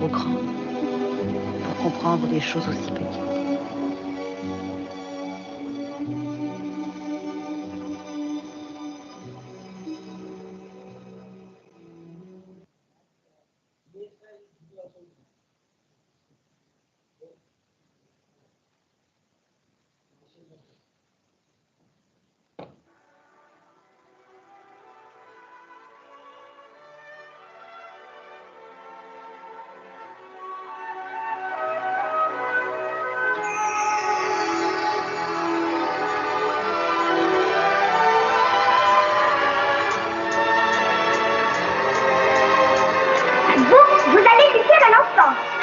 trop grand pour comprendre des choses aussi petites. Vous allez lui faire un enfant.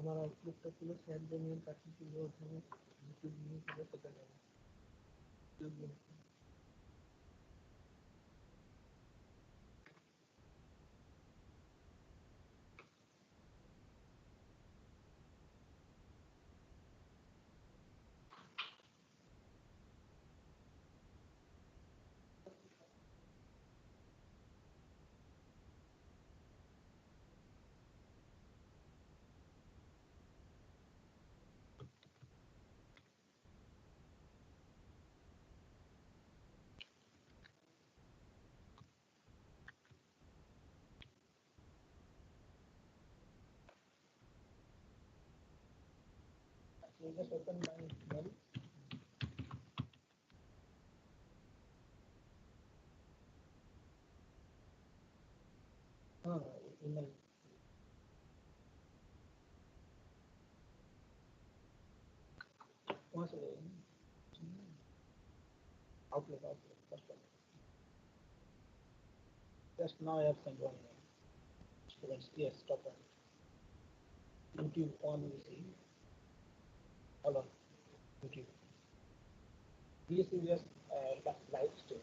हमारा outlook kilo send में काफी kilo होते हैं YouTube में पता लगा Just open my mail. Email. What's it? Outlook. Just now I have sent one email. Students, yes, stop on. YouTube on, you see. Hello, YouTube. This is just live stream.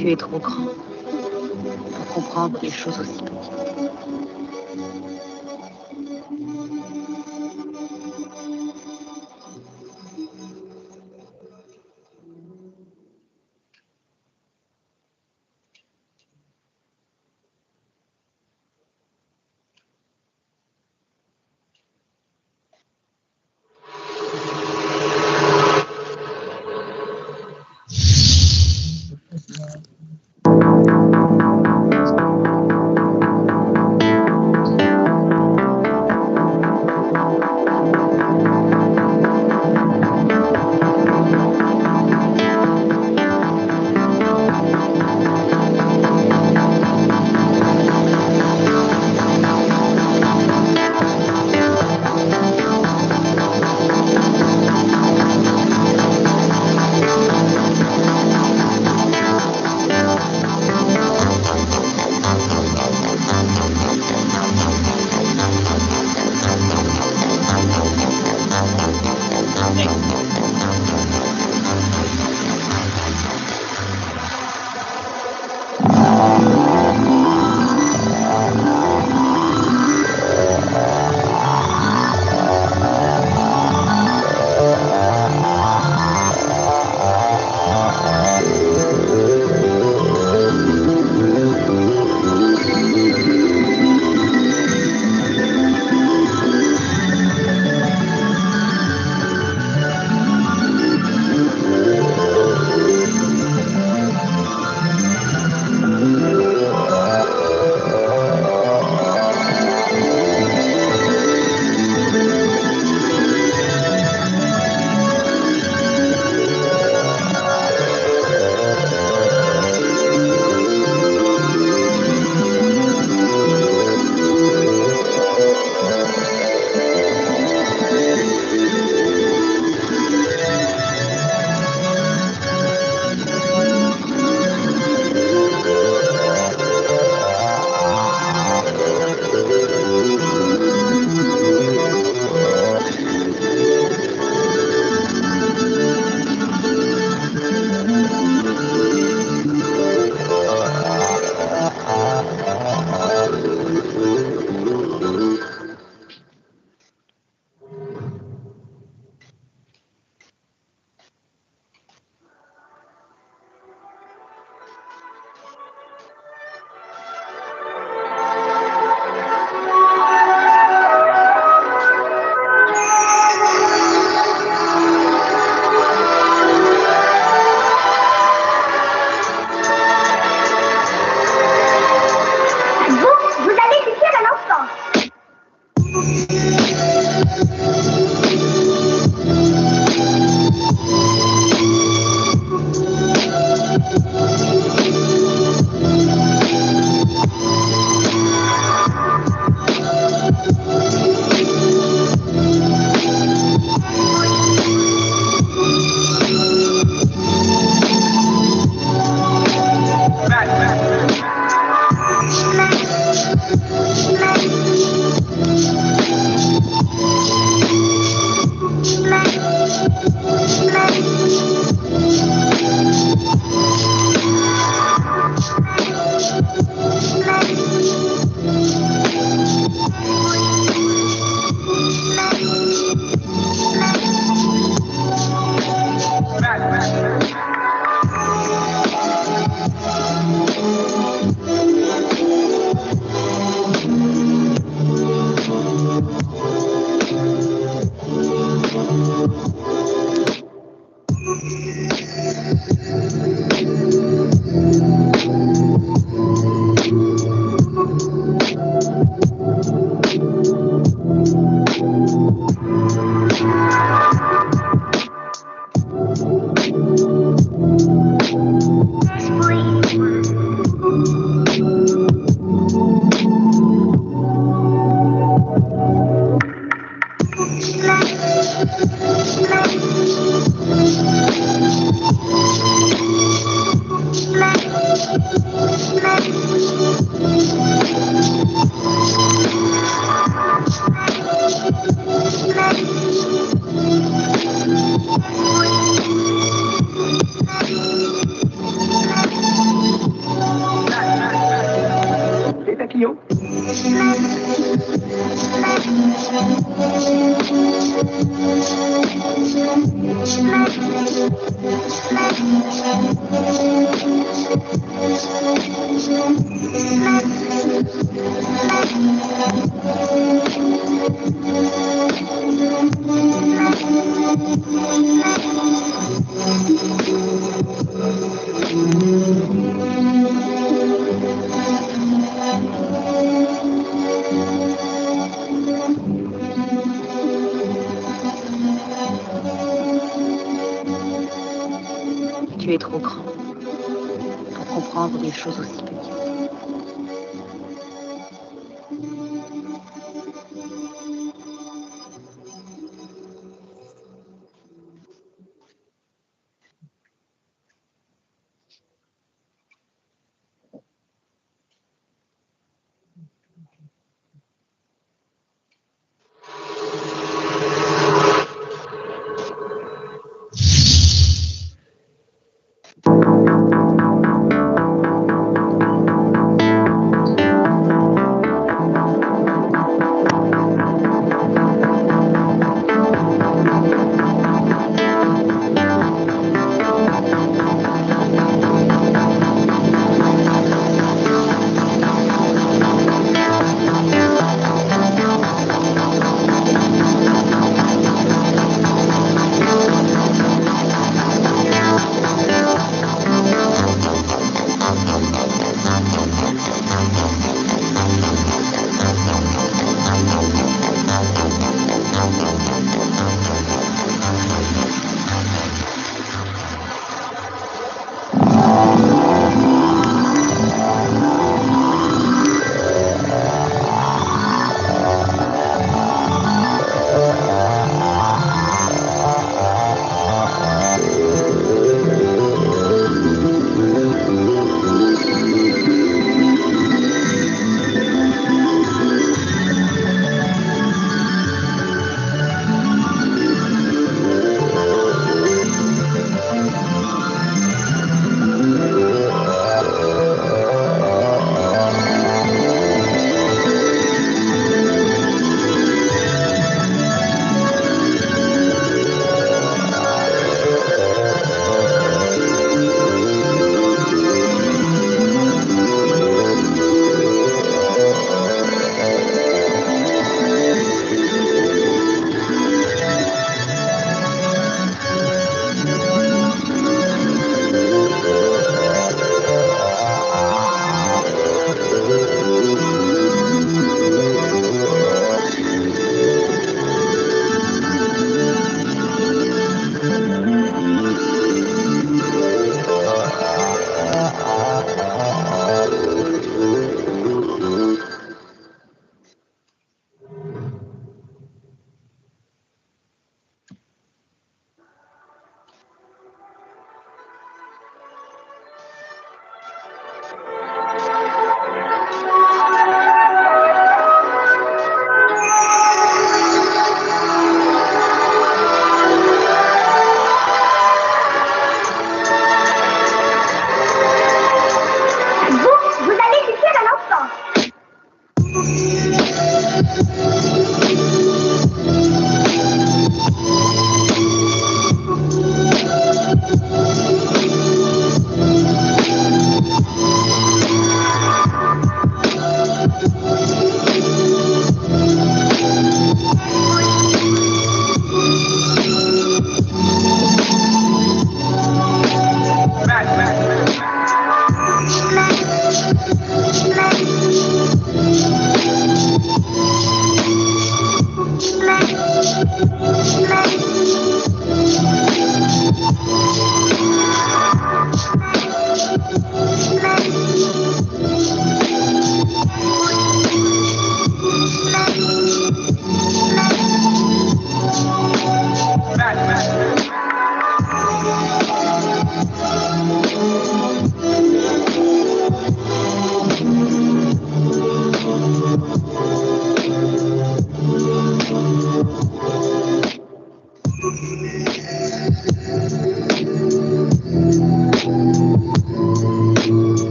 Tu es trop grand pour comprendre des choses aussi petites. Les papillons. Tu es trop grand pour comprendre des choses aussi petites.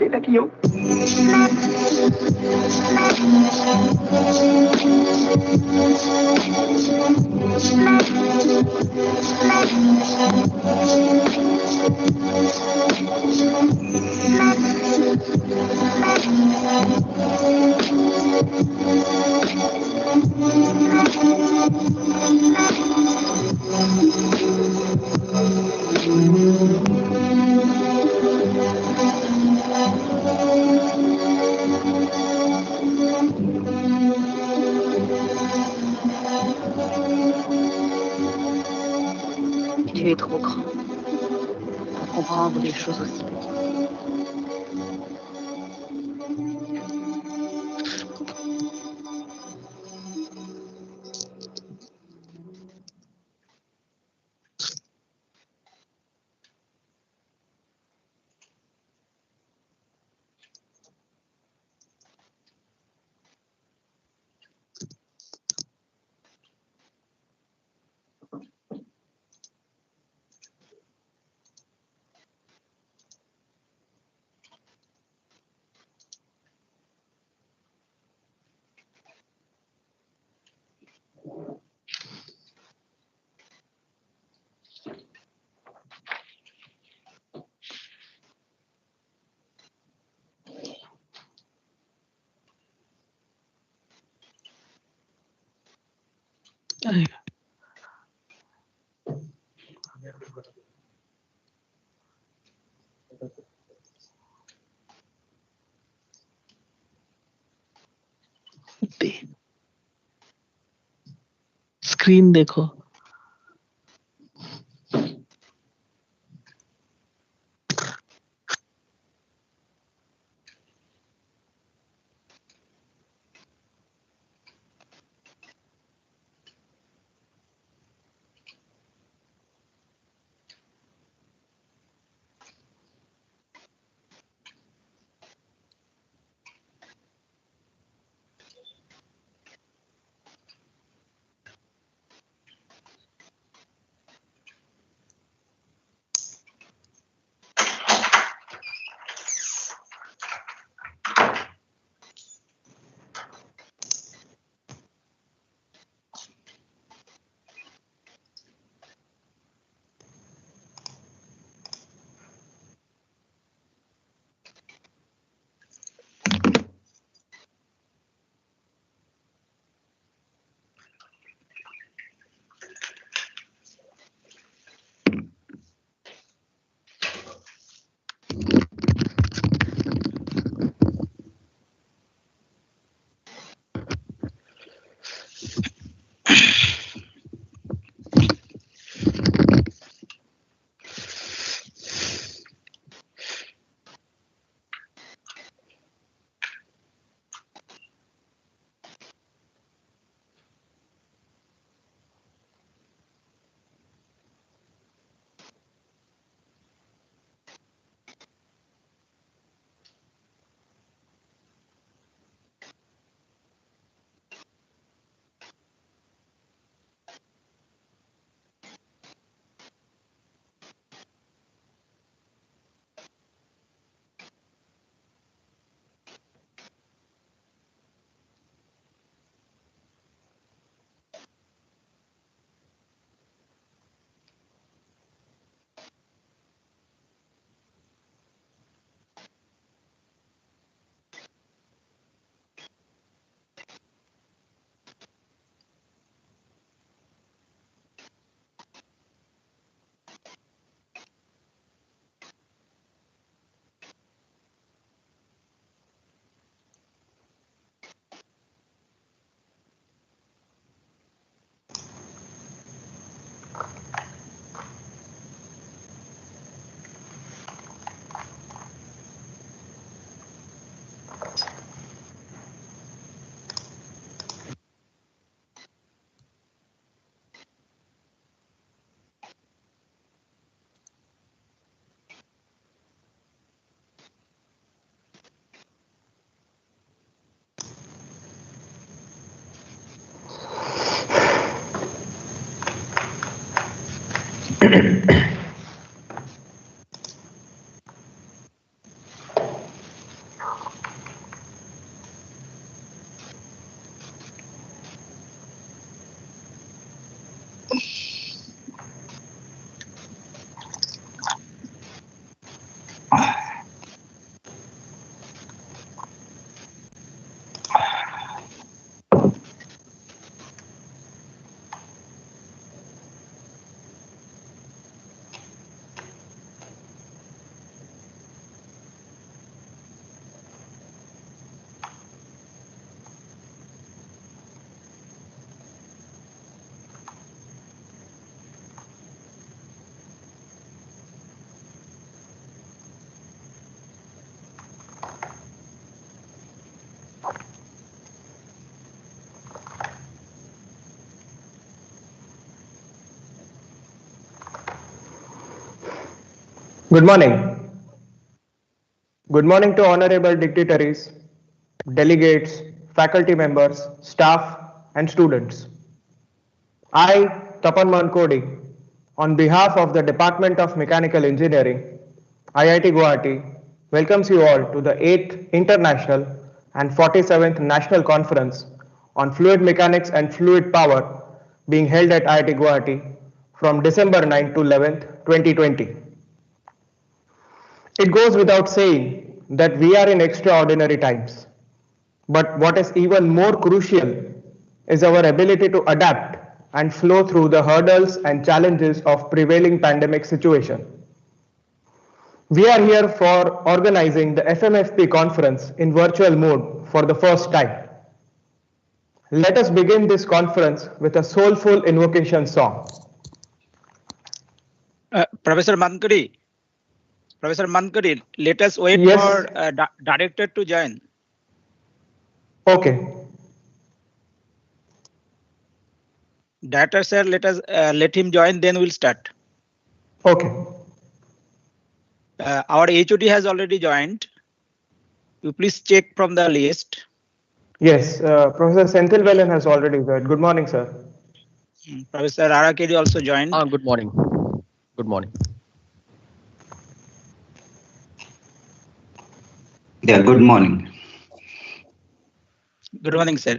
এটা কি হোক Tu es trop grand pour comprendre des choses aussi petites. Screen देखो Good morning. Good morning to honorable dignitaries, delegates, faculty members, staff, and students. I, Tapan Mankodi, on behalf of the Department of Mechanical Engineering, IIT Guwahati, welcomes you all to the 8th International and 47th National Conference on Fluid Mechanics and Fluid Power being held at IIT Guwahati from December 9 to 11th, 2020. It goes without saying that we are in extraordinary times. But what is even more crucial is our ability to adapt and flow through the hurdles and challenges of prevailing pandemic situation. We are here for organizing the FMFP conference in virtual mode for the first time. Let us begin this conference with a soulful invocation song. Professor Mankadi, let us wait Yes. for director to join. Okay. Director sir, let him join, then we'll start. Okay. Our HOD has already joined. You please check from the list. Yes, Professor Senthilvelan has already joined. Good morning, sir. Professor Arakeli also joined. Good morning. Good morning. Yeah, good morning. Good morning, sir.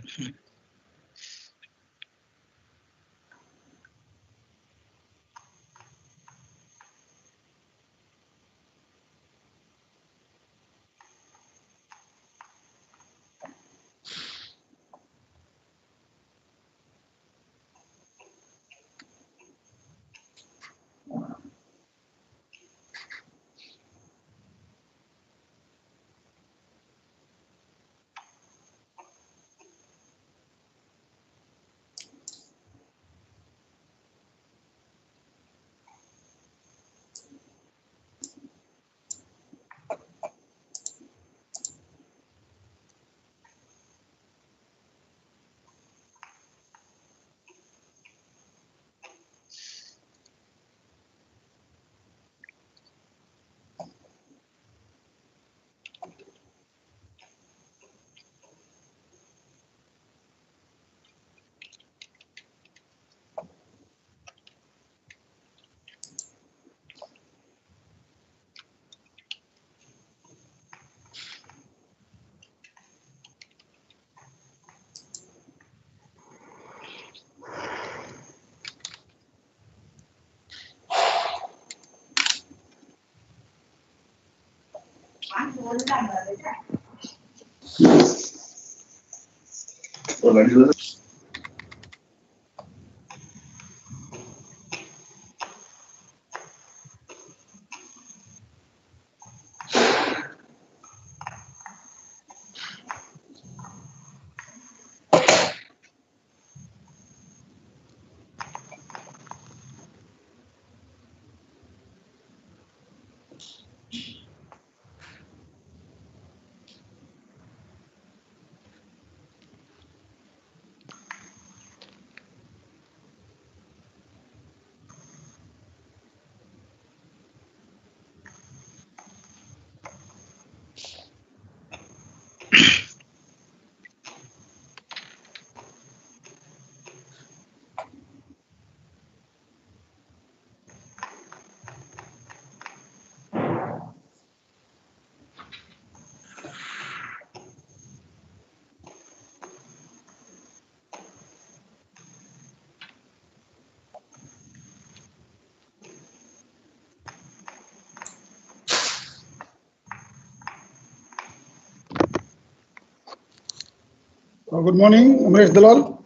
Good morning, Amresh Dalal.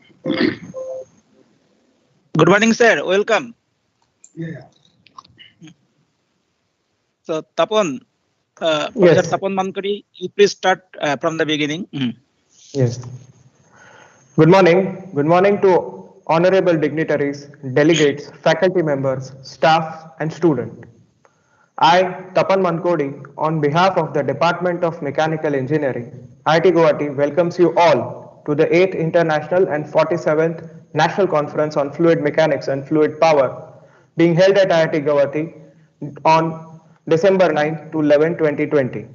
Good morning, sir. Welcome. Yeah. So, Tapan, Yes. Professor Tapan Mankari, you please start from the beginning. Yes. Good morning. Good morning to honorable dignitaries, delegates, faculty members, staff, and students. I, Tapan Mankodi, on behalf of the Department of Mechanical Engineering, IIT Guwahati, welcomes you all to the 8th International and 47th National Conference on Fluid Mechanics and Fluid Power, being held at IIT Guwahati on December 9 to 11, 2020.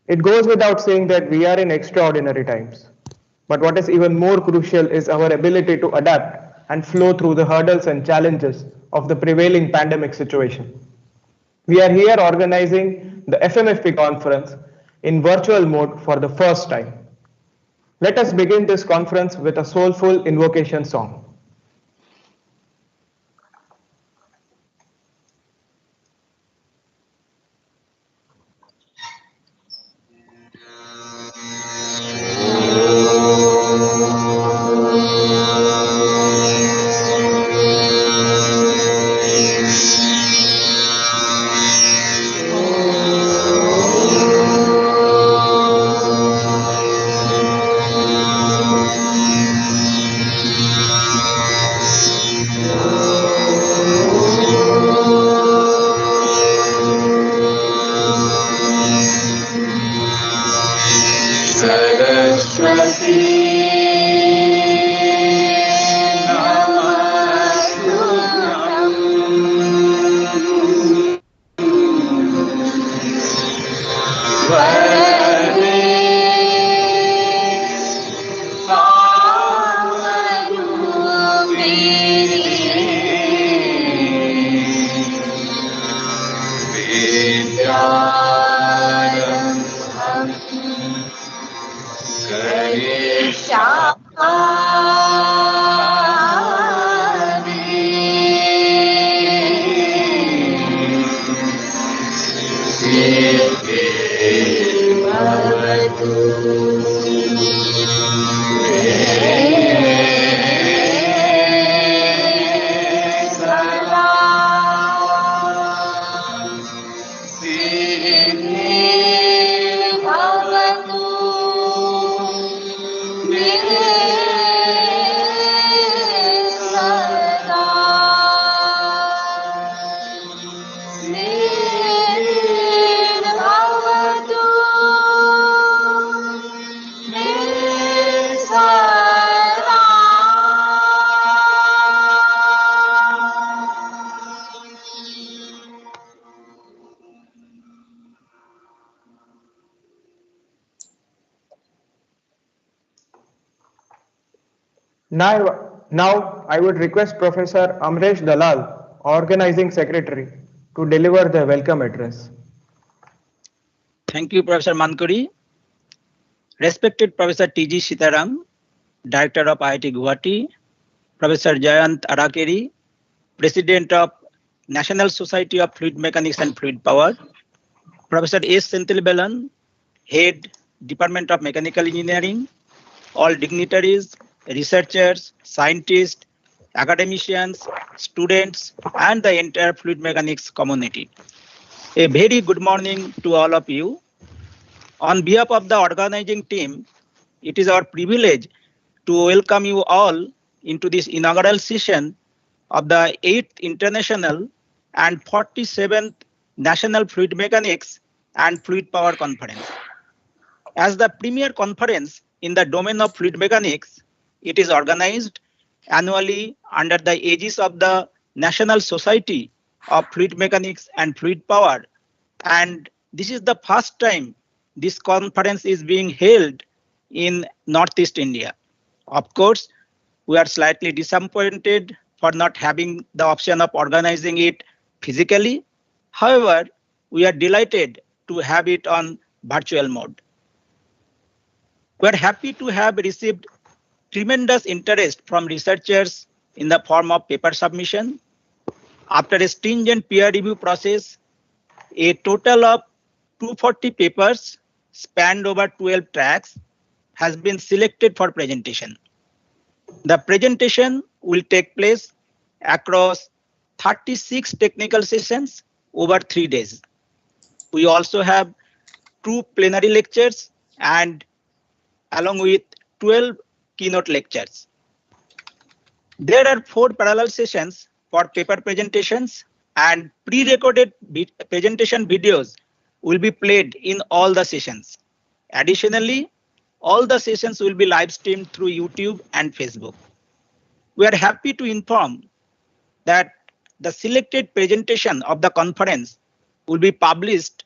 It goes without saying that we are in extraordinary times. But what is even more crucial is our ability to adapt and flow through the hurdles and challenges of the prevailing pandemic situation. We are here organizing the FMFP conference in virtual mode for the first time. Let us begin this conference with a soulful invocation song. Now I would request Professor Amresh Dalal, Organizing Secretary, to deliver the welcome address. Thank you, Professor Mankari. Respected Professor T.G. Sitaram, Director of IIT Guwahati, Professor Jayant Arakeri, President of National Society of Fluid Mechanics and Fluid Power, Professor S. Senthilbelan, Head, Department of Mechanical Engineering, all dignitaries, researchers, scientists, academicians, students, and the entire fluid mechanics community. A very good morning to all of you. On behalf of the organizing team, it is our privilege to welcome you all into this inaugural session of the 8th International and 47th National Fluid Mechanics and Fluid Power Conference. As the premier conference in the domain of fluid mechanics, it is organized annually under the aegis of the National Society of Fluid Mechanics and Fluid Power. And this is the first time this conference is being held in Northeast India. Of course, we are slightly disappointed for not having the option of organizing it physically. However, we are delighted to have it on virtual mode. We are happy to have received tremendous interest from researchers in the form of paper submission. After a stringent peer review process, a total of 240 papers spanned over 12 tracks has been selected for presentation. The presentation will take place across 36 technical sessions over 3 days. We also have 2 plenary lectures and along with 12 keynote lectures. There are 4 parallel sessions for paper presentations, and pre-recorded presentation videos will be played in all the sessions. Additionally, all the sessions will be live streamed through YouTube and Facebook. We are happy to inform that the selected presentation of the conference will be published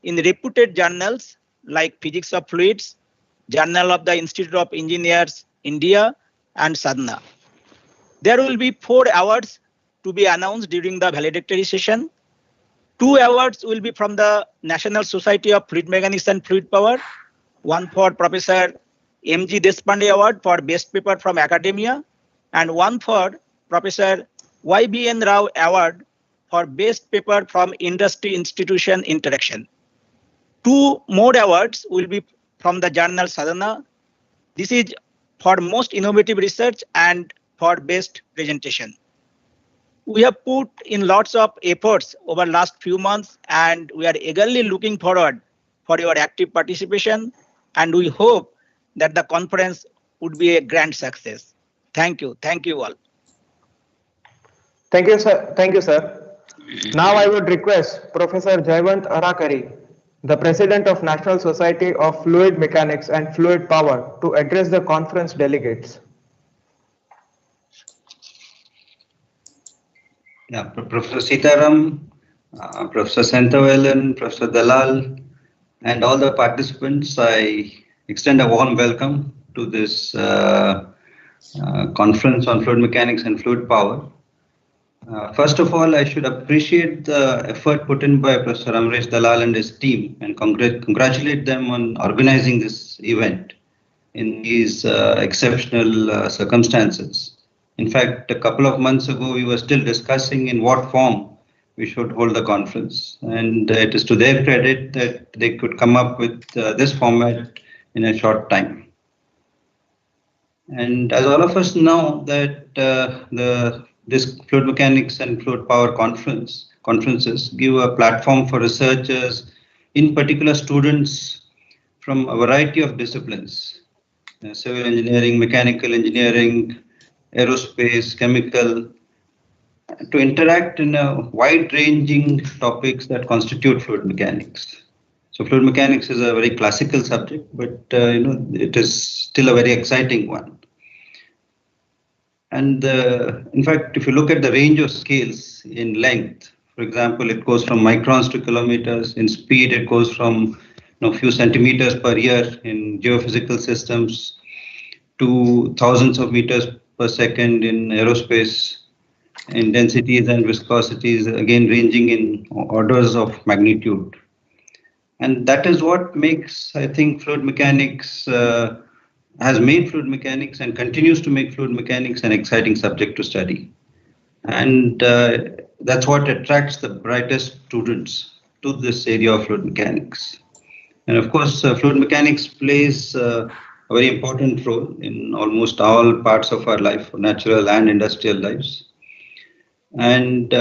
in reputed journals like Physics of Fluids, Journal of the Institute of Engineers, India, and Sadhana. There will be 4 awards to be announced during the valedictory session. 2 awards will be from the National Society of Fluid Mechanics and Fluid Power, one for Professor M.G. Deshpande Award for Best Paper from Academia, and one for Professor Y.B.N. Rao Award for Best Paper from Industry Institution Interaction. 2 more awards will be from the journal Sadhana. This is for most innovative research and for best presentation. We have put in lots of efforts over last few months, and we are eagerly looking forward for your active participation, and we hope that the conference would be a grand success. Thank you. Thank you all. Thank you, sir. Thank you, sir. Now I would request Professor Jayant Arakari, the President of National Society of Fluid Mechanics and Fluid Power, to address the conference delegates. Yeah, Professor Sitaram, Professor Senthavelan, Professor Dalal, and all the participants, I extend a warm welcome to this conference on fluid mechanics and fluid power. First of all, I should appreciate the effort put in by Professor Amresh Dalal and his team and congratulate them on organizing this event in these exceptional circumstances. In fact, a couple of months ago, we were still discussing in what form we should hold the conference. And it is to their credit that they could come up with this format in a short time. And as all of us know that this fluid mechanics and fluid power conferences give a platform for researchers, in particular students from a variety of disciplines, civil engineering, mechanical engineering, aerospace, chemical, to interact in a wide-ranging topics that constitute fluid mechanics. So fluid mechanics is a very classical subject, but it is still a very exciting one. And in fact, if you look at the range of scales in length, for example, it goes from microns to kilometers. In speed, it goes from a few centimeters per year in geophysical systems to thousands of meters per second in aerospace, in densities and viscosities, again ranging in orders of magnitude. And that is what makes, I think, fluid mechanics, has made fluid mechanics and continues to make fluid mechanics an exciting subject to study. And that's what attracts the brightest students to this area of fluid mechanics. And of course, fluid mechanics plays a very important role in almost all parts of our life, natural and industrial lives. And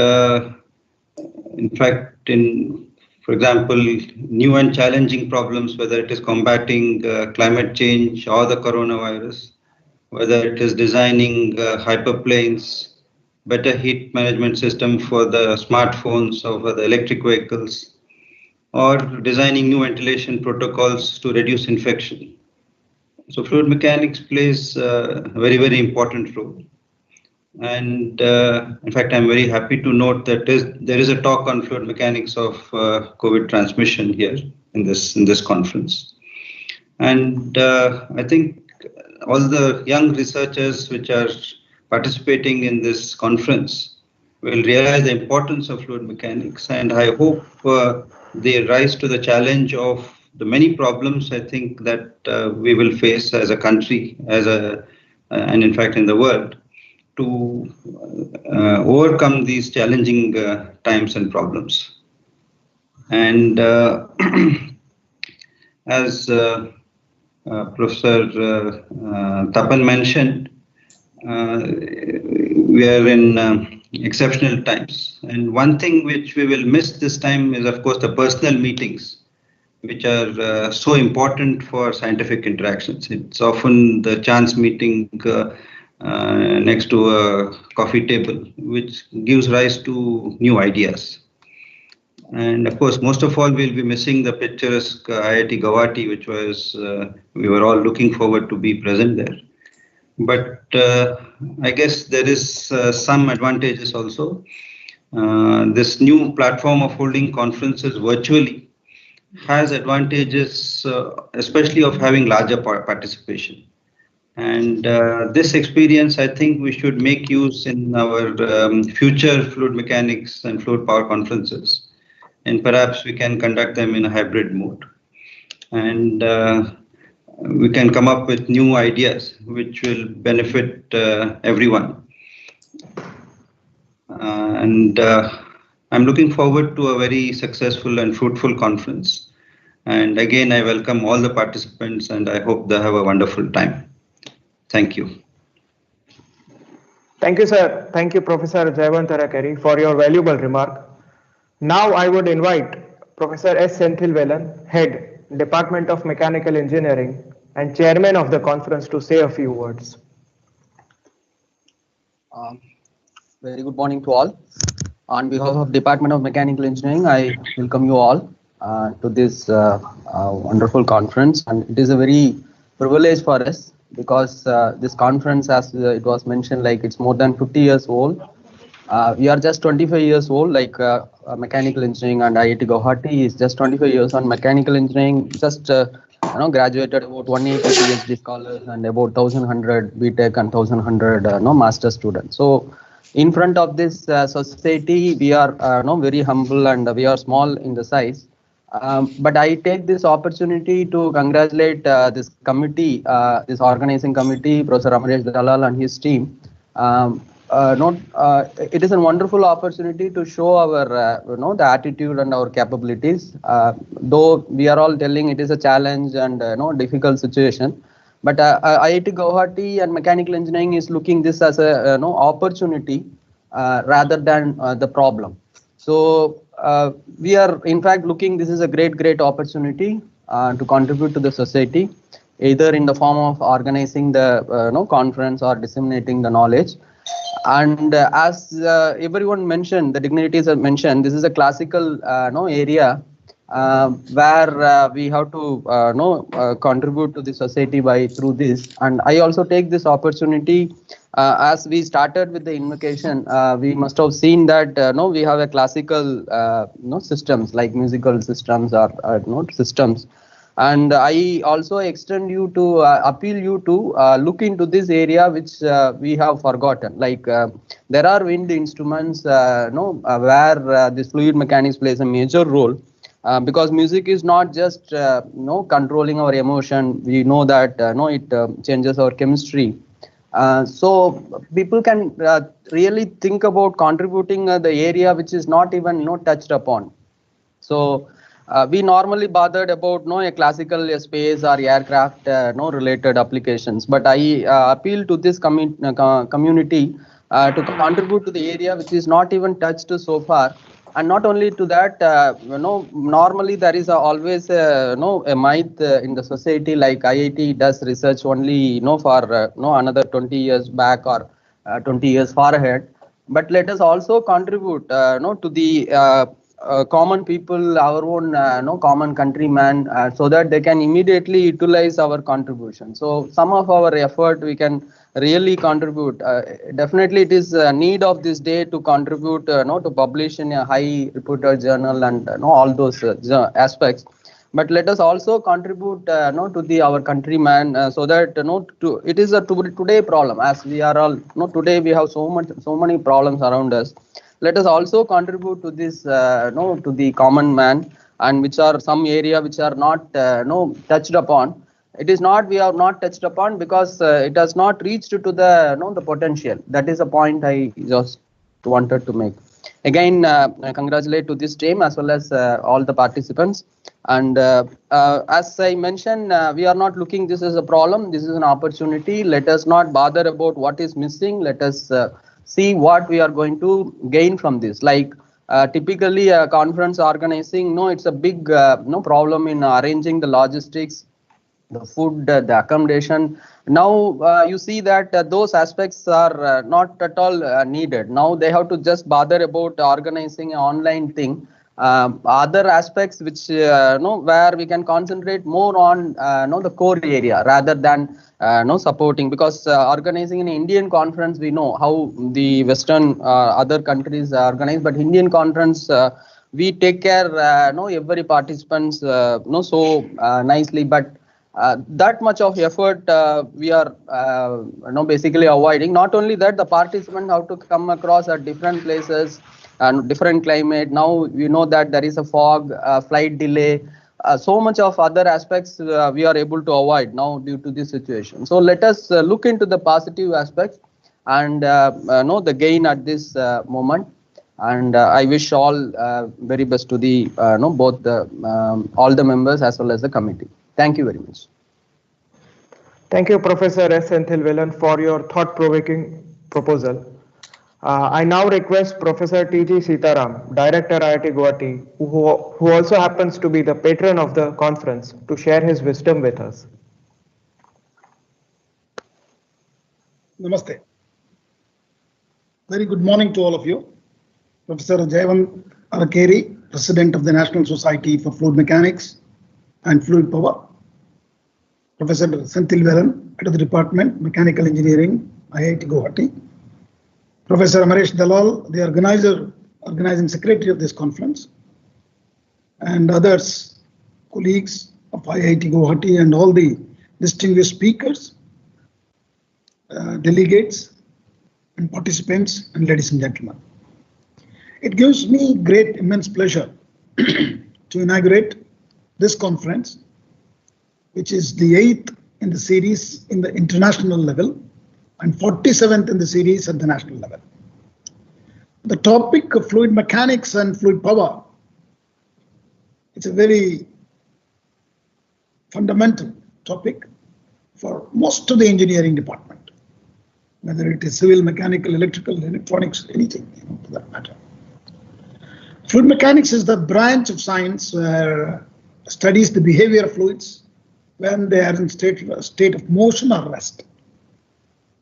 in fact, for example, new and challenging problems, whether it is combating climate change or the coronavirus, whether it is designing hyperplanes, better heat management system for the smartphones or for the electric vehicles, or designing new ventilation protocols to reduce infection. So fluid mechanics plays a very, very important role. And in fact, I'm very happy to note that there is a talk on fluid mechanics of COVID transmission here in this conference. And I think all the young researchers which are participating in this conference will realize the importance of fluid mechanics, and I hope they rise to the challenge of the many problems I think that we will face as a country, and in fact in the world, to overcome these challenging times and problems. And as Professor Tapan mentioned, we are in exceptional times. And one thing which we will miss this time is, of course, the personal meetings, which are so important for scientific interactions. It's often the chance meeting next to a coffee table, which gives rise to new ideas. And of course, most of all, we'll be missing the picturesque IIT Guwahati, which was, we were all looking forward to be present there. But I guess there is some advantages also. This new platform of holding conferences virtually has advantages, especially of having larger participation. And this experience, I think we should make use in our future fluid mechanics and fluid power conferences. And perhaps we can conduct them in a hybrid mode. And we can come up with new ideas which will benefit everyone. And I'm looking forward to a very successful and fruitful conference. And again, I welcome all the participants and I hope they have a wonderful time. Thank you. Thank you, sir. Thank you, Professor Jayant Arakeri, for your valuable remark. Now I would invite Professor S. Senthilvelan, Head, Department of Mechanical Engineering and Chairman of the conference, to say a few words. Very good morning to all. On behalf of Department of Mechanical Engineering, I welcome you all to this wonderful conference. And it is a very privilege for us because this conference, as it was mentioned, like it's more than 50 years old. We are just 25 years old, like mechanical engineering, and IIT Guwahati is just 25 years on mechanical engineering, just graduated about 180 PhD scholars and about 1,100 BTech and 1,100 master students. So in front of this society, we are very humble and we are small in the size. But I take this opportunity to congratulate this committee, this organizing committee, Professor Amaresh Dalal and his team. It is a wonderful opportunity to show our the attitude and our capabilities. Though we are all telling it is a challenge and difficult situation, but IIT Guwahati and mechanical engineering is looking this as a opportunity rather than the problem. So we are in fact looking this is a great opportunity to contribute to the society, either in the form of organizing the conference or disseminating the knowledge. And as everyone mentioned, the dignitaries have mentioned, this is a classical area where we have to contribute to the society through this. And I also take this opportunity as we started with the invocation. We must have seen that we have a classical systems like musical systems or systems. And I also extend you to appeal you to look into this area which we have forgotten. Like there are wind instruments where this fluid mechanics plays a major role. Because music is not just controlling our emotion. We know that it changes our chemistry. So people can really think about contributing the area which is not even touched upon. So we normally bothered about a classical space or aircraft related applications. But I appeal to this community to contribute to the area which is not even touched so far. And not only to that, normally there is always a myth in the society, like IIT does research only for another 20 years back or 20 years far ahead. But let us also contribute to the common people, our own common countrymen, so that they can immediately utilize our contribution. So some of our effort we can really contribute. Definitely it is a need of this day to contribute to publish in a high reputed journal and all those aspects. But let us also contribute to our countrymen, so that it is a today problem, as we are all today we have so many problems around us. Let us also contribute to this to the common man, and which are some area which are not touched upon. It is not we are not touched upon because it has not reached to the the potential. That is a point I just wanted to make. again congratulate to this team as well as all the participants. And as I mentioned, we are not looking this as a problem. This is an opportunity. Let us not bother about what is missing. Let us see what we are going to gain from this. Like typically a conference organizing, no, it's a big no problem in arranging the logistics, the food, the accommodation. Now you see that those aspects are not at all needed. Now they have to just bother about organizing an online thing. Other aspects which no, where we can concentrate more on no, the core area rather than no, supporting, because organizing an Indian conference, we know how the Western other countries organize, but Indian conference we take care no, every participants no, so nicely, but that much of effort we are no, basically avoiding. Not only that, the participants have to come across at different places and different climate. Now we know that there is a fog, flight delay, so much of other aspects we are able to avoid now due to this situation. So let us look into the positive aspects and know the gain at this moment. And I wish all very best to the no, both the all the members as well as the committee. Thank you very much. Thank you, Professor S. Senthilvelan, for your thought-provoking proposal. I now request Professor T.G. Sitaram, Director IIT Guwahati, who also happens to be the patron of the conference, to share his wisdom with us. Namaste. Very good morning to all of you. Professor Jayant Arakeri, President of the National Society for Fluid Mechanics and Fluid Power. Professor Senthilvelan, Head of the Department, Mechanical Engineering, IIT Guwahati. Professor Amaresh Dalal, the organizing secretary of this conference, and others, colleagues of IIT Guwahati, and all the distinguished speakers, delegates, and participants, and ladies and gentlemen. It gives me great, immense pleasure to inaugurate this conference, which is the 8th in the series in the international level and 47th in the series at the national level. The topic of fluid mechanics and fluid power, it's a very fundamental topic for most of the engineering department, whether it is civil, mechanical, electrical, electronics, anything, for that matter. Fluid mechanics is the branch of science where studies the behavior of fluids when they are in state of motion or rest.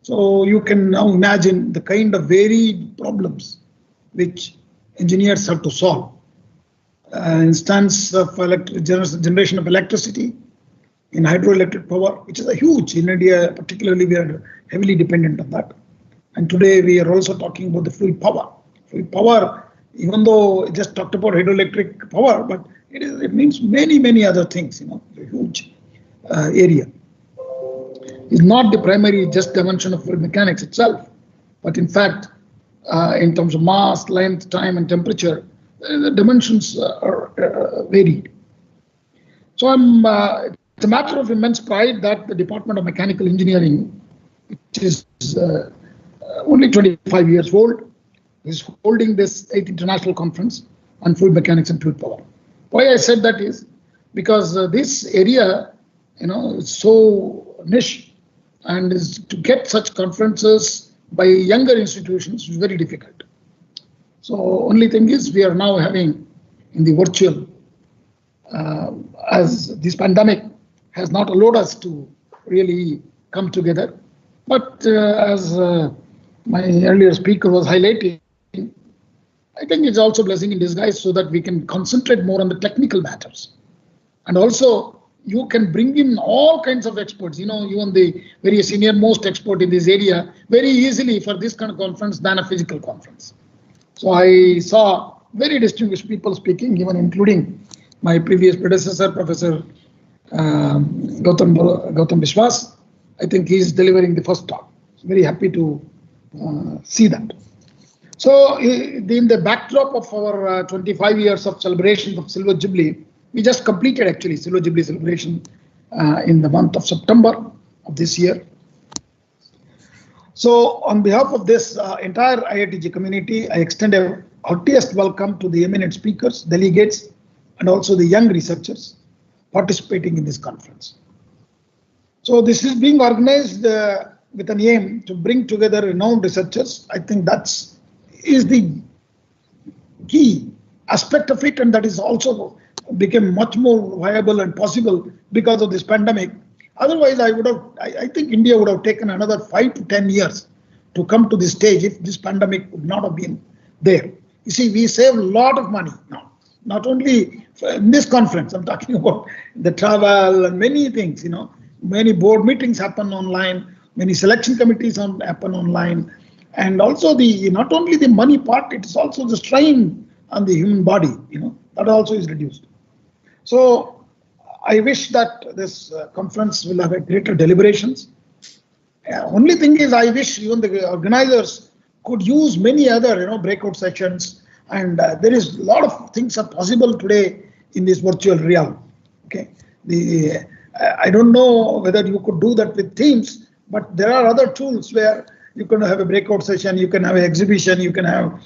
So you can now imagine the kind of varied problems which engineers have to solve. Instance of generation of electricity in hydroelectric power, which is a huge. In India, particularly, we are heavily dependent on that. And today we are also talking about the fluid power. Fluid power, even though I just talked about hydroelectric power, but it means many other things. A huge area. Is not the primary just dimension of fluid mechanics itself, but in fact, in terms of mass, length, time, and temperature, the dimensions are varied. So it's a matter of immense pride that the Department of Mechanical Engineering, which is only 25 years old, is holding this 8th International Conference on Fluid Mechanics and Fluid Power. Why I said that is because this area, is so niche, and is to get such conferences by younger institutions is very difficult. So only thing is we are now having in the virtual, as this pandemic has not allowed us to really come together. But as my earlier speaker was highlighting, I think it's also a blessing in disguise so that we can concentrate more on the technical matters. And also, you can bring in all kinds of experts, even the very senior most expert in this area very easily for this kind of conference than a physical conference. So I saw very distinguished people speaking, even including my previous predecessor, Professor Gautam Biswas. I think he is delivering the first talk. So very happy to see that. So in the backdrop of our 25 years of celebration of Silver Jubilee, we just completed actually Silver Jubilee celebration in the month of September of this year. So on behalf of this entire IITG community, I extend a heartiest welcome to the eminent speakers, delegates, and also the young researchers participating in this conference. So this is being organized with an aim to bring together renowned researchers. I think is the key aspect of it, and that is also became much more viable and possible because of this pandemic. Otherwise, I think India would have taken another 5 to 10 years to come to this stage if this pandemic would not have been there. You see, we save a lot of money now, not only in this conference. I'm talking about the travel and many things. Many board meetings happen online, many selection committees happen online, and also not only the money part, it is also the strain on the human body. That also is reduced. So I wish that this conference will have a greater deliberations. Only thing is, I wish even the organizers could use many other breakout sessions, and there is a lot of things are possible today in this virtual realm. Okay, I don't know whether you could do that with Teams, but there are other tools where you can have a breakout session, you can have an exhibition, you can have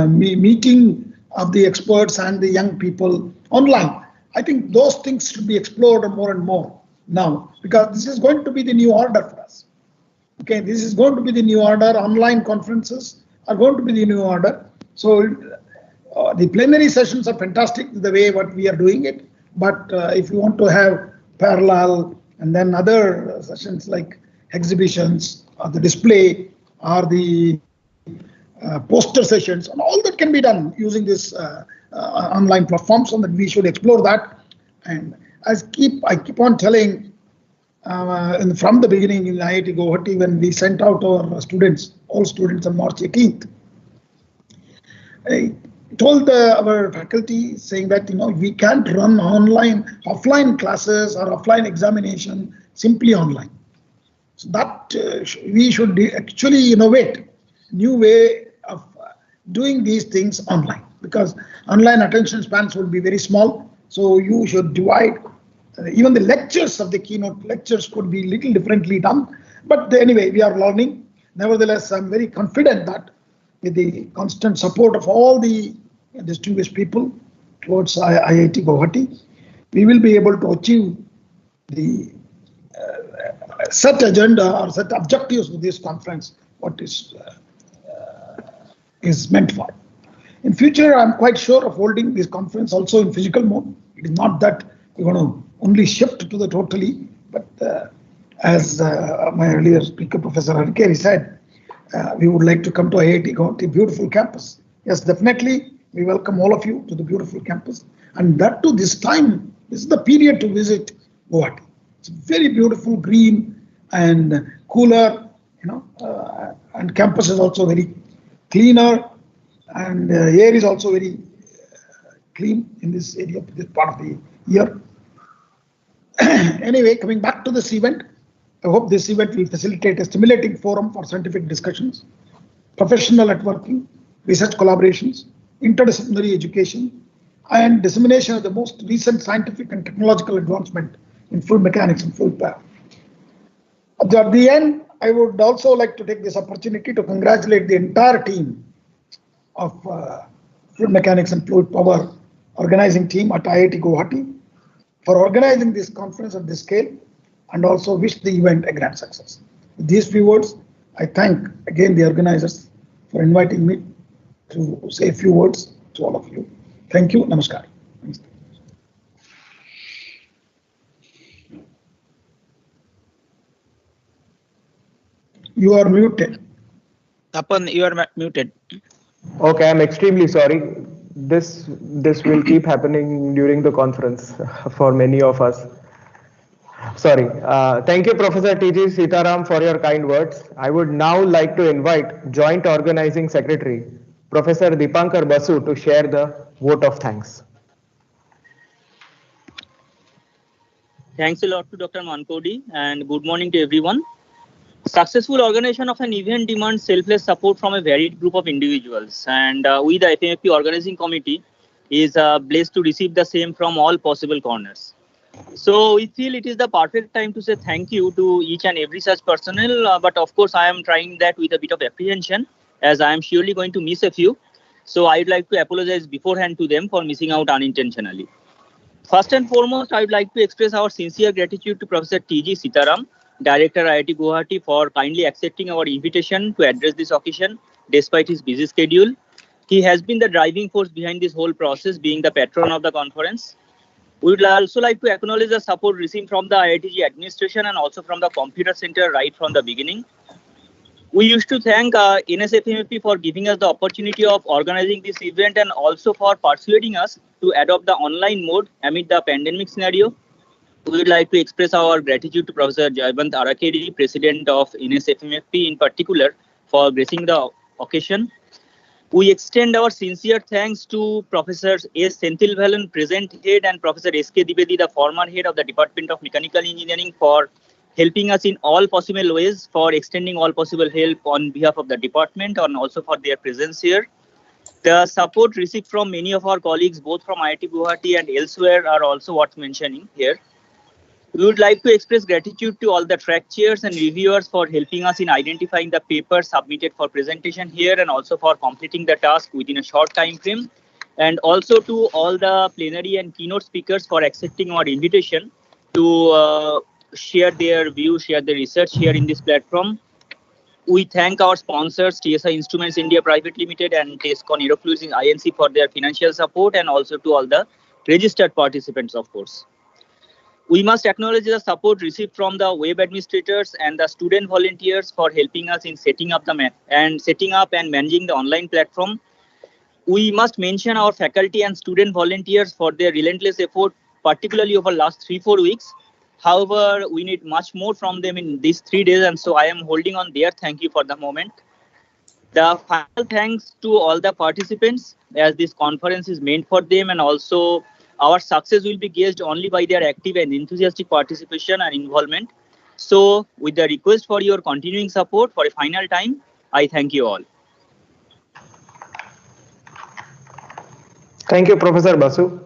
meeting of the experts and the young people online. I think those things should be explored more and more now, because this is going to be the new order for us. Okay, this is going to be the new order. Online conferences are going to be the new order. So the plenary sessions are fantastic the way what we are doing it. But if you want to have parallel and then other sessions like exhibitions or the display or the poster sessions, and all that can be done using this online platforms, and that we should explore that. And I keep on telling from the beginning in IIT Guwahati, when we sent out our students, all students on March 18th, I told our faculty saying that we can't run offline classes or offline examination simply online. So that we should actually innovate new way of doing these things online, because online attention spans will be very small. So you should divide. Even the lectures of the keynote lectures could be little differently done. But anyway, we are learning. Nevertheless, I'm very confident that with the constant support of all the distinguished people towards IIT Guwahati, we will be able to achieve the set agenda or set objectives with this conference, what is meant for. In future, I'm quite sure of holding this conference also in physical mode. It is not that we're going to only shift to the totally, but as my earlier speaker, Professor Harikeri said, we would like to come to IIT Guwahati, beautiful campus. Yes, definitely, we welcome all of you to the beautiful campus. And that too, this time, this is the period to visit Guwahati. It's very beautiful, green and cooler, and campus is also very cleaner, and air is also very clean in this area, this part of the year. Anyway, coming back to this event, I hope this event will facilitate a stimulating forum for scientific discussions, professional networking, research collaborations, interdisciplinary education, and dissemination of the most recent scientific and technological advancement in fluid mechanics and fluid power. At the end, I would also like to take this opportunity to congratulate the entire team of fluid mechanics and fluid power organizing team at IIT Guwahati for organizing this conference at this scale, and also wish the event a grand success. With these few words, I thank again the organizers for inviting me to say a few words to all of you. Thank you. Namaskar. You are muted. Tapan, you are muted. Okay, I'm extremely sorry. This will keep happening during the conference for many of us. Sorry. Thank you, Professor T.G. Sitaram, for your kind words. I would now like to invite Joint Organizing Secretary, Professor Dipankar Basu, to share the vote of thanks. Thanks a lot to Dr. Mankodi, and good morning to everyone. Successful organization of an event demands selfless support from a varied group of individuals, and we, the FMFP organizing committee, is blessed to receive the same from all possible corners. So we feel it is the perfect time to say thank you to each and every such personnel, but of course I am trying that with a bit of apprehension, as I am surely going to miss a few. So I'd like to apologize beforehand to them for missing out unintentionally. First and foremost, I would like to express our sincere gratitude to Professor T.G. Sitaram, Director IIT Guwahati, for kindly accepting our invitation to address this occasion despite his busy schedule. He has been the driving force behind this whole process, being the patron of the conference. We would also like to acknowledge the support received from the IITG administration and also from the Computer Center right from the beginning. We used to thank NSFMFP for giving us the opportunity of organizing this event and also for persuading us to adopt the online mode amid the pandemic scenario. We would like to express our gratitude to Professor Jayant Arakeri, President of NSFMFP in particular, for gracing the occasion. We extend our sincere thanks to Professors S. Senthilvalan, present head, and Professor S.K. Dibedi, the former head of the Department of Mechanical Engineering, for helping us in all possible ways, for extending all possible help on behalf of the department and also for their presence here. The support received from many of our colleagues, both from IIT Guwahati and elsewhere, are also worth mentioning here. We would like to express gratitude to all the track chairs and reviewers for helping us in identifying the papers submitted for presentation here and also for completing the task within a short time frame. And also to all the plenary and keynote speakers for accepting our invitation to share their views, share their research here in this platform. We thank our sponsors, TSI Instruments India Private Limited and TESCON Aerofluids Inc. for their financial support, and also to all the registered participants, of course. We must acknowledge the support received from the web administrators and the student volunteers for helping us in setting up and managing the online platform. We must mention our faculty and student volunteers for their relentless effort, particularly over the last 3-4 weeks. However, we need much more from them in these 3 days, and so I am holding on their thank you for the moment. The final thanks to all the participants, as this conference is meant for them, and also our success will be gauged only by their active and enthusiastic participation and involvement. So, with the request for your continuing support for a final time, I thank you all. Thank you, Professor Basu.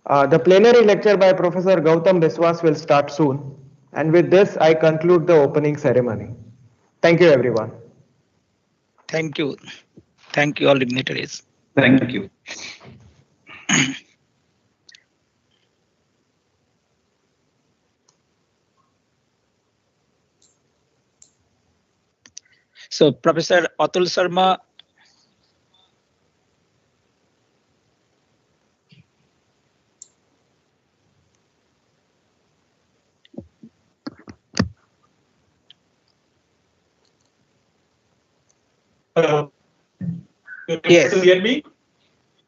The plenary lecture by Professor Gautam Biswas will start soon. And with this, I conclude the opening ceremony. Thank you, everyone. Thank you. Thank you, all dignitaries. Thank you. So, Professor Atul Sharma. Hello. Yes. You hear me?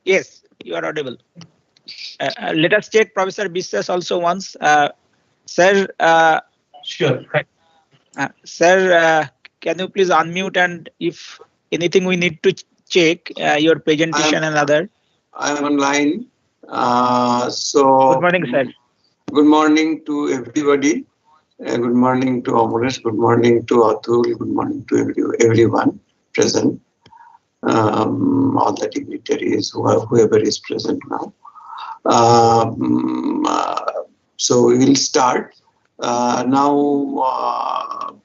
Yes, you are audible. Let us check Professor Biswas also once. Sir. Sure. Sir, can you please unmute, and if anything we need to check your presentation and other. I am online. Good morning, sir. Good morning to everybody. Good morning to Amresh. Good morning to Atul. Good morning to everyone present. All the dignitaries, whoever is present now. So we will start. Now,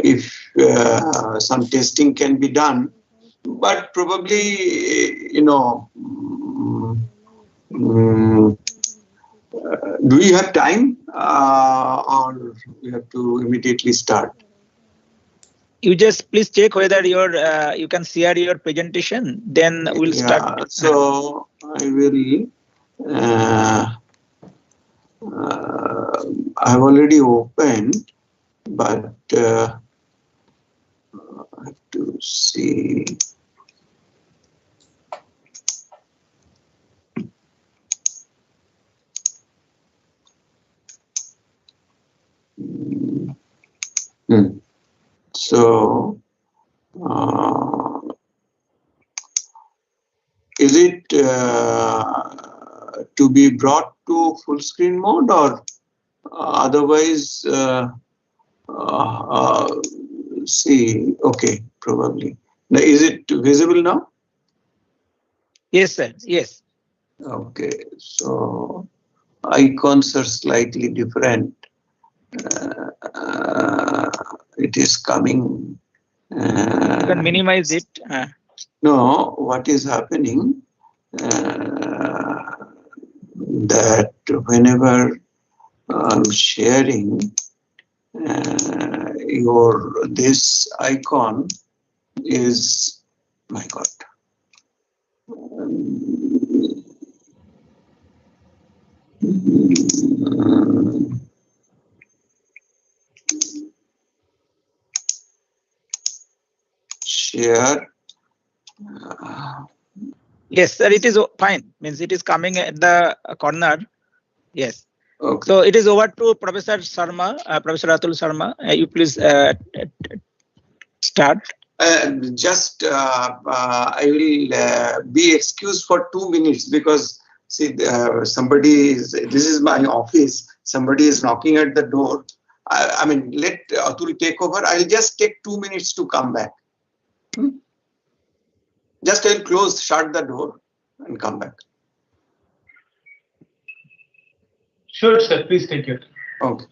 if some testing can be done, but probably, do we have time or we have to immediately start? You just please check whether you can share your presentation, then we'll start. So I will. I've already opened, but I have to see. So, is it to be brought to full screen mode, or otherwise? See, okay, probably. Now, is it visible now? Yes, sir. Yes. Okay, so icons are slightly different. It is coming. You can minimize it. No, what is happening that whenever I'm sharing this icon is, my God. Share. Yes, sir, it is fine. Means it is coming at the corner. Yes. Okay. So it is over to Professor Sharma, Professor Atul Sharma. You please start. I will be excused for 2 minutes because see, this is my office. Somebody is knocking at the door. I mean, let Atul take over. I'll just take 2 minutes to come back. Just I'll shut the door and come back. Sure, sir. Please take it. Okay.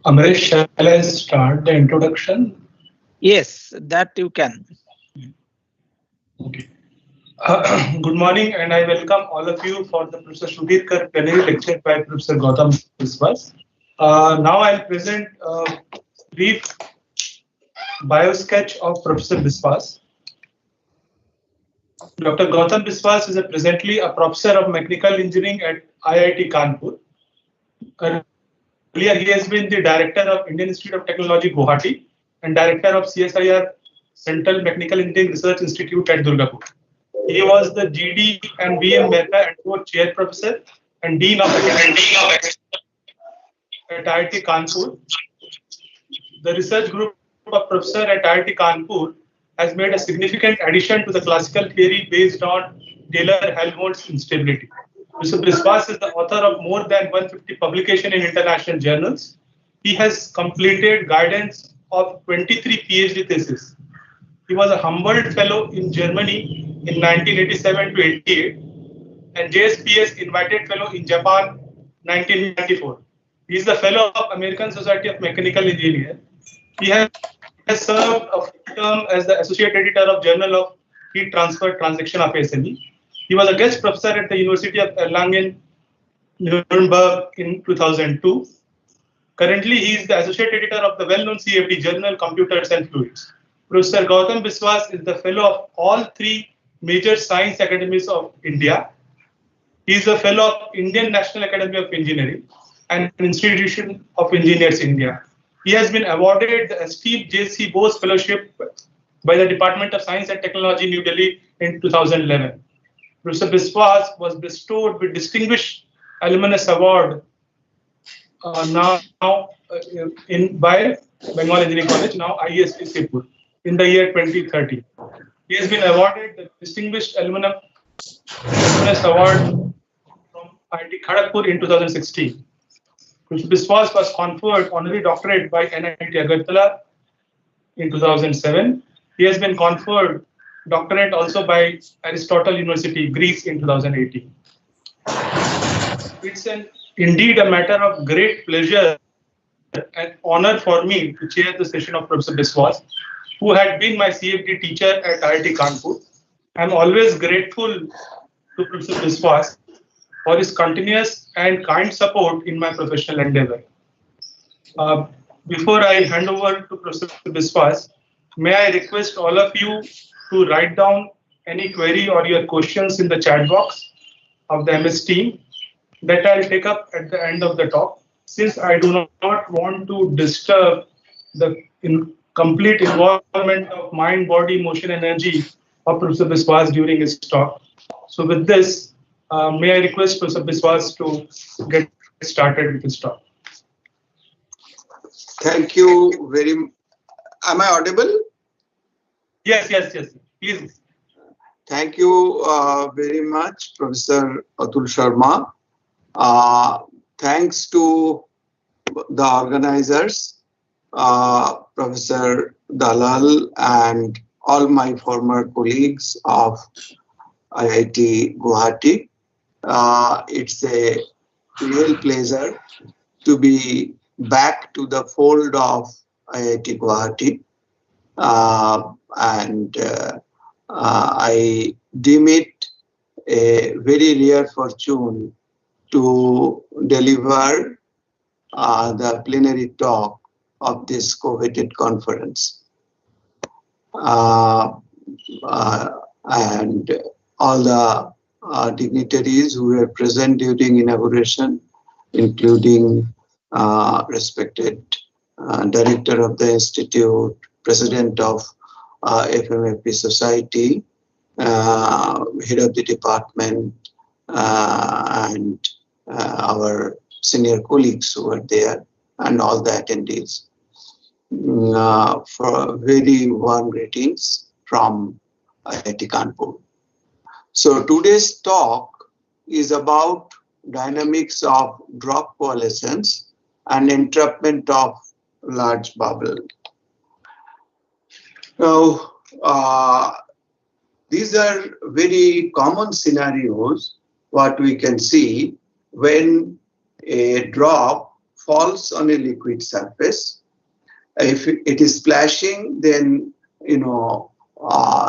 Amresh, shall I start the introduction? Yes, that you can. Okay. Good morning, and I welcome all of you for the Professor Sudhirkar plenary lecture by Professor Gautam Biswas. Now I'll present a brief bio-sketch of Professor Biswas. Dr. Gautam Biswas is presently a professor of mechanical engineering at IIT Kanpur. Earlier, he has been the director of Indian Institute of Technology, Guwahati, and director of CSIR Central Mechanical Engineering Research Institute at Durgapur. He was the GD and BM Mehta and co chair professor and dean of at IIT Kanpur. The research group of professor at IIT Kanpur has made a significant addition to the classical theory based on Taylor-Helmholtz instability. Mr. Biswas is the author of more than 150 publications in international journals. He has completed guidance of 23 PhD theses. He was a Humboldt Fellow in Germany in 1987 to 88 and JSPS Invited Fellow in Japan 1994. He is the Fellow of American Society of Mechanical Engineers. He has served a term as the Associate Editor of Journal of Heat Transfer Transaction of SME. He was a guest professor at the University of Erlangen, Nuremberg in 2002. Currently, he is the Associate Editor of the well-known CFD journal Computers and Fluids. Professor Gautam Biswas is the Fellow of all 3 major science academies of India. He is a Fellow of Indian National Academy of Engineering and Institution of Engineers India. He has been awarded the esteemed J.C. Bose Fellowship by the Department of Science and Technology, New Delhi in 2011. Professor Biswas was bestowed with Distinguished Alumnus Award by Bengal Engineering College, now IST Sipur, in the year 2030. He has been awarded the Distinguished Alumnus Award from IIT Kharagpur in 2016. Professor Biswas was conferred honorary doctorate by NIT Agartala in 2007. He has been conferred doctorate also by Aristotle University, Greece in 2018. It's indeed a matter of great pleasure and honor for me to chair the session of Professor Biswas, who had been my CFD teacher at IIT Kanpur. I'm always grateful to Professor Biswas for his continuous and kind support in my professional endeavor. Before I hand over to Professor Biswas, may I request all of you to write down any query or your questions in the chat box of the MS team that I'll take up at the end of the talk, since I do not want to disturb the complete involvement of mind, body, motion, energy of Professor Biswas during his talk. So with this, may I request Professor Biswas to get started with his talk. Thank you very much. Am I audible? Yes, please. Thank you very much, Professor Atul Sharma. Thanks to the organizers, Professor Dalal and all my former colleagues of IIT Guwahati. It's a real pleasure to be back to the fold of IIT Guwahati. I deem it a very rare fortune to deliver the plenary talk of this coveted conference. And all the dignitaries who were present during inauguration, including respected director of the institute, president of FMFP Society, head of the department, and our senior colleagues who were there, and all the attendees. For very warm greetings from IIT Kanpur. So today's talk is about dynamics of drop coalescence and entrapment of large bubble. Now, these are very common scenarios, what we can see when a drop falls on a liquid surface. If it is splashing, then,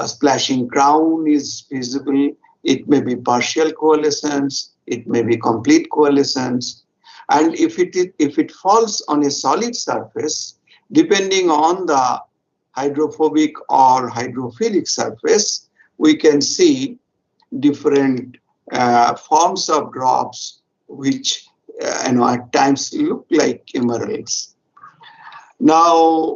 splashing crown is visible. It may be partial coalescence, it may be complete coalescence. And if it falls on a solid surface, depending on the hydrophobic or hydrophilic surface, we can see different forms of drops which at times look like emeralds. Now,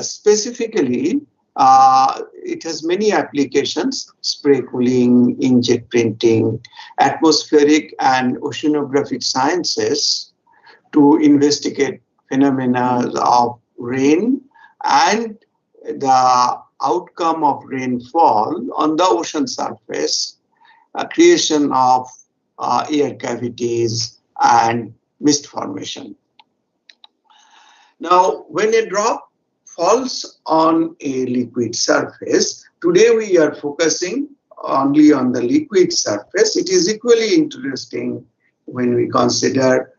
specifically, it has many applications: spray cooling, inkjet printing, atmospheric and oceanographic sciences to investigate phenomena of rain and the outcome of rainfall on the ocean surface, creation of air cavities and mist formation. Now, when a drop falls on a liquid surface, today we are focusing only on the liquid surface. It is equally interesting when we consider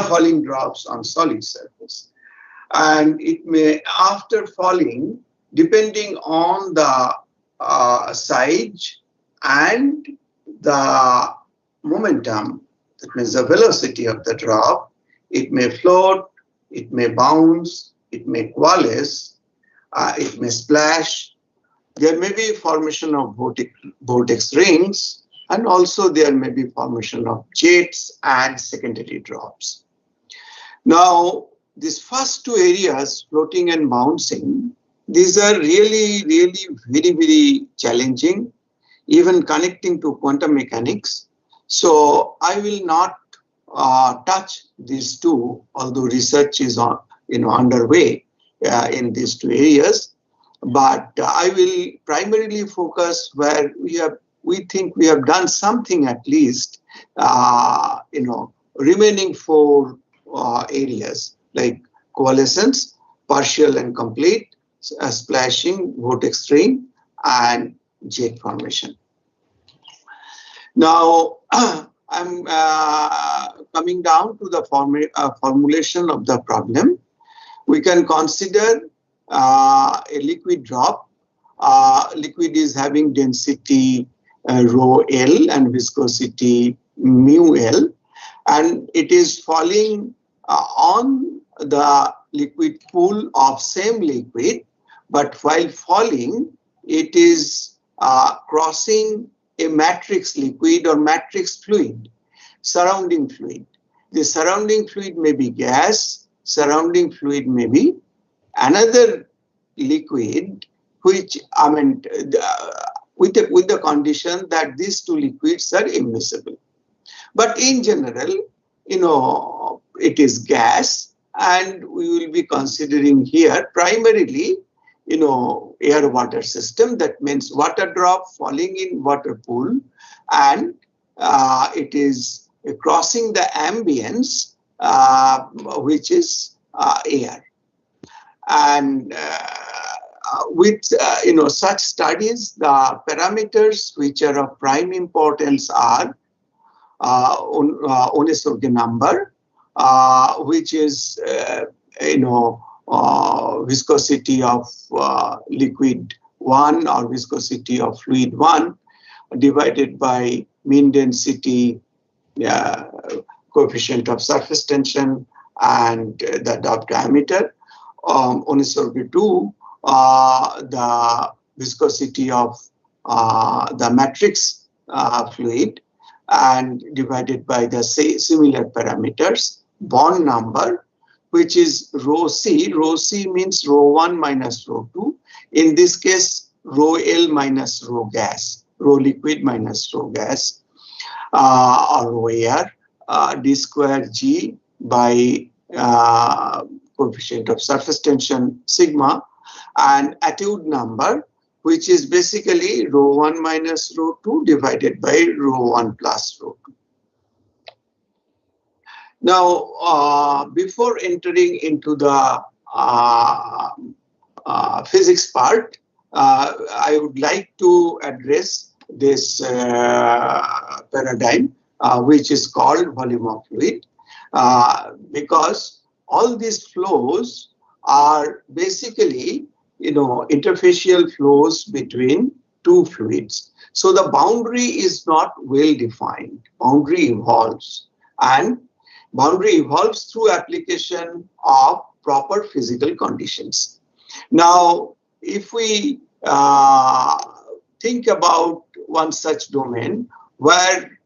falling drops on solid surface. And it may, after falling, depending on the size and the momentum, that means the velocity of the drop, it may float, it may bounce, it may coalesce, it may splash. There may be formation of vortex rings, and also there may be formation of jets and secondary drops. Now, these first two areas, floating and bouncing, these are really, very, very challenging, even connecting to quantum mechanics. So I will not touch these two, although research is on, underway in these two areas. But I will primarily focus where we think we have done something at least, remaining four areas like coalescence, partial and complete, splashing, vortex stream, and jet formation. Now, I'm coming down to the formulation of the problem. We can consider a liquid drop. Liquid is having density rho L and viscosity mu L, and it is falling on the liquid pool of same liquid, but while falling, it is crossing a matrix liquid or matrix fluid, surrounding fluid. The surrounding fluid may be gas, surrounding fluid may be another liquid, which, with the condition that these two liquids are immiscible. But in general, it is gas, and we will be considering here primarily, air-water system. That means water drop falling in water pool, and it is crossing the ambience, which is air. And with such studies, the parameters which are of prime importance are Ohnesorge number, which is viscosity of liquid 1 or viscosity of fluid 1 divided by mean density, coefficient of surface tension, and the dot diameter. Ohnesorge 2, the viscosity of the matrix fluid, and divided by the similar parameters, bond number, which is rho C. Rho C means rho 1 minus rho 2. In this case, rho L minus rho gas, rho liquid minus rho gas, or rho air, d square G by coefficient of surface tension sigma, and attitude number, which is basically rho 1 minus rho 2 divided by rho 1 plus rho 2. Now, before entering into the physics part, I would like to address this paradigm, which is called volume of fluid, because all these flows are basically, interfacial flows between two fluids. So the boundary is not well defined. Boundary evolves, and boundary evolves through application of proper physical conditions. Now, if we think about one such domain where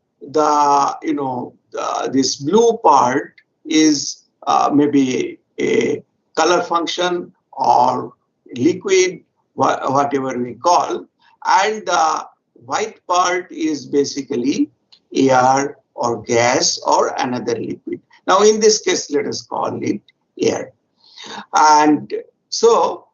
this blue part is maybe a color function or liquid, whatever we call, and the white part is basically air or gas or another liquid. Now, in this case, let us call it air. And so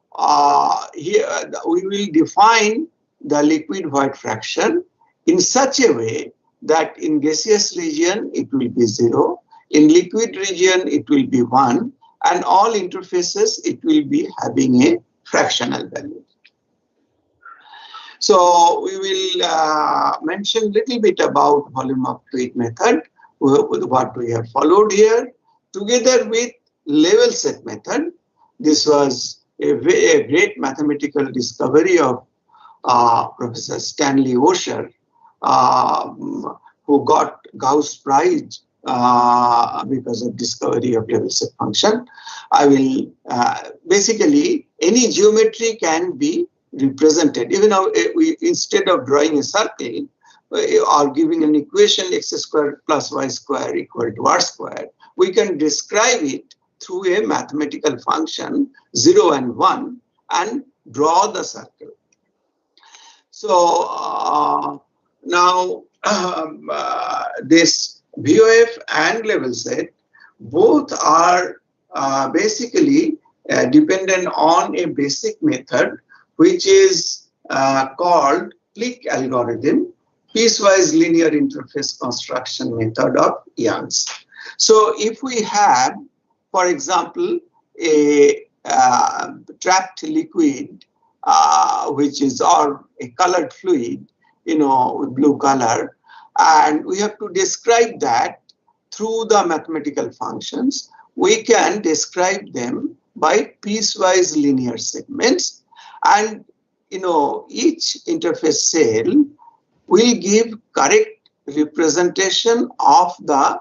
here we will define the liquid white fraction in such a way that in gaseous region it will be 0, in liquid region it will be 1, and all interfaces it will be having a fractional value. So we will mention a little bit about volume of fluid method, what we have followed here, together with level set method. This was a great mathematical discovery of Professor Stanley Osher, who got Gauss Prize because of discovery of level set function. I will basically any geometry can be represented. Even now, instead of drawing a circle or giving an equation x squared plus y square equal to r square, we can describe it through a mathematical function 0 and 1 and draw the circle. So now this VOF and level set, both are basically dependent on a basic method which is called click algorithm, piecewise linear interface construction method of Young's. So if we have, for example, a trapped liquid, which is or a colored fluid, with blue color, and we have to describe that through the mathematical functions, we can describe them by piecewise linear segments, and each interface cell will give correct representation of the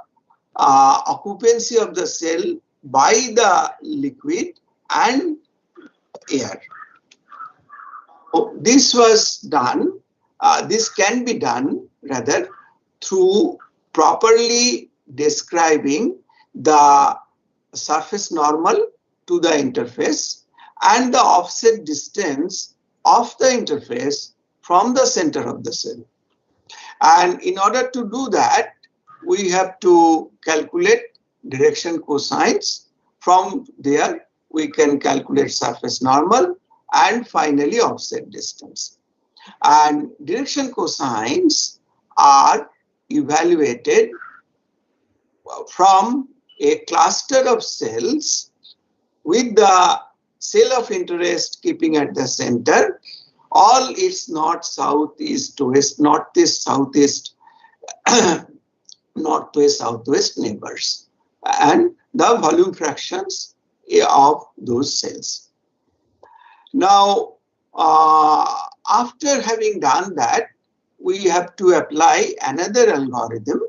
occupancy of the cell by the liquid and air. So this was done, this can be done rather through properly describing the surface normal to the interface and the offset distance of the interface from the center of the cell. And in order to do that, we have to calculate direction cosines. From there, we can calculate surface normal and finally offset distance. And direction cosines are evaluated from a cluster of cells with the cell of interest keeping at the center all its north, south, east, west, northeast, southeast, northwest, southwest neighbors, and the volume fractions of those cells. Now, after having done that, we have to apply another algorithm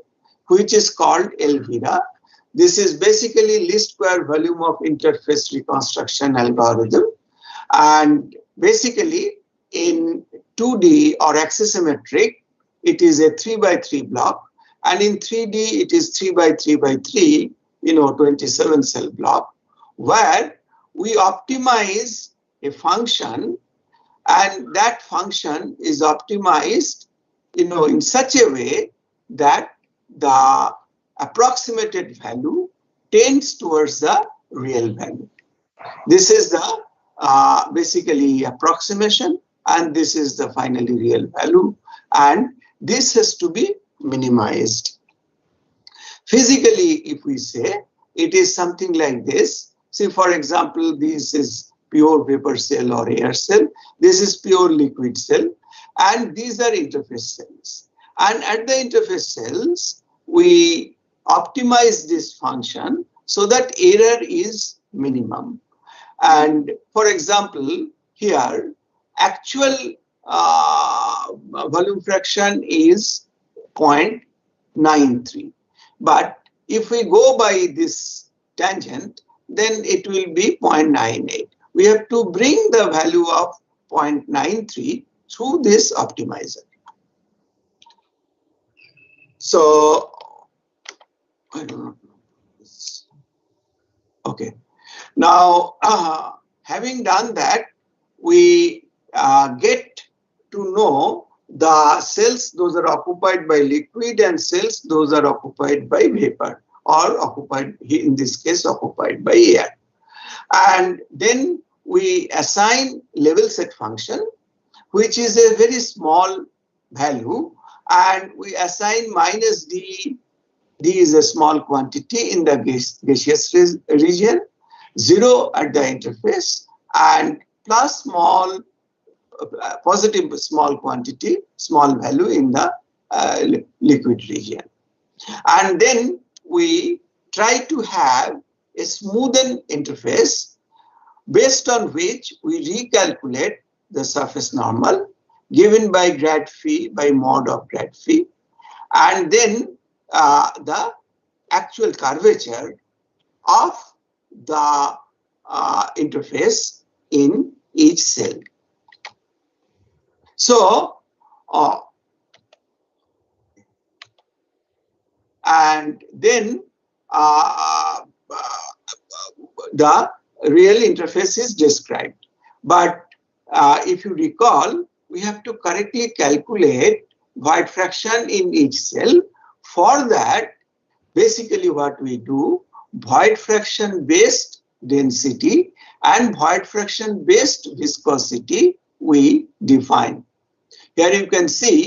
which is called Elvira. This is basically least square volume of interface reconstruction algorithm, and basically in 2D or axisymmetric, it is a 3x3 block, and in 3D it is 3x3x3, 27 cell block, where we optimize a function, and that function is optimized in such a way that the approximated value tends towards the real value. This is the basically approximation, and this is the finally real value, and this has to be minimized. Physically, if we say, it is something like this. See, for example, this is pure vapor cell or air cell. This is pure liquid cell, and these are interface cells. And at the interface cells, we optimize this function so that error is minimum. And for example, here, actual volume fraction is 0.93. But if we go by this tangent, then it will be 0.98. We have to bring the value of 0.93 through this optimizer. So, I don't know. Okay. Now, having done that, we get to know the cells, those are occupied by liquid, and cells, those are occupied by vapor, or occupied, in this case, occupied by air. And then we assign level set function, which is a very small value, and we assign minus d. D is a small quantity in the gaseous region, 0 at the interface, and plus small positive small quantity, small value in the liquid region. And then we try to have a smoothened interface based on which we recalculate the surface normal given by grad phi, by mod of grad phi, and then the actual curvature of the interface in each cell. So, and then the real interface is described. But if you recall, we have to correctly calculate void fraction in each cell. For that, basically what we do, void fraction based density and void fraction based viscosity we define. Here you can see,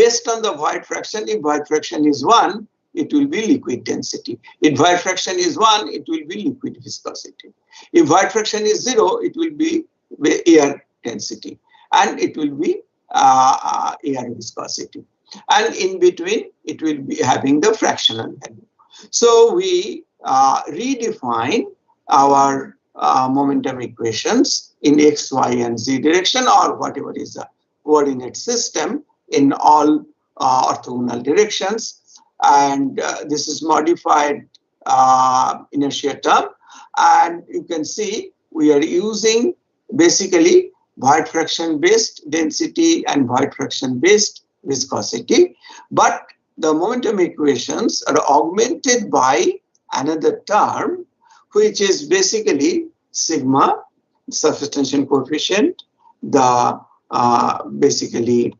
based on the void fraction, if void fraction is 1, it will be liquid density. If void fraction is 1, it will be liquid viscosity. If void fraction is 0, it will be air density, and it will be air viscosity. And in between, it will be having the fractional value. So we redefine our momentum equations in x, y, and z direction, or whatever is the coordinate system in all orthogonal directions. And this is modified inertia term. And you can see we are using basically void fraction based density and void fraction based viscosity. But the momentum equations are augmented by another term, which is basically sigma, surface tension coefficient, the basically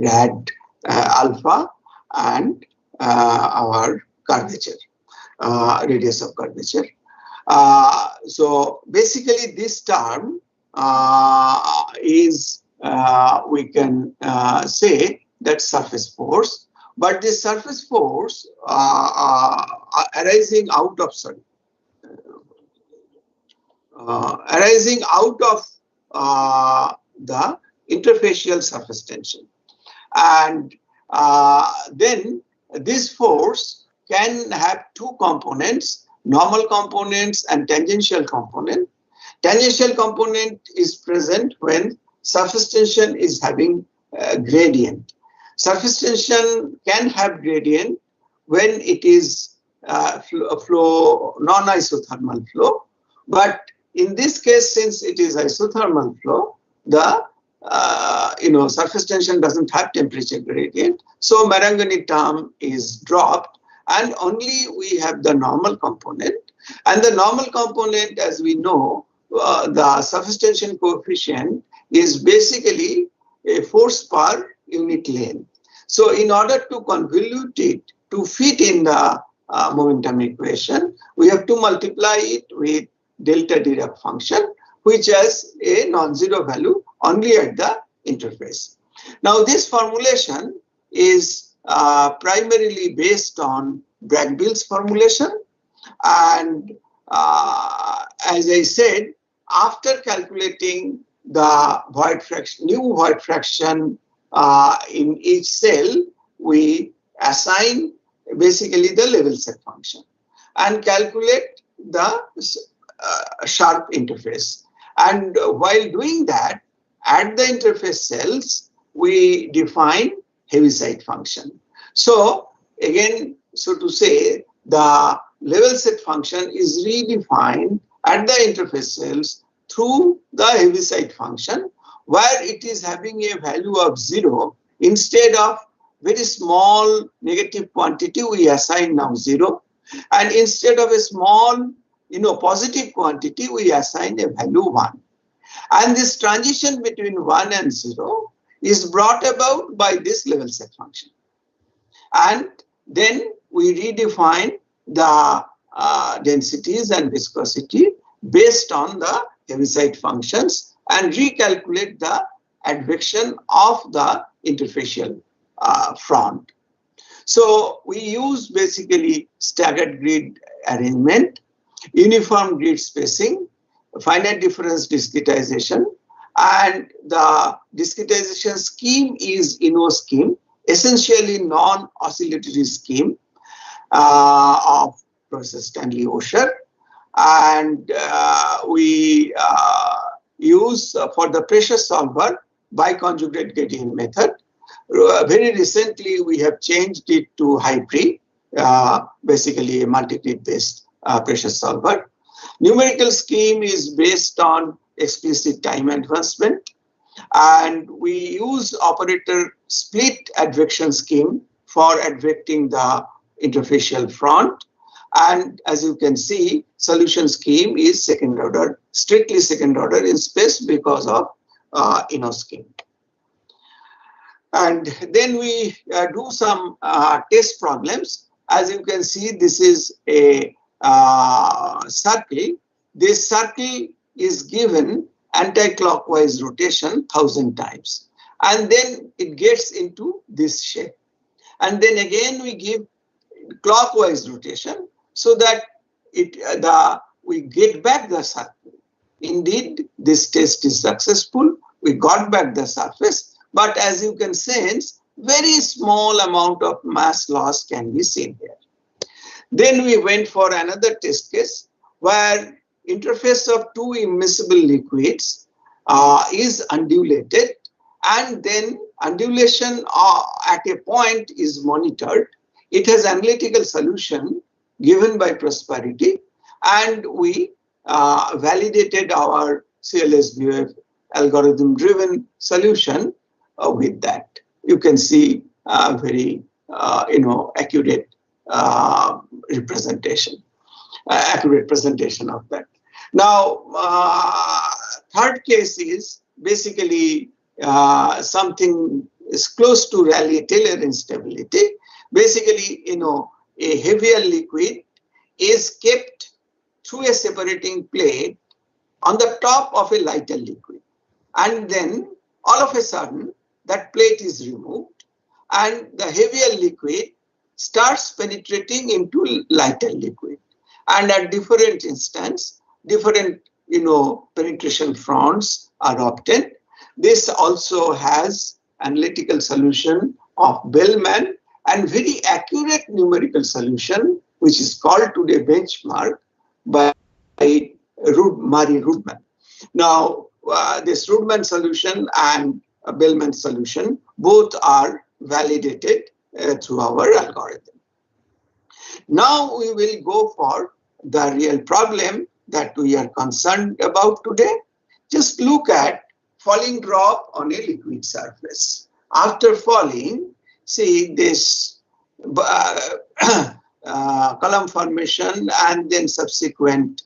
grad alpha, and our curvature, radius of curvature. So basically this term is, we can say that surface force, but this surface force arising out of, arising out of the interfacial surface tension. And then this force can have two components, normal components and tangential component. Tangential component is present when surface tension is having gradient. Surface tension can have gradient when it is flow, non-isothermal flow. But in this case, since it is isothermal flow, the surface tension doesn't have temperature gradient. So Marangoni term is dropped, and only we have the normal component. And the normal component, as we know, the surface tension coefficient is basically a force per unit length. So in order to convolute it to fit in the momentum equation, we have to multiply it with delta Dirac function, which has a non-zero value only at the interface. Now this formulation is primarily based on Bragg-Bill's formulation, and as I said, after calculating the void fraction, new void fraction in each cell, we assign basically the level set function and calculate the sharp interface. And while doing that, at the interface cells, we define Heaviside function. So again, so to say, the level set function is redefined at the interface cells through the Heaviside function, where it is having a value of 0. Instead of very small negative quantity, we assign now 0. And instead of a small, positive quantity, we assign a value 1. And this transition between 1 and 0 is brought about by this level set function. And then we redefine the densities and viscosity based on the Heaviside functions and recalculate the advection of the interfacial front. So we use basically staggered grid arrangement, uniform grid spacing, finite difference discretization, and the discretization scheme is INO scheme, essentially non-oscillatory scheme of Professor Stanley Osher. And we use for the pressure solver biconjugate gradient method. Very recently, we have changed it to HyPre, basically a multi-grid based pressure solver. Numerical scheme is based on explicit time advancement, and we use operator split advection scheme for advecting the interfacial front. And as you can see, solution scheme is second order, strictly second order in space because of INO scheme. And then we do some test problems, as you can see, this is a circle. This circle is given anti-clockwise rotation 1000 times. And then it gets into this shape. And then again we give clockwise rotation so that we get back the circle. Indeed, this test is successful. We got back the surface, but as you can sense, very small amount of mass loss can be seen here. Then we went for another test case where interface of two immiscible liquids is undulated, and then undulation at a point is monitored. It has analytical solution given by Prosperity, and we validated our CLSBF algorithm driven solution with that. You can see very accurate representation of that. Now, third case is basically something is close to Rayleigh-Taylor instability. Basically, a heavier liquid is kept through a separating plate on the top of a lighter liquid, and then all of a sudden that plate is removed and the heavier liquid starts penetrating into lighter liquid, and at different instance different penetration fronts are obtained. This also has analytical solution of Bellman and very accurate numerical solution, which is called today benchmark by Murray Rudman. Now, this Rudman solution and Bellman solution both are validated through our algorithm. Now we will go for the real problem that we are concerned about today. Just look at falling drop on a liquid surface. After falling, see this column formation and then subsequent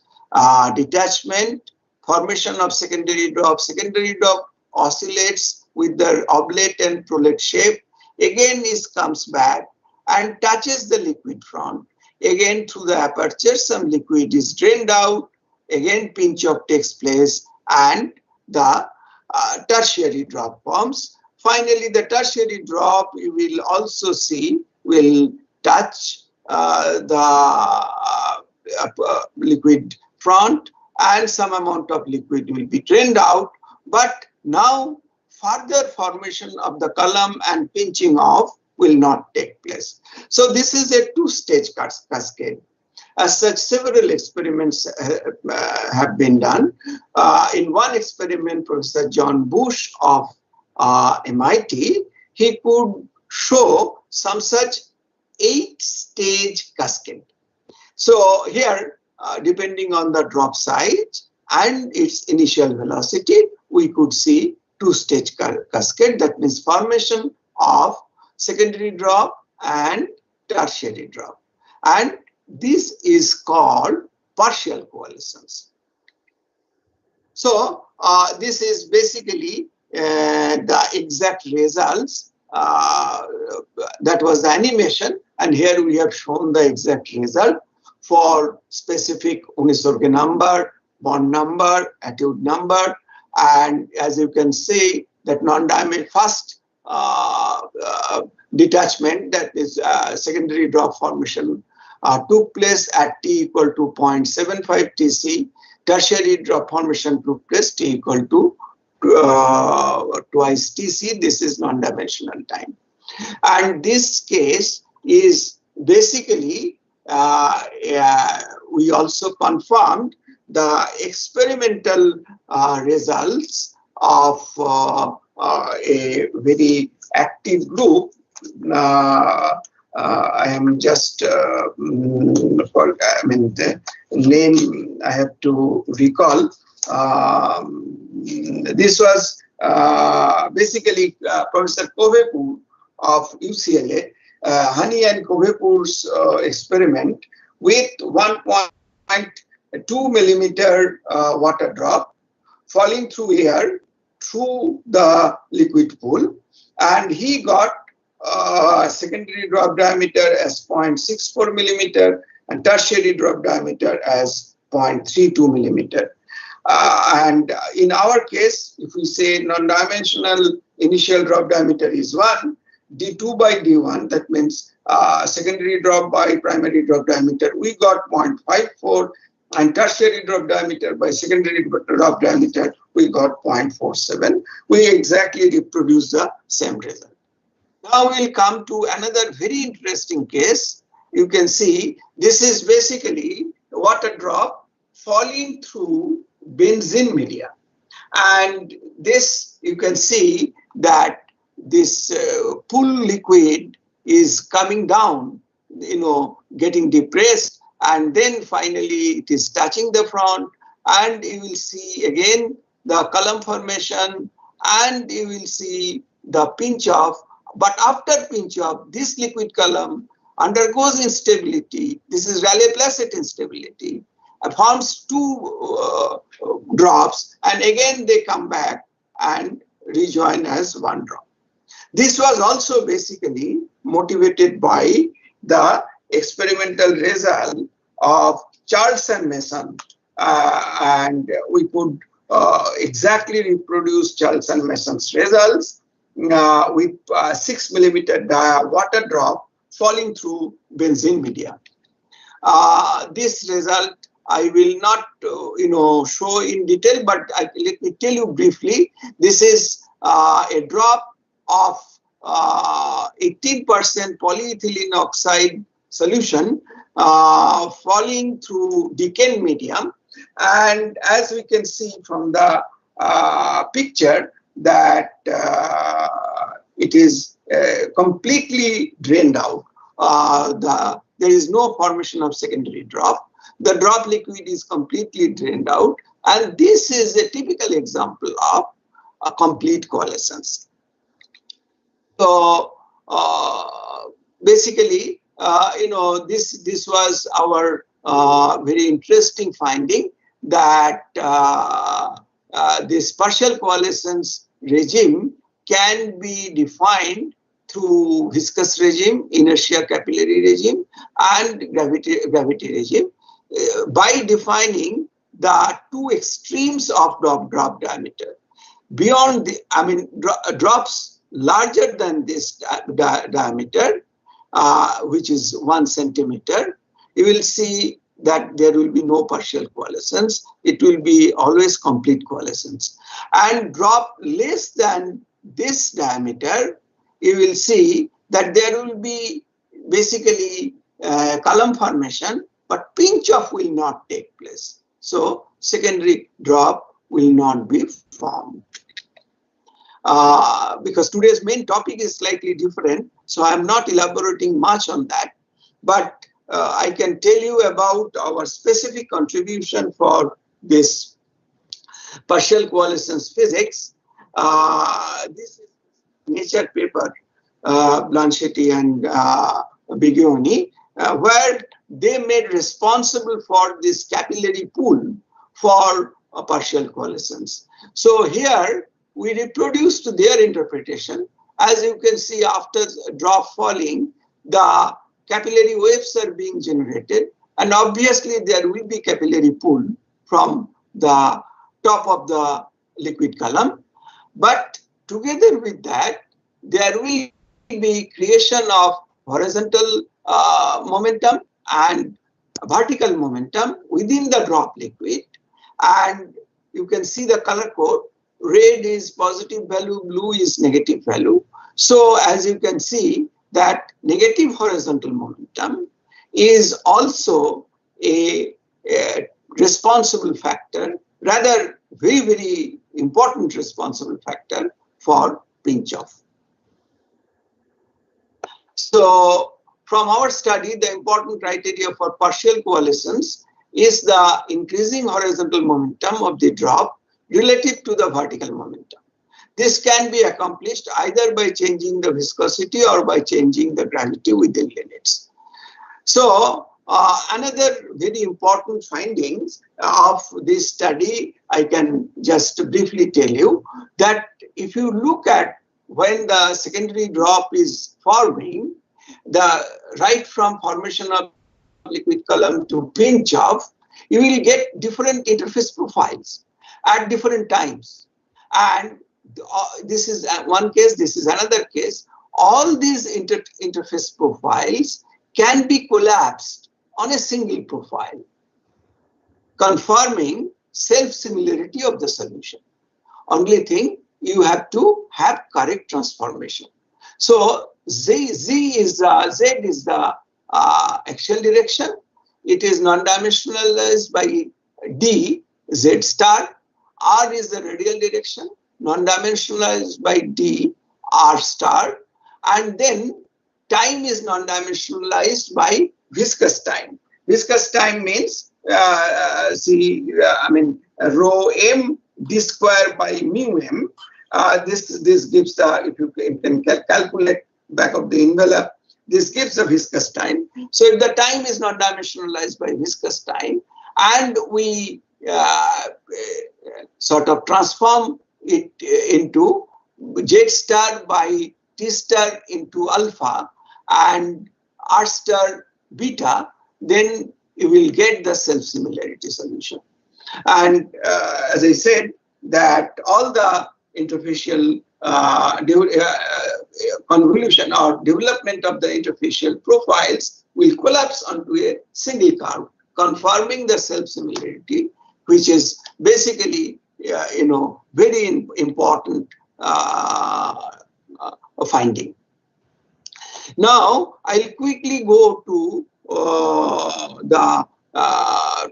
detachment, formation of secondary drop. Secondary drop oscillates with the oblate and prolate shape. Again, it comes back and touches the liquid front. Again, through the aperture, some liquid is drained out. Again, pinch off takes place and the tertiary drop forms. Finally, the tertiary drop, you will also see, will touch the liquid front, and some amount of liquid will be drained out. But now, further formation of the column and pinching off will not take place. So this is a two-stage cascade. As such, several experiments have been done. In one experiment, Professor John Bush of MIT, he could show some such 8-stage cascade. So here, depending on the drop size and its initial velocity, we could see two-stage cascade. That means formation of secondary drop and tertiary drop. And this is called partial coalescence. So this is basically the exact results. That was the animation, and here we have shown the exact result for specific Unisorge number, bond number, attitude number, and as you can see, that non-diamond first detachment, that is secondary drop formation, took place at t equal to 0.75 Tc. Tertiary drop formation took place t equal to twice Tc. This is non-dimensional time. And this case is basically, we also confirmed the experimental results of a very active group. I am just, the name I have to recall. This was basically Professor Kovepur of UCLA, Hani and Kovepur's experiment with 1.2 millimeter water drop falling through air through the liquid pool, and he got secondary drop diameter as 0.64 millimeter and tertiary drop diameter as 0.32 millimeter. And in our case, if we say non-dimensional initial drop diameter is 1, d2 by d1, that means secondary drop by primary drop diameter, we got 0.54, and tertiary drop diameter by secondary drop diameter, we got 0.47. We exactly reproduce the same result. Now we'll come to another very interesting case. You can see this is basically water drop falling through benzene media. And this, you can see that this pool liquid is coming down, getting depressed, and then finally it is touching the front, and you will see again the column formation, and you will see the pinch off. But after pinch off, this liquid column undergoes instability. This is Rayleigh-Placet instability. Forms two drops, and again they come back and rejoin as one drop. This was also basically motivated by the experimental result of Charles and Mason, and we could exactly reproduce Charles and Mason's results with 6 millimeter water drop falling through benzene media. This result I will not, show in detail, but let me tell you briefly. This is a drop of 18% polyethylene oxide solution falling through decant medium, and as we can see from the picture that it is completely drained out. There is no formation of secondary drop. The drop liquid is completely drained out, and this is a typical example of a complete coalescence. So basically, this was our very interesting finding that this partial coalescence regime can be defined through viscous regime, inertia capillary regime, and gravity regime by defining the two extremes of drop diameter. Beyond the, drops larger than this diameter, which is 1 centimeter, you will see that there will be no partial coalescence. It will be always complete coalescence. And drop less than this diameter, you will see that there will be basically column formation, but pinch off will not take place. So secondary drop will not be formed. Because today's main topic is slightly different, so I'm not elaborating much on that. But I can tell you about our specific contribution for this partial coalescence physics. This is Nature paper, Blanchetti and Bigioni, where they made responsible for this capillary pool for a partial coalescence. So here we reproduced their interpretation. As you can see, after drop falling, the capillary waves are being generated, and obviously there will be capillary pool from the top of the liquid column. But together with that, there will be creation of horizontal momentum and vertical momentum within the drop liquid. And you can see the color code. Red is positive value, blue is negative value. So as you can see that negative horizontal momentum is also a responsible factor, rather very, very important responsible factor for pinch off. So from our study, the important criteria for partial coalescence is the increasing horizontal momentum of the drop relative to the vertical momentum. This can be accomplished either by changing the viscosity or by changing the gravity within limits. So another very important findings of this study, I can just briefly tell you that if you look at when the secondary drop is forming, right from formation of liquid column to pinch off, you will get different interface profiles at different times. And this is one case, this is another case. All these interface profiles can be collapsed on a single profile, confirming self-similarity of the solution. Only thing, you have to have correct transformation. So Z is the axial direction. It is non-dimensionalized by D, Z star. R is the radial direction, non-dimensionalized by D, R star. And then time is non-dimensionalized by viscous time. Viscous time means, rho m d square by mu m. This gives the, if you can calculate back of the envelope, this gives the viscous time. So if the time is not dimensionalized by viscous time, and we sort of transform it into Z star by T star into alpha and R star beta, then you will get the self-similarity solution. And as I said, that all the interfacial convolution or development of the interfacial profiles will collapse onto a single curve, confirming the self-similarity, which is basically, very important finding. Now, I'll quickly go to the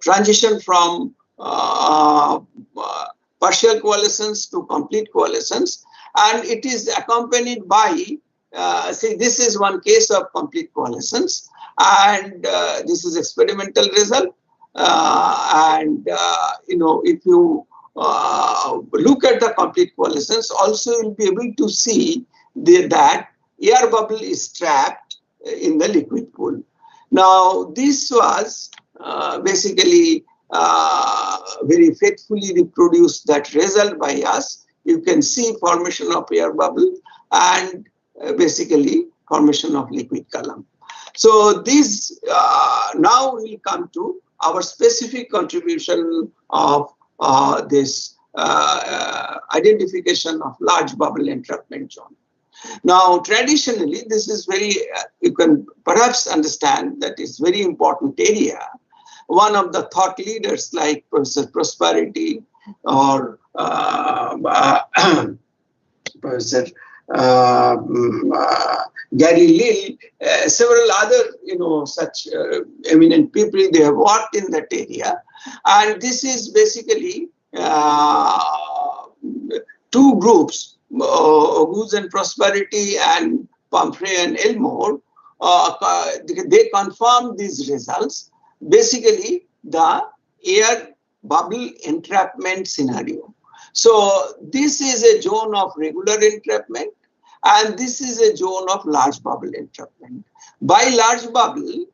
transition from partial coalescence to complete coalescence, and it is accompanied by, this is one case of complete coalescence, and this is experimental result. If you look at the complete coalescence, also you'll be able to see that air bubble is trapped in the liquid pool. Now, this was basically very faithfully reproduced that result by us. You can see formation of air bubble and basically formation of liquid column. So this now will come to our specific contribution of this identification of large bubble entrapment zone. Now, traditionally, this is very, you can perhaps understand that it's very important area. One of the thought leaders like Professor Prosperity or Professor Gary Lill, several other, such eminent people, they have worked in that area. And this is basically two groups, August and Prosperity and Pumphrey and Elmore, they confirmed these results. Basically, the air bubble entrapment scenario. So this is a zone of regular entrapment, and this is a zone of large bubble entrapment. By large bubble,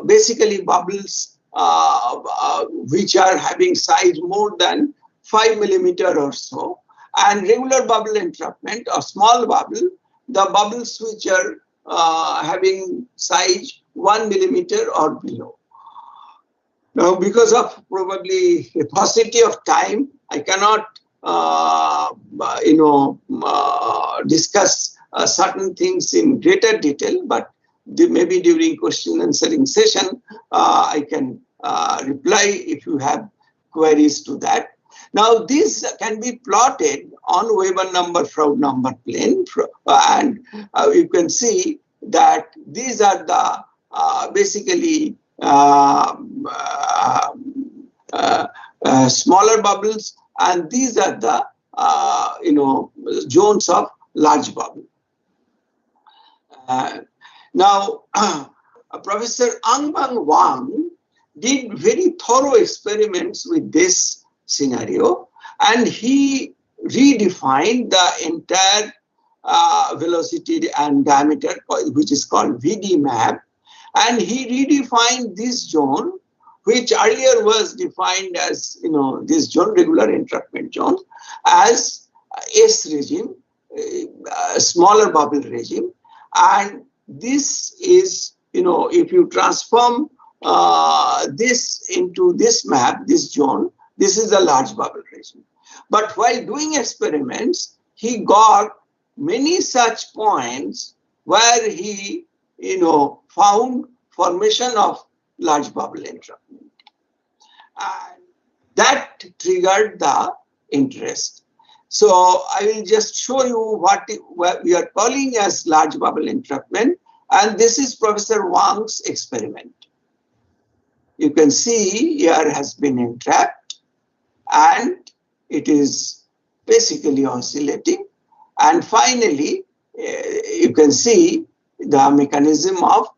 basically bubbles which are having size more than 5 millimeter or so, and regular bubble entrapment or small bubble, the bubbles which are having size 1 millimeter or below. Now, because of probably a paucity of time, I cannot, discuss certain things in greater detail, but maybe during question and answering session, I can reply if you have queries to that. Now, this can be plotted on Weber number, Froude number plane, and you can see that these are the basically smaller bubbles, and these are the zones of large bubble. Now, Professor Angbang Wang did very thorough experiments with this scenario, and he redefined the entire velocity and diameter, which is called VD map, and he redefined this zone, which earlier was defined as this zone, regular entrapment zone, as S regime, smaller bubble regime, and this is, if you transform this into this map, this zone, this is a large bubble regime. But while doing experiments, he got many such points where he, found formation of large bubble entrapment. And that triggered the interest. So I will just show you what we are calling as large bubble entrapment. And this is Professor Wang's experiment. You can see air has been entrapped and it is basically oscillating. And finally, you can see the mechanism of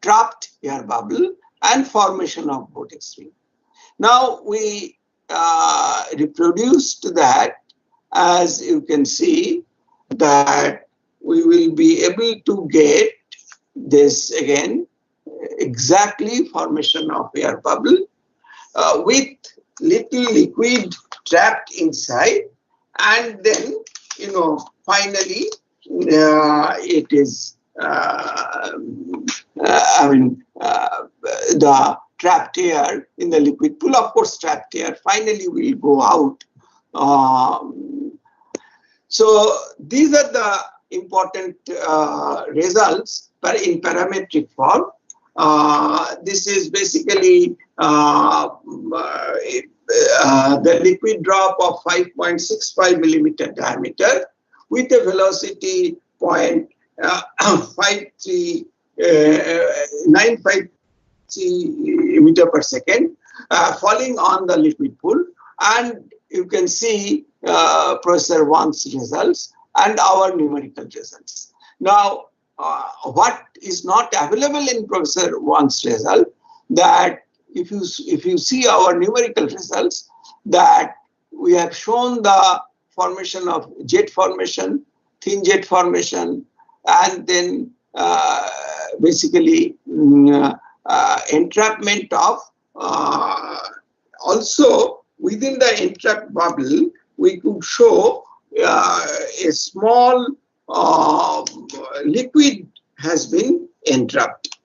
trapped air bubble and formation of vortex ring. Now we reproduced that, as you can see, that we will be able to get this again, exactly formation of air bubble with little liquid trapped inside, and then, finally it is, the trapped air in the liquid pool, of course, trapped air finally will go out. So these are the important results in parametric form. This is basically the liquid drop of 5.65 millimeter diameter with a velocity 953 meter per second falling on the liquid pool. And you can see Professor Wang's results and our numerical results. Now, what is not available in Professor Wang's result, that if you see our numerical results, that we have shown the formation of jet formation, thin jet formation, and then basically entrapment of also within the entrapped bubble, we could show a small liquid has been entrapped.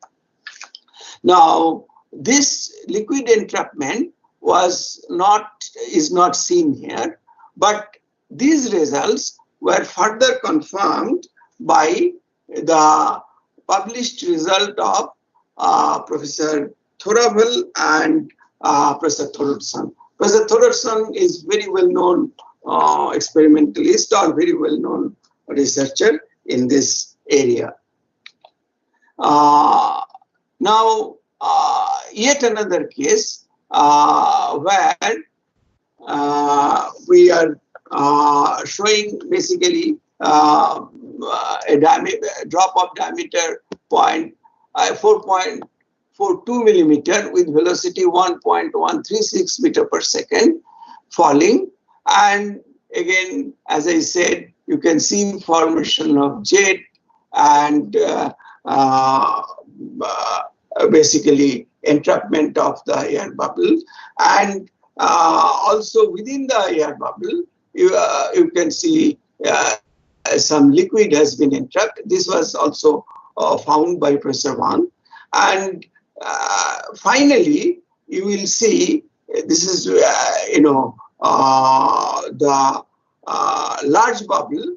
Now, this liquid entrapment is not seen here, but these results were further confirmed by the published result of Professor Thoravel and Professor Thordarson. Professor Thordarson is very well known experimentalist or very well known researcher in this area. Now, yet another case where we are showing basically a drop of diameter 4.42 millimeter with velocity 1.136 meter per second falling. And again, as I said, you can see formation of jet and basically entrapment of the air bubble. And also within the air bubble, you can see some liquid has been entrapped. This was also found by Professor Wang. And finally, you will see this is, the large bubble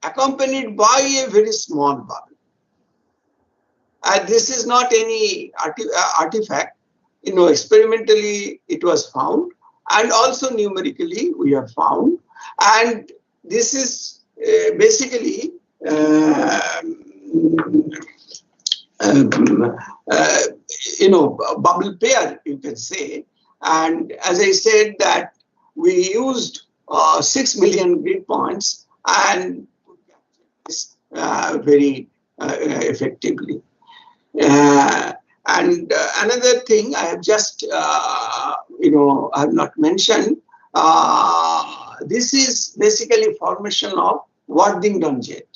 accompanied by a very small bubble. And this is not any artifact. Experimentally it was found, and also numerically we have found. And this is basically bubble pair, you can say. And as I said, that we used 6 million grid points and very effectively. And another thing I have just, I have not mentioned, this is basically formation of Worthington jet.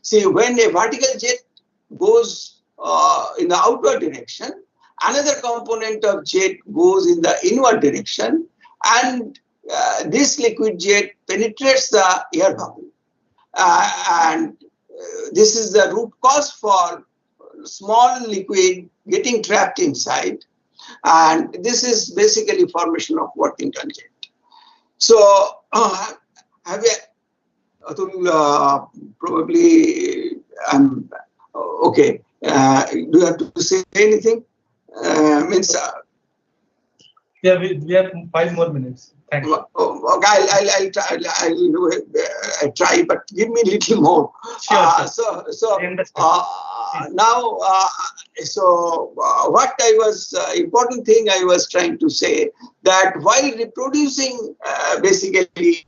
See, when a vertical jet goes in the outward direction, another component of jet goes in the inward direction, and this liquid jet penetrates the air bubble. And this is the root cause for small liquid getting trapped inside. And this is basically formation of Worthington jet. So, have you, Atul, probably, okay. Do you have to say anything? Yeah, we have 5 more minutes. Thanks. Okay, I'll try, but give me a little more. Sure. So now, what I was, important thing I was trying to say, that while reproducing basically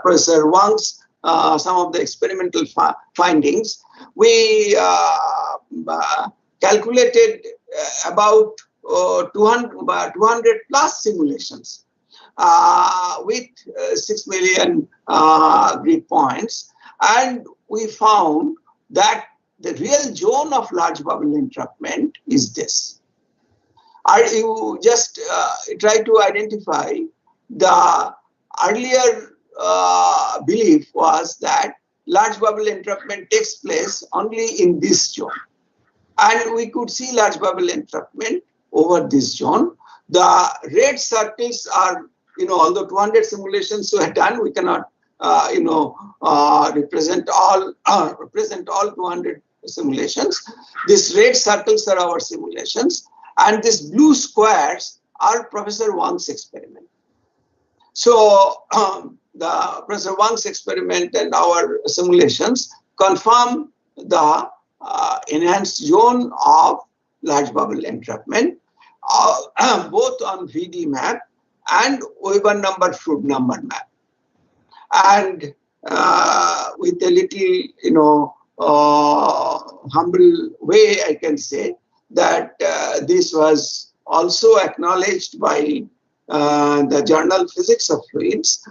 Professor Wang's some of the experimental findings, we calculated about 200 plus simulations with 6 million grid points, and we found that the real zone of large bubble entrapment is this. You just try to identify the earlier belief was that large bubble entrapment takes place only in this zone. And we could see large bubble entrapment over this zone. The red circles are, although 200 simulations were done, we cannot, represent all 200 simulations. These red circles are our simulations, and these blue squares are Professor Wang's experiment. So the Professor Wang's experiment and our simulations confirm the enhanced zone of large bubble entrapment, both on VD map and Weber number Froude number map. And with a little, humble way, I can say that this was also acknowledged by the journal Physics of Fluids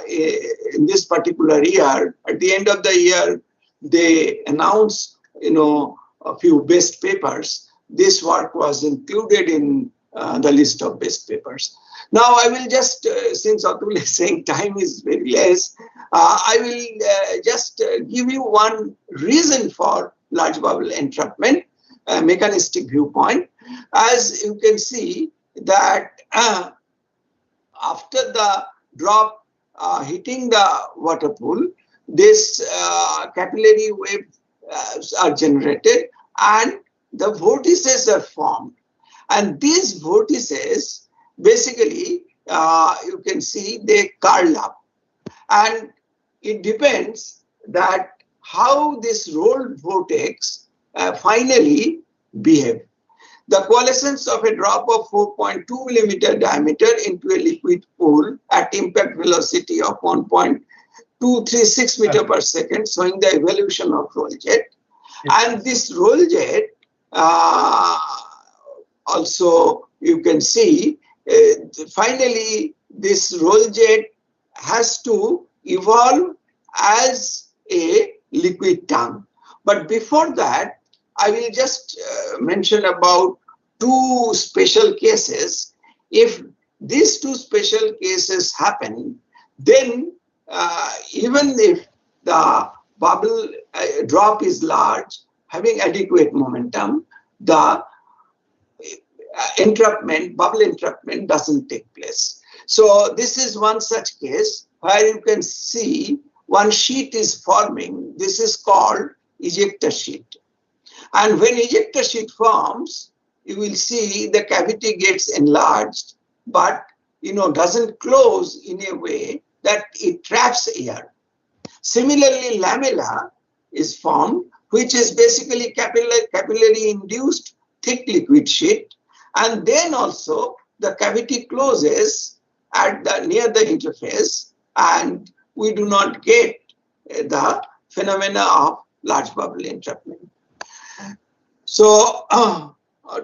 in this particular year. At the end of the year, they announced, a few best papers. This work was included in the list of best papers. Now, I will just, since Atul is saying time is very less, I will just give you one reason for large bubble entrapment, mechanistic viewpoint. As you can see that after the drop hitting the water pool, this capillary waves are generated and the vortices are formed. And these vortices, basically, you can see they curl up. And it depends that how this rolled vortex finally behave. The coalescence of a drop of 4.2 millimeter diameter into a liquid pool at impact velocity of 1.236 meter per second, showing the evolution of roll jet. And this roll jet, also you can see, finally this roll jet has to evolve as a liquid tongue. But before that, I will just mention about two special cases. If these two special cases happen, then even if the bubble drop is large, having adequate momentum, the entrapment, bubble entrapment doesn't take place. So this is one such case where you can see one sheet is forming. This is called ejector sheet. And when ejector sheet forms, you will see the cavity gets enlarged, but doesn't close in a way that it traps air. Similarly, lamella is formed, which is basically capillary induced thick liquid sheet, and then also the cavity closes at near the interface, and we do not get the phenomena of large bubble entrapment. So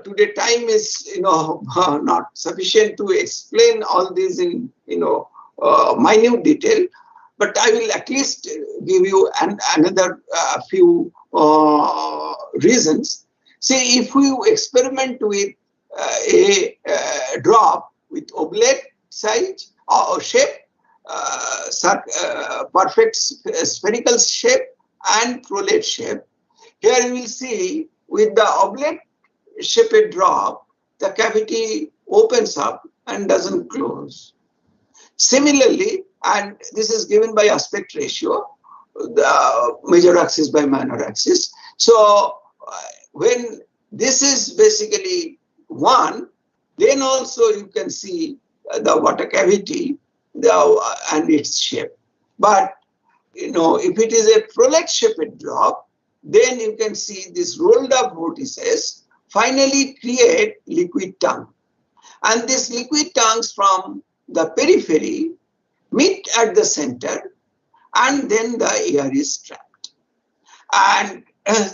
today time is not sufficient to explain all these in minute detail, but I will at least give you another few reasons. See, if we experiment with a drop with oblate size shape, perfect spherical shape and prolate shape. Here you will see with the oblate shaped drop, the cavity opens up and doesn't close. Similarly, and this is given by aspect ratio, the major axis by minor axis. So when this is basically 1, then also you can see the water cavity and its shape. But if it is a prolate shaped drop, then you can see this rolled up vortices finally create liquid tongue. And these liquid tongues from the periphery meet at the center, and then the air is trapped. And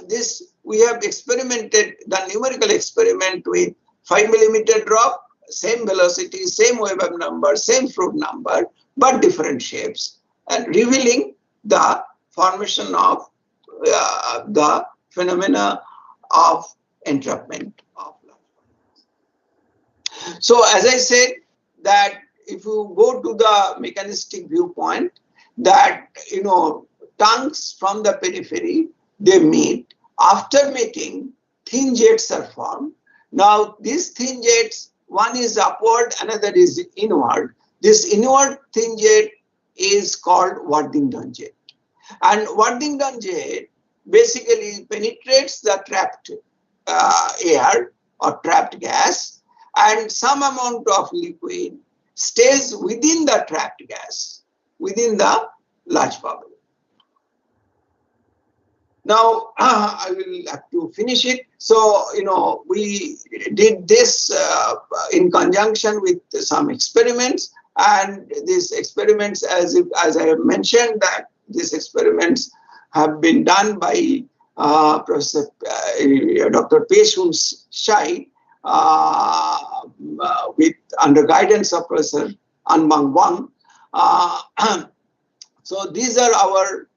this we have experimented, the numerical experiment with 5 millimeter drop, same velocity, same Webber number, same Froude number, but different shapes, and revealing the formation of the phenomena of entrapment. So as I said, that if you go to the mechanistic viewpoint, that tongues from the periphery, they meet. After meeting, thin jets are formed. Now these thin jets, one is upward, another is inward. This inward thin jet is called Worthington jet. And Worthington jet basically penetrates the trapped air or trapped gas, and some amount of liquid stays within the trapped gas, within the large bubble. Now, I will have to finish it. So, we did this in conjunction with some experiments, and these experiments, as I have mentioned, that these experiments have been done by Professor Dr. Peshun Shai with under guidance of Professor Anbang Wang. So these are our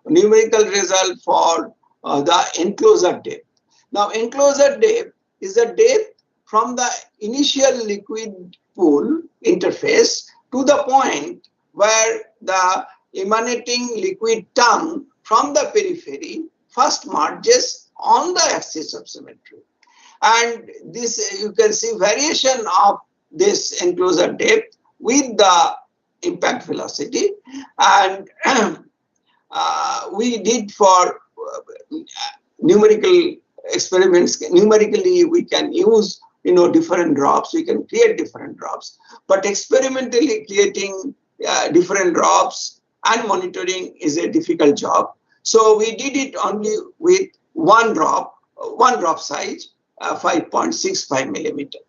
numerical result for the enclosure depth. Now enclosure depth is the depth from the initial liquid pool interface to the point where the emanating liquid tongue from the periphery first merges on the axis of symmetry. And this, you can see variation of this enclosure depth with the impact velocity. And we did for numerical experiments. Numerically, we can use different drops. We can create different drops. But experimentally creating different drops and monitoring is a difficult job. So we did it only with one drop size, 5.65 millimeter.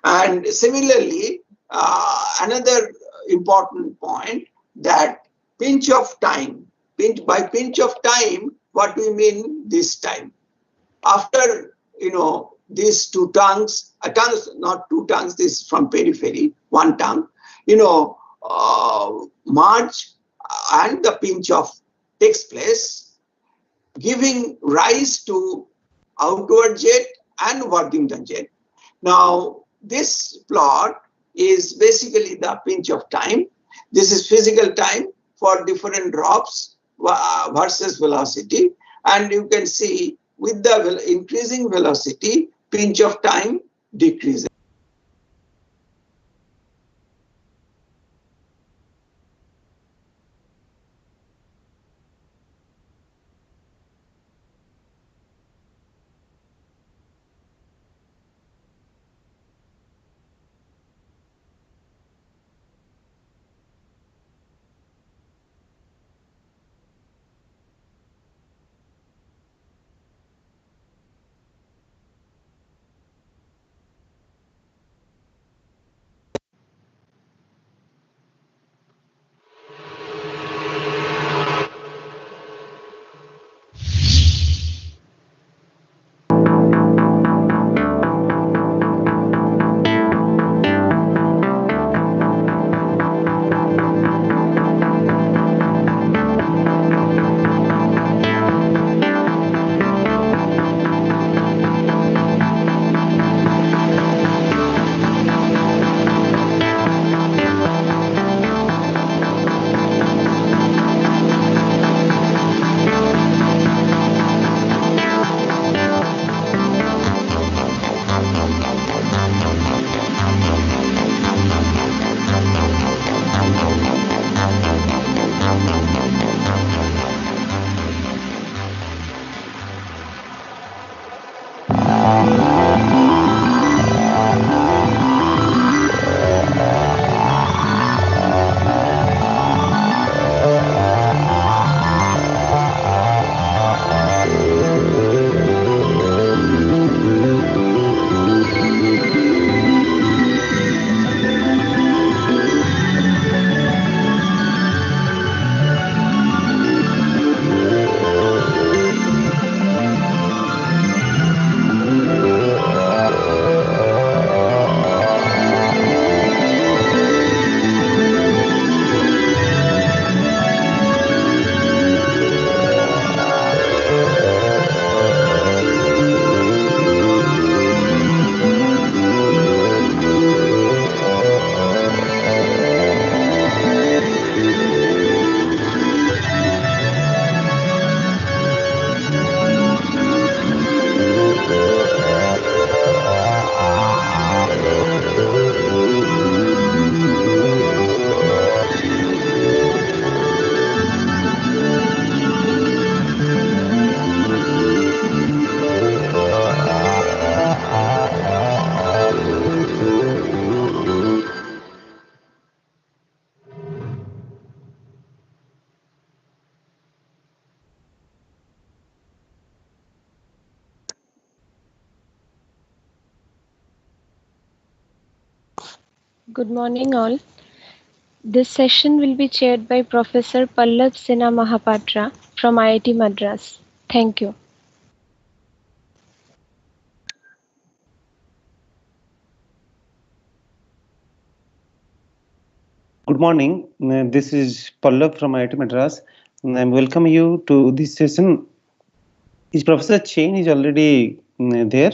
And similarly, another important point, that pinch of time. By pinch of time, what we mean this time. After these two tongues, not two tongues, this is from periphery, one tongue, merge and the pinch off takes place, giving rise to outward jet and Worthington jet. Now, this plot is basically the pinch of time. This is physical time for different drops versus velocity. And you can see with the increasing velocity, pinch of time decreases. Good morning, all. This session will be chaired by Professor Pallav Sinha Mahapatra from IIT Madras. Thank you. Good morning. This is Pallav from IIT Madras. I welcome you to this session. Is Professor Chain is already there?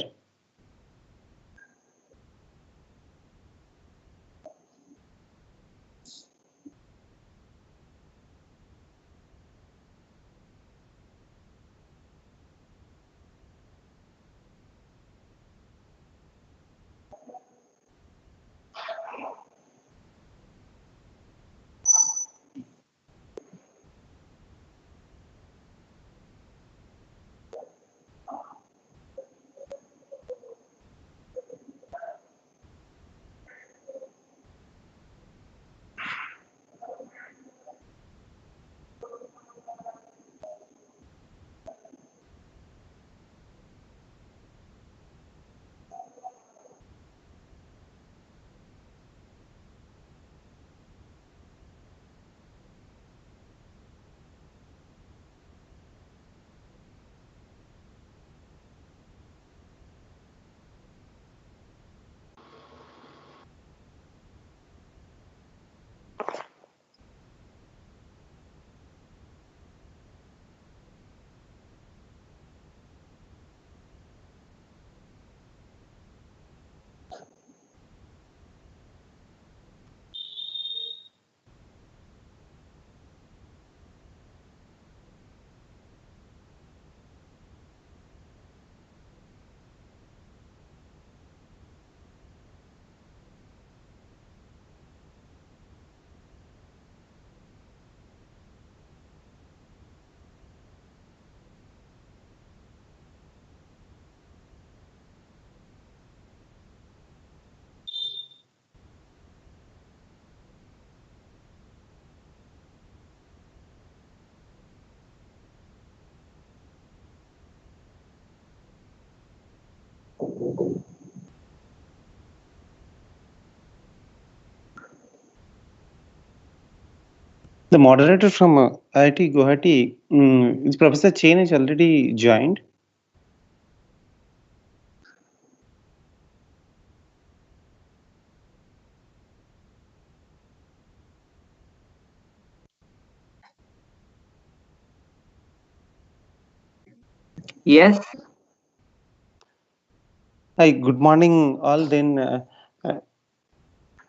The moderator from IIT Guwahati, is Professor Chain is already joined. Yes. Hi, good morning all. Then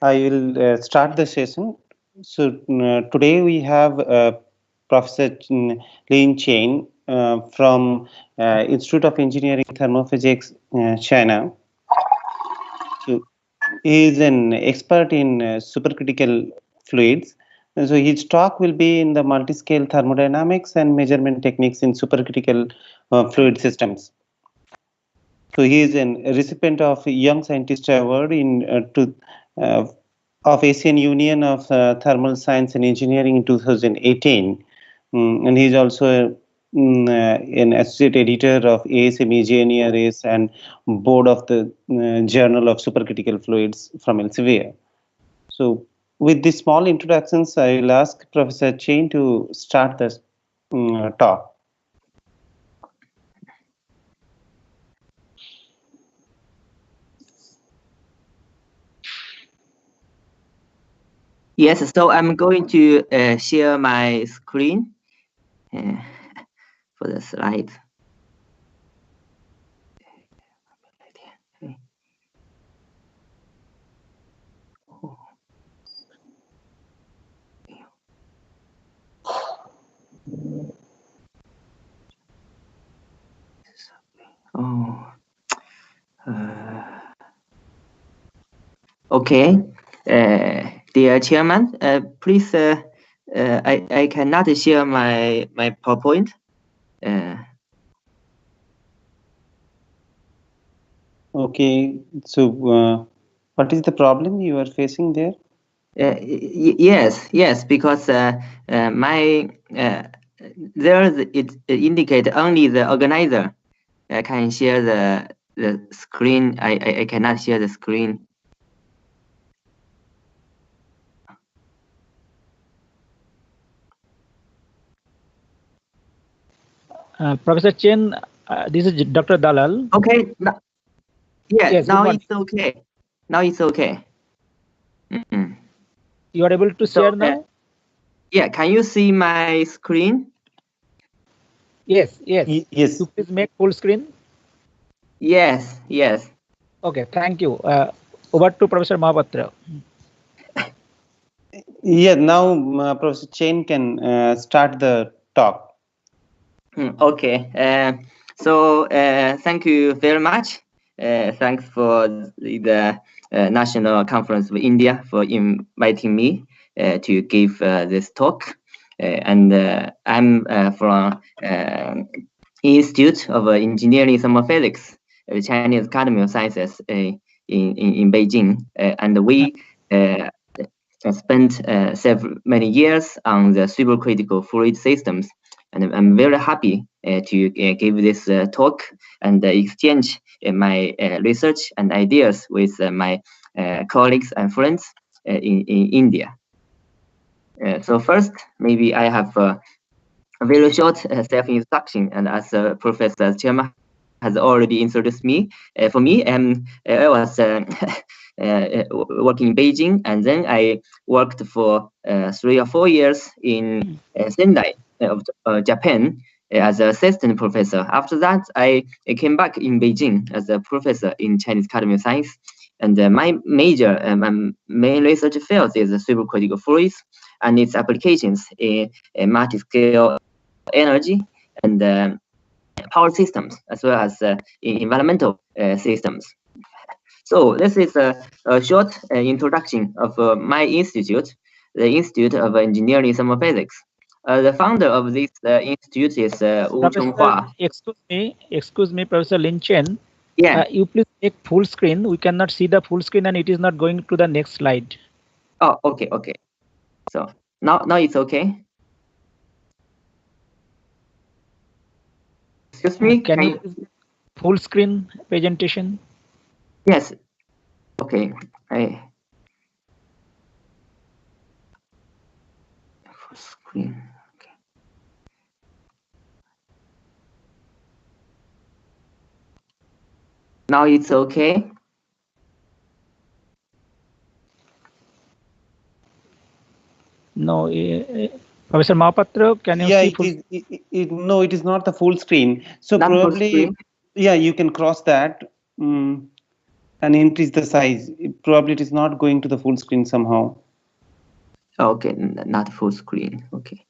I will start the session. So today we have Professor Lin Chain from Institute of Engineering Thermophysics, China. So he is an expert in supercritical fluids. And so his talk will be in the multi-scale thermodynamics and measurement techniques in supercritical fluid systems. So he is a recipient of Young Scientist Award of Asian Union of Thermal Science and Engineering in 2018. And he is also an associate editor of ASM EGNERS and board of the Journal of Supercritical Fluids from Elsevier. So with these small introductions, I will ask Professor Chain to start the talk. Yes, so I'm going to share my screen for the slide. Oh. Okay, dear chairman, please, I cannot share my PowerPoint. Okay, so what is the problem you are facing there? Yes, because my there it indicate only the organizer can share the screen. I cannot share the screen. Professor Chen, this is Dr. Dalal. Okay. Yeah, Yes, now it's okay. Now it's okay. You are able to share now? Yeah, can you see my screen? Yes, yes. Yes. You please make full screen. Yes, yes. Okay, thank you. Over to Professor Mahapatra. Yeah, now Professor Chen can start the talk. Okay. So thank you very much. Thanks for the National Conference of India for inviting me to give this talk. I'm from Institute of Engineering Thermophysics, the Chinese Academy of Sciences in Beijing, and we spent many years on the supercritical fluid systems. And I'm very happy to give this talk and exchange my research and ideas with my colleagues and friends in India. So first, maybe I have a very short self-introduction, and as Professor Chen has already introduced me. For me, I was working in Beijing, and then I worked for 3 or 4 years in Sendai of Japan as an assistant professor. After that, I came back in Beijing as a professor in Chinese Academy of Science. And my major, main research field is supercritical fluids and its applications in multi-scale energy and power systems, as well as in environmental systems. So this is a short introduction of my institute, the Institute of Engineering Thermophysics. The founder of this institute is Wu Chonghua. Excuse me, Professor Lin Chen. Yeah. You please make full screen. We cannot see the full screen, and it is not going to the next slide. Oh, okay, okay. So now it's okay. Excuse me. Can you full screen presentation? Yes. Okay. Full screen. Okay. Now it's okay. No, Professor Mahapatra, can you see full? No, it is not the full screen. So not probably, screen. Yeah, you can cross that and increase the size. Probably it is not going to the full screen somehow. Okay, not full screen. Okay.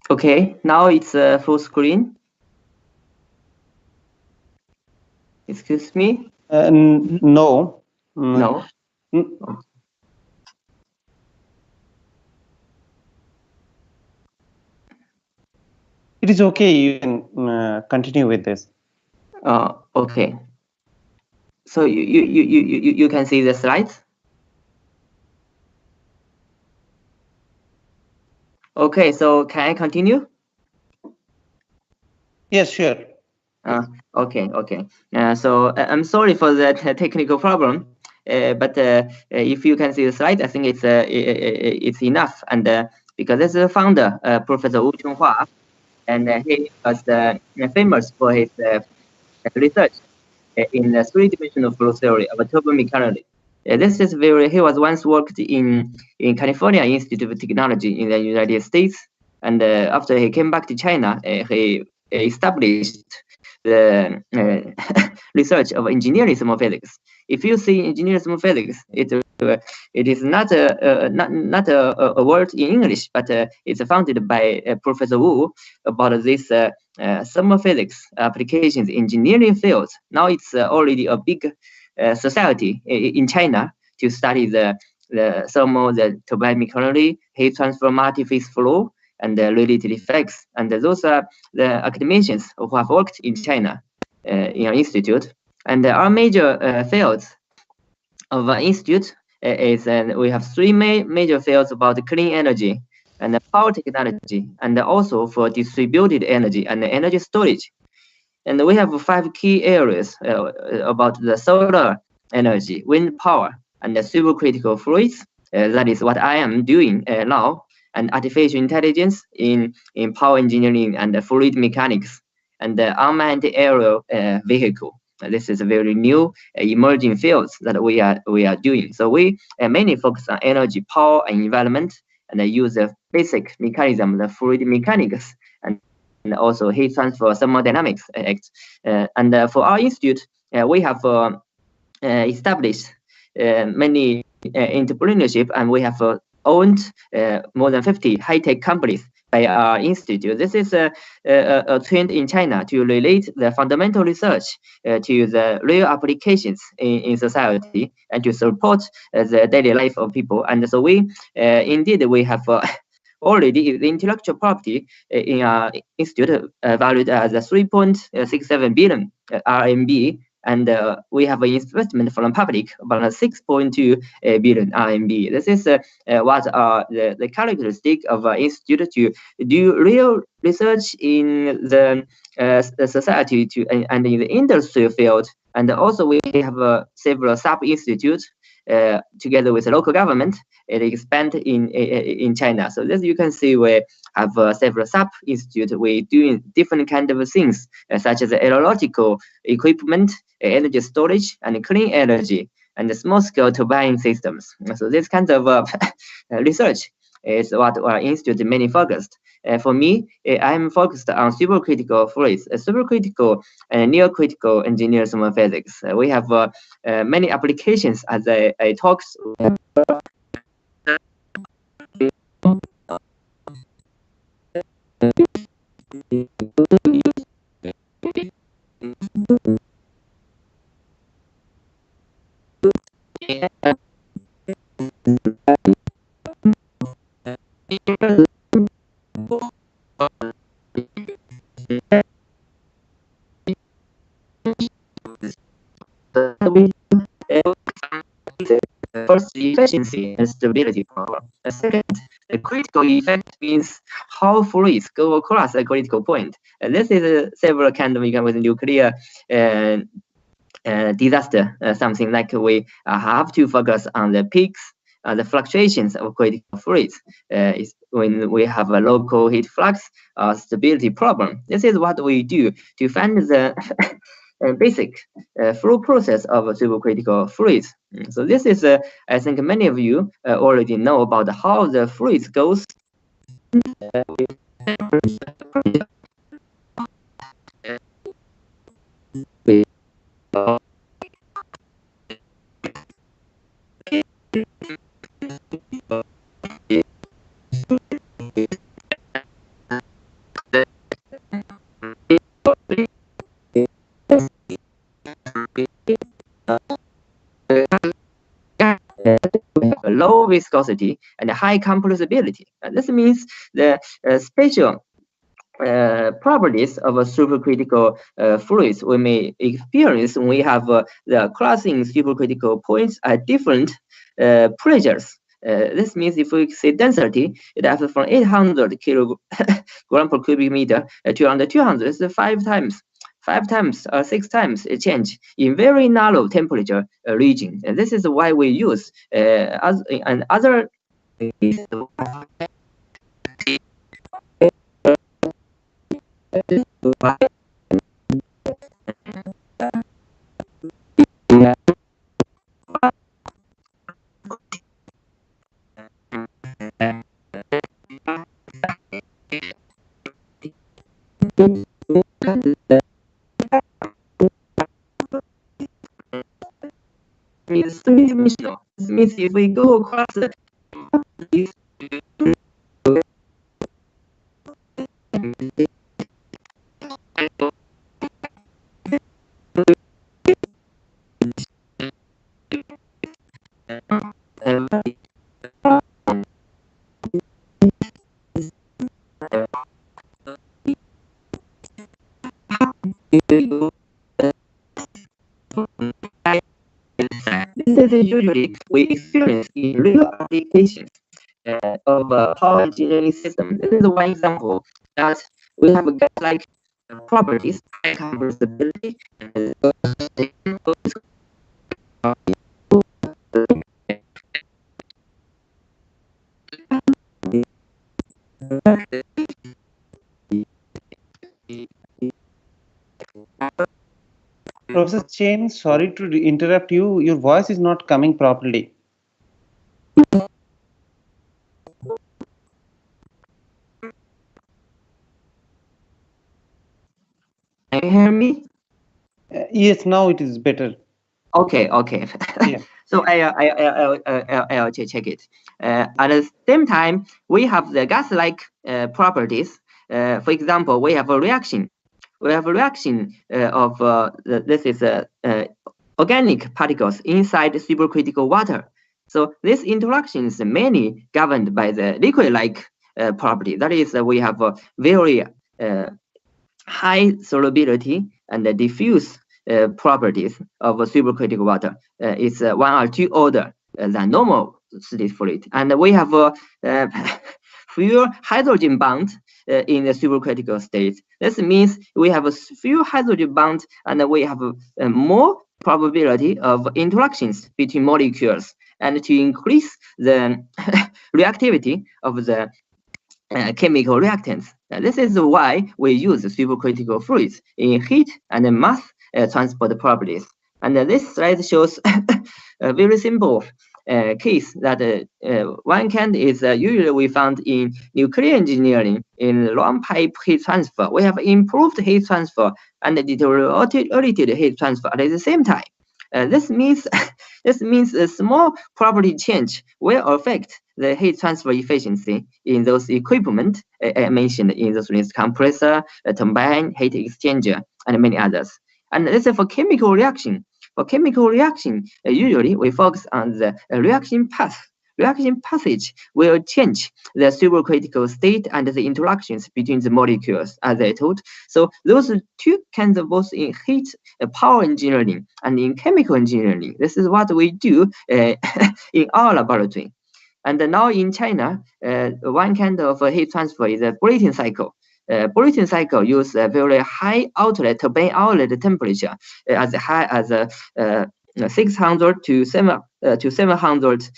Okay, now it's full screen. Excuse me? No. No. It is okay. You can continue with this. Okay. So you can see the slides. Okay, so can I continue? Yes, sure. Okay. So I'm sorry for that technical problem, but if you can see the slide, I think it's enough. And because this is the founder, Professor Wu Chonghua, and he was famous for his research in the three-dimensional flow theory of turbomechanically. This is he was once worked in California Institute of Technology in the United States, and after he came back to China, he established the research of engineering thermophysics. If you see engineering thermophysics, it is not a word in English, but it's founded by Professor Wu about this thermophysics applications engineering field. Now it's already a big society in China to study the thermal, the turbine mechanical, heat transfer, multi-phase flow, and the related effects. And those are the academicians who have worked in China in our institute. And our major fields of our institute we have three major fields about clean energy and power technology, and also for distributed energy and energy storage. And we have 5 key areas about the solar energy, wind power, and the supercritical fluids. That is what I am doing now, and artificial intelligence in power engineering and fluid mechanics, and the unmanned aerial vehicle. This is a very new emerging fields that we are doing. So we mainly focus on energy, power, and environment, and use the basic mechanism, the fluid mechanics, and also heat transfer thermodynamics. And for our institute, we have established many entrepreneurship, and we have owned more than 50 high-tech companies by our institute. This is a trend in China to relate the fundamental research to the real applications in society and to support the daily life of people. And so we indeed we have already the intellectual property in our institute valued as 3.67 billion RMB, and we have an investment from public about 6.2 billion RMB. This is what are the characteristic of our institute to do real research in the society and in the industry field. And also we have several sub-institutes together with the local government. It expand in China. So this you can see we have several sub-institutes. We doing different kind of things such as aeronautical equipment, energy storage, and clean energy, and small-scale turbine systems. So this kind of research is what our institute mainly focused. For me, I'm focused on supercritical fluids, supercritical and near-critical engineering physics. We have many applications as I talked. First, efficiency and stability problem. Second, the critical effect means how fluids go across a critical point. This is several kind of with nuclear disaster, something like we have to focus on the peaks, the fluctuations of critical fluids. Is when we have a local heat flux stability problem. This is what we do to find the basic flow process of supercritical fluids. So this is, I think many of you already know about how the fluids goes. Low viscosity and high compressibility. This means the special properties of supercritical fluids we may experience when we have the crossing supercritical points at different pressures. This means if we say density, it has from 800 kilogram per cubic meter to under 200. It's 5 times or 6 times a change in very narrow temperature region. And this is why we use other is three-dimensional. This means if we go across the this is is usually we experience in real applications of power engineering system. This is one example that we have gas-like properties, high compressibility, and Professor Chen, sorry to interrupt you. Your voice is not coming properly. Can you hear me? Yes, now it is better. Okay. Yeah. So I'll check it. At the same time, we have the gas-like properties. For example, we have a reaction. We have a reaction of this is organic particles inside supercritical water. So this interaction is mainly governed by the liquid-like property. That is, we have a very high solubility and the diffuse properties of supercritical water. It's 1 or 2 order than normal state fluid. And we have a few hydrogen bonds in the supercritical state. This means we have a few hydrogen bonds and we have a more probability of interactions between molecules and to increase the reactivity of the chemical reactants. This is why we use supercritical fluids in heat and mass transport properties. And this slide shows a very simple case that one kind is usually we found in nuclear engineering in long pipe heat transfer. We have improved heat transfer and deteriorated heat transfer at the same time. This means a small property change will affect the heat transfer efficiency in those equipment I mentioned in those rings, compressor, turbine, heat exchanger, and many others. And this is for chemical reaction. For chemical reaction, usually we focus on the reaction path. Reaction passage will change the supercritical state and the interactions between the molecules, as I told. So those two kinds of both in heat power engineering and in chemical engineering. This is what we do in our laboratory. And now in China, one kind of heat transfer is a Brayton cycle. Brayton cycle use a very high outlet turbine outlet temperature as high as 600 to 700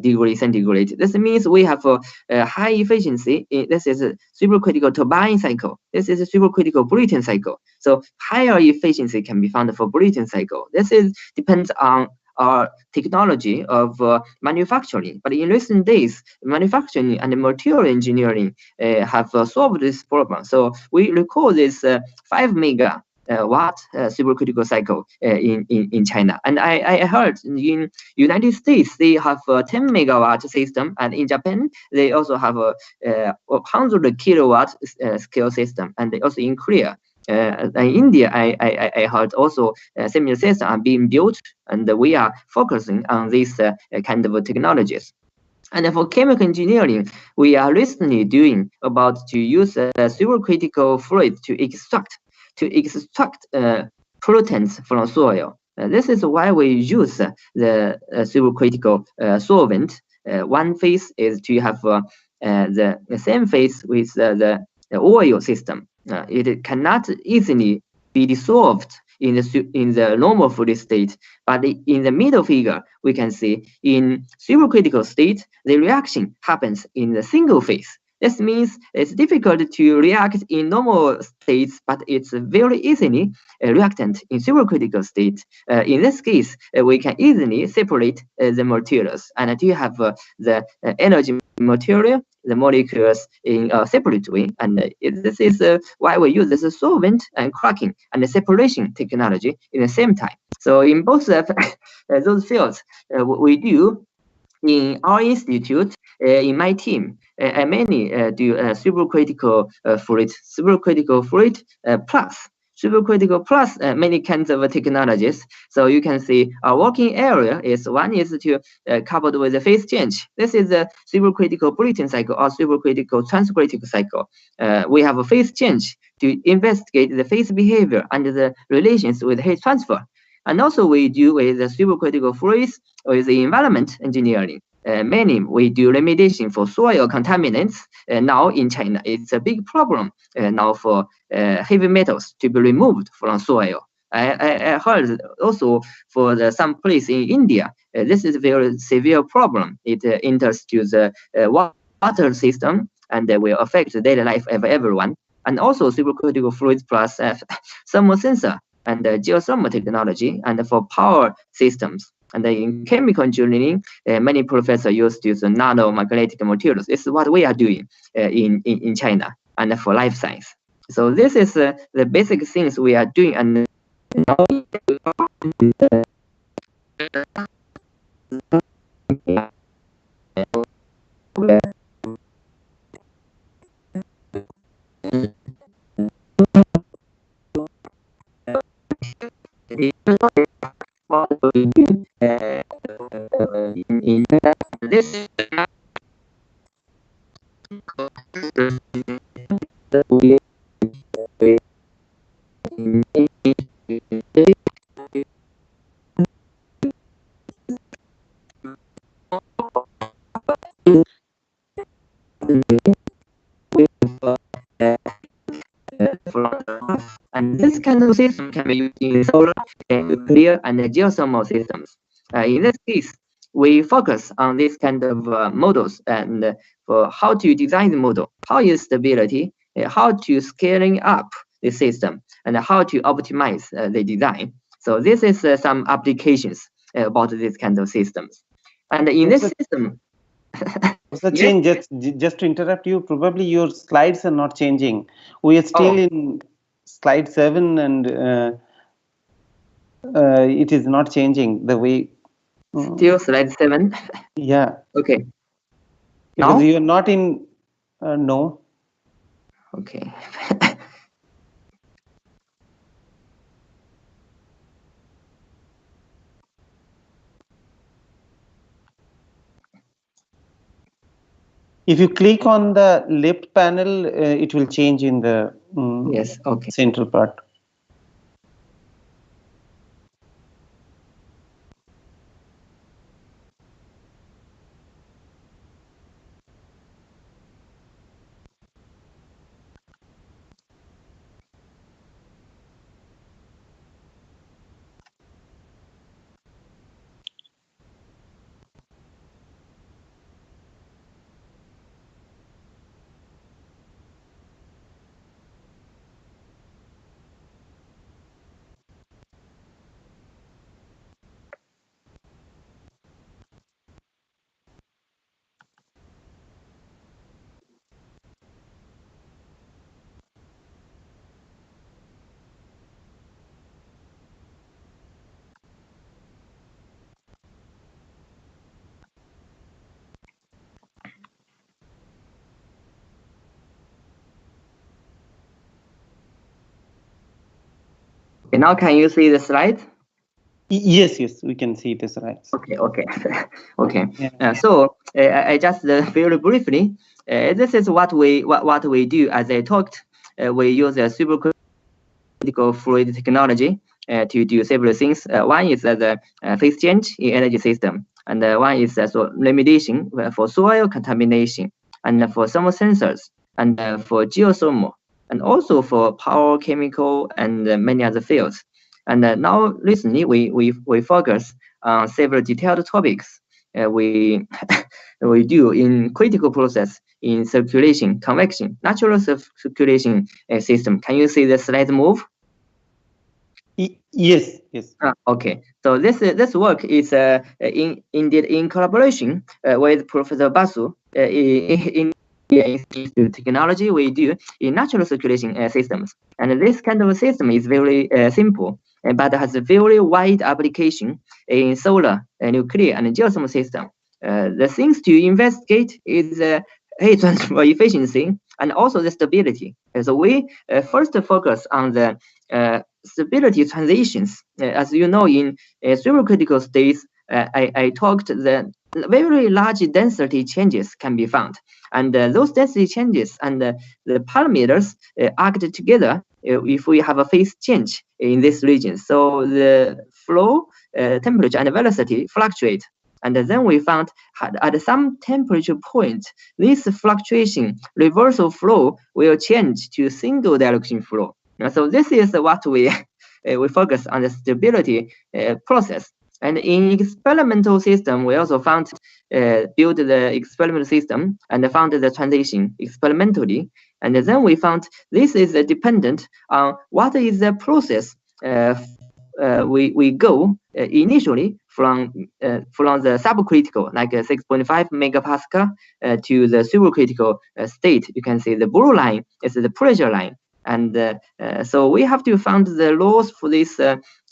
degrees centigrade. This means we have a high efficiency. This is a supercritical turbine cycle. This is a supercritical Brayton cycle. So higher efficiency can be found for Brayton cycle. This depends on our technology of manufacturing. But in recent days, manufacturing and material engineering have solved this problem. So we recall this 5 megawatt supercritical cycle in China. And I heard in United States, they have a 10 megawatt system. And in Japan, they also have a 100 kilowatt scale system. And they also in Korea. In India, I heard also similar systems are being built, and we are focusing on these kind of technologies. And for chemical engineering, we are recently doing about to use supercritical fluid to extract pollutants from soil. This is why we use the supercritical solvent. One phase is to have the same phase with the oil system. It cannot easily be dissolved in the normal fluid state, but in the middle figure, we can see in supercritical state, the reaction happens in the single phase. This means it's difficult to react in normal states, but it's very easily reactant in supercritical state. In this case, we can easily separate the materials, and you have the energy material, the molecules in a separate way. And this is why we use this solvent and cracking and the separation technology in the same time. So in both those fields, we do in our institute, in my team, I mainly do supercritical fluid plus. Supercritical plus many kinds of technologies. So you can see our working area is one is to coupled with the phase change. This is a supercritical Brayton cycle or supercritical transcritical cycle. We have a phase change to investigate the phase behavior and the relations with heat transfer. And also we do with the supercritical fluids with the environment engineering. Mainly we do remediation for soil contaminants. Now in China, it's a big problem now for heavy metals to be removed from soil. I heard also for some place in India, this is a very severe problem. It enters to the water system and will affect the daily life of everyone. And also supercritical fluids plus thermal sensor and geothermal technology and for power systems. And in chemical engineering, many professors used to use nanomagnetic materials. This is what we are doing in China and for life science. So this is the basic things we are doing. And now in this and this kind of system can be used in solar, nuclear, and geothermal systems. In this case, we focus on this kind of models and for how to design the model, how is stability, how to scaling up the system, and how to optimize the design. So this is some applications about this kind of systems. And in this system, Mr. Chen, just to interrupt you, probably your slides are not changing. We are still in slide 7 and it is not changing the way. Still slide 7? Yeah. Okay. Because now? you are not in, no. Okay. If you click on the left panel, it will change in the yes, okay. central part. Okay, now can you see the slide? Yes, we can see the slides. Okay, okay, okay. Yeah. So I just very briefly, this is what we do. As I talked, we use a supercritical fluid technology to do several things. One is the phase change in energy system, and one is remediation for soil contamination, and for thermal sensors, and for geothermal, and also for power, chemical, and many other fields. And now recently we focus on several detailed topics we do in critical process in circulation, convection, natural circulation system. Can you see the slide move? Yes. Okay, so this work is indeed in collaboration with Professor Basu in technology we do in natural circulation systems. And this kind of system is very simple, but has a very wide application in solar, nuclear, and geothermal system. The things to investigate is heat transfer efficiency and also the stability. So we first focus on the stability transitions. As you know, in supercritical states, I talked that very large density changes can be found. And those density changes and the parameters act together if we have a phase change in this region, so the flow temperature and velocity fluctuate. And then we found at some temperature point, this fluctuation reversal flow will change to single direction flow. So this is what we focus on, the stability process. And in experimental system, we also found build the experimental system and found the transition experimentally. And then we found this is dependent on what is the process we go initially from the subcritical, like 6.5 megapascal, to the supercritical state. You can see the blue line is the pressure line. And so we have to find the laws for this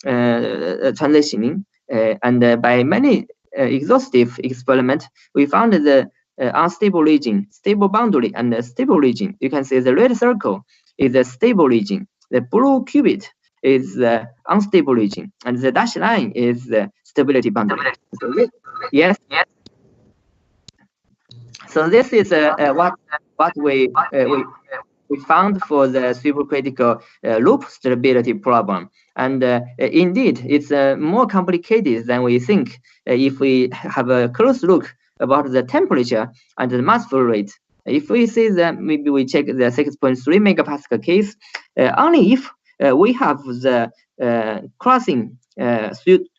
transitioning. And by many exhaustive experiment, we found the unstable region, stable boundary, and the stable region. You can see the red circle is the stable region. The blue cubit is the unstable region, and the dashed line is the stability boundary. So yes. So this is what we found for the supercritical loop stability problem. And indeed, it's more complicated than we think if we have a close look about the temperature and the mass flow rate. If we see that, maybe we check the 6.3 megapascal case, only if we have the crossing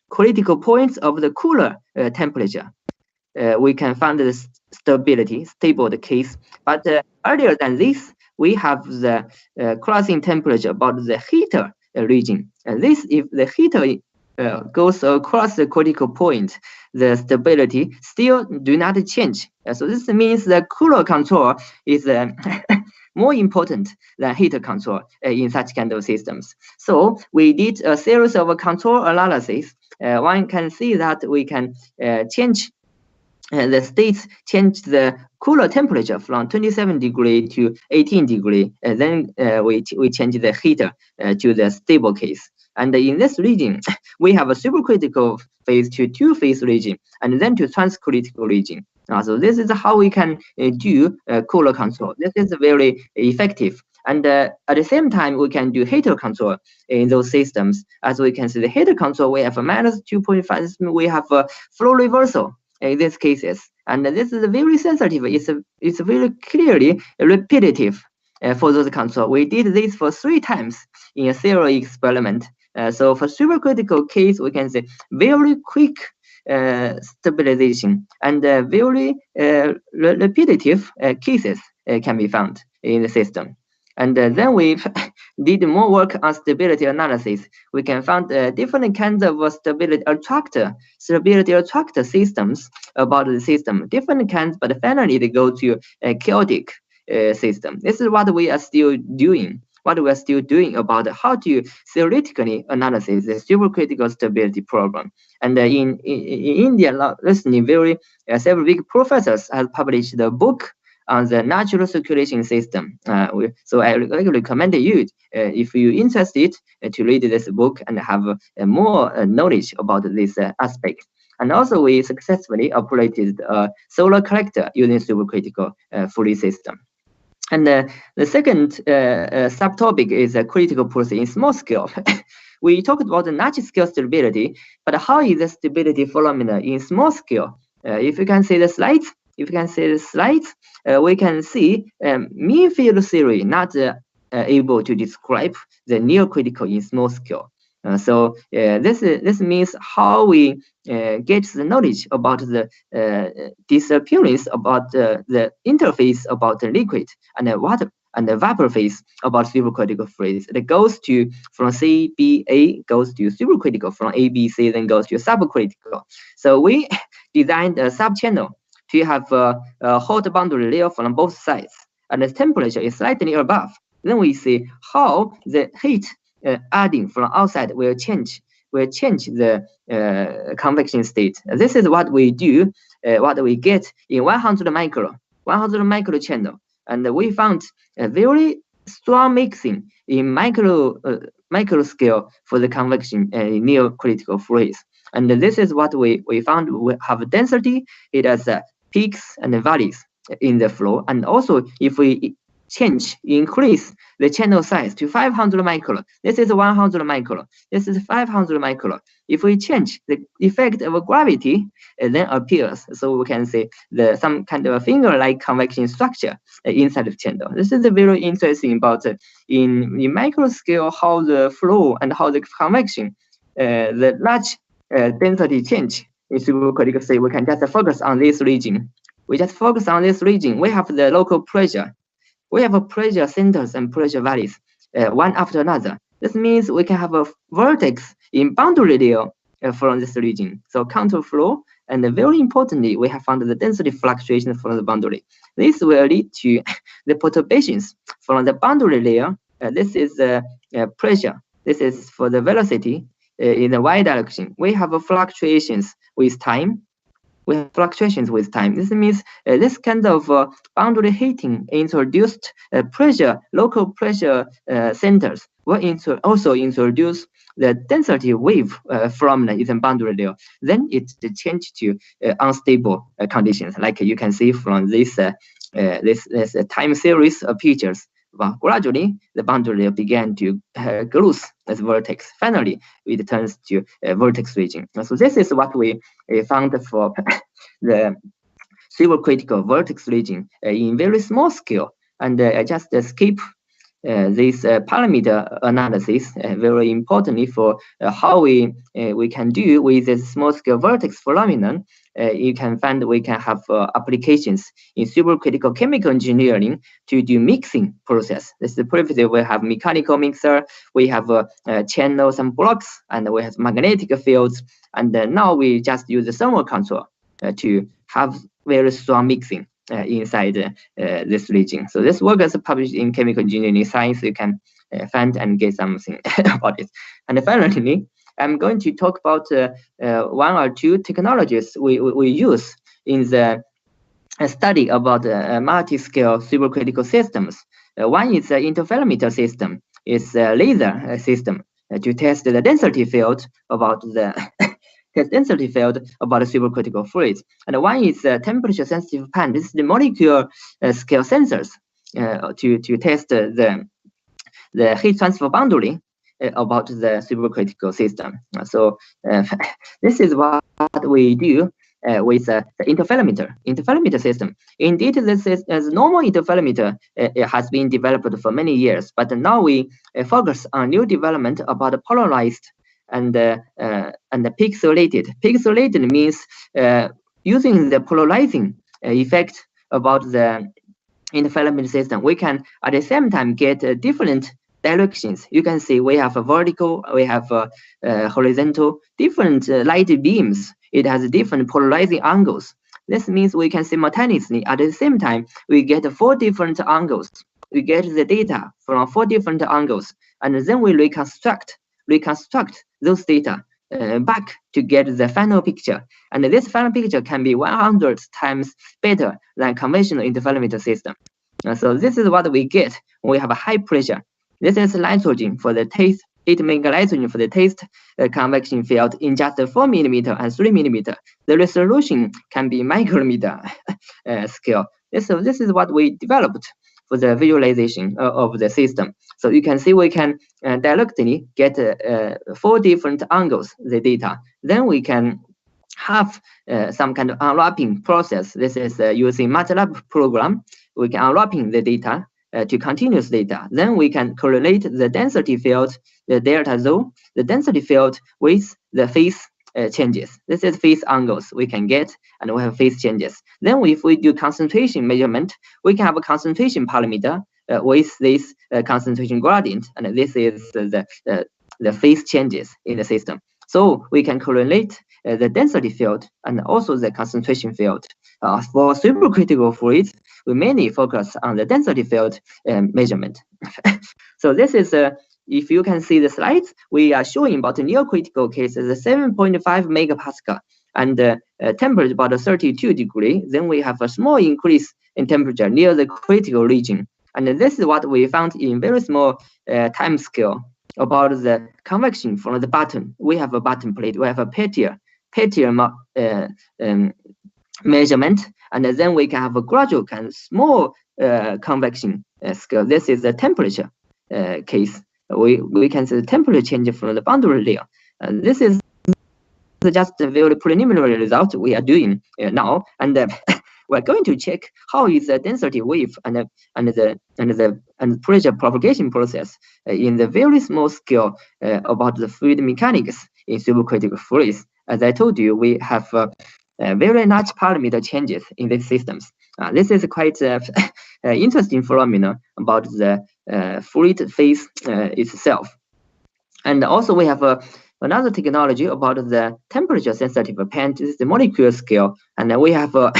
critical points of the cooler temperature, we can find the stable case. But earlier than this, we have the crossing temperature about the heater region. And this, if the heater goes across the critical point, the stability still do not change. So this means the cooler control is more important than heater control in such kind of systems. So we did a series of control analysis. One can see that we can change the states, change the cooler temperature from 27 degree to 18 degree. And then we change the heater to the stable case. And in this region, we have a supercritical phase to two-phase region, and then to transcritical region. So this is how we can do cooler control. This is very effective. And at the same time, we can do heater control in those systems. As we can see, the heater control, we have a minus 2.5, we have a flow reversal in these cases. And this is very sensitive. It's very clearly repetitive for those control. We did this for 3 times in a serial experiment. So for supercritical case, we can say very quick stabilization and very repetitive cases can be found in the system. And then we did more work on stability analysis. We can find different kinds of stability attractor systems about the system, different kinds, but finally they go to a chaotic system. This is what we are still doing. What we are still doing about how to theoretically analyze the supercritical stability problem. And in India, recently, several big professors have published a book on the natural circulation system. So I recommend you, if you're interested, to read this book and have more knowledge about this aspect. And also, we successfully operated a solar collector using supercritical Fourier system. And the second subtopic is a critical process in small scale. We talked about the large scale stability, but how is the stability phenomena in small scale? If you can see the slides, we can see mean field theory not able to describe the near critical in small scale. So this means how we get the knowledge about the disappearance about the interface about the liquid and the water and the vapor phase about supercritical phase. It goes to from CBA goes to supercritical, from ABC then goes to subcritical. So we designed a subchannel to have a hot boundary layer from both sides, and the temperature is slightly above. Then we see how the heat adding from outside will change the convection state. This is what we do, what we get in 100 micro channel, and we found a very strong mixing in micro scale for the convection near critical phase. And this is what we found. We have density. It has peaks and valleys in the flow, and also if we increase the channel size to 500 micron. This is 100 micron. This is 500 micron. If we change, the effect of gravity then appears. So we can see some kind of a finger-like convection structure inside the channel. This is very interesting about in micro scale how the flow and how the convection, the large density change in supercritical state. We can just focus on this region. We just focus on this region. We have the local pressure. We have a pressure centers and pressure valleys, one after another. This means we can have a vertex in boundary layer from this region. So counterflow, and very importantly, we have found the density fluctuation from the boundary. This will lead to the perturbations from the boundary layer. This is pressure. This is for the velocity in the y direction. We have fluctuations with time. We have fluctuations with time. This means this kind of boundary heating introduced pressure, local pressure centers will also introduce the density wave from the boundary layer. Then it changed to unstable conditions, like you can see from this this time series of pictures. But gradually, the boundary layer began to close as vertex. Finally, it turns to a vertex region. So this is what we found for the supercritical vertex region in very small scale. And I just skip this parameter analysis, very importantly for how we can do with this small scale vertex phenomenon. You can find we can have applications in supercritical chemical engineering to do mixing process. This is previously we have mechanical mixer, we have channels and blocks, and we have magnetic fields, and now we just use the thermal control to have very strong mixing inside this region. So this work is published in Chemical Engineering Science. You can find and get something about it. And finally, I'm going to talk about one or two technologies we use in the study about multi-scale supercritical systems. One is the interferometer system. It's a laser system to test the density field about the density field about a supercritical fluid. And one is temperature sensitive pan. This is the molecule scale sensors to test the heat transfer boundary about the supercritical system. So this is what we do with the interferometer system. Indeed, this is as normal interferometer it has been developed for many years, but now we focus on new development about polarized and pixelated. Pixelated means using the polarizing effect about the interferometer system. We can at the same time get different directions. You can see we have a vertical, we have a horizontal, different light beams. It has different polarizing angles. This means we can simultaneously, at the same time, we get 4 different angles. We get the data from 4 different angles, and then we reconstruct those data back to get the final picture. And this final picture can be 100 times better than conventional interferometer system. So this is what we get when we have a high pressure. This is nitrogen for the taste, 8 megalitrogen for the taste convection field in just 4 millimeter and 3 millimeter. The resolution can be micrometer scale. So this is what we developed for the visualization of the system. So you can see we can directly get 4 different angles, the data. Then we can have some kind of unwrapping process. This is using MATLAB program. We can unwrapping the data to continuous data. Then we can correlate the density field, the delta zone, the density field with the phase changes. This is phase angles we can get, and we have phase changes. Then if we do concentration measurement, we can have a concentration parameter with this concentration gradient, and this is the phase changes in the system. So we can correlate the density field and also the concentration field. For supercritical fluids, we mainly focus on the density field measurement. So this is if you can see the slides, we are showing about the near-critical cases, 7.5 megapascal, and temperature about 32 degrees. Then we have a small increase in temperature near the critical region. And this is what we found in very small time scale about the convection from the bottom. We have a bottom plate, we have a petier measurement, and then we can have a gradual kind of small convection scale. This is the temperature case. We can see the temperature change from the boundary layer. This is just a very preliminary result we are doing now, and we're going to check how is the density wave and pressure propagation process in the very small scale about the fluid mechanics in supercritical fluids. As I told you, we have very large parameter changes in these systems. This is quite interesting phenomenon about the fluid phase itself. And also we have another technology about the temperature sensitive pen. This is the molecule scale, and we have a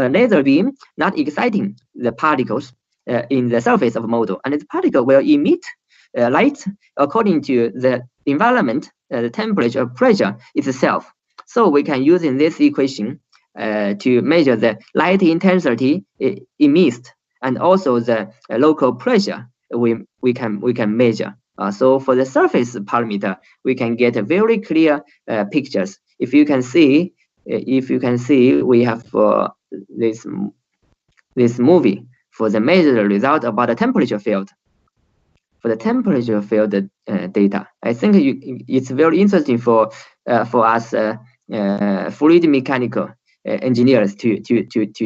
laser beam not exciting the particles in the surface of a model, and the particle will emit light according to the environment, the temperature, pressure itself. So we can use in this equation to measure the light intensity emitted, and also the local pressure we can measure. So for the surface parameter, we can get a very clear pictures. If you can see, we have this movie for the measured result about the temperature field. For the temperature field data, I think it's very interesting for us fluid mechanical engineers to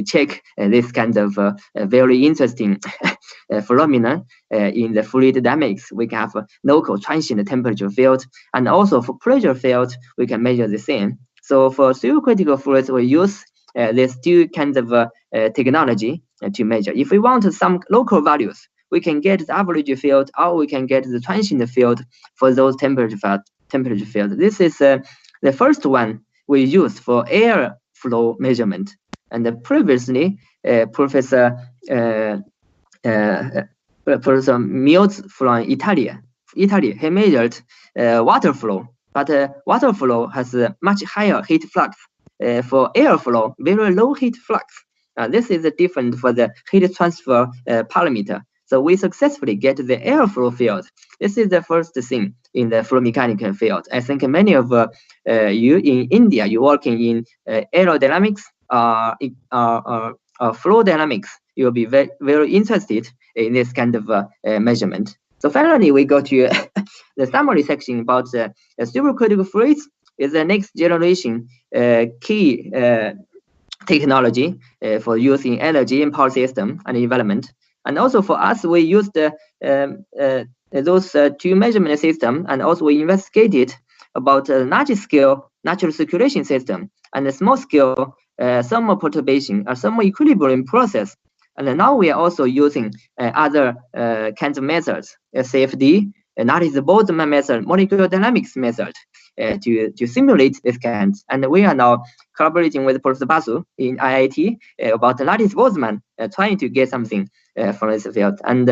check this kind of very interesting phenomenon in the fluid dynamics. We can have local transient temperature field, and also for pressure field, we can measure the same. So for supercritical fluids, we use these two kinds of technology to measure. If we want some local values, we can get the average field, or we can get the transient field for those temperature field. This is the first one we use for air flow measurement. And previously, Professor Mills from Italy, he measured water flow, but water flow has a much higher heat flux. For air flow, very low heat flux. This is different for the heat transfer parameter. So we successfully get the airflow field. This is the first thing in the flow mechanical field. I think many of you in India, you working in aerodynamics or flow dynamics, you'll be very interested in this kind of measurement. So finally, we go to the summary section about the supercritical fluids is the next generation key technology for using energy and power system and development. And also for us, we used those two measurement system, and also we investigated about large scale natural circulation system and the small scale thermal perturbation or thermal equilibrium process. And now we are also using other kinds of methods, CFD, and that is the Boltzmann method, molecular dynamics method, to simulate this kind. And we are now collaborating with Professor Basu in IIT about the lattice Boltzmann, trying to get something from this field. And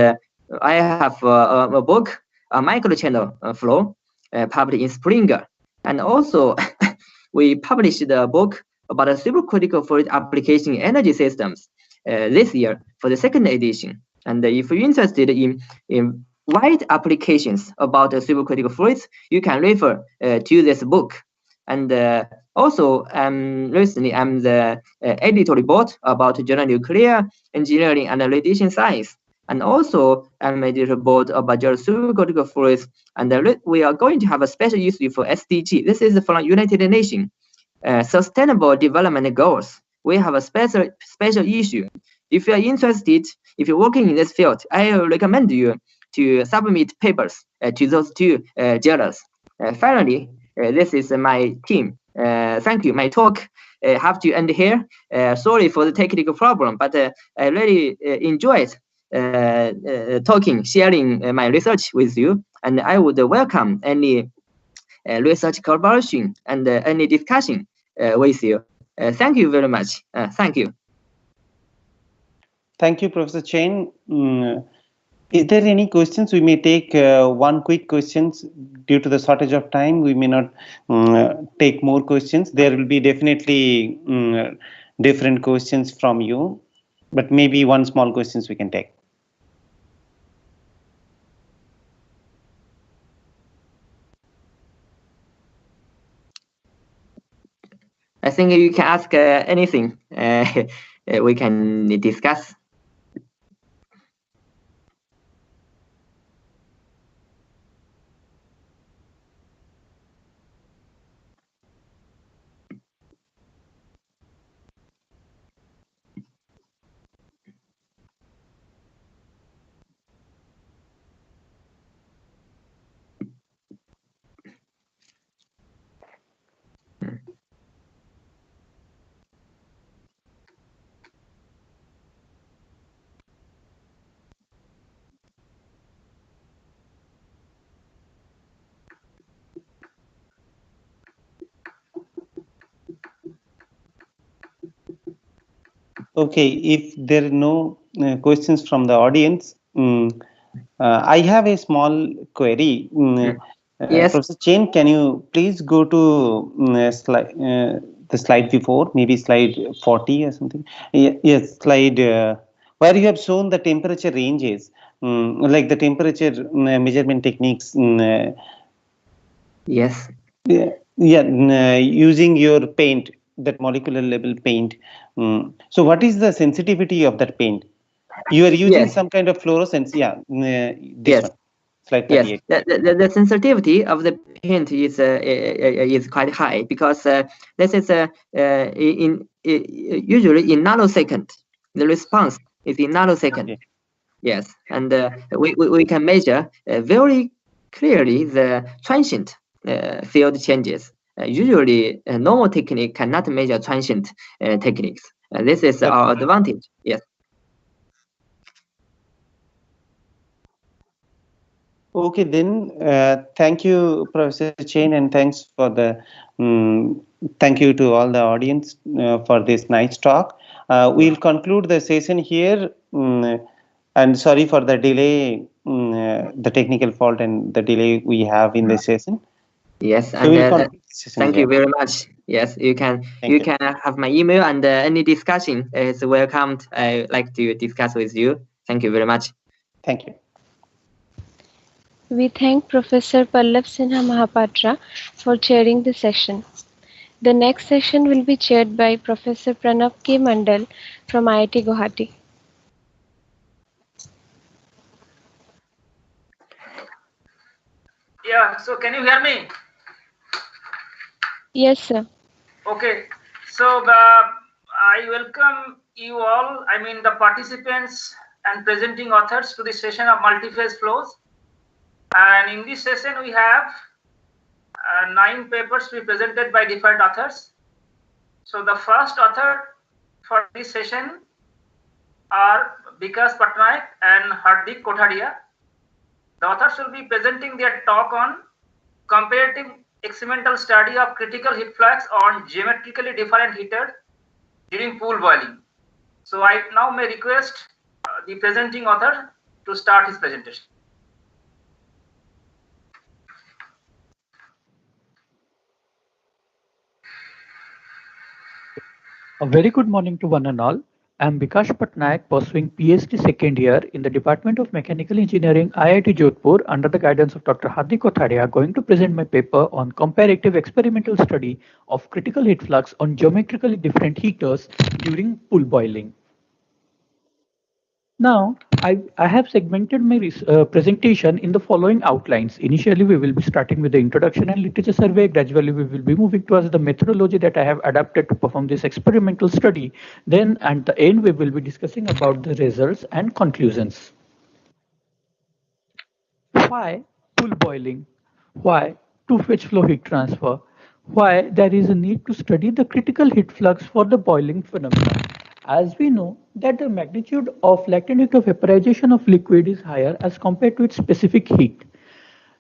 I have a book, a microchannel flow, published in Springer. And also, we published a book about a supercritical fluid application in energy systems this year for the second edition. And if you're interested in wide applications about supercritical fluids, you can refer to this book. And also, recently, I'm the editorial board about general nuclear engineering and radiation science. And also, I'm editorial board about supercritical fluids. And we are going to have a special issue for SDG. This is from United Nations Sustainable Development Goals. We have a special issue. If you are interested, if you're working in this field, I recommend you to submit papers to those two journals. Finally, this is my team. Thank you. My talk have to end here. Sorry for the technical problem, but I really enjoyed talking, sharing my research with you, and I would welcome any research collaboration and any discussion with you. Thank you very much. Thank you. Thank you, Professor Chen. Is there any questions? We may take one quick questions. Due to the shortage of time, we may not take more questions. There will be definitely different questions from you, but maybe one small questions we can take. think you can ask anything. We can discuss. Okay, if there are no questions from the audience, I have a small query. Yes. Professor Chen, can you please go to the slide before, maybe slide 40 or something? Yes, slide where you have shown the temperature ranges, like the temperature measurement techniques. Yes. Using your paint, that molecular level paint. So what is the sensitivity of that paint? You are using some kind of fluorescence. This one, slide 38. Yes, the sensitivity of the paint is quite high because this is usually in nanosecond. The response is in nanosecond. Okay. Yes, and we can measure very clearly the transient field changes. Usually, normal technique cannot measure transient techniques. This is our advantage. Yes. Okay, then thank you, Professor Chen, and thanks for the thank you to all the audience for this nice talk. We'll conclude the session here, and sorry for the delay, the technical fault and the delay we have in the session. Yes, so and we'll thank you very much. Yes, you can can have my email, and any discussion is welcomed. I like to discuss with you. Thank you very much. Thank you. We thank Professor Pallav Sinha Mahapatra for chairing the session. The next session will be chaired by Professor Pranav K. Mandal from IIT Guwahati. Yeah, so can you hear me? Yes, sir. Okay, so I welcome you all, I mean the participants and presenting authors to the session of multi-phase flows. And in this session we have 9 papers to be presented by different authors. So the first author for this session are Vikas Patnaik and Hardik Kotharia. The authors will be presenting their talk on comparative experimental study of critical heat flux on geometrically different heaters during pool boiling. So I now may request the presenting author to start his presentation. A very good morning to one and all. I am Vikash Patnaik, pursuing PhD second year in the Department of Mechanical Engineering, IIT Jodhpur, under the guidance of Dr. Hardik Kotharia, going to present my paper on comparative experimental study of critical heat flux on geometrically different heaters during pool boiling. Now, I have segmented my presentation in the following outlines. Initially, we will be starting with the introduction and literature survey. Gradually, we will be moving towards the methodology that I have adapted to perform this experimental study. Then, at the end, we will be discussing about the results and conclusions. Why pool boiling? Why two-phase flow heat transfer? Why there is a need to study the critical heat flux for the boiling phenomenon? As we know that the magnitude of latent heat of vaporization of liquid is higher as compared to its specific heat.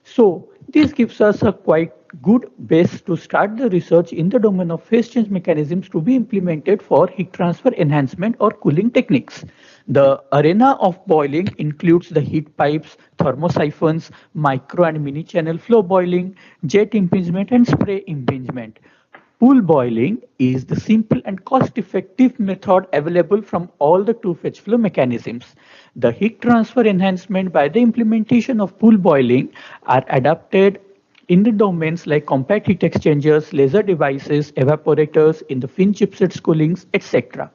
So this gives us a quite good base to start the research in the domain of phase change mechanisms to be implemented for heat transfer enhancement or cooling techniques. The arena of boiling includes the heat pipes, thermosiphons, micro and mini channel flow boiling, jet impingement and spray impingement. Pool boiling is the simple and cost-effective method available from all the two-phase flow mechanisms. The heat transfer enhancement by the implementation of pool boiling are adapted in the domains like compact heat exchangers, laser devices, evaporators, in the fin chipset schoolings, etc.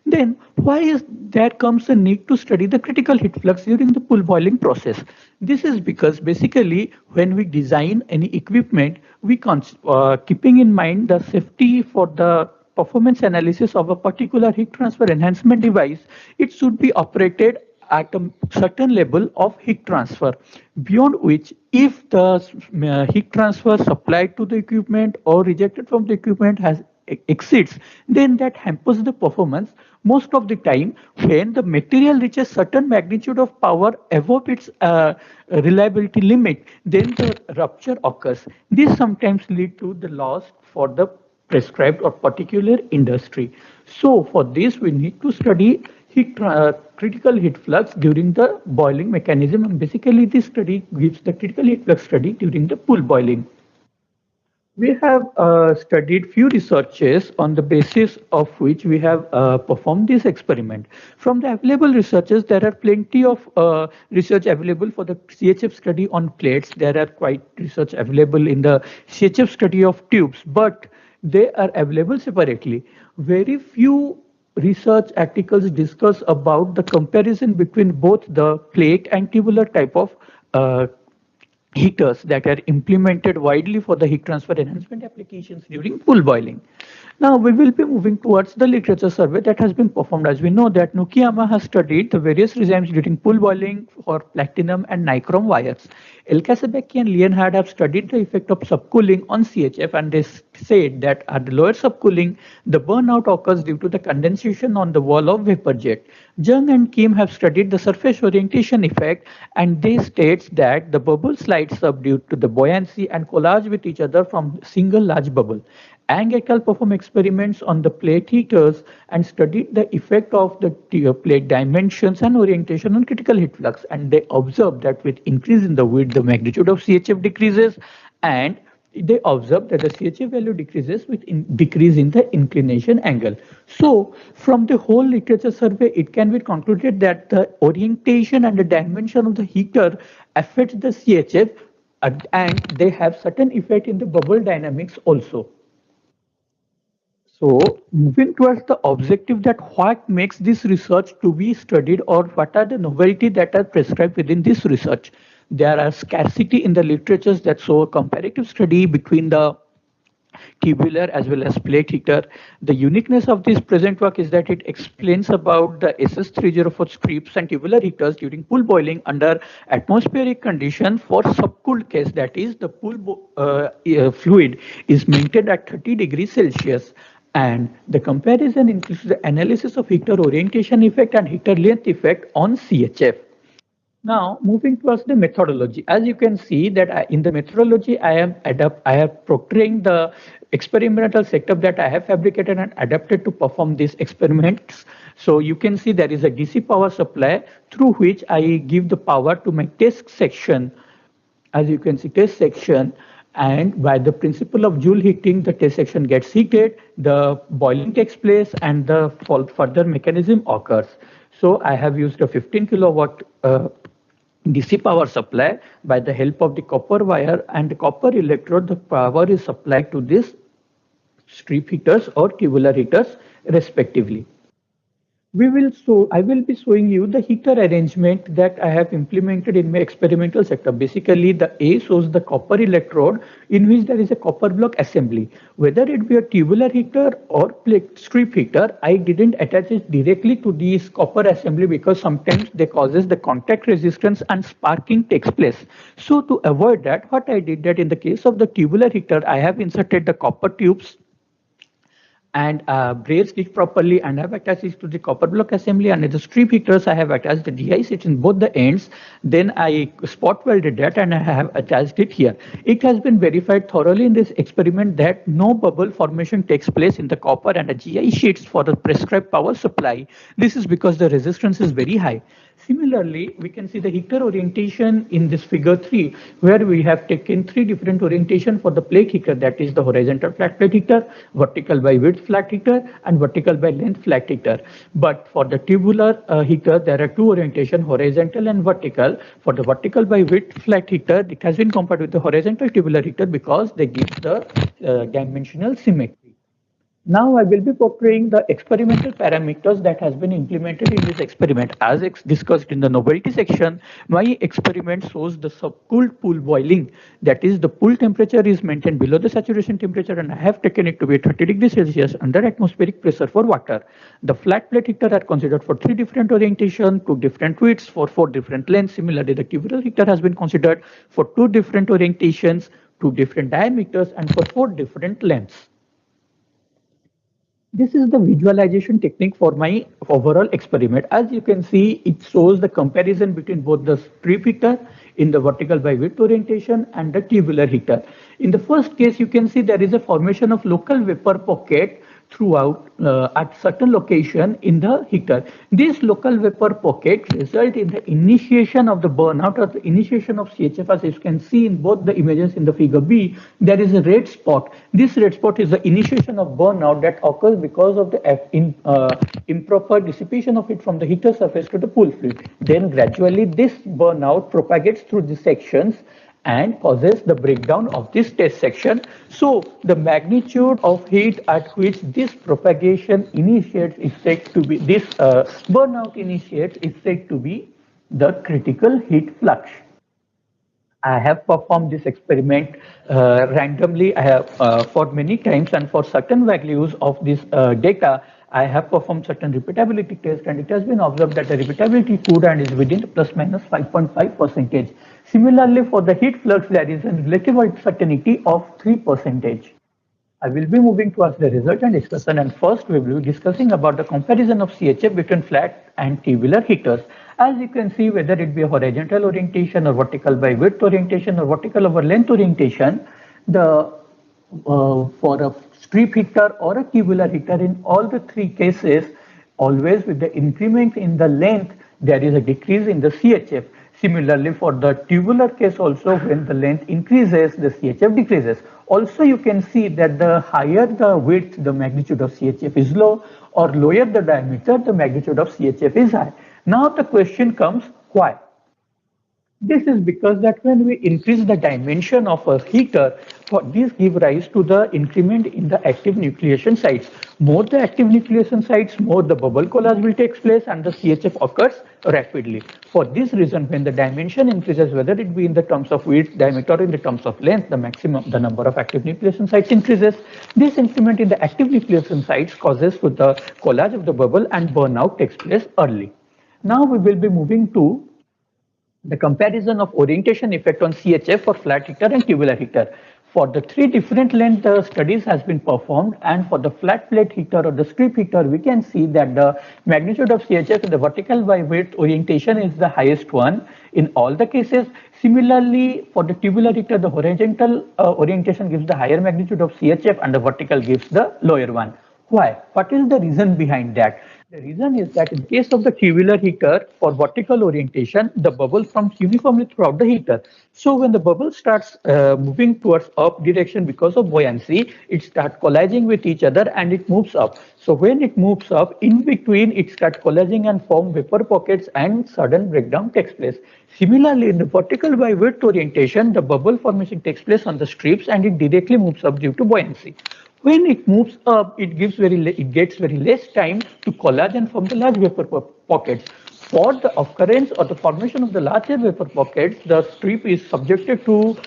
Then why is there comes a need to study the critical heat flux during the pool boiling process? This is because basically when we design any equipment, we keeping in mind the safety for the performance analysis of a particular heat transfer enhancement device, it should be operated at a certain level of heat transfer, beyond which if the heat transfer supplied to the equipment or rejected from the equipment has exceeds, then that hampers the performance. Most of the time, when the material reaches certain magnitude of power above its reliability limit, then the rupture occurs. This sometimes lead to the loss for the prescribed or particular industry. So for this, we need to study critical heat flux during the boiling mechanism, and basically this study gives the critical heat flux study during the pool boiling. We have studied few researches on the basis of which we have performed this experiment. From the available researches, there are plenty of research available for the CHF study on plates. There are quite research available in the CHF study of tubes, but they are available separately. Very few research articles discuss about the comparison between both the plate and tubular type of heaters that are implemented widely for the heat transfer enhancement applications during pool boiling. Now we will be moving towards the literature survey that has been performed. As we know that Nukiyama has studied the various regimes during pool boiling for platinum and nichrome wires. Elkasebeki and Leonhard have studied the effect of subcooling on CHF, and they said that at the lower subcooling, the burnout occurs due to the condensation on the wall of vapor jet. Jung and Kim have studied the surface orientation effect, and they states that the bubble slides up due to the buoyancy and collage with each other from single large bubble. Ang et al. Performed experiments on the plate heaters and studied the effect of the plate dimensions and orientation on critical heat flux, and they observed that with increase in the width, the magnitude of CHF decreases, and they observed that the CHF value decreases with decrease in the inclination angle. So from the whole literature survey, it can be concluded that the orientation and the dimension of the heater affects the CHF, and they have certain effect in the bubble dynamics also. So moving towards the objective, that what makes this research to be studied, or what are the novelty that are prescribed within this research. There are scarcity in the literatures that show a comparative study between the tubular as well as plate heater. The uniqueness of this present work is that it explains about the SS304 strips and tubular heaters during pool boiling under atmospheric condition for subcooled case, that is the pool fluid is maintained at 30 degrees Celsius. And the comparison includes the analysis of heater orientation effect and heater length effect on CHF. Now moving towards the methodology, as you can see that in the methodology I have proctoring the experimental setup that I have fabricated and adapted to perform these experiments. So you can see there is a DC power supply through which I give the power to my test section. As you can see, test section, and by the principle of Joule heating, the test section gets heated, the boiling takes place, and the further mechanism occurs. So I have used a 15 kilowatt DC power supply. By the help of the copper wire and the copper electrode, the power is supplied to these strip heaters or tubular heaters respectively. I will be showing you the heater arrangement that I have implemented in my experimental setup. Basically, the A shows the copper electrode in which there is a copper block assembly. Whether it be a tubular heater or plate strip heater, I didn't attach it directly to this copper assembly because sometimes they causes the contact resistance and sparking takes place. So to avoid that, what I did that in the case of the tubular heater, I have inserted the copper tubes and braced it properly and have attached it to the copper block assembly, and the strip heaters I have attached the DI sets in both the ends. Then I spot welded that and I have attached it here. It has been verified thoroughly in this experiment that no bubble formation takes place in the copper and the GI sheets for the prescribed power supply. This is because the resistance is very high. Similarly, we can see the heater orientation in this figure 3, where we have taken 3 different orientation for the plate heater, that is the horizontal flat plate heater, vertical by width width flat heater and vertical by length flat heater. But for the tubular heater, there are two orientation, horizontal and vertical. For the vertical by width flat heater, it has been compared with the horizontal tubular heater because they give the dimensional symmetry. Now I will be portraying the experimental parameters that has been implemented in this experiment. As discussed in the novelty section, my experiment shows the subcooled pool boiling. That is, the pool temperature is maintained below the saturation temperature, and I have taken it to be 30 degrees Celsius under atmospheric pressure for water. The flat plate heater are considered for 3 different orientations, 2 different widths for 4 different lengths. Similarly, the tubular heater has been considered for 2 different orientations, 2 different diameters, and for 4 different lengths. This is the visualization technique for my overall experiment. As you can see, it shows the comparison between both the strip heater in the vertical by width orientation and the tubular heater. In the first case, you can see there is a formation of local vapor pocket throughout at certain location in the heater. This local vapor pocket result in the initiation of the burnout or the initiation of CHF. As you can see in both the images in the figure B, there is a red spot. This red spot is the initiation of burnout that occurs because of the improper dissipation of heat from the heater surface to the pool fluid. Then gradually this burnout propagates through the sections and causes the breakdown of this test section. So the magnitude of heat at which this propagation initiates is said to be, this burnout initiates is said to be the critical heat flux. I have performed this experiment randomly. I have for many times, and for certain values of this data, I have performed certain repeatability tests, and it has been observed that the repeatability could and is within plus minus 5.5%. Similarly, for the heat flux, there is a relative uncertainty of 3%. I will be moving towards the result and discussion, and first we will be discussing about the comparison of CHF between flat and tubular heaters. As you can see, whether it be a horizontal orientation or vertical by width orientation or vertical over length orientation, the for a strip heater or a tubular heater, in all the three cases, always with the increment in the length, there is a decrease in the CHF. Similarly, for the tubular case also, when the length increases, the CHF decreases. Also, you can see that the higher the width, the magnitude of CHF is low, or lower the diameter, the magnitude of CHF is high. Now the question comes, why? This is because that when we increase the dimension of a heater, this gives rise to the increment in the active nucleation sites. More the active nucleation sites, more the bubble collage will take place and the CHF occurs rapidly. For this reason, when the dimension increases, whether it be in the terms of width, diameter, or in the terms of length, the number of active nucleation sites increases. This increment in the active nucleation sites causes to the collage of the bubble and burnout takes place early. Now we will be moving to the comparison of orientation effect on CHF for flat heater and tubular heater. For the three different length studies has been performed, and for the flat plate heater or the strip heater, we can see that the magnitude of CHF in the vertical by width orientation is the highest one in all the cases. Similarly, for the tubular heater, the horizontal orientation gives the higher magnitude of CHF and the vertical gives the lower one. Why? What is the reason behind that? The reason is that in case of the tubular heater, for vertical orientation, the bubble forms uniformly throughout the heater. So when the bubble starts moving towards up direction because of buoyancy, it starts colliding with each other and it moves up. So when it moves up, in between it starts colliding and form vapor pockets and sudden breakdown takes place. Similarly, in the vertical by width orientation, the bubble formation takes place on the strips and it directly moves up due to buoyancy. When it moves up, it gets very less time to collage and form the large vapor pockets. For the occurrence or the formation of the larger vapor pockets, the strip is subjected to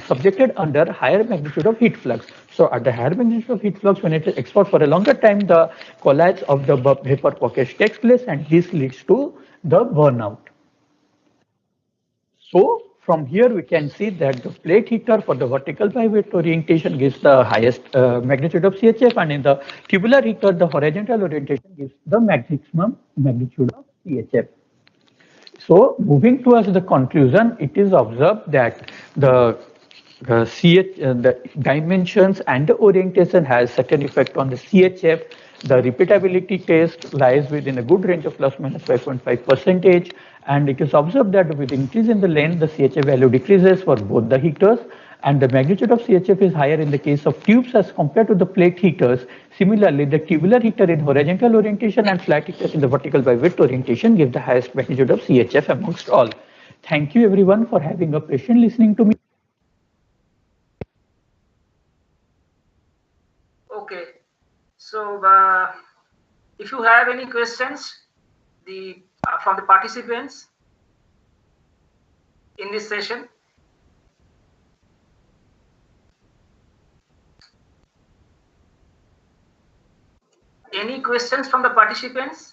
subjected under higher magnitude of heat flux. So at the higher magnitude of heat flux, when it is exposed for a longer time, the collage of the vapor pockets takes place, and this leads to the burnout. So from here we can see that the plate heater for the vertical by width orientation gives the highest magnitude of CHF, and in the tubular heater the horizontal orientation gives the maximum magnitude of CHF. So moving towards the conclusion, it is observed that the dimensions and the orientation has certain effect on the CHF. The repeatability test lies within a good range of plus minus 5.5%, and it is observed that with increase in the length, the CHF value decreases for both the heaters, And the magnitude of CHF is higher in the case of tubes as compared to the plate heaters. Similarly, the tubular heater in horizontal orientation and flat heaters in the vertical by width orientation give the highest magnitude of CHF amongst all. Thank you everyone for having a patient listening to me. Okay, so if you have any questions from the participants in this session. Any questions from the participants?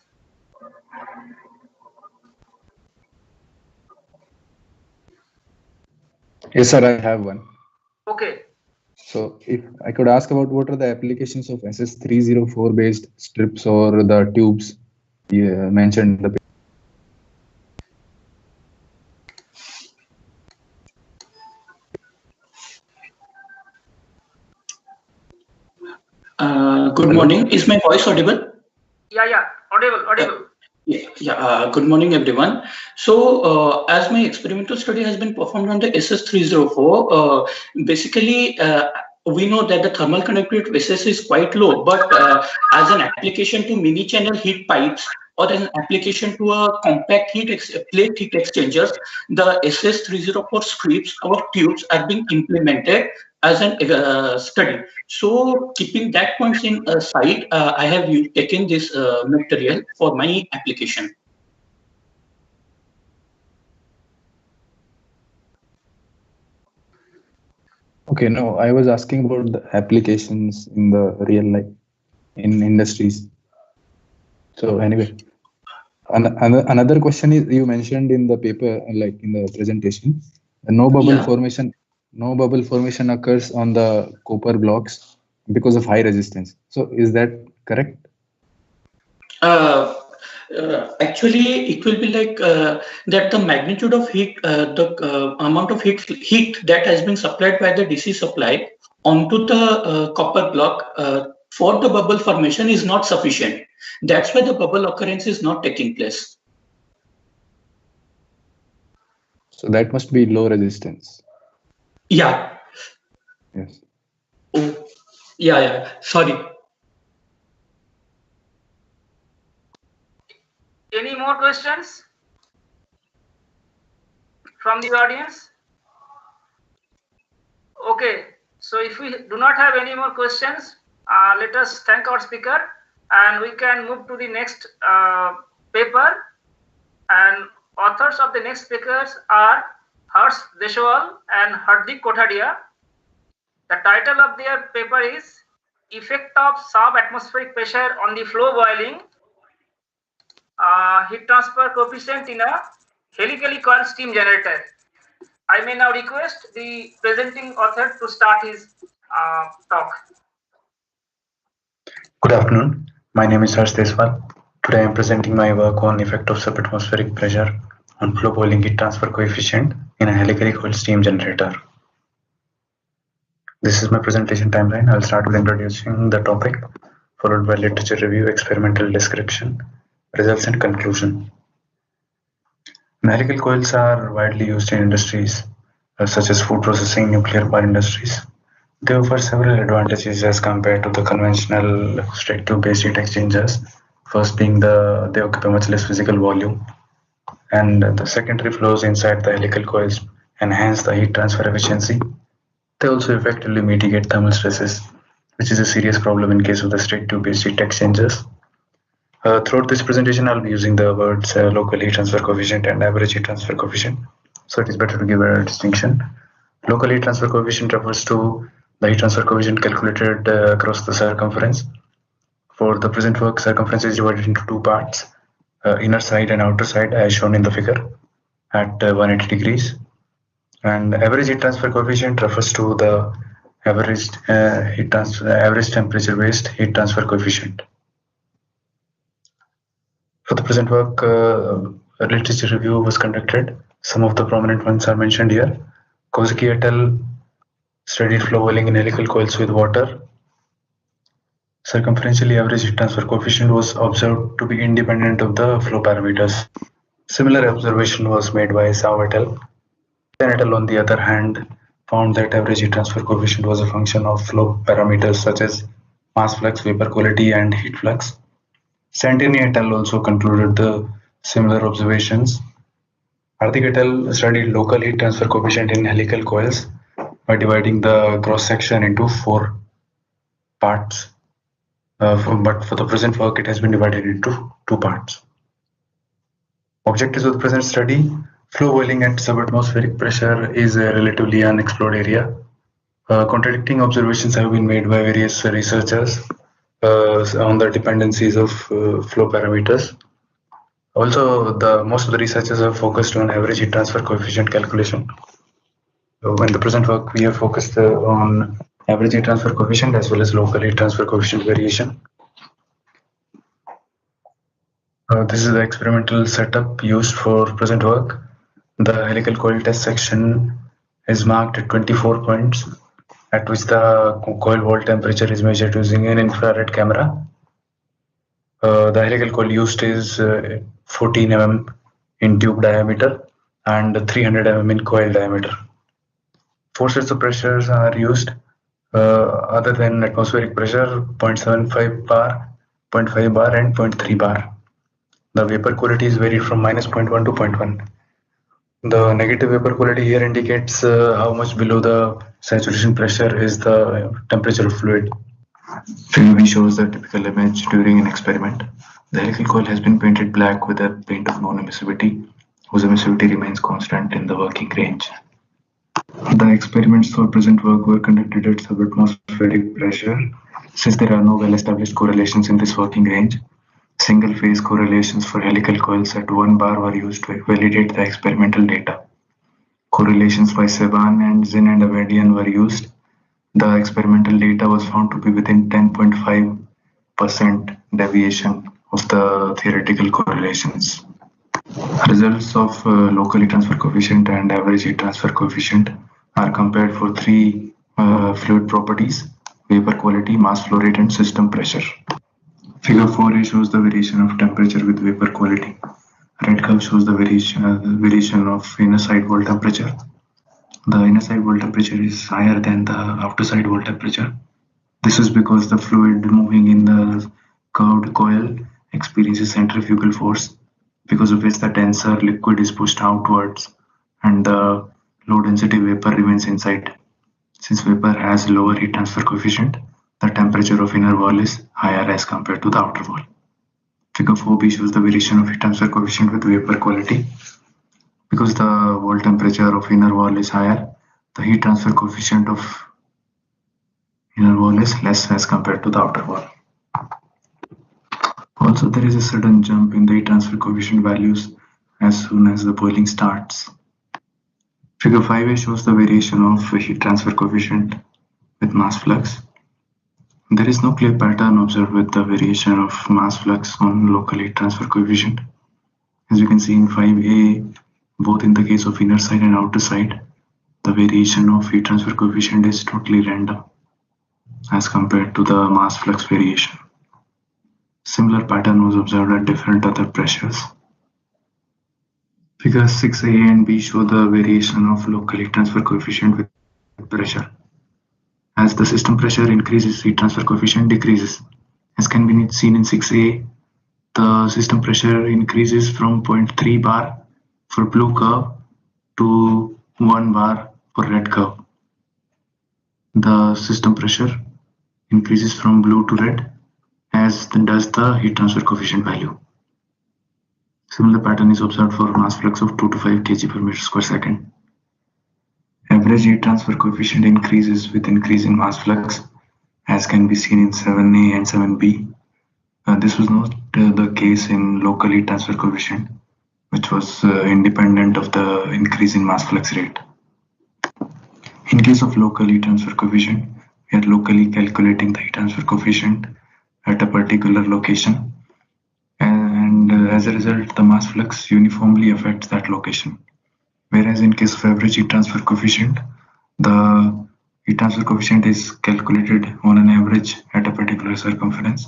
Yes, sir, I have one. Okay. So if I could ask about what are the applications of SS304 based strips or the tubes you mentioned in the Good morning. Is my voice audible? Yeah, audible. Good morning, everyone. So, as my experimental study has been performed on the SS304, basically, we know that the thermal conductivity of SS is quite low, but as an application to mini channel heat pipes or as an application to a compact plate heat exchangers, the SS304 strips or tubes are being implemented as an study. So keeping that points in sight, I have taken this material for my application. Okay, no, I was asking about the applications in the real life in industries. So anyway, another question is you mentioned in the paper, like in the presentation, no bubble formation occurs on the copper blocks because of high resistance. So is that correct? Actually, it will be like that the magnitude of heat, the amount of heat that has been supplied by the DC supply onto the copper block for the bubble formation is not sufficient. That's why the bubble occurrence is not taking place. So that must be low resistance. Yeah. Yes. Oh, yeah. Sorry. Any more questions from the audience? Okay, so if we do not have any more questions, let us thank our speaker and we can move to the next paper. And authors of the next speakers are Harsh Deshwal and Hardik Kothadia. The title of their paper is Effect of Sub-Atmospheric Pressure on the Flow Boiling Heat Transfer Coefficient in a Helically Coiled Steam Generator. I may now request the presenting author to start his talk. Good afternoon. My name is Harsh Deshwal. Today I am presenting my work on effect of subatmospheric pressure on flow boiling heat transfer coefficient in a helically coiled steam generator. This is my presentation timeline. I will start with introducing the topic, followed by literature review, experimental description, results and conclusion. Helical coils are widely used in industries such as food processing, nuclear power industries. They offer several advantages as compared to the conventional straight tube based heat exchangers. First being they occupy much less physical volume, and the secondary flows inside the helical coils enhance the heat transfer efficiency. They also effectively mitigate thermal stresses, which is a serious problem in case of the straight tube based heat exchangers. Throughout this presentation, I'll be using the words local heat transfer coefficient and average heat transfer coefficient. So it is better to give a distinction. Local heat transfer coefficient refers to the heat transfer coefficient calculated across the circumference. For the present work, circumference is divided into two parts, inner side and outer side, as shown in the figure at 180 degrees. And average heat transfer coefficient refers to the average temperature based heat transfer coefficient. For the present work, a literature review was conducted. Some of the prominent ones are mentioned here. Kozaki et al. Studied flow boiling in helical coils with water. Circumferentially average heat transfer coefficient was observed to be independent of the flow parameters. Similar observation was made by Zhao et al. Chen et al. On the other hand, found that average heat transfer coefficient was a function of flow parameters such as mass flux, vapor quality, and heat flux. Santini et al. Also concluded the similar observations. Hardik et al. Studied local heat transfer coefficient in helical coils by dividing the cross section into 4 parts. But for the present work, it has been divided into 2 parts. Objectives of the present study: flow boiling at subatmospheric pressure is a relatively unexplored area. Contradicting observations have been made by various researchers on the dependencies of flow parameters. Also, most of the researchers have focused on average heat transfer coefficient calculation. In the present work, we have focused on average heat transfer coefficient as well as local heat transfer coefficient variation. This is the experimental setup used for present work. The helical coil test section is marked at 24 points, at which the coil wall temperature is measured using an infrared camera. The helical coil used is 14 mm in tube diameter and 300 mm in coil diameter. 4 sets of pressures are used other than atmospheric pressure: 0.75 bar, 0.5 bar, and 0.3 bar. The vapor quality is varied from -0.1 to 0.1. The negative vapor quality here indicates how much below the saturation pressure is the temperature of fluid. Figure B shows the typical image during an experiment. The helical coil has been painted black with a paint of known emissivity, whose emissivity remains constant in the working range. The experiments for present work were conducted at subatmospheric pressure. Since there are no well-established correlations in this working range, single-phase correlations for helical coils at 1 bar were used to validate the experimental data. Correlations by Seban and Zinn and Abedian were used. The experimental data was found to be within 10.5% deviation of the theoretical correlations. Results of local heat transfer coefficient and average heat transfer coefficient are compared for 3 fluid properties: vapor quality, mass flow rate, and system pressure. Figure 4a shows the variation of temperature with vapor quality. Red curve shows the variation of inner side wall temperature. The inner side wall temperature is higher than the outer side wall temperature. This is because the fluid moving in the curved coil experiences centrifugal force, because of which the denser liquid is pushed outwards and the low density vapor remains inside. Since vapor has lower heat transfer coefficient, the temperature of inner wall is higher as compared to the outer wall. Figure 4b shows the variation of heat transfer coefficient with vapor quality. Because the wall temperature of inner wall is higher, the heat transfer coefficient of inner wall is less as compared to the outer wall. Also, there is a sudden jump in the heat transfer coefficient values as soon as the boiling starts. Figure 5a shows the variation of heat transfer coefficient with mass flux. There is no clear pattern observed with the variation of mass flux on local heat transfer coefficient. As you can see in 5a, both in the case of inner side and outer side, the variation of heat transfer coefficient is totally random as compared to the mass flux variation. Similar pattern was observed at different other pressures. Figures 6a and b show the variation of local heat transfer coefficient with pressure. As the system pressure increases, heat transfer coefficient decreases. As can be seen in 6a, the system pressure increases from 0.3 bar for blue curve to 1 bar for red curve. The system pressure increases from blue to red, as does the heat transfer coefficient value. Similar pattern is observed for mass flux of 2 to 5 kg per meter square second. Average heat transfer coefficient increases with increase in mass flux, as can be seen in 7a and 7b. This was not the case in local heat transfer coefficient, which was independent of the increase in mass flux rate. In case of local heat transfer coefficient, we are locally calculating the heat transfer coefficient at a particular location, and as a result, the mass flux uniformly affects that location. Whereas in case of average heat transfer coefficient, the heat transfer coefficient is calculated on an average at a particular circumference,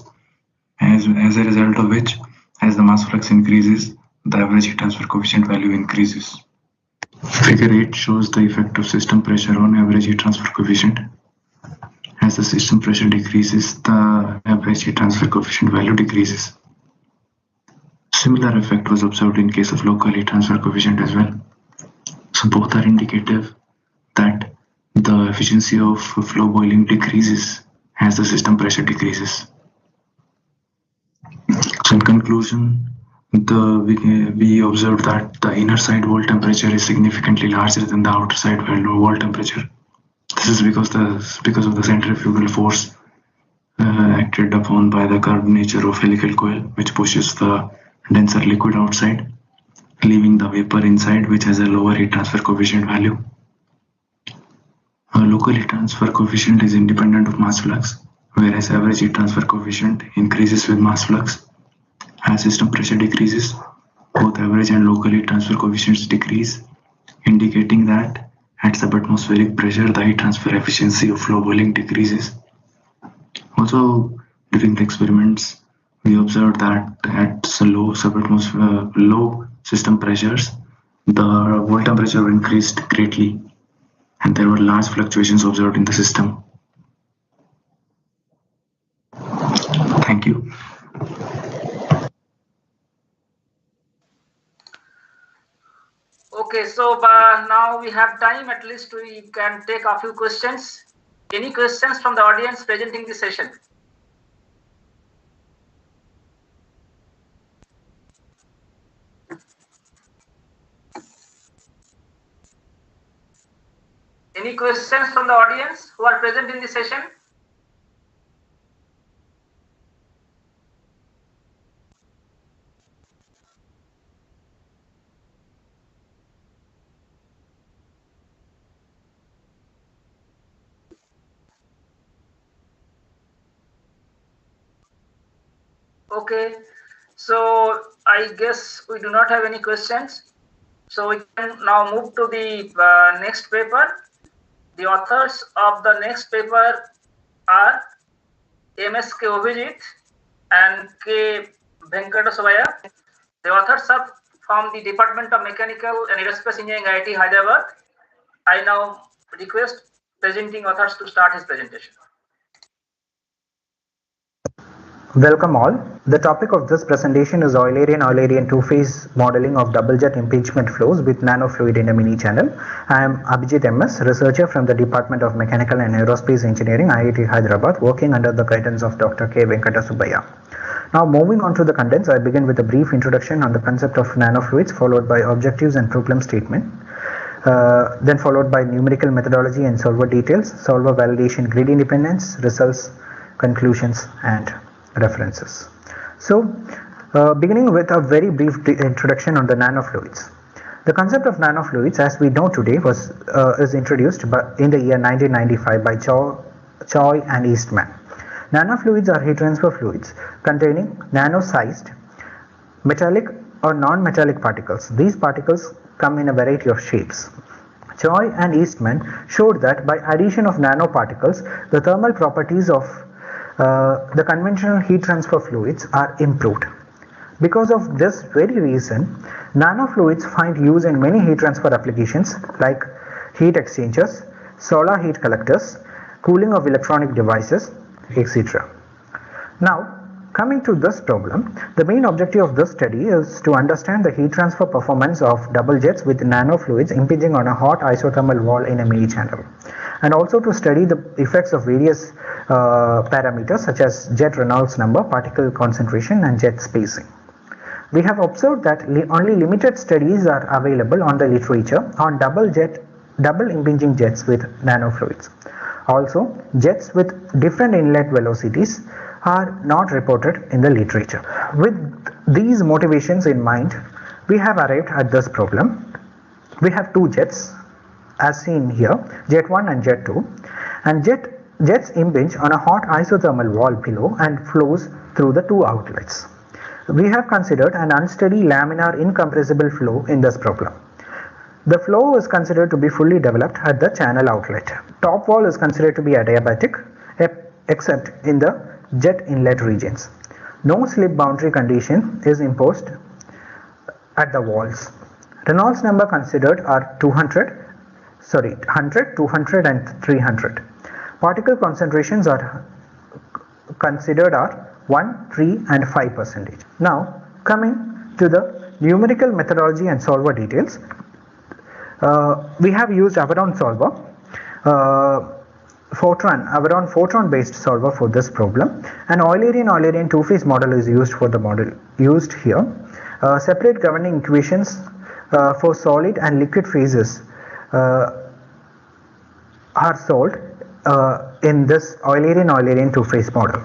as a result of which, as the mass flux increases, the average heat transfer coefficient value increases. Figure 8 shows the effect of system pressure on average heat transfer coefficient. As the system pressure decreases, the average heat transfer coefficient value decreases. Similar effect was observed in case of local heat transfer coefficient as well. So both are indicative that the efficiency of flow boiling decreases as the system pressure decreases. So in conclusion, we observed that the inner side wall temperature is significantly larger than the outer side wall temperature. This is because of the centrifugal force acted upon by the curved nature of helical coil, which pushes the denser liquid outside, leaving the vapor inside, which has a lower heat transfer coefficient value. A local heat transfer coefficient is independent of mass flux, whereas average heat transfer coefficient increases with mass flux. As system pressure decreases, both average and local heat transfer coefficients decrease, indicating that at subatmospheric pressure, the heat transfer efficiency of flow boiling decreases. Also, during the experiments, we observed that at low system pressures, the wall temperature increased greatly, and there were large fluctuations observed in the system. Thank you. Okay, so now we have time. At least we can take a few questions. Any questions from the audience presenting this session? Any questions from the audience who are present in this session? Okay, so I guess we do not have any questions. So we can now move to the next paper. The authors of the next paper are MS K. Obhijit and K. Venkatasubaya. The authors are from the Department of Mechanical and Aerospace Engineering, IIT Hyderabad. I now request presenting authors to start his presentation. Welcome all. The topic of this presentation is Eulerian two-phase modeling of double jet impingement flows with nanofluid in a mini channel. I am Abhijit MS, researcher from the Department of Mechanical and Aerospace Engineering, IIT Hyderabad, working under the guidance of Dr. K. Venkatasubaya. Now moving on to the contents, I begin with a brief introduction on the concept of nanofluids, followed by objectives and problem statement. Then followed by numerical methodology and solver details, solver validation, grid independence, results, conclusions, and references. So, beginning with a very brief introduction on the nanofluids. The concept of nanofluids, as we know today, is introduced in the year 1995 by Choi and Eastman. Nanofluids are heat transfer fluids containing nano-sized metallic or non-metallic particles. These particles come in a variety of shapes. Choi and Eastman showed that by addition of nanoparticles, the thermal properties of the conventional heat transfer fluids are improved. Because of this very reason, nanofluids find use in many heat transfer applications like heat exchangers, solar heat collectors, cooling of electronic devices, etc. Now, coming to this problem, the main objective of this study is to understand the heat transfer performance of double jets with nanofluids impinging on a hot isothermal wall in a mini channel, and also to study the effects of various parameters such as jet Reynolds number, particle concentration, and jet spacing. We have observed that only limited studies are available on the literature on double impinging jets with nanofluids. Also, jets with different inlet velocities are not reported in the literature. With these motivations in mind, we have arrived at this problem. We have two jets as seen here, jet 1 and jet 2, and jets impinge on a hot isothermal wall below and flows through the two outlets. We have considered an unsteady laminar incompressible flow in this problem. The flow is considered to be fully developed at the channel outlet. Top wall is considered to be adiabatic except in the jet inlet regions. No slip boundary condition is imposed at the walls. Reynolds number considered are 100, 200 and 300. Particle concentrations are considered are 1, 3 and 5%. Now coming to the numerical methodology and solver details. We have used Avaron solver, Avaron Fortran based solver for this problem. An Eulerian two-phase model is used for the model used here. Separate governing equations for solid and liquid phases are solved in this Eulerian two-phase model.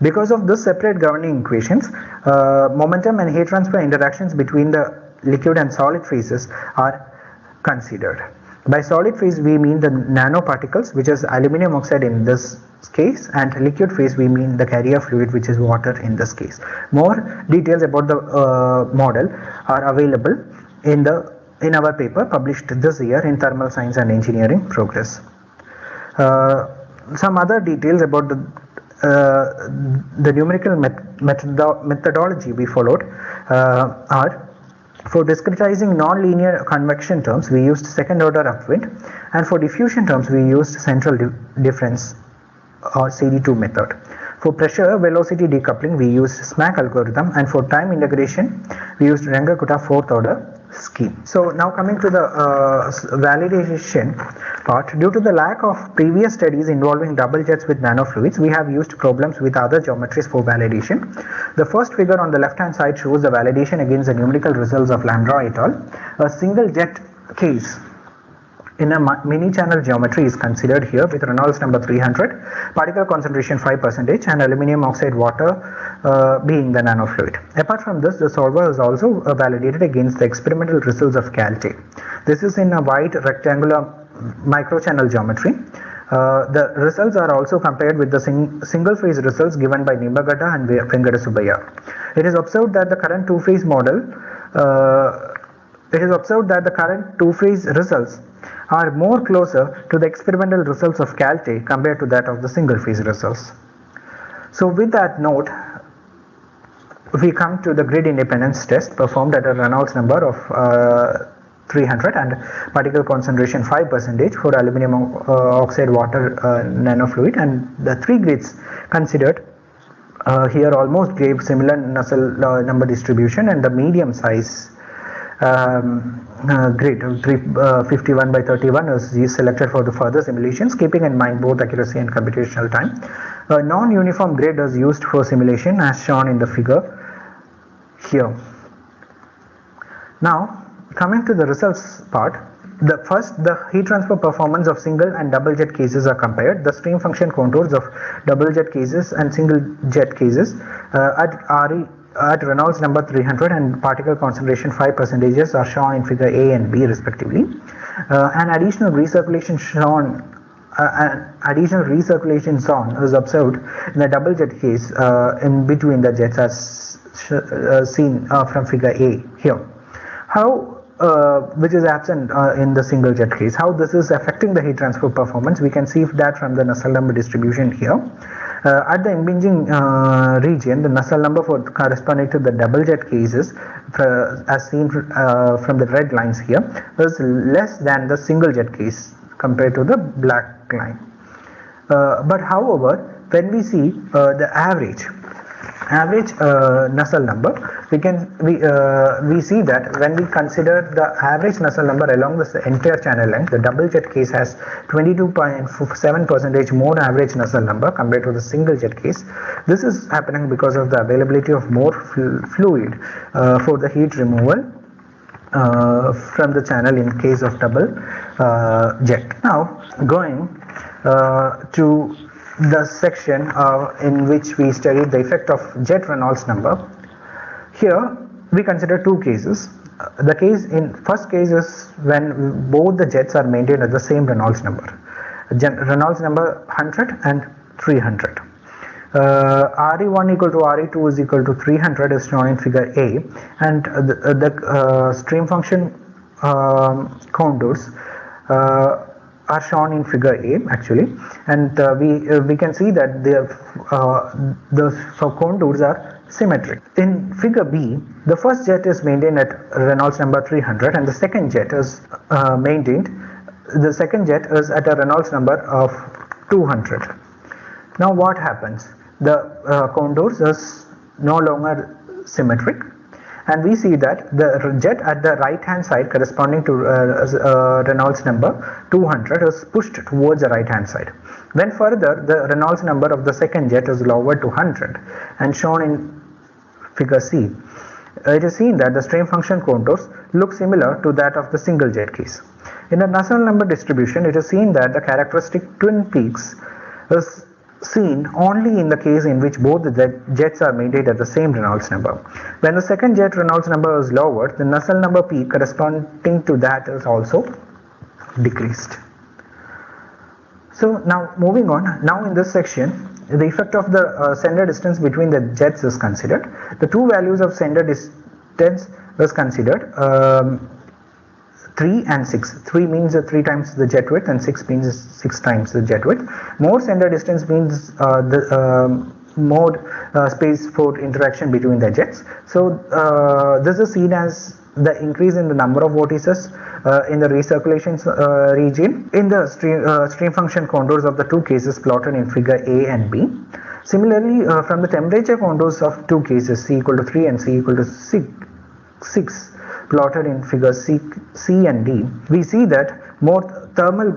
Because of this separate governing equations, momentum and heat transfer interactions between the liquid and solid phases are considered. By solid phase we mean the nanoparticles, which is aluminum oxide in this case, and liquid phase we mean the carrier fluid, which is water in this case. More details about the model are available in our paper published this year in Thermal Science and Engineering Progress. Some other details about the numerical methodology we followed are: for discretizing non-linear convection terms we used second order upwind, and for diffusion terms we used central difference or CD2 method. For pressure velocity decoupling we used SMAC algorithm, and for time integration we used Runge-Kutta fourth order scheme. So now coming to the validation part. Due to the lack of previous studies involving double jets with nanofluids, we have used problems with other geometries for validation. The first figure on the left hand side shows the validation against the numerical results of Lambda et al. A single jet case in a mini channel geometry is considered here with Reynolds number 300, particle concentration 5% and aluminum oxide water being the nanofluid. Apart from this, the solver is also validated against the experimental results of Calte. This is in a white rectangular microchannel geometry. The results are also compared with the single phase results given by Nimbagada and Venkata Subbaiah. It is observed that the current two-phase model results are more closer to the experimental results of Calte compared to that of the single phase results. So with that note, we come to the grid independence test performed at a Reynolds number of 300 and particle concentration 5% for aluminum oxide water nanofluid, and the three grids considered here almost gave similar Nusselt number distribution, and the medium size grid 51 by 31 is selected for the further simulations, keeping in mind both accuracy and computational time. A non-uniform grid is used for simulation as shown in the figure here. Now coming to the results part, the heat transfer performance of single and double jet cases are compared. The stream function contours of double jet cases and single jet cases at Reynolds number 300 and particle concentration 5% are shown in figure A and B respectively. An additional recirculation zone is observed in the double jet case in between the jets as seen from figure A here. How which is absent in the single jet case. How this is affecting the heat transfer performance, we can see that from the Nusselt number distribution here. At the impinging region, the Nusselt number corresponding to the double jet cases as seen from the red lines here is less than the single jet case compared to the black line. But however, when we see the average Nusselt number, we see that when we consider the average Nusselt number along this entire channel length, the double jet case has 22.7% more average Nusselt number compared to the single jet case. This is happening because of the availability of more fluid for the heat removal from the channel in case of double jet. Now going to the section in which we studied the effect of jet Reynolds number. Here we consider two cases. The case in first case is when both the jets are maintained at the same Reynolds number, Reynolds number 100 and 300. RE1 equal to RE2 is equal to 300 is shown in figure A, and the stream function contours are shown in figure A actually, and we can see that the contours are symmetric. In figure B, the first jet is maintained at Reynolds number 300 and the second jet is the second jet is at a Reynolds number of 200. Now what happens? The contours is no longer symmetric, and we see that the jet at the right hand side corresponding to Reynolds number 200 is pushed towards the right hand side. When further the Reynolds number of the second jet is lowered to 100 and shown in figure C, it is seen that the stream function contours look similar to that of the single jet case. In a Nusselt number distribution, it is seen that the characteristic twin peaks is seen only in the case in which both the jets are maintained at the same Reynolds number. When the second jet Reynolds number is lowered, the Nusselt number peak corresponding to that is also decreased. So now moving on, now in this section, the effect of the center distance between the jets is considered. The two values of center distance was considered, 3 and 6. 3 means 3 times the jet width and 6 means 6 times the jet width. More center distance means more space for interaction between the jets. So this is seen as the increase in the number of vortices in the recirculation region in the stream function contours of the two cases plotted in figure A and B. Similarly, from the temperature contours of two cases C equal to 3 and C equal to 6 plotted in figure C and D, we see that more thermal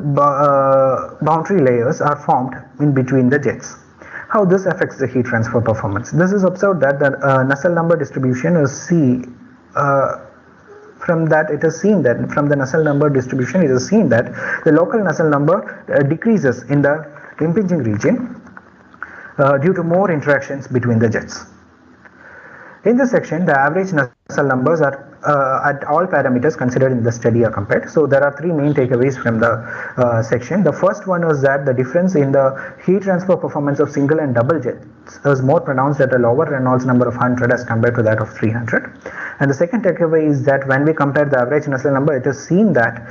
boundary layers are formed in between the jets. How this affects the heat transfer performance? This is observed that the Nusselt number distribution is C. From that it is seen that from the Nusselt number distribution it is seen that the local Nusselt number decreases in the impinging region due to more interactions between the jets. In this section, the average Nusselt numbers are at all parameters considered in the study are compared. So there are three main takeaways from the section. The first one is that the difference in the heat transfer performance of single and double jets is more pronounced at a lower Reynolds number of 100 as compared to that of 300. And the second takeaway is that when we compare the average Nusselt number, it is seen that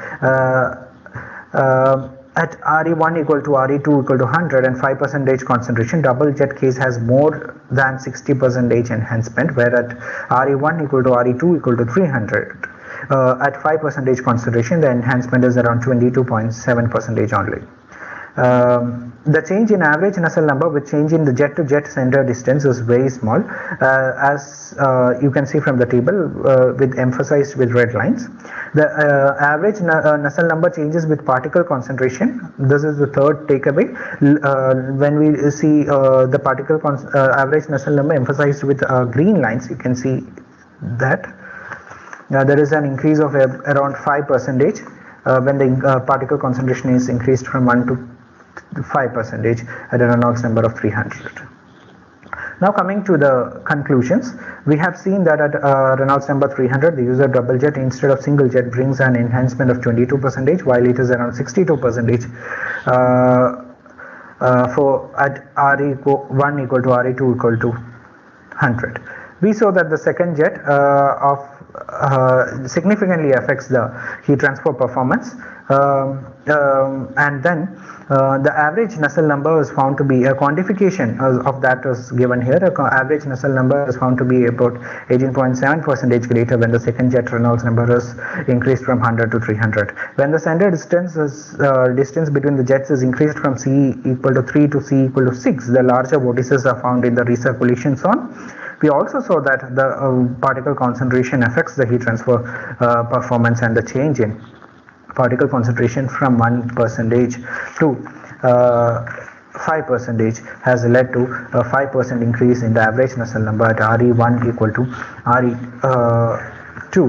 at RE1 equal to RE2 equal to 100 and 5% concentration, double jet case has more than 60% enhancement, where at RE1 equal to RE2 equal to 300 at 5% concentration, the enhancement is around 22.7% only. The change in average Nusselt number with change in the jet to jet center distance is very small, as you can see from the table with emphasized with red lines. The average Nusselt number changes with particle concentration. This is the third takeaway. When we see the particle average Nusselt number emphasized with green lines, you can see that there is an increase of around 5% when the particle concentration is increased from 1 to 5% at a Reynolds number of 300. Now coming to the conclusions, we have seen that at Reynolds number 300, the use of double jet instead of single jet brings an enhancement of 22%, while it is around 62% for at RE1 equal to RE2 equal to 100. We saw that the second jet significantly affects the heat transfer performance, and then the average Nusselt number is found to be a quantification of that is given here. Average Nusselt number is found to be about 18.7% greater when the second jet Reynolds number is increased from 100 to 300. When the center distance between the jets is increased from C equal to 3 to C equal to 6, the larger vortices are found in the recirculation zone. We also saw that the particle concentration affects the heat transfer performance, and the change in particle concentration from 1% to 5% has led to a 5% increase in the average Nusselt number at RE1 equal to RE2.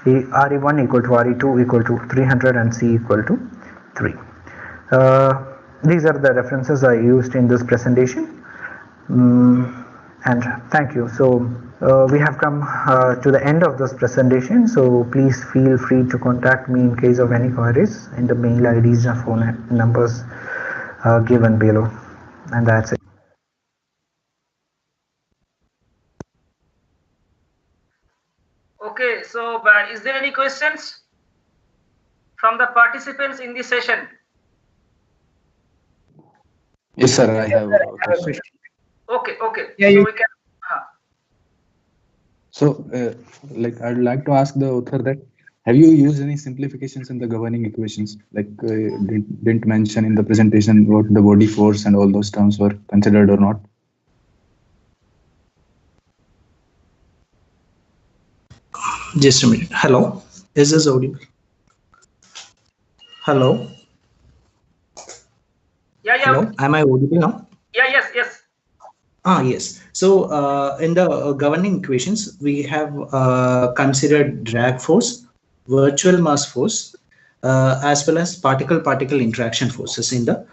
RE1 equal to RE2 equal to 300 and C equal to 3. These are the references I used in this presentation. And thank you. So we have come to the end of this presentation, so please feel free to contact me in case of any queries in the mail IDs and phone numbers given below, and that's it. Okay, so is there any questions from the participants in this session? Yes, sir, I have a question. Okay. Yeah, So we can So, like, I'd like to ask the author that have you used any simplifications in the governing equations? Like, didn't mention in the presentation what the body force and all those terms were considered or not? Just a minute. Hello, is this audible? Hello. Yeah, yeah. Hello, am I audible now? Yeah, yes. Yes. So in the governing equations, we have considered drag force, virtual mass force, as well as particle-particle interaction forces in the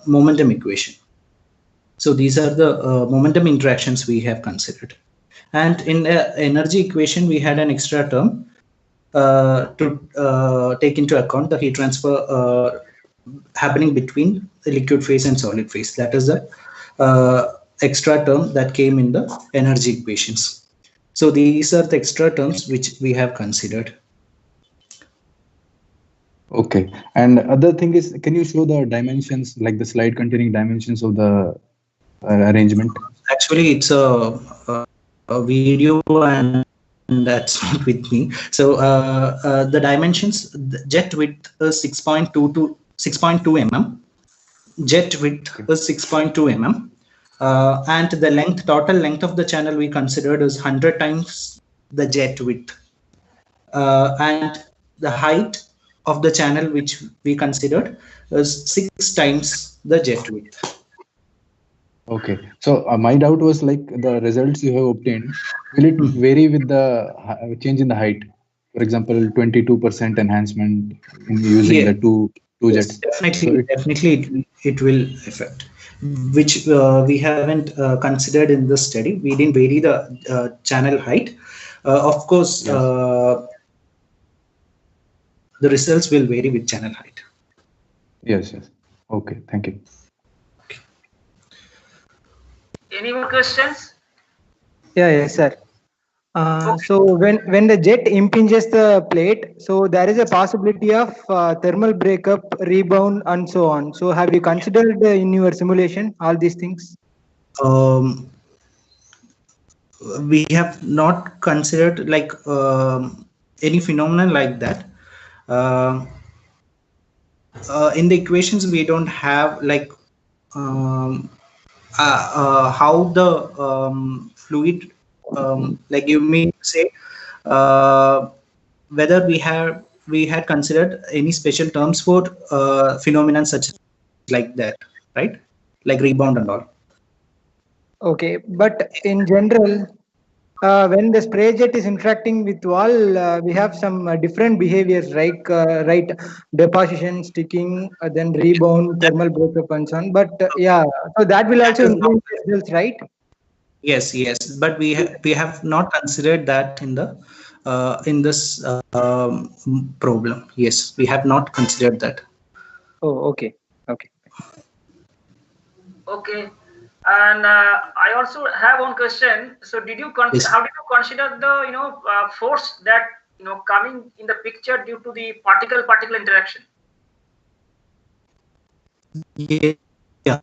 momentum equation. So these are the momentum interactions we have considered. And in the energy equation, we had an extra term to take into account the heat transfer happening between the liquid phase and solid phase. That is the extra term that came in the energy equations. So these are the extra terms which we have considered. Okay. And other thing is, can you show the dimensions, like the slide containing dimensions of the arrangement? Actually, it's a video and that's not with me. So the dimensions, the jet width is 6.2 to 6.2 mm. Jet width is 6.2 mm. And the length, total length of the channel we considered is 100 times the jet width. And the height of the channel which we considered is 6 times the jet width. Okay, so my doubt was like the results you have obtained, will it vary with the change in the height? For example, 22% enhancement in using the two jets. Definitely, definitely it will affect, which we haven't considered in this study. We didn't vary the channel height. Of course, the results will vary with channel height. Yes. Okay, thank you. Any more questions? Yes, sir. So when the jet impinges the plate, so there is a possibility of thermal breakup, rebound, and so on. So have you considered in your simulation all these things? We have not considered like any phenomenon like that. In the equations, we don't have like how the fluid, like you mean to say, whether we had considered any special terms for phenomena such like that, right? Like rebound and all. Okay, but in general, when the spray jet is interacting with wall, we have some different behaviors, right? Right, deposition, sticking, then rebound, thermal breakup, and so on. But yeah, so that will also influence the results, right? Yes, but we have not considered that in the in this problem. Yes, we have not considered that. Oh, okay. Okay. And I also have one question. So, did you how did you consider the force that coming in the picture due to the particle-particle interaction? Yeah.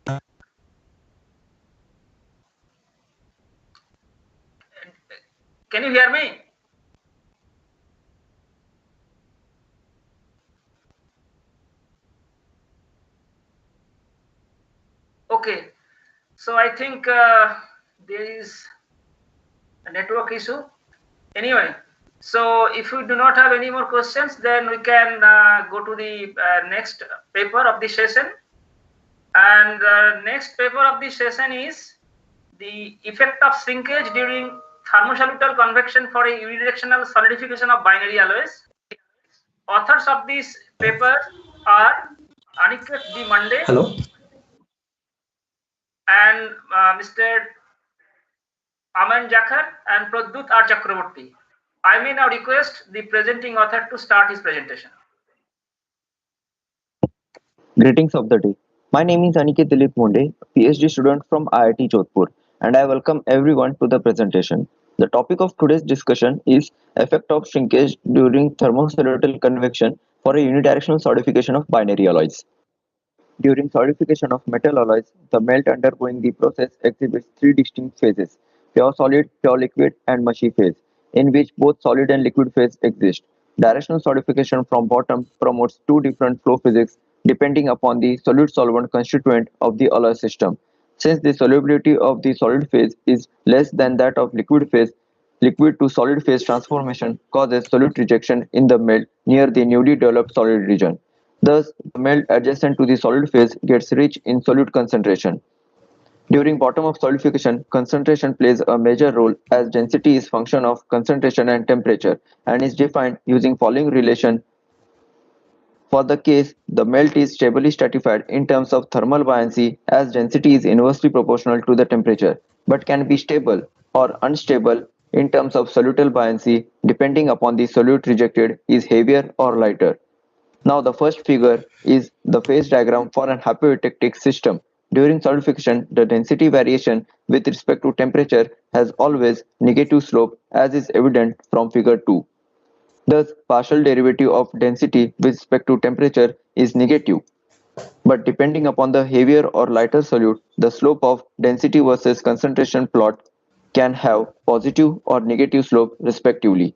Can you hear me? Okay. So I think there is a network issue. Anyway, so if we do not have any more questions, then we can go to the next paper of the session. And the next paper of the session is the effect of shrinkage during thermosalutal convection for a unidirectional solidification of binary alloys. Authors of this paper are Aniket D. Mande. Hello. And Mr. Aman Jakhar and Pradut R. Chakraborty. I may now request the presenting author to start his presentation. Greetings of the day. My name is Aniket Dilip Munde, PhD student from IIT Jodhpur, and I welcome everyone to the presentation. The topic of today's discussion is effect of shrinkage during thermosalutal convection for a unidirectional solidification of binary alloys. During solidification of metal alloys, the melt undergoing the process exhibits three distinct phases. pure solid, pure liquid, and mushy phase, in which both solid and liquid phase exist. Directional solidification from bottom promotes two different flow physics depending upon the solute-solvent constituent of the alloy system. Since the solubility of the solid phase is less than that of liquid phase, liquid to solid phase transformation causes solute rejection in the melt near the newly developed solid region. Thus, the melt adjacent to the solid phase gets rich in solute concentration. During bottom-up solidification, concentration plays a major role as density is function of concentration and temperature and is defined using following relation. For the case the melt is stably stratified in terms of thermal buoyancy as density is inversely proportional to the temperature, but can be stable or unstable in terms of solutal buoyancy depending upon the solute rejected is heavier or lighter. Now the first figure is the phase diagram for an hypoelectric system. During solidification, the density variation with respect to temperature has always negative slope as is evident from figure 2. Thus, partial derivative of density with respect to temperature is negative. But depending upon the heavier or lighter solute, the slope of density versus concentration plot can have positive or negative slope respectively.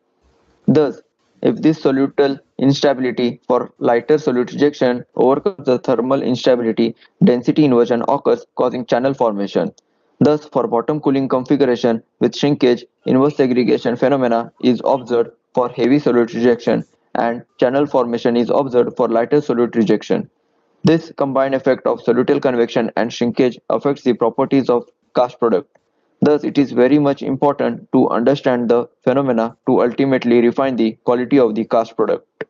Thus, if this solutal instability for lighter solute rejection overcomes the thermal instability, density inversion occurs causing channel formation. Thus, for bottom cooling configuration with shrinkage, inverse segregation phenomena is observed for heavy solute rejection and channel formation is observed for lighter solute rejection. This combined effect of solutal convection and shrinkage affects the properties of cast product. Thus, it is very much important to understand the phenomena to ultimately refine the quality of the cast product.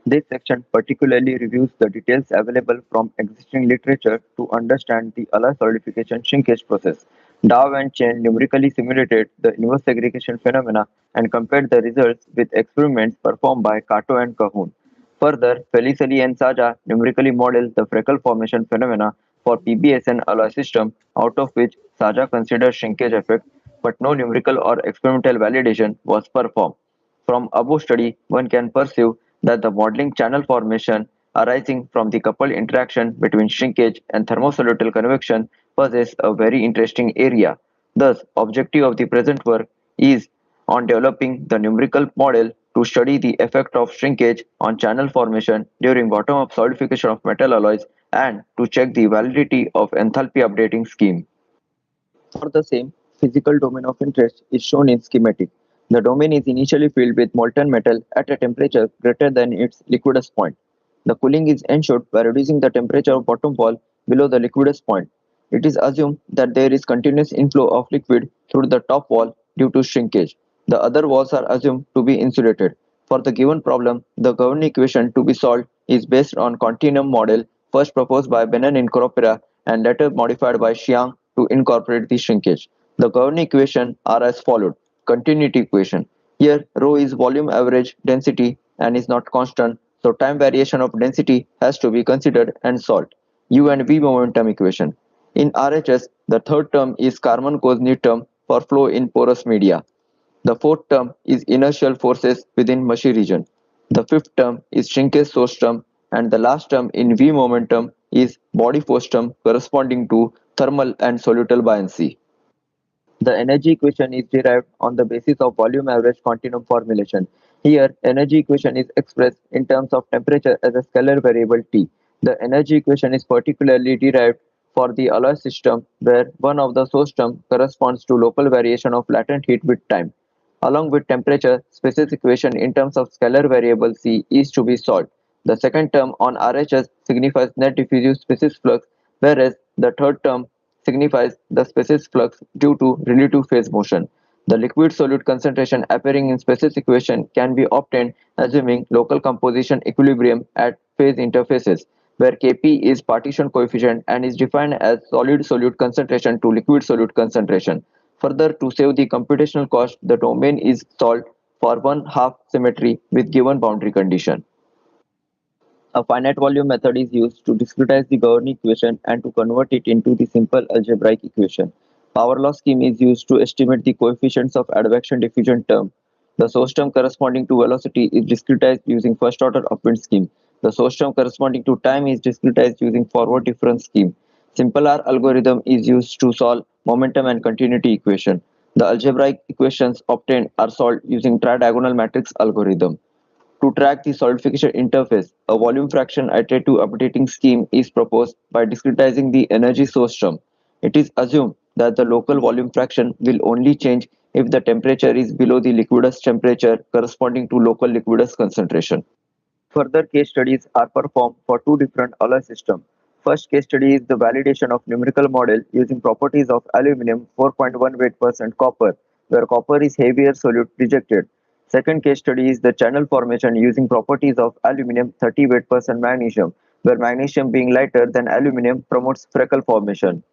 This section particularly reviews the details available from existing literature to understand the alloy solidification shrinkage process. Dow and Chen numerically simulated the inverse segregation phenomena and compared the results with experiments performed by Kato and Cahoon. Further, Felicelli and Saja numerically modeled the freckle formation phenomena for PBSN alloy system, out of which Saja considered shrinkage effect, but no numerical or experimental validation was performed. From above study, one can perceive that the modeling channel formation arising from the coupled interaction between shrinkage and thermosolutal convection possesses a very interesting area. Thus, objective of the present work is on developing the numerical model to study the effect of shrinkage on channel formation during bottom-up solidification of metal alloys and to check the validity of enthalpy updating scheme. For the same, physical domain of interest is shown in schematic. The domain is initially filled with molten metal at a temperature greater than its liquidus point. The cooling is ensured by reducing the temperature of bottom wall below the liquidus point. It is assumed that there is continuous inflow of liquid through the top wall due to shrinkage. The other walls are assumed to be insulated. For the given problem, the governing equation to be solved is based on continuum model first proposed by Benon in Corpora and later modified by Xiang to incorporate the shrinkage. The governing equation are as followed. Continuity equation. Here, rho is volume average density and is not constant, so time variation of density has to be considered and solved. U and V momentum equation. In RHS, the third term is Karman-Kozny term for flow in porous media. The fourth term is inertial forces within mushy region. The fifth term is shrinkage source term, and the last term in V momentum is body force term corresponding to thermal and solutal buoyancy. The energy equation is derived on the basis of volume average continuum formulation. Here, energy equation is expressed in terms of temperature as a scalar variable T. The energy equation is particularly derived for the alloy system where one of the source term corresponds to local variation of latent heat with time. Along with temperature, species equation in terms of scalar variable C is to be solved. The second term on RHS signifies net diffusive species flux, whereas the third term signifies the species flux due to relative phase motion. The liquid solute concentration appearing in species equation can be obtained assuming local composition equilibrium at phase interfaces, where Kp is partition coefficient and is defined as solid solute concentration to liquid solute concentration. Further, to save the computational cost, the domain is solved for one-half symmetry with given boundary condition. A finite volume method is used to discretize the governing equation and to convert it into the simple algebraic equation. Power law scheme is used to estimate the coefficients of advection diffusion term. The source term corresponding to velocity is discretized using first order upwind scheme. The source term corresponding to time is discretized using forward difference scheme. Simple R algorithm is used to solve momentum, and continuity equation. The algebraic equations obtained are solved using tridiagonal matrix algorithm. To track the solidification interface, a volume fraction iterative updating scheme is proposed by discretizing the energy source term. It is assumed that the local volume fraction will only change if the temperature is below the liquidus temperature corresponding to local liquidus concentration. Further case studies are performed for two different alloy systems. First case study is the validation of numerical model using properties of aluminum 4.1 weight% copper, where copper is heavier solute rejected. Second case study is the channel formation using properties of aluminum 30 weight% magnesium, where magnesium being lighter than aluminum promotes freckle formation.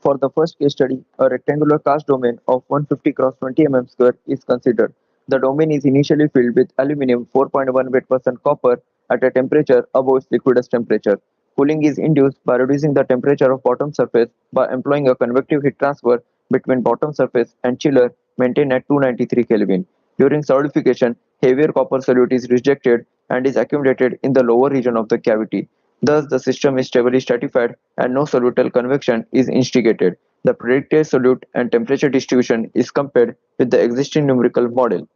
For the first case study, a rectangular cast domain of 150 cross 20 mm square is considered. The domain is initially filled with aluminum 4.1 weight% copper at a temperature above its liquidus temperature. Cooling is induced by reducing the temperature of bottom surface by employing a convective heat transfer between bottom surface and chiller maintained at 293 Kelvin. During solidification, heavier copper solute is rejected and is accumulated in the lower region of the cavity. Thus, the system is stably stratified and no solutal convection is instigated. The predicted solute and temperature distribution is compared with the existing numerical model.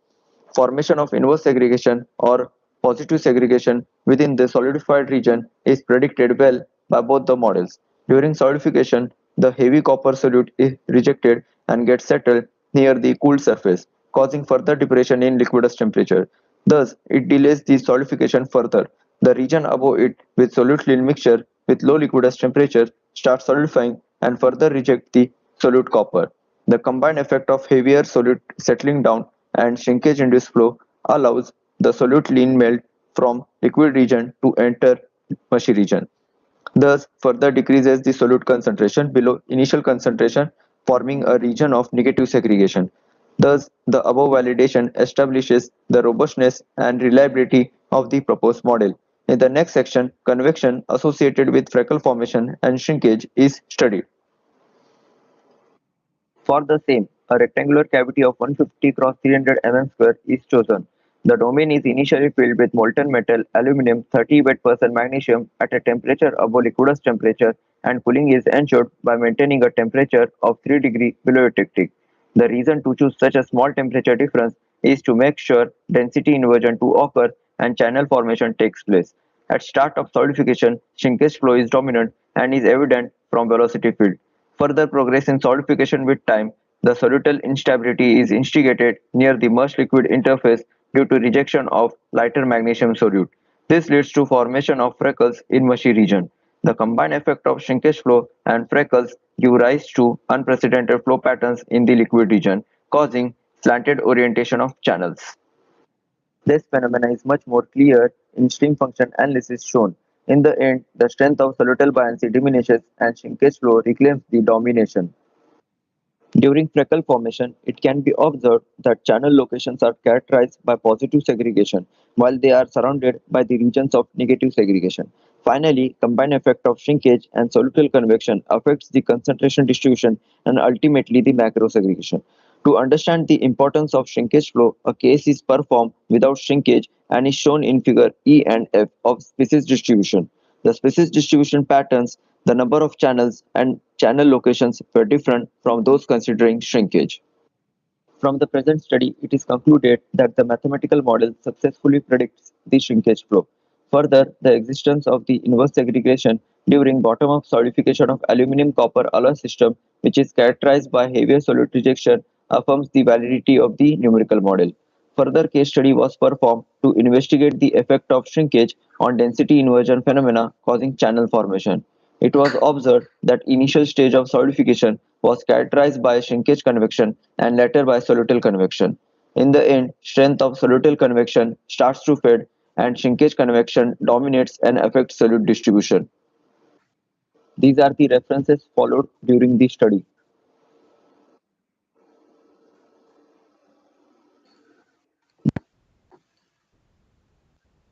Formation of inverse segregation or positive segregation within the solidified region is predicted well by both the models. During solidification, the heavy copper solute is rejected and gets settled near the cooled surface, causing further depression in liquidus temperature. Thus, it delays the solidification further. The region above it with solute-lean mixture with low liquidus temperature starts solidifying and further reject the solute copper. The combined effect of heavier solute settling down and shrinkage-induced flow allows the solute lean melt from liquid region to enter mushy region. Thus, further decreases the solute concentration below initial concentration, forming a region of negative segregation. Thus, the above validation establishes the robustness and reliability of the proposed model. In the next section, convection associated with freckle formation and shrinkage is studied. For the same, a rectangular cavity of 150 cross 300 mm square is chosen. The domain is initially filled with molten metal, aluminum, 30 weight% magnesium at a temperature above liquidus temperature, and cooling is ensured by maintaining a temperature of 3 degrees below eutectic. The reason to choose such a small temperature difference is to make sure density inversion to occur and channel formation takes place. At start of solidification, shrinkage flow is dominant and is evident from velocity field. Further progress in solidification with time, the solutal instability is instigated near the merged liquid interface due to rejection of lighter magnesium solute. This leads to formation of freckles in mushy region. The combined effect of shrinkage flow and freckles give rise to unprecedented flow patterns in the liquid region, causing slanted orientation of channels. This phenomenon is much more clear in stream function analysis shown. In the end, the strength of solutal buoyancy diminishes and shrinkage flow reclaims the domination. During freckle formation, it can be observed that channel locations are characterized by positive segregation, while they are surrounded by the regions of negative segregation. Finally, combined effect of shrinkage and solutal convection affects the concentration distribution and ultimately the macro segregation. To understand the importance of shrinkage flow, a case is performed without shrinkage and is shown in figure E and F of species distribution. The species distribution patterns, the number of channels and channel locations were different from those considering shrinkage. From the present study, it is concluded that the mathematical model successfully predicts the shrinkage flow. Further, the existence of the inverse segregation during bottom-up solidification of aluminum-copper alloy system, which is characterized by heavier solute rejection, affirms the validity of the numerical model. Further case study was performed to investigate the effect of shrinkage on density inversion phenomena causing channel formation. It was observed that initial stage of solidification was characterized by shrinkage convection and later by solutal convection. In the end, strength of solutal convection starts to fade and shrinkage convection dominates and affects solute distribution. These are the references followed during the study.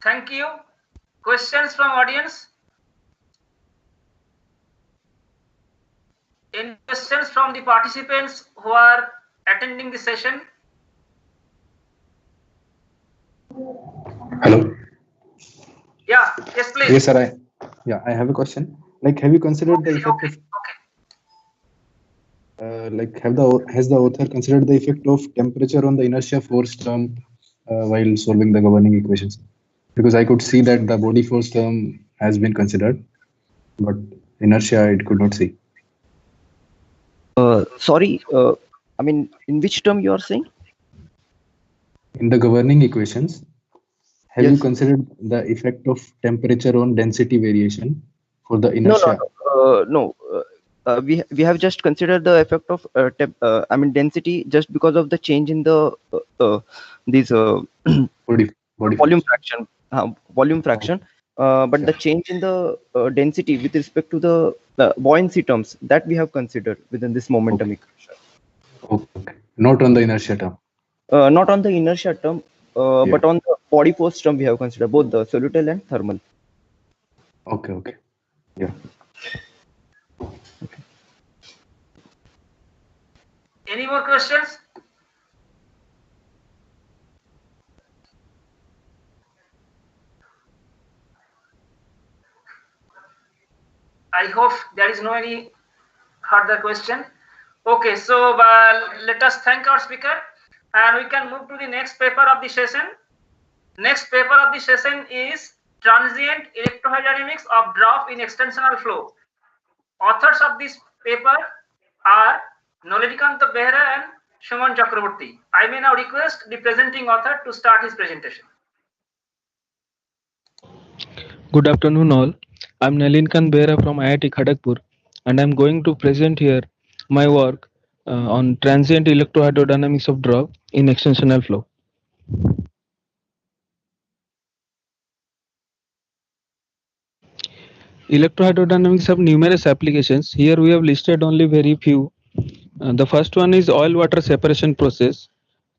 Thank you. Questions from audience? Any questions from the participants who are attending the session? Hello. Yeah, yes, please. Yes, sir. I have a question. Like, have you considered the effect of? has the author considered the effect of temperature on the inertia force term while solving the governing equations? Because I could see that the body force term has been considered, but inertia I could not see. Sorry, I mean, in which term you are saying? In the governing equations, have you Yes. considered the effect of temperature on density variation for the No, inertia? no. We have just considered the effect of I mean density just because of the change in the this body volume fraction. Volume fraction. But the change in the density with respect to the buoyancy terms that we have considered within this momentum equation. Okay. Not on the inertia term. Not on the inertia term, but on the body force term we have considered both the solutile and thermal. Okay. Yeah. Any more questions? I hope there is no any further question. Okay, so let us thank our speaker and we can move to the next paper of the session. Next paper of the session is Transient Electrohydrodynamics of Drop in Extensional Flow. Authors of this paper are Nolinikanta Behra and Shuman Chakraborty. I may now request the presenting author to start his presentation. Good afternoon all. I'm Nalinkant Behra from IIT Kharagpur and I'm going to present here my work on transient electrohydrodynamics of drop in extensional flow. Electrohydrodynamics have numerous applications. Here we have listed only very few. The first one is oil-water separation process.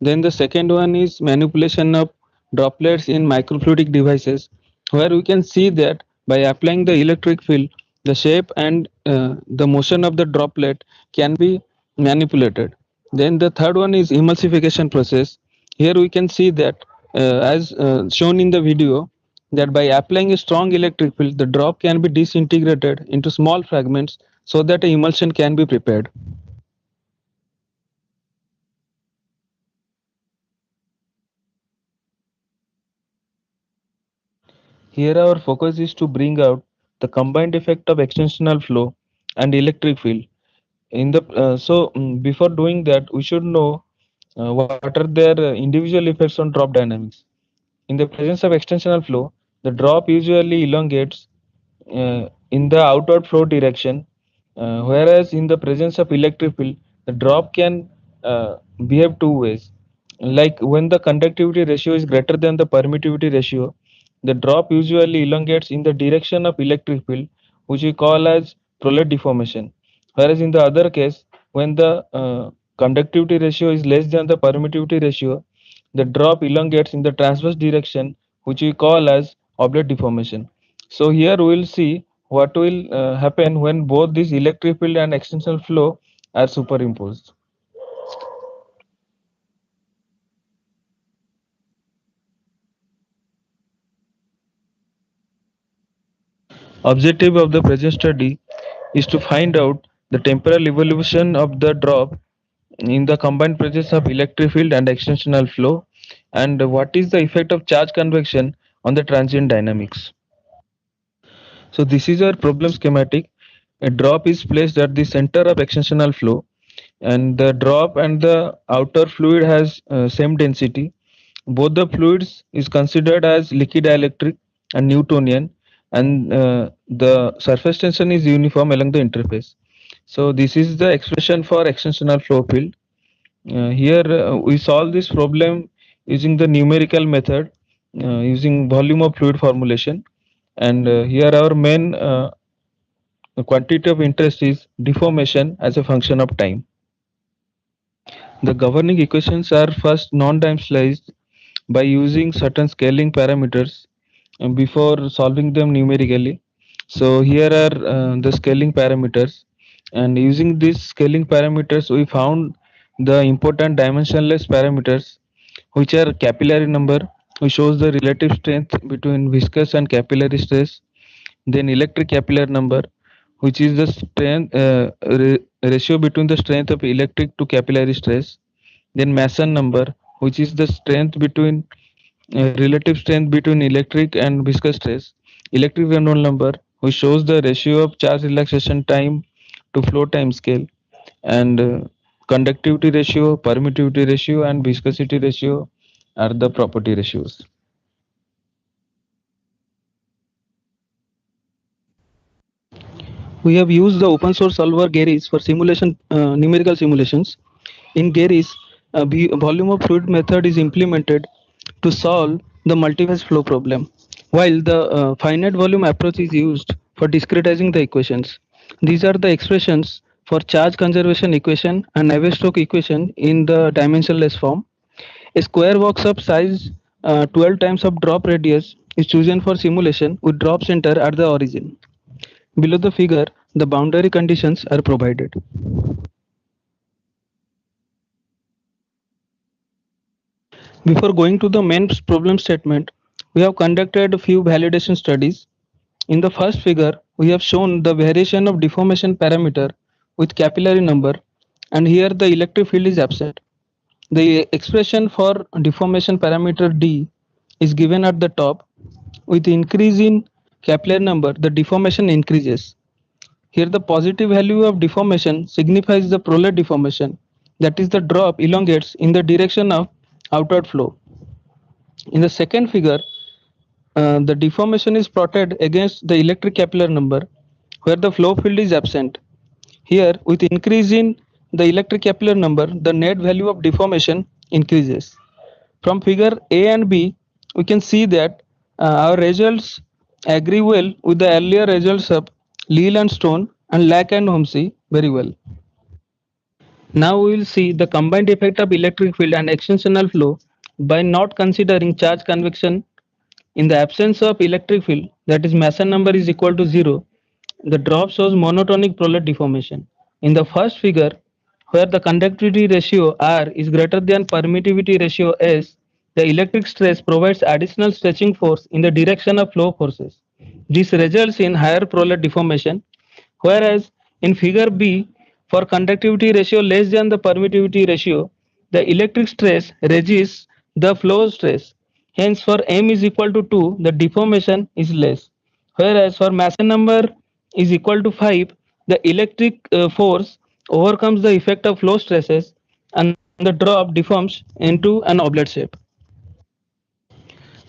Then the second one is manipulation of droplets in microfluidic devices, where we can see that by applying the electric field, the shape and the motion of the droplet can be manipulated. Then the third one is emulsification process. Here we can see that as shown in the video, that by applying a strong electric field, the drop can be disintegrated into small fragments so that an emulsion can be prepared. Here our focus is to bring out the combined effect of extensional flow and electric field. In the before doing that, we should know what are their individual effects on drop dynamics. In the presence of extensional flow, the drop usually elongates in the outward flow direction, whereas in the presence of electric field, the drop can behave two ways. Like when the conductivity ratio is greater than the permittivity ratio, the drop usually elongates in the direction of electric field, which we call as prolet deformation. Whereas in the other case, when the conductivity ratio is less than the permittivity ratio, the drop elongates in the transverse direction, which we call as oblate deformation. So here we will see what will happen when both this electric field and extensional flow are superimposed. Objective of the present study is to find out the temporal evolution of the drop in the combined presence of electric field and extensional flow, and what is the effect of charge convection on the transient dynamics. So this is our problem schematic. A drop is placed at the center of extensional flow, and the drop and the outer fluid has same density. Both the fluids is considered as liquid dielectric and Newtonian, and the surface tension is uniform along the interface. So this is the expression for extensional flow field. Here we solve this problem using the numerical method, using volume of fluid formulation, and here our main quantity of interest is deformation as a function of time. The governing equations are first non-dimensionalized by using certain scaling parameters before solving them numerically. So here are the scaling parameters, and using these scaling parameters we found the important dimensionless parameters, which are capillary number, which shows the relative strength between viscous and capillary stress, then electric capillary number, which is the strength ratio between the strength of electric to capillary stress, then Masson number, which is the strength between relative strength between electric and viscous stress, electric Reynolds number, which shows the ratio of charge relaxation time to flow time scale, and conductivity ratio, permittivity ratio, and viscosity ratio are the property ratios. We have used the open source solver Gary's for simulation, numerical simulations. In Gary's, volume of fluid method is implemented to solve the multiphase flow problem, while the finite volume approach is used for discretizing the equations. These are the expressions for charge conservation equation and Navier-Stokes equation in the dimensionless form. A square box of size 12 times of drop radius is chosen for simulation with drop center at the origin. Below the figure, the boundary conditions are provided. Before going to the main problem statement, we have conducted a few validation studies. In the first figure, we have shown the variation of deformation parameter with capillary number, and here the electric field is absent. The expression for deformation parameter D is given at the top. With increase in capillary number, the deformation increases. Here the positive value of deformation signifies the prolet deformation, that is the drop elongates in the direction of outward flow. In the second figure, the deformation is plotted against the electric capillary number where the flow field is absent. Here, with increase in the electric capillary number, the net value of deformation increases. From figure A and B, we can see that our results agree well with the earlier results of Leal and Stone and Lack and Homsey very well. Now we will see the combined effect of electric field and extensional flow by not considering charge convection. In the absence of electric field, that is Masson number is equal to 0, the drop shows monotonic prolet deformation. In the first figure, where the conductivity ratio R is greater than permittivity ratio S, the electric stress provides additional stretching force in the direction of flow forces. This results in higher prolet deformation, whereas in figure B, for conductivity ratio less than the permittivity ratio, the electric stress resists the flow stress. Hence, for M is equal to 2, the deformation is less. Whereas for Masson number is equal to 5, the electric force overcomes the effect of flow stresses and the drop deforms into an oblate shape.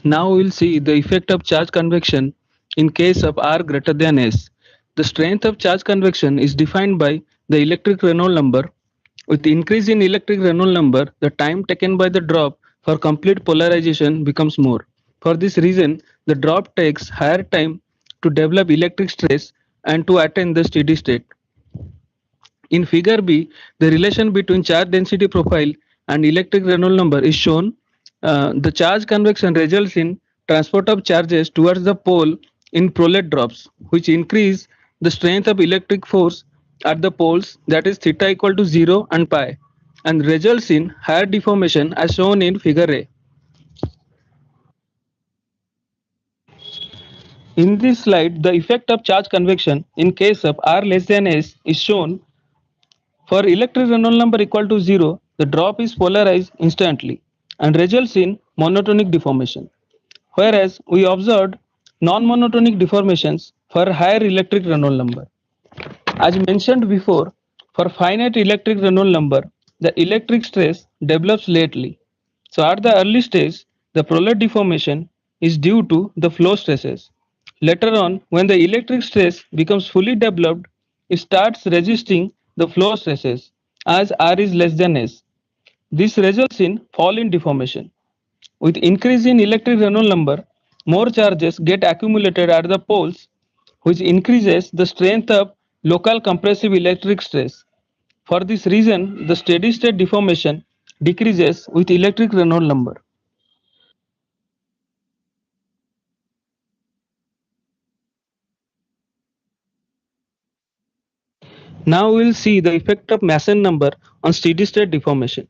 Now we will see the effect of charge convection in case of R greater than S. The strength of charge convection is defined by the electric Reynolds number. With increase in electric Reynolds number, the time taken by the drop for complete polarization becomes more. For this reason, the drop takes higher time to develop electric stress and to attain the steady state. In figure B, the relation between charge density profile and electric Reynolds number is shown. The charge convection results in transport of charges towards the pole in prolet drops, which increase the strength of electric force at the poles, that is theta equal to 0 and pi, and results in higher deformation as shown in figure A. In this slide, the effect of charge convection in case of R less than S is shown. For electric Reynolds number equal to 0, the drop is polarized instantly and results in monotonic deformation, whereas we observed non-monotonic deformations for higher electric Reynolds number. As mentioned before, for finite electric Reynolds number, the electric stress develops lately. So at the early stage, the prolet deformation is due to the flow stresses. Later on, when the electric stress becomes fully developed, it starts resisting the flow stresses as R is less than S. This results in fall in deformation. With increase in electric Reynolds number, more charges get accumulated at the poles, which increases the strength of local compressive electric stress. For this reason, the steady state deformation decreases with electric Reynolds number. Now we will see the effect of Masson number on steady state deformation.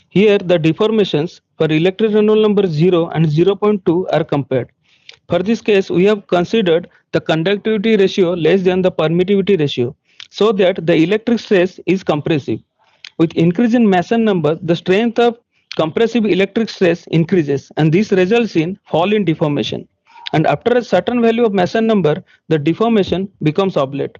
Here the deformations for electric Reynolds number 0 and 0.2 are compared. For this case, we have considered the conductivity ratio less than the permittivity ratio. so that the electric stress is compressive. With increase in Mason number, the strength of compressive electric stress increases, and this results in fall in deformation. And after a certain value of Mason number, the deformation becomes oblate.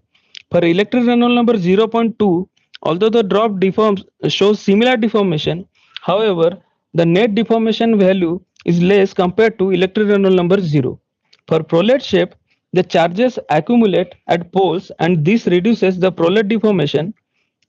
For electric Reynolds number 0.2, although the drop deforms shows similar deformation, however, the net deformation value is less compared to electric Reynolds number 0. For prolet shape, the charges accumulate at poles, and this reduces the prolet deformation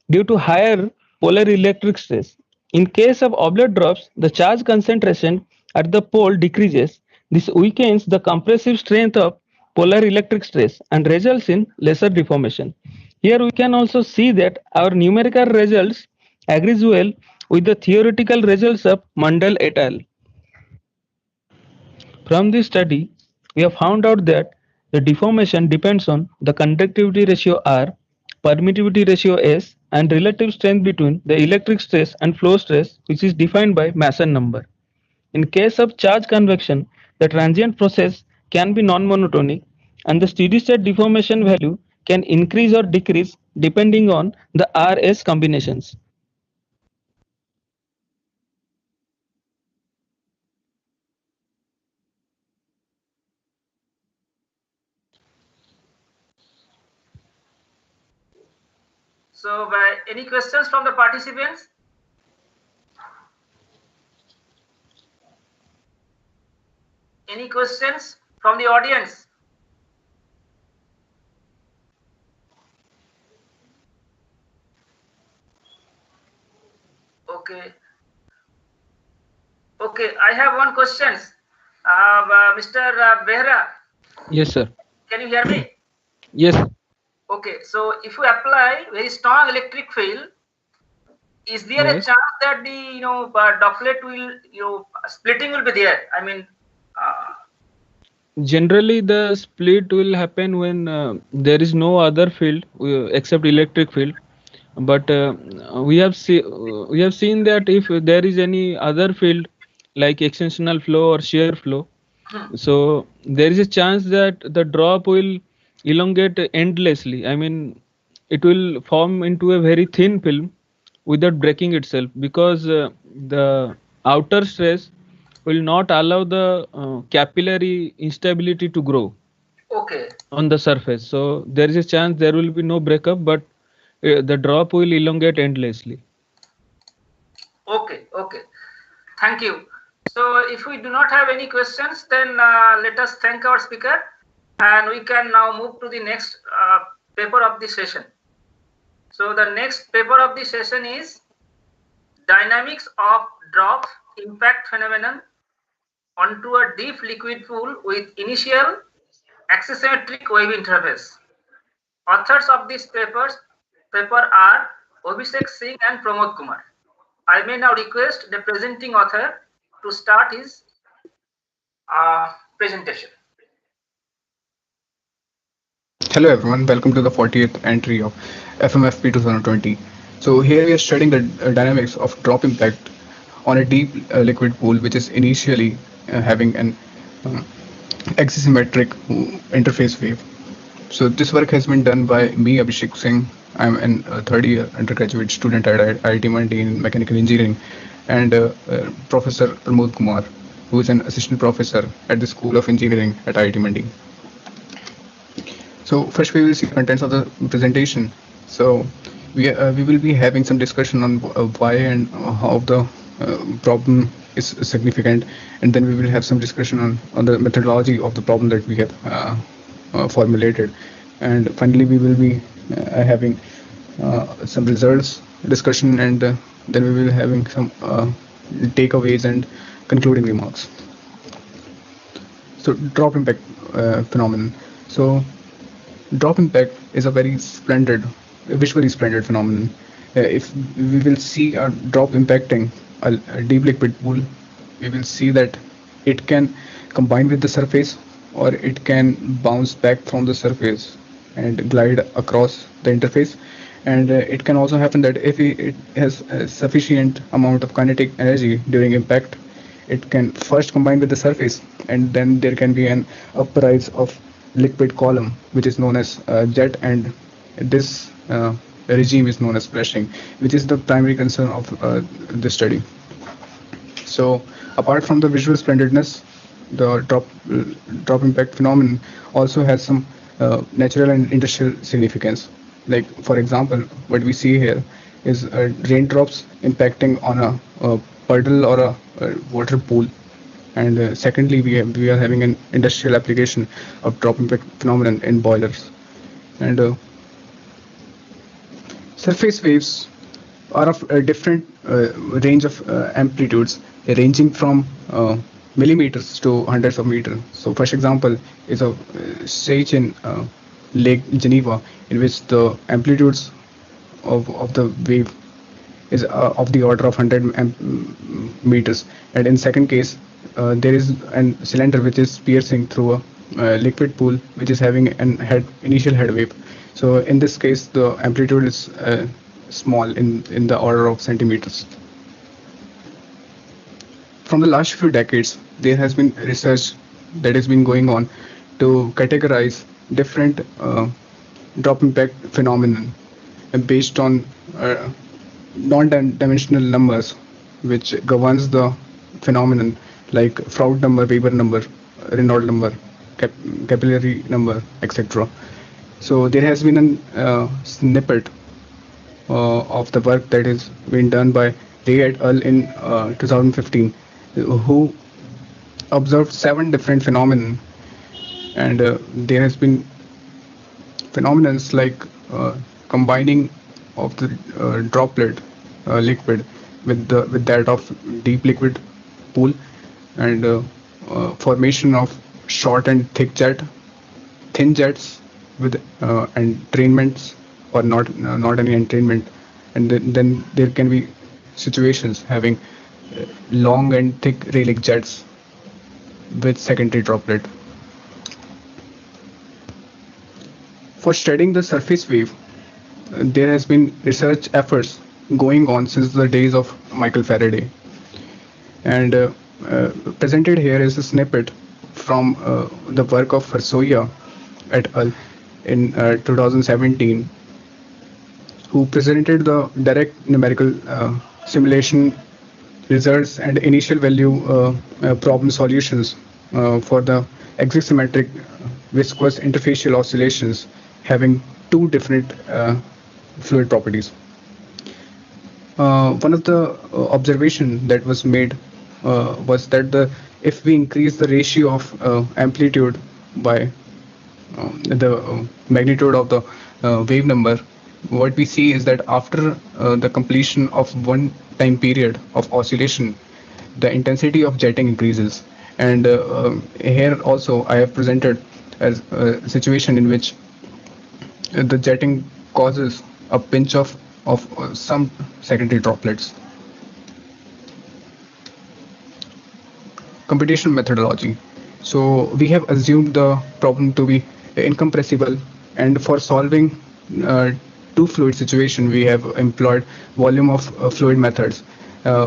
due to higher polar electric stress. In case of oblate drops, the charge concentration at the pole decreases. This weakens the compressive strength of polar electric stress and results in lesser deformation. Here we can also see that our numerical results agrees well with the theoretical results of Mandal et al. From this study, we have found out that the deformation depends on the conductivity ratio R, permittivity ratio S, and relative strength between the electric stress and flow stress, which is defined by Mason number. In case of charge convection, the transient process can be non-monotonic, and the steady-state deformation value can increase or decrease depending on the RS combinations. So, any questions from the participants? Any questions from the audience? Okay. Okay, I have one question. Mr. Behra. Yes, sir. Can you hear me? Yes. Okay, so if you apply very strong electric field, is there a Yes. chance that the droplet will splitting will be there? I mean, Generally, the split will happen when there is no other field except electric field. But we have seen that if there is any other field like extensional flow or shear flow, so there is a chance that the drop will elongate endlessly. I mean, it will form into a very thin film without breaking itself, because the outer stress will not allow the capillary instability to grow okay, on the surface. So there is a chance there will be no breakup, but the drop will elongate endlessly. okay, okay. Thank you. So if we do not have any questions, then let us thank our speaker, and we can now move to the next paper of the session. So the next paper of the session is Dynamics of Drop Impact Phenomenon onto a Deep Liquid Pool with Initial Axisymmetric Wave Interface. Authors of this paper are Abhishek Singh and Pramod Kumar. I may now request the presenting author to start his presentation. Hello everyone, welcome to the 40th entry of FMFP 2020. So here we are studying the dynamics of drop impact on a deep liquid pool which is initially having an axisymmetric interface wave. So this work has been done by me, Abhishek Singh. I'm an third year undergraduate student at IIT Mandi in mechanical engineering, and Professor Pramod Kumar, who is an assistant professor at the School of Engineering at IIT Mandi. So first we will see the contents of the presentation. So we will be having some discussion on why and how the problem is significant, and then we will have some discussion on the methodology of the problem that we have formulated, and finally we will be having some results discussion, and then we will be having some takeaways and concluding remarks. So drop impact phenomenon. So drop impact is a very visually splendid phenomenon. If we will see a drop impacting a deep liquid pool, we will see that it can combine with the surface, or it can bounce back from the surface and glide across the interface. And it can also happen that if it has a sufficient amount of kinetic energy during impact, it can first combine with the surface, and then there can be an uprise of liquid column, which is known as jet, and this regime is known as splashing, which is the primary concern of the study. So apart from the visual splendidness, the drop impact phenomenon also has some natural and industrial significance. Like for example, what we see here is raindrops impacting on a puddle or a water pool. And secondly, we are having an industrial application of drop impact phenomenon in boilers. And surface waves are of a different range of amplitudes, ranging from millimeters to hundreds of meters. So, first example is a stage in Lake Geneva, in which the amplitudes of the wave is of the order of 100 meters. And in second case, there is an cylinder which is piercing through a liquid pool, which is having an initial head wave. So in this case, the amplitude is small in the order of centimeters. From the last few decades, there has been research that has been going on to categorize different drop impact phenomenon based on non-dimensional numbers which governs the phenomenon, like Froude number, Weber number, Reynolds number, capillary number, etc. So there has been a snippet of the work that has been done by Ray et al. In 2015, who observed 7 different phenomena, and there has been phenomena like combining of the droplet liquid with that of deep liquid pool, and formation of short and thick thin jets with entrainments or not any entrainment, and then there can be situations having long and thick relic jets with secondary droplet. For studying the surface wave, there has been research efforts going on since the days of Michael Faraday, and presented here is a snippet from the work of Versoya et al. In 2017, who presented the direct numerical simulation results and initial value problem solutions for the axisymmetric viscous interfacial oscillations having 2 different fluid properties. One of the observation that was made was that if we increase the ratio of amplitude by the magnitude of the wave number, what we see is that after the completion of one time period of oscillation, the intensity of jetting increases. And here also I have presented as a situation in which the jetting causes a pinch of some secondary droplets. Computation methodology. So we have assumed the problem to be incompressible, and for solving 2 fluid situation, we have employed volume of fluid methods,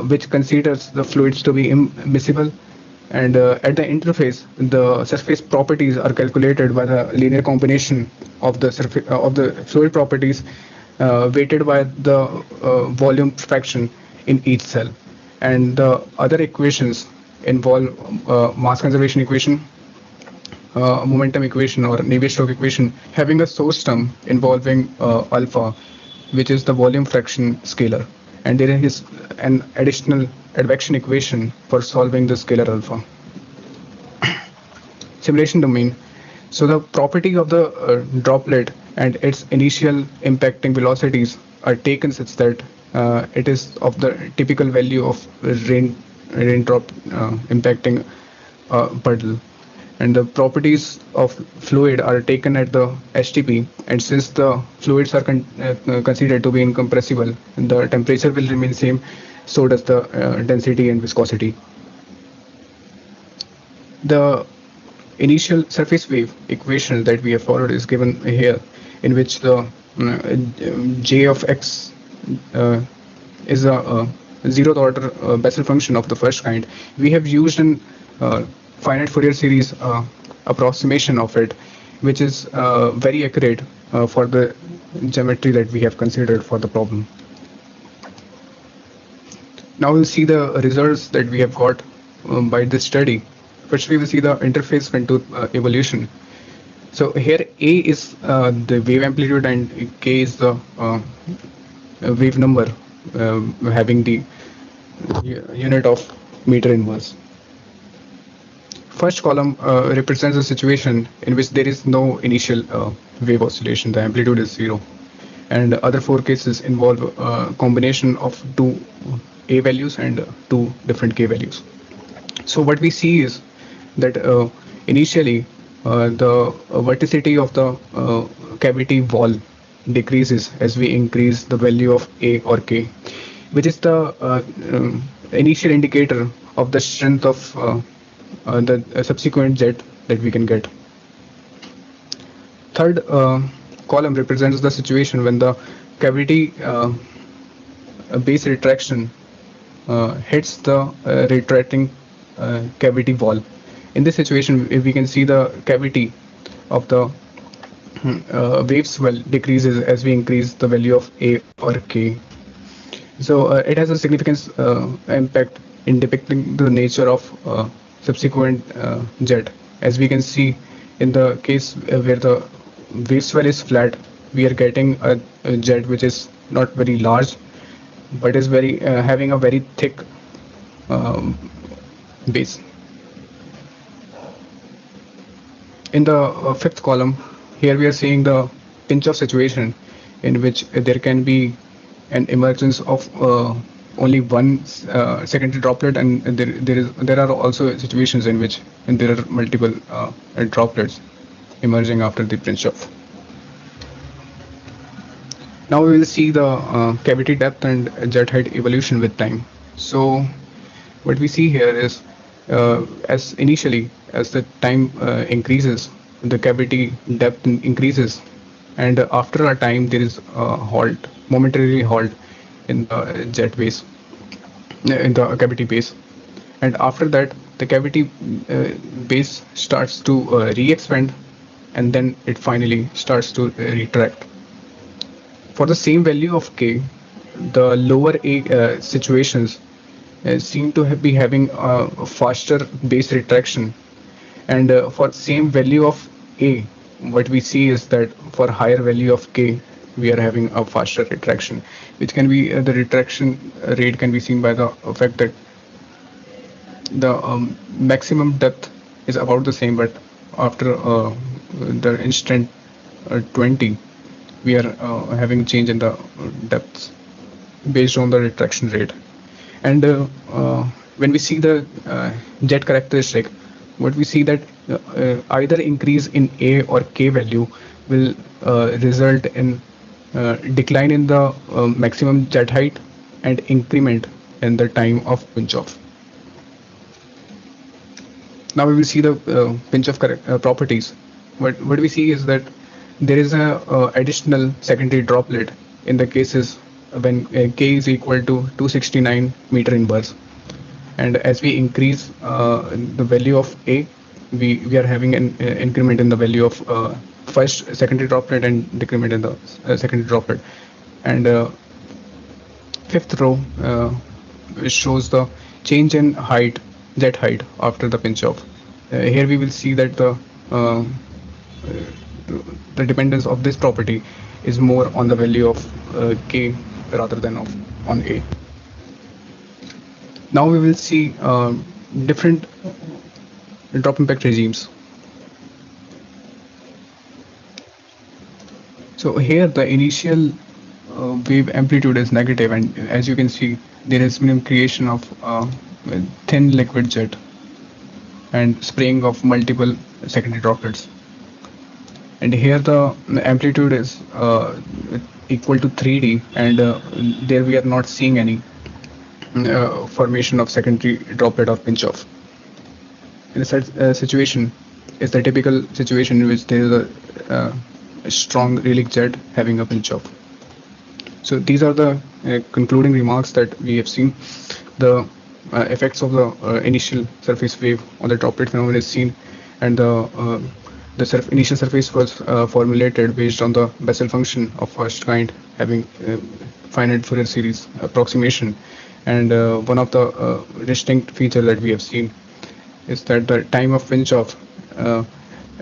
which considers the fluids to be immiscible, and at the interface, the surface properties are calculated by the linear combination of the fluid properties weighted by the volume fraction in each cell, and the other equations involve mass conservation equation, momentum equation or Navier-Stokes equation, having a source term involving alpha, which is the volume fraction scalar, and there is an additional advection equation for solving the scalar alpha. Simulation domain. So the property of the droplet and its initial impacting velocities are taken such that it is of the typical value of raindrop impacting puddle, and the properties of fluid are taken at the STP, and since the fluids are considered to be incompressible, the temperature will remain same, so does the density and viscosity. The initial surface wave equation that we have followed is given here, in which the J of x is a zeroth order Bessel function of the first kind. We have used an finite Fourier series approximation of it, which is very accurate for the geometry that we have considered for the problem. Now we'll see the results that we have got by this study. First, we will see the interface fin-tooth evolution. So here A is the wave amplitude and K is the wave number having the unit of meter inverse. First column represents a situation in which there is no initial wave oscillation, the amplitude is 0. And other 4 cases involve a combination of 2 A values and 2 different K values. So what we see is that initially the verticity of the cavity wall decreases as we increase the value of A or K, which is the initial indicator of the strength of the subsequent jet that we can get. Third column represents the situation when the cavity base retraction hits the retracting cavity wall. In this situation, we can see the cavity of the wave swell decreases as we increase the value of A or K. So it has a significant impact in depicting the nature of subsequent jet. As we can see in the case where the wave swell is flat, we are getting a jet which is not very large, but is very having a very thick base. In the fifth column, here we are seeing the pinch-off situation in which there can be an emergence of only one secondary droplet, and there are also situations in which there are multiple droplets emerging after the pinch-off. Now we will see the cavity depth and jet height evolution with time. So what we see here is as initially as the time increases, the cavity depth increases, and after a time there is a halt, momentarily halt in the jet base, in the cavity base, and after that the cavity base starts to re-expand, and then it finally starts to retract. For the same value of K, the lower A situations seem to be having a faster base retraction, and for same value of A, what we see is that for higher value of K, we are having a faster retraction, which can be the retraction rate can be seen by the fact that the maximum depth is about the same, but after the instant 20, we are having change in the depths based on the retraction rate. And when we see the jet characteristic, what we see that either increase in A or K value will result in decline in the maximum jet height and increment in the time of pinch-off. Now we will see the pinch-off properties. What we see is that there is a additional secondary droplet in the cases when K is equal to 269 meter inverse, and as we increase the value of A, we are having an increment in the value of first secondary droplet and decrement in the secondary droplet. And fifth row shows the change in height, jet height after the pinch-off. Here we will see that the dependence of this property is more on the value of K rather than on A. Now we will see different drop impact regimes. So here the initial wave amplitude is negative, and as you can see, there is minimum creation of thin liquid jet and spraying of multiple secondary droplets. And here the amplitude is equal to 3D, and there we are not seeing any formation of secondary droplet or pinch-off. In such situation is the typical situation in which there is a strong relic jet having a pinch-off. So these are the concluding remarks that we have seen. The effects of the initial surface wave on the droplet phenomenon is seen, and the The initial surface was formulated based on the Bessel function of first kind, having finite Fourier series approximation. And one of the distinct feature that we have seen is that the time of pinch off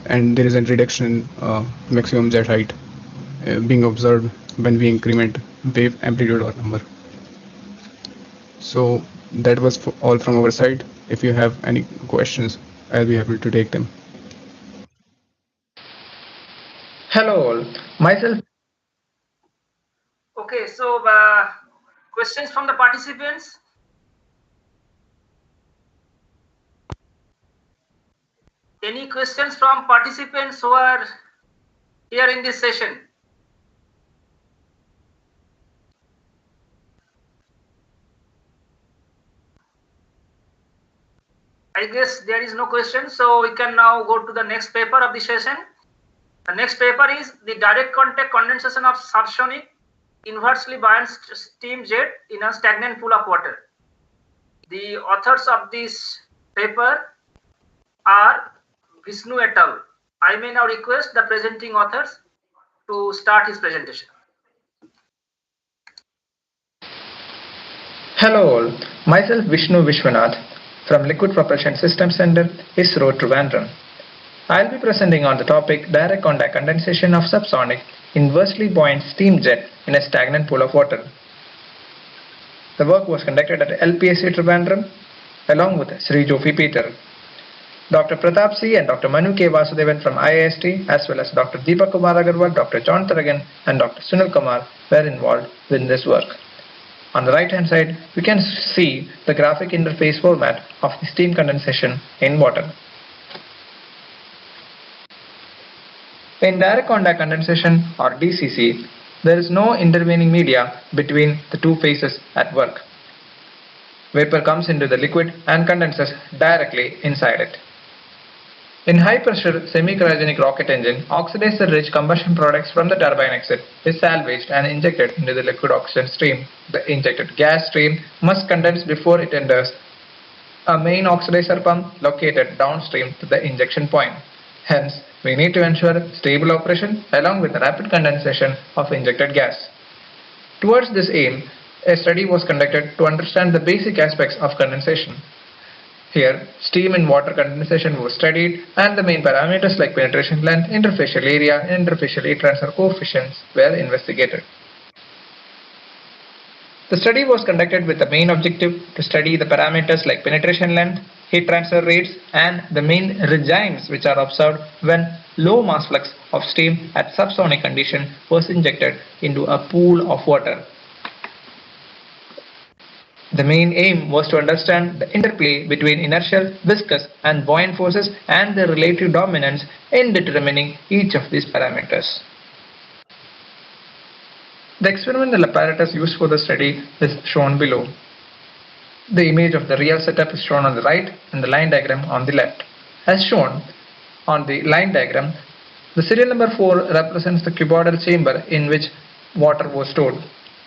and there is a reduction in maximum jet height being observed when we increment wave amplitude or number. So that was all from our side. If you have any questions, I'll be happy to take them. Hello all, myself. Okay, so questions from the participants? Any questions from participants who are here in this session? I guess there is no question, so we can now go to the next paper of the session. The next paper is the direct contact condensation of subsonic inversely buoyant steam jet in a stagnant pool of water. The authors of this paper are Vishnu et al. I may now request the presenting authors to start his presentation. Hello all, myself Vishnu Vishwanath from Liquid Propulsion System Center, ISRO, Trivandrum. I'll be presenting on the topic direct contact condensation of subsonic inversely buoyant steam jet in a stagnant pool of water. The work was conducted at LPSC Trivandrum along with Sri Jofi Peter. Dr. Pratap C and Dr. Manu K. Vasudevan from IIST as well as Dr. Deepak Kumar Agarwal, Dr. John Taragan and Dr. Sunil Kumar were involved in this work. On the right hand side, we can see the graphic interface format of the steam condensation in water. In direct contact condensation or DCC, there is no intervening media between the two phases at work. Vapor comes into the liquid and condenses directly inside it. In high pressure semi-cryogenic rocket engine, oxidizer-rich combustion products from the turbine exit is salvaged and injected into the liquid oxygen stream. The injected gas stream must condense before it enters a main oxidizer pump located downstream to the injection point. Hence, we need to ensure stable operation along with the rapid condensation of injected gas. Towards this aim, a study was conducted to understand the basic aspects of condensation. Here, steam and water condensation was studied and the main parameters like penetration length, interfacial area, and interfacial heat transfer coefficients were investigated. The study was conducted with the main objective to study the parameters like penetration length, heat transfer rates, and the main regimes which are observed when low mass flux of steam at subsonic condition was injected into a pool of water. The main aim was to understand the interplay between inertial, viscous, and buoyant forces and their relative dominance in determining each of these parameters. The experimental apparatus used for the study is shown below. The image of the real setup is shown on the right and the line diagram on the left. As shown on the line diagram, the serial number 4 represents the cuboidal chamber in which water was stored.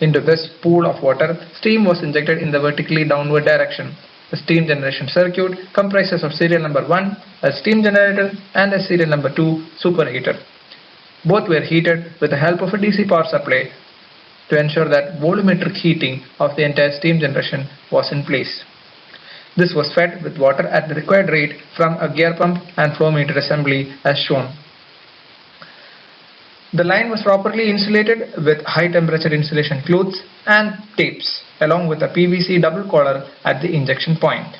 Into this pool of water, steam was injected in the vertically downward direction. The steam generation circuit comprises of serial number 1, a steam generator, and a serial number 2 superheater. Both were heated with the help of a DC power supply to ensure that volumetric heating of the entire steam generation was in place. This was fed with water at the required rate from a gear pump and flow meter assembly as shown. The line was properly insulated with high temperature insulation cloths and tapes along with a PVC double collar at the injection point.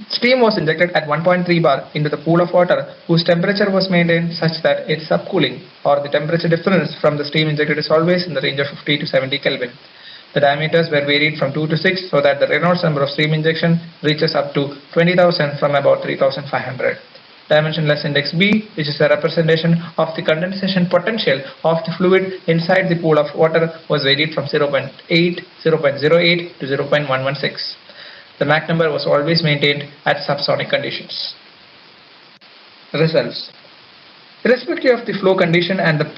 Steam was injected at 1.3 bar into the pool of water whose temperature was maintained such that its subcooling or the temperature difference from the steam injected is always in the range of 50 to 70 Kelvin. The diameters were varied from 2 to 6 so that the Reynolds number of steam injection reaches up to 20,000 from about 3,500. Dimensionless index B, which is a representation of the condensation potential of the fluid inside the pool of water, was varied from 0.8, 0.08 to 0.116. The Mach number was always maintained at subsonic conditions. Results. Irrespective of the flow condition and the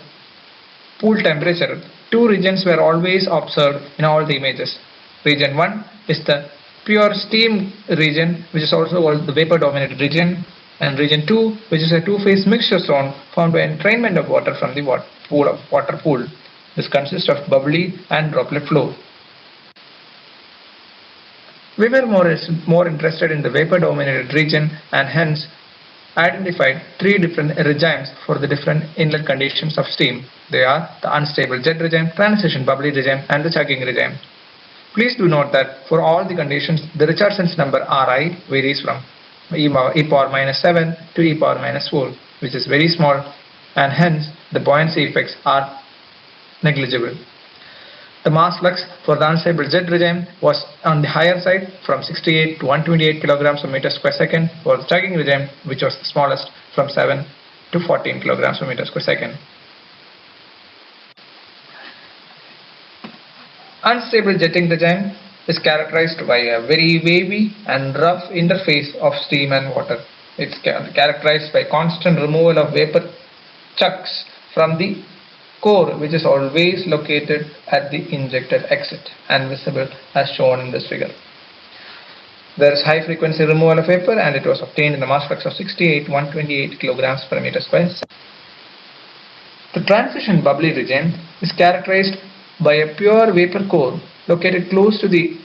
pool temperature, two regions were always observed in all the images. Region 1 is the pure steam region, which is also called the vapor dominated region, and region 2, which is a two-phase mixture zone formed by entrainment of water from the water pool. This consists of bubbly and droplet flow. We were more interested in the vapor dominated region and hence identified three different regimes for the different inlet conditions of steam. They are the unstable jet regime, transition bubbly regime, and the chugging regime. Please do note that for all the conditions, the Richardson's number Ri varies from e power minus 7 to e power minus 4, which is very small, and hence the buoyancy effects are negligible. The mass flux for the unstable jet regime was on the higher side from 68 to 128 kilograms per meter square second for the chugging regime, which was the smallest from 7 to 14 kilograms per meter square second. Unstable jetting regime is characterized by a very wavy and rough interface of steam and water. It's characterized by constant removal of vapor chunks from the core, which is always located at the injected exit and visible as shown in this figure. There is high frequency removal of vapor and it was obtained in the mass flux of 68 128 kilograms per meter square. The transition bubbly regime is characterized by a pure vapor core located close to the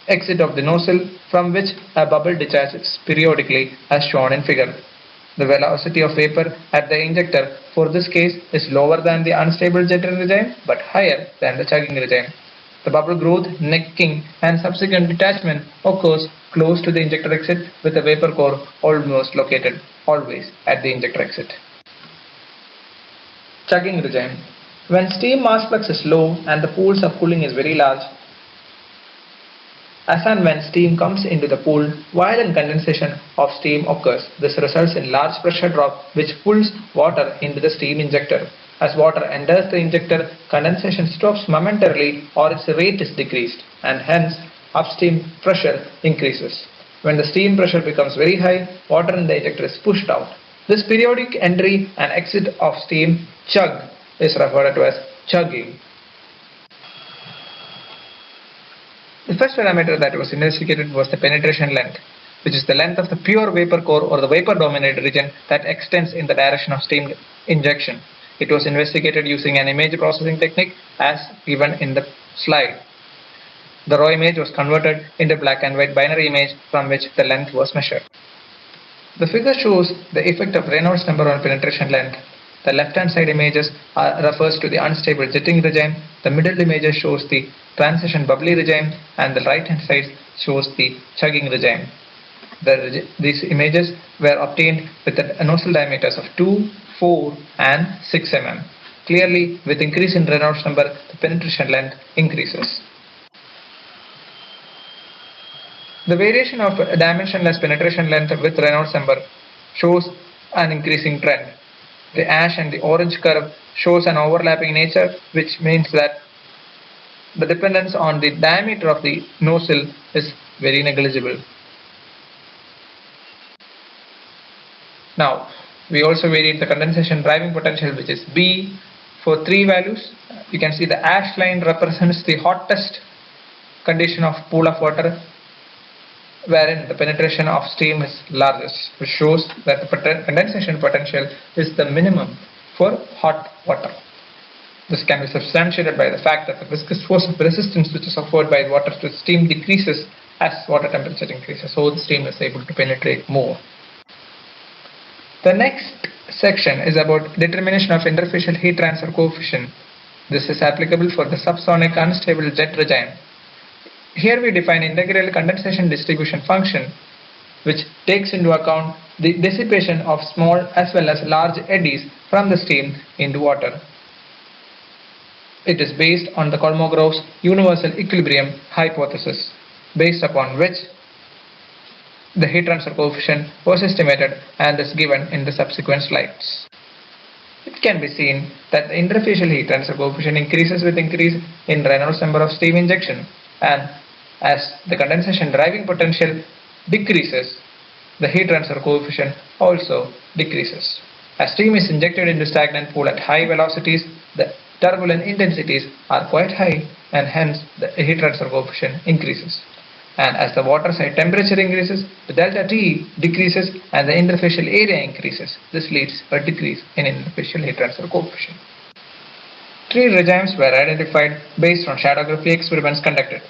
exit of the nozzle from which a bubble discharges periodically as shown in figure. The velocity of vapor at the injector for this case is lower than the unstable jetting regime but higher than the chugging regime. The bubble growth, necking and subsequent detachment occurs close to the injector exit with the vapor core almost located always at the injector exit. Chugging regime. When steam mass flux is low and the pools of cooling is very large, as and when steam comes into the pool, violent condensation of steam occurs. This results in large pressure drop which pulls water into the steam injector. As water enters the injector, condensation stops momentarily or its rate is decreased and hence upstream pressure increases. When the steam pressure becomes very high, water in the injector is pushed out. This periodic entry and exit of steam chug is referred to as chugging. The first parameter that was investigated was the penetration length, which is the length of the pure vapor core or the vapor dominated region that extends in the direction of steam injection. It was investigated using an image processing technique as given in the slide. The raw image was converted into black and white binary image from which the length was measured. The figure shows the effect of Reynolds number on penetration length. The left-hand side images refers to the unstable jetting regime, the middle image shows the transition bubbly regime, and the right-hand side shows the chugging regime. These images were obtained with the nozzle diameters of 2, 4, and 6 mm. Clearly, with increase in Reynolds number, the penetration length increases. The variation of dimensionless penetration length with Reynolds number shows an increasing trend. The ash and the orange curve shows an overlapping nature, which means that the dependence on the diameter of the nozzle is very negligible. Now, we also varied the condensation driving potential, which is B, for 3 values. You can see the ash line represents the hottest condition of pool of water, wherein the penetration of steam is largest, which shows that the condensation potential is the minimum for hot water. This can be substantiated by the fact that the viscous force of resistance which is offered by water to steam decreases as water temperature increases, so the steam is able to penetrate more. The next section is about determination of interfacial heat transfer coefficient. This is applicable for the subsonic unstable jet regime. Here we define integral condensation distribution function, which takes into account the dissipation of small as well as large eddies from the steam into water. It is based on the Kolmogorov's universal equilibrium hypothesis, based upon which the heat transfer coefficient was estimated and is given in the subsequent slides. It can be seen that the interfacial heat transfer coefficient increases with increase in Reynolds number of steam injection, and as the condensation driving potential decreases, the heat transfer coefficient also decreases. As steam is injected into stagnant pool at high velocities, the turbulent intensities are quite high and hence the heat transfer coefficient increases. And as the water side temperature increases, the delta T decreases and the interfacial area increases. This leads to a decrease in interfacial heat transfer coefficient. Three regimes were identified based on shadowgraphy experiments conducted.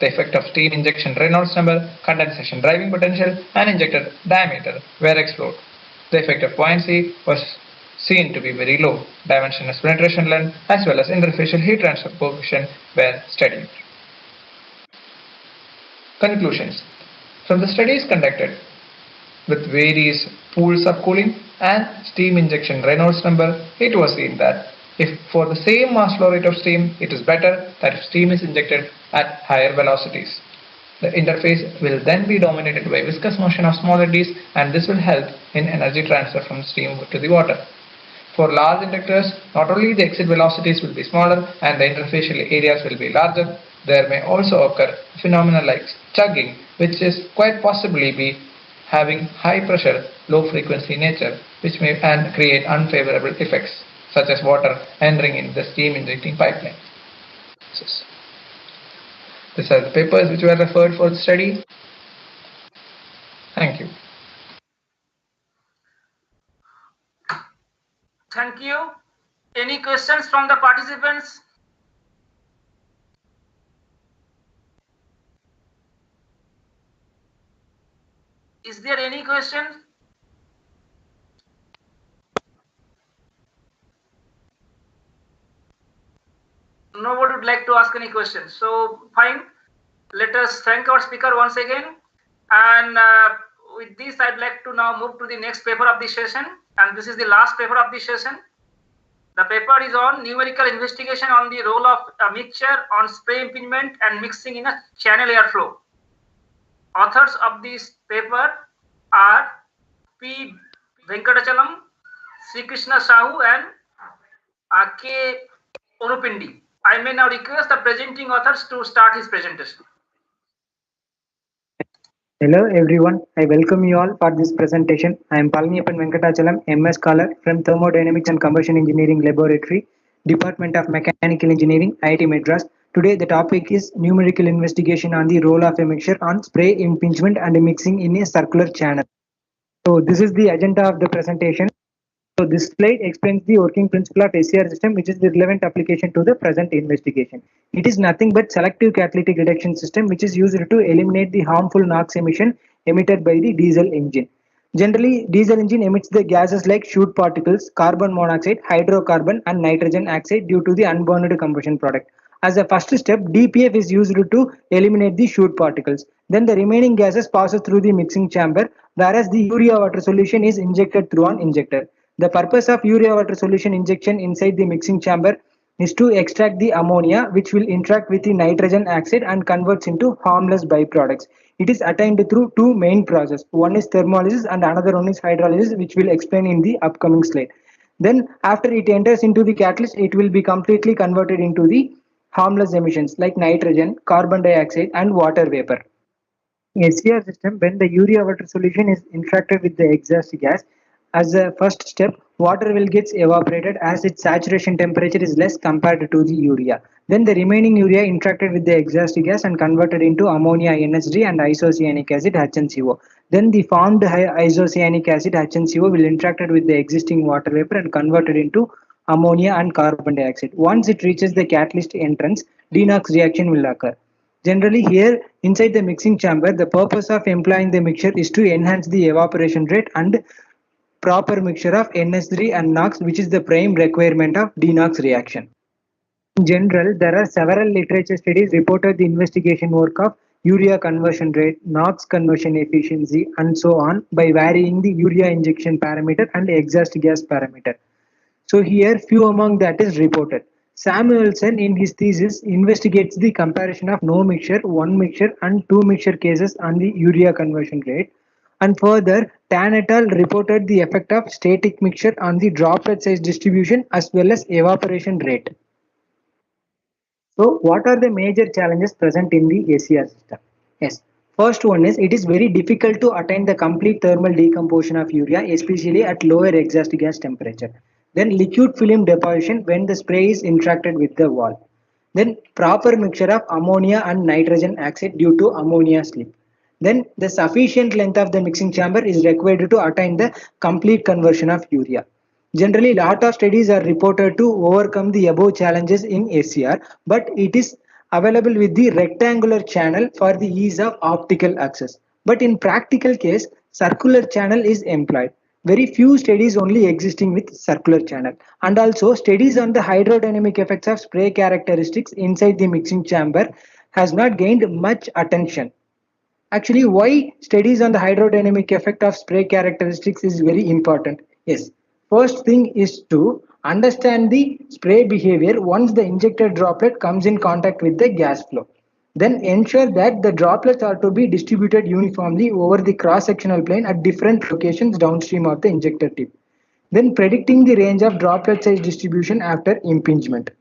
The effect of steam injection Reynolds number, condensation driving potential, and injected diameter were explored. The effect of buoyancy was seen to be very low. Dimensionless penetration length as well as interfacial heat transfer coefficient were studied. Conclusions. From the studies conducted with various pool subcooling and steam injection Reynolds number, it was seen that if for the same mass flow rate of steam, it is better that if steam is injected at higher velocities. The interface will then be dominated by viscous motion of small eddies, and this will help in energy transfer from steam to the water. For large injectors, not only the exit velocities will be smaller and the interfacial areas will be larger, there may also occur phenomena like chugging, which is quite possibly be having high pressure, low frequency nature, which may create unfavorable effects, such as water entering in the steam injecting pipeline. These are the papers which were referred for the study. Thank you. Thank you. Any questions from the participants? Is there any question? Nobody would like to ask any questions. So fine. Let us thank our speaker once again. And with this, I'd like to now move to the next paper of the session. And this is the last paper of the session. The paper is on numerical investigation on the role of a mixture on spray impingement and mixing in a channel airflow. Authors of this paper are P. Venkatachalam, Sri Krishna Sahu, and K. Orupindi. I may now request the presenting authors to start his presentation. Hello everyone, I welcome you all for this presentation. I am Palniappan Venkatachalam, MS Scholar from Thermodynamics and Combustion Engineering Laboratory, Department of Mechanical Engineering, IIT Madras. Today the topic is numerical investigation on the role of a mixture on spray impingement and mixing in a circular channel. So this is the agenda of the presentation. So this slide explains the working principle of SCR system, which is the relevant application to the present investigation. It is nothing but selective catalytic reduction system, which is used to eliminate the harmful NOx emission emitted by the diesel engine. Generally, diesel engine emits the gases like soot particles, carbon monoxide, hydrocarbon, and nitrogen oxide due to the unburned combustion product. As a first step, DPF is used to eliminate the soot particles. Then the remaining gases pass through the mixing chamber, whereas the urea water solution is injected through an injector. The purpose of urea water solution injection inside the mixing chamber is to extract the ammonia, which will interact with the nitrogen oxide and converts into harmless byproducts. It is attained through two main processes. One is thermolysis and another one is hydrolysis, which we'll explain in the upcoming slide. Then after it enters into the catalyst, it will be completely converted into the harmless emissions like nitrogen, carbon dioxide, and water vapor. In SCR system, when the urea water solution is interacted with the exhaust gas, as a first step, water will get evaporated as its saturation temperature is less compared to the urea. Then the remaining urea interacted with the exhaust gas and converted into ammonia NH3 and isocyanic acid HNCO. Then the formed isocyanic acid HNCO will interacted with the existing water vapor and converted into ammonia and carbon dioxide. Once it reaches the catalyst entrance, denox reaction will occur. Generally here inside the mixing chamber, the purpose of employing the mixture is to enhance the evaporation rate and proper mixture of NH3 and NOx, which is the prime requirement of denox reaction. In general, there are several literature studies reported the investigation work of urea conversion rate, NOx conversion efficiency, and so on by varying the urea injection parameter and exhaust gas parameter. So here few among that is reported. Samuelson in his thesis investigates the comparison of no mixture, one mixture and two mixture cases on the urea conversion rate. And further, Tan et al. Reported the effect of static mixture on the droplet size distribution as well as evaporation rate. So what are the major challenges present in the SCR system? Yes. First one is it is very difficult to attain the complete thermal decomposition of urea, especially at lower exhaust gas temperature. Then liquid film deposition when the spray is interacted with the wall. Then proper mixture of ammonia and nitrogen oxide due to ammonia slip. Then the sufficient length of the mixing chamber is required to attain the complete conversion of urea. Generally, lot of studies are reported to overcome the above challenges in SCR, but it is available with the rectangular channel for the ease of optical access. But in practical case, circular channel is employed. Very few studies only existing with circular channel, and also studies on the hydrodynamic effects of spray characteristics inside the mixing chamber has not gained much attention. Actually, why studies on the hydrodynamic effect of spray characteristics is very important. Yes, first thing is to understand the spray behavior once the injected droplet comes in contact with the gas flow. Then ensure that the droplets are to be distributed uniformly over the cross-sectional plane at different locations downstream of the injector tip. Then predicting the range of droplet size distribution after impingement.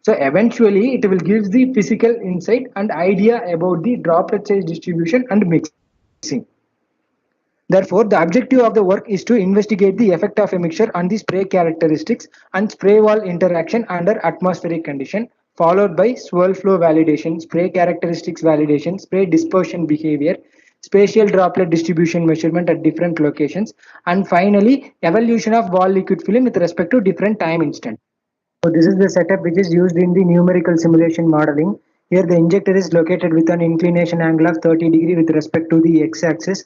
So eventually it will give the physical insight and idea about the droplet size distribution and mixing. Therefore, the objective of the work is to investigate the effect of a mixture on the spray characteristics and spray wall interaction under atmospheric condition, followed by swirl flow validation, spray characteristics validation, spray dispersion behavior, spatial droplet distribution measurement at different locations, and finally evaluation of wall liquid film with respect to different time instant. So this is the setup which is used in the numerical simulation modeling. Here the injector is located with an inclination angle of 30 degree with respect to the x-axis.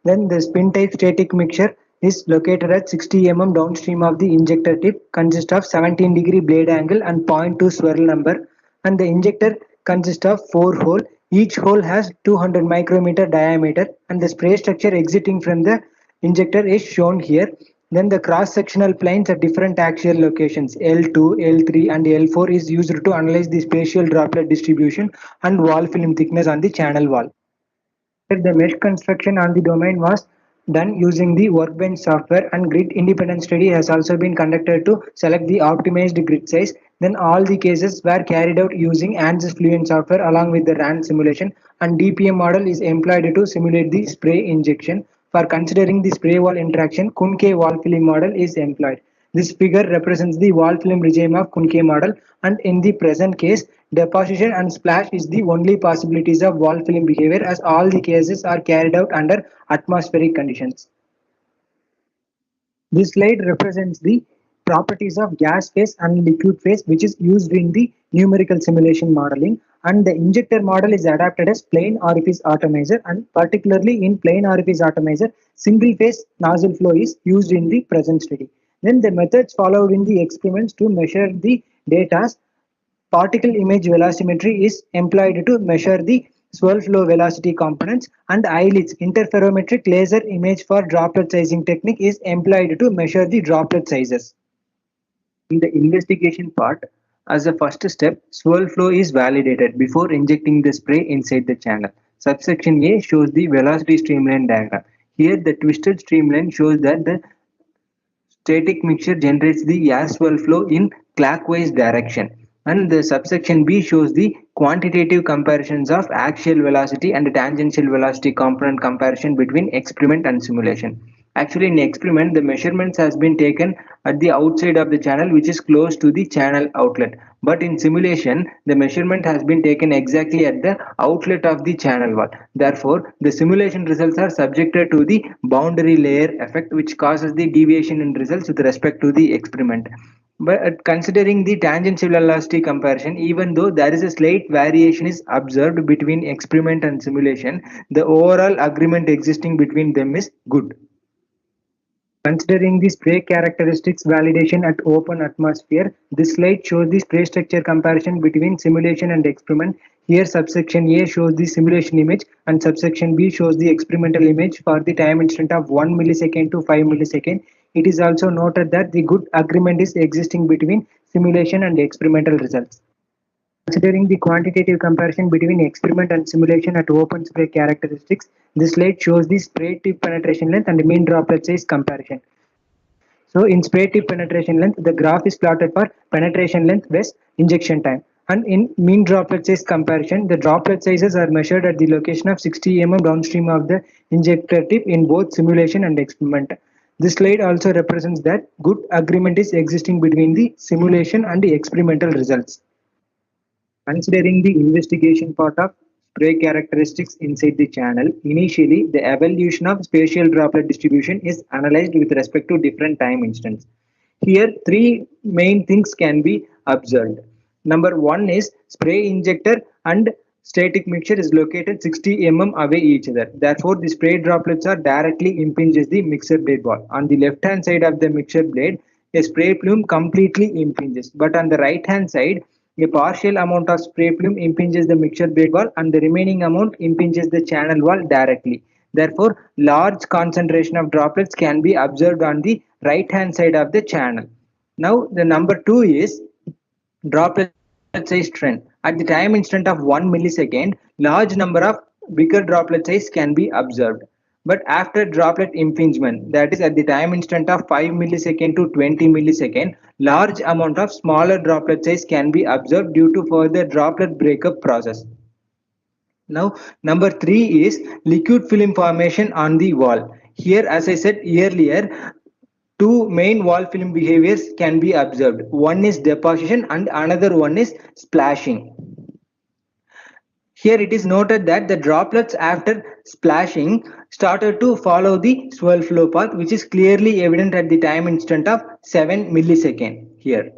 Then the spin type static mixture is located at 60 mm downstream of the injector tip, consists of 17-degree blade angle and zero point 0.2 swirl number. And the injector consists of 4 holes. Each hole has 200 micrometer diameter, and the spray structure exiting from the injector is shown here. Then the cross-sectional planes at different axial locations L2, L3 and L4 is used to analyze the spatial droplet distribution and wall film thickness on the channel wall. The mesh construction on the domain was done using the workbench software, and grid independent study has also been conducted to select the optimized grid size. Then all the cases were carried out using ANSYS Fluent software along with the RAN simulation, and DPM model is employed to simulate the spray injection. For considering the spray wall interaction, Kuhnke wall film model is employed. This figure represents the wall film regime of Kuhnke model, and in the present case, deposition and splash is the only possibilities of wall film behavior, as all the cases are carried out under atmospheric conditions. This slide represents the properties of gas phase and liquid phase, which is used in the numerical simulation modeling, and the injector model is adapted as plain orifice atomizer, and particularly in plain orifice atomizer, single phase nozzle flow is used in the present study. Then the methods followed in the experiments to measure the data. Particle image velocimetry is employed to measure the swirl flow velocity components, and ILITS interferometric laser image for droplet sizing technique is employed to measure the droplet sizes. In the investigation part, as a first step, swirl flow is validated before injecting the spray inside the channel. Subsection A shows the velocity streamline diagram. Here the twisted streamline shows that the static mixture generates the air swirl flow in clockwise direction, and the subsection B shows the quantitative comparisons of axial velocity and tangential velocity component comparison between experiment and simulation. Actually, in experiment, the measurements has been taken at the outside of the channel, which is close to the channel outlet. But in simulation, the measurement has been taken exactly at the outlet of the channel wall. Therefore, the simulation results are subjected to the boundary layer effect, which causes the deviation in results with respect to the experiment. But considering the tangential velocity comparison, even though there is a slight variation is observed between experiment and simulation, the overall agreement existing between them is good. Considering the spray characteristics validation at open atmosphere, this slide shows the spray structure comparison between simulation and experiment. Here subsection A shows the simulation image and subsection B shows the experimental image for the time instant of 1 millisecond to 5 millisecond. It is also noted that the good agreement is existing between simulation and experimental results. Considering the quantitative comparison between experiment and simulation at open spray characteristics, this slide shows the spray tip penetration length and mean droplet size comparison. So in spray tip penetration length, the graph is plotted for penetration length vs injection time. And in mean droplet size comparison, the droplet sizes are measured at the location of 60 mm downstream of the injector tip in both simulation and experiment. This slide also represents that good agreement is existing between the simulation and the experimental results. Considering the investigation part of spray characteristics inside the channel, initially the evolution of spatial droplet distribution is analyzed with respect to different time instants. Here, three main things can be observed. Number one is spray injector and static mixture is located 60 mm away each other. Therefore, the spray droplets are directly impinges the mixer blade wall. On the left hand side of the mixer blade, a spray plume completely impinges, but on the right hand side, a partial amount of spray plume impinges the mixture blade wall and the remaining amount impinges the channel wall directly. Therefore, large concentration of droplets can be observed on the right hand side of the channel. Now, the number two is droplet size trend. At the time instant of 1 millisecond, large number of bigger droplet size can be observed. But after droplet impingement, that is at the time instant of 5 millisecond to 20 millisecond, large amount of smaller droplet size can be observed due to further droplet breakup process. Now, number three is liquid film formation on the wall. Here, as I said earlier, two main wall film behaviors can be observed. One is deposition and another one is splashing. Here it is noted that the droplets after splashing started to follow the swirl flow path, which is clearly evident at the time instant of 7 millisecond here.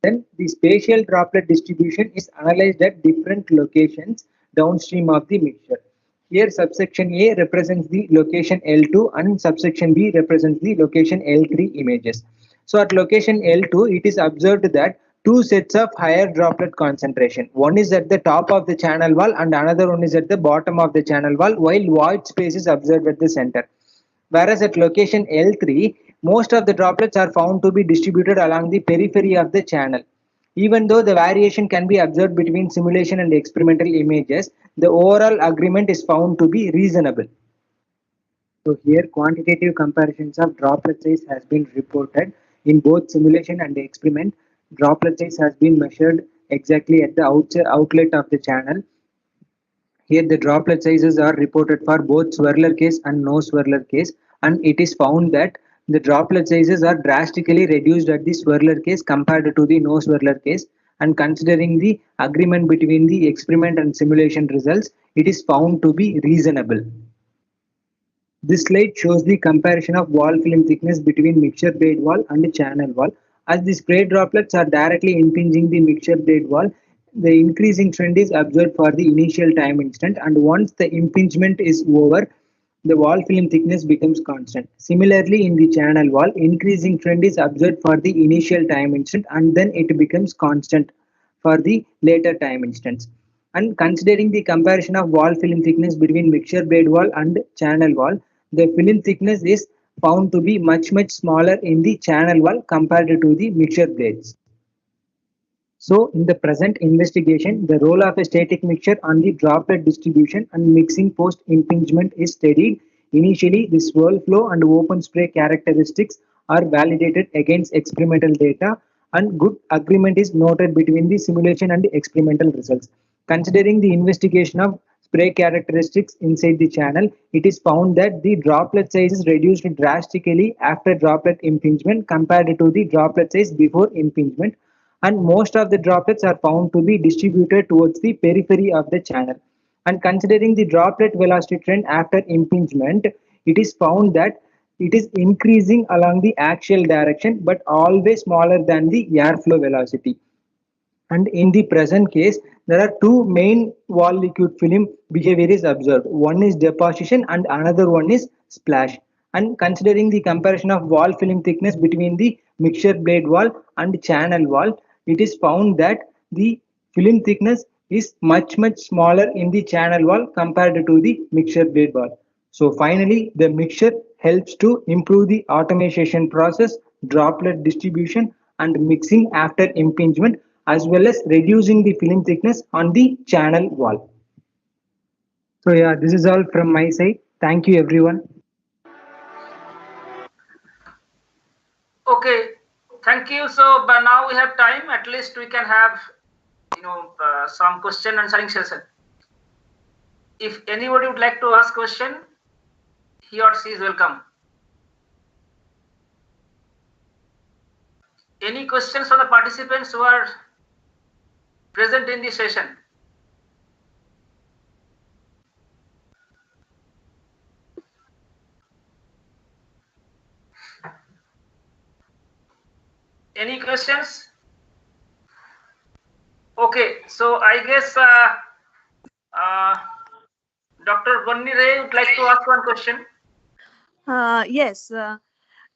Then the spatial droplet distribution is analyzed at different locations downstream of the mixture. Here subsection A represents the location L2 and subsection B represents the location L3 images. So at location L2, it is observed that two sets of higher droplet concentration. One is at the top of the channel wall and another one is at the bottom of the channel wall, while void space is observed at the center. Whereas at location L3, most of the droplets are found to be distributed along the periphery of the channel. Even though the variation can be observed between simulation and experimental images, the overall agreement is found to be reasonable. So here quantitative comparisons of droplet size has been reported in both simulation and experiment. Droplet size has been measured exactly at the outlet of the channel. Here the droplet sizes are reported for both swirler case and no swirler case, and it is found that the droplet sizes are drastically reduced at the swirler case compared to the no swirler case, and considering the agreement between the experiment and simulation results, it is found to be reasonable. This slide shows the comparison of wall film thickness between mixture blade wall and channel wall. As the spray droplets are directly impinging the mixture blade wall, the increasing trend is observed for the initial time instant, and once the impingement is over, the wall film thickness becomes constant. Similarly, in the channel wall, increasing trend is observed for the initial time instant and then it becomes constant for the later time instants. And considering the comparison of wall film thickness between mixture blade wall and channel wall, the film thickness is found to be much smaller in the channel wall compared to the mixture blades. So in the present investigation, the role of a static mixture on the droplet distribution and mixing post impingement is studied. Initially, the swirl flow and open spray characteristics are validated against experimental data, and good agreement is noted between the simulation and the experimental results. Considering the investigation of spray characteristics inside the channel, it is found that the droplet size is reduced drastically after droplet impingement compared to the droplet size before impingement, and most of the droplets are found to be distributed towards the periphery of the channel. And considering the droplet velocity trend after impingement, it is found that it is increasing along the axial direction but always smaller than the airflow velocity. And in the present case, there are two main wall liquid film behavior is observed. One is deposition and another one is splash. And considering the comparison of wall film thickness between the mixture blade wall and channel wall, it is found that the film thickness is much smaller in the channel wall compared to the mixture blade wall. So finally, the mixture helps to improve the automation process, droplet distribution, and mixing after impingement, as well as reducing the film thickness on the channel wall. So yeah, this is all from my side. Thank you everyone. Okay, thank you. So but now we have time. At least we can have some question answering session. If anybody would like to ask question, he or she is welcome. Any questions from the participants who are present in the session? Any questions? Okay, so I guess Dr. Bunny Ray would like to ask one question. Yes.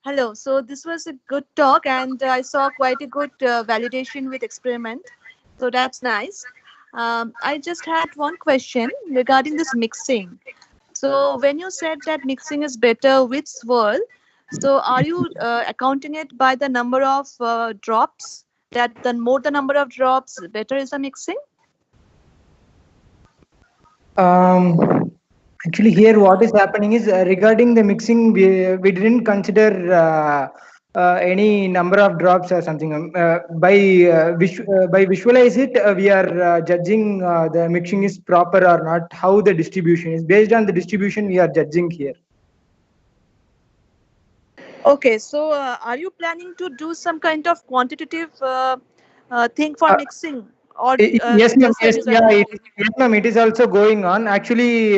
Hello. So this was a good talk, and I saw quite a good validation with experiment. So that's nice. I just had one question regarding this mixing. So when you said that mixing is better with swirl, so are you accounting it by the number of drops? That the more the number of drops, better is the mixing? Actually, here what is happening is regarding the mixing, we didn't consider any number of drops or something. By visualize it, we are judging the mixing is proper or not. How the distribution is based on the distribution we are judging here. Okay, so are you planning to do some kind of quantitative thing for mixing, or Yes, ma'am. just a Yes, yeah, visualization? yes, ma'am. It is also going on. Actually,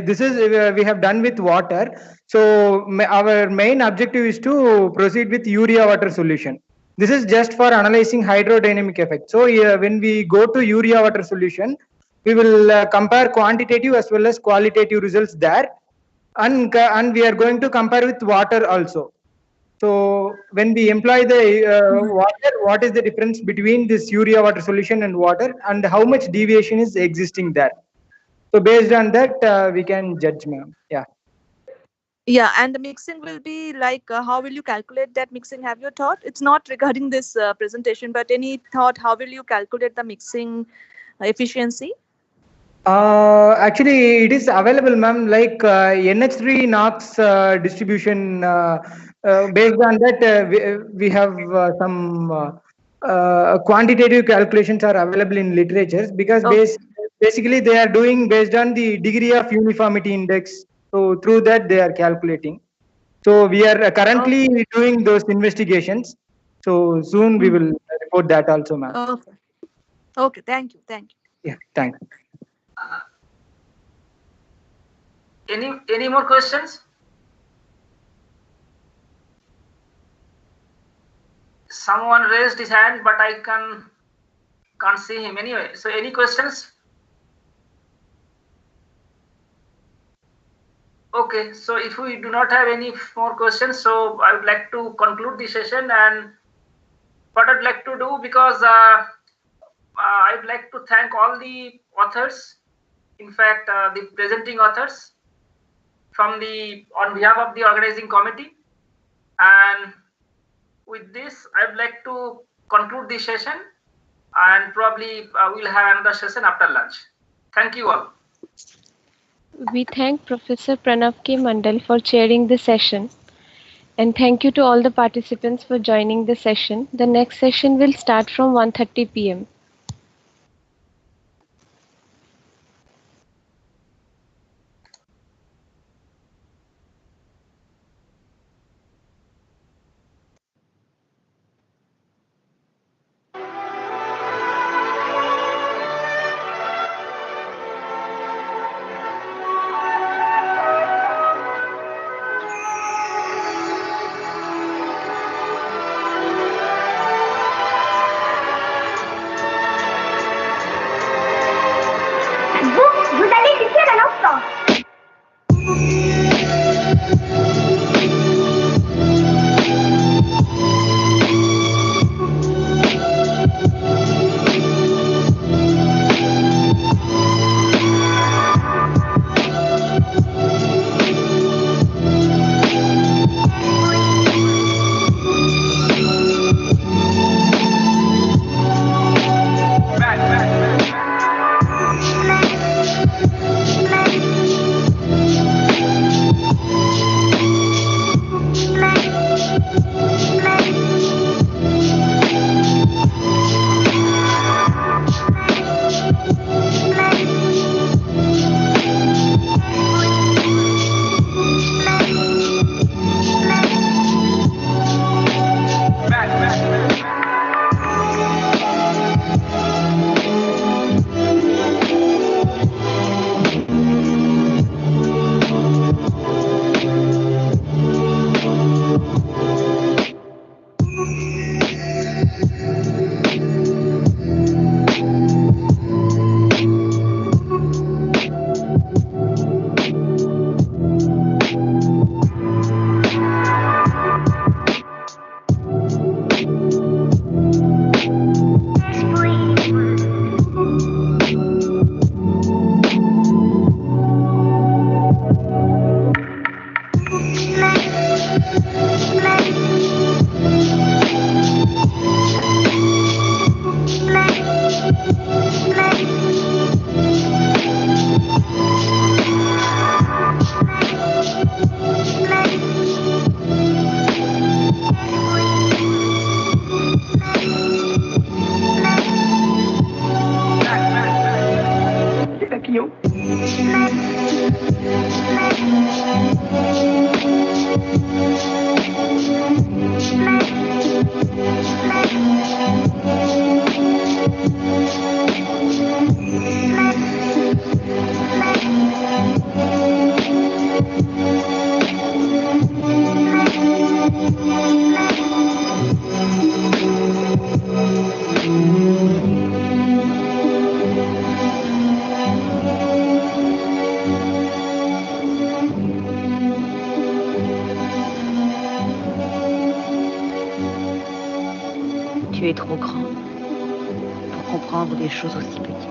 this is we have done with water. So our main objective is to proceed with urea water solution. This is just for analyzing hydrodynamic effect. So when we go to urea water solution, we will compare quantitative as well as qualitative results there, and we are going to compare with water also. So when we employ the water, what is the difference between this urea water solution and water, and how much deviation is existing there? So based on that, we can judge, ma'am. Yeah. Yeah, and the mixing will be like, how will you calculate that mixing? Have you thought? It's not regarding this presentation, but any thought, how will you calculate the mixing efficiency? Actually, it is available, ma'am. Like NH3 NOx distribution. Based on that, we have some quantitative calculations are available in literatures because basically they are doing based on the degree of uniformity index. So through that they are calculating. So we are currently doing those investigations. So soon we will report that also, ma'am. Okay. Okay. Thank you. Thank you. Yeah. Thanks. Any more questions? Someone raised his hand, but I can't see him anyway. So any questions? Okay, so if we do not have any more questions, so I would like to conclude the session. And what I'd like to do, because I'd like to thank all the authors, in fact, the presenting authors on behalf of the organizing committee. And with this, I'd like to conclude the session, and probably we'll have another session after lunch. Thank you all. We thank Professor Pranav K. Mandal for chairing the session. And thank you to all the participants for joining the session. The next session will start from 1:30 p.m. est trop grande pour comprendre des choses aussi petites.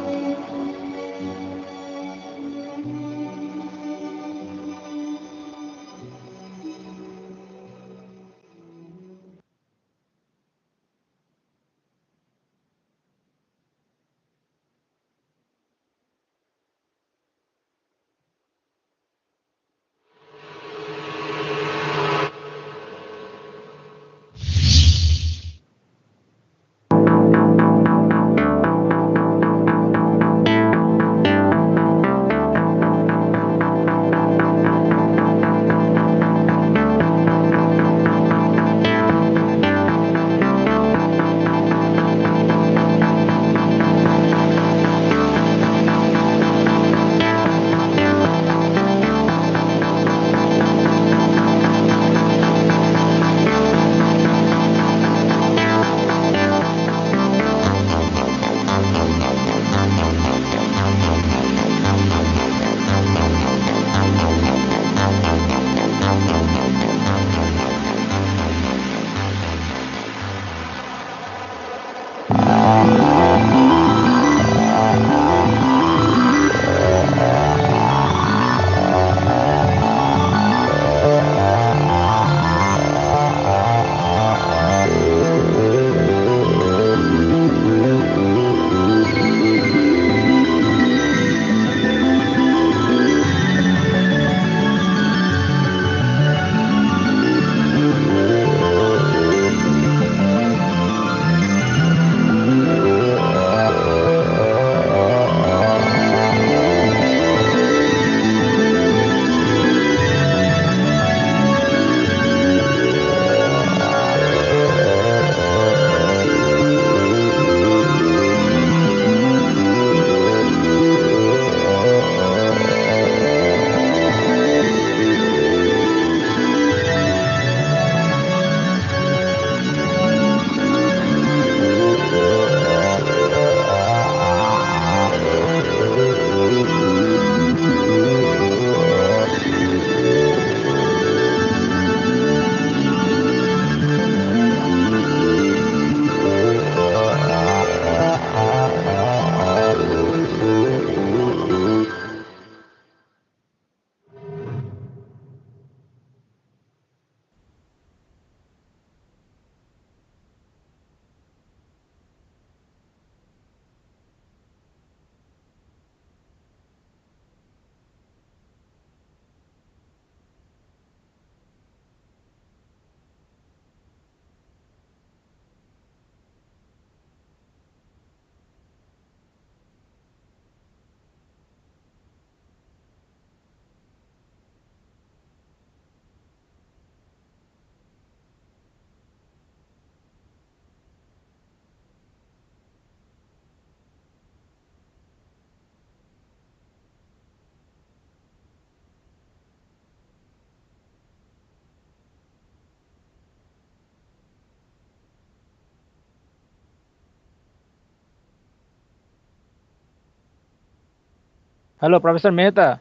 Hello, Professor Mehta.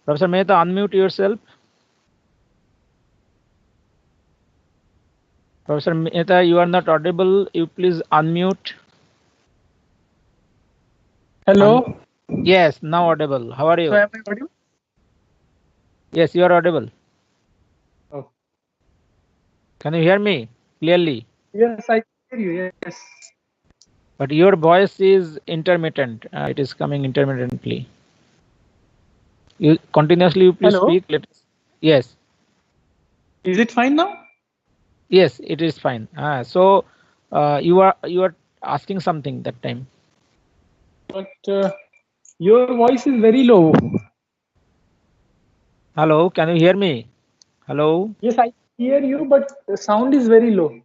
Professor Mehta, unmute yourself. Professor Mehta, you are not audible. You please unmute. Hello. Yes, now audible. How are you? So am I audible? Yes, you are audible. Oh. Can you hear me clearly? Yes, I hear you. Yes. But your voice is intermittent. It is coming intermittently. You continuously, please Hello? speak. Yes. Is it fine now? Yes, it is fine. So you are asking something that time. But your voice is very low. Hello, can you hear me? Hello. Yes, I hear you, but the sound is very low.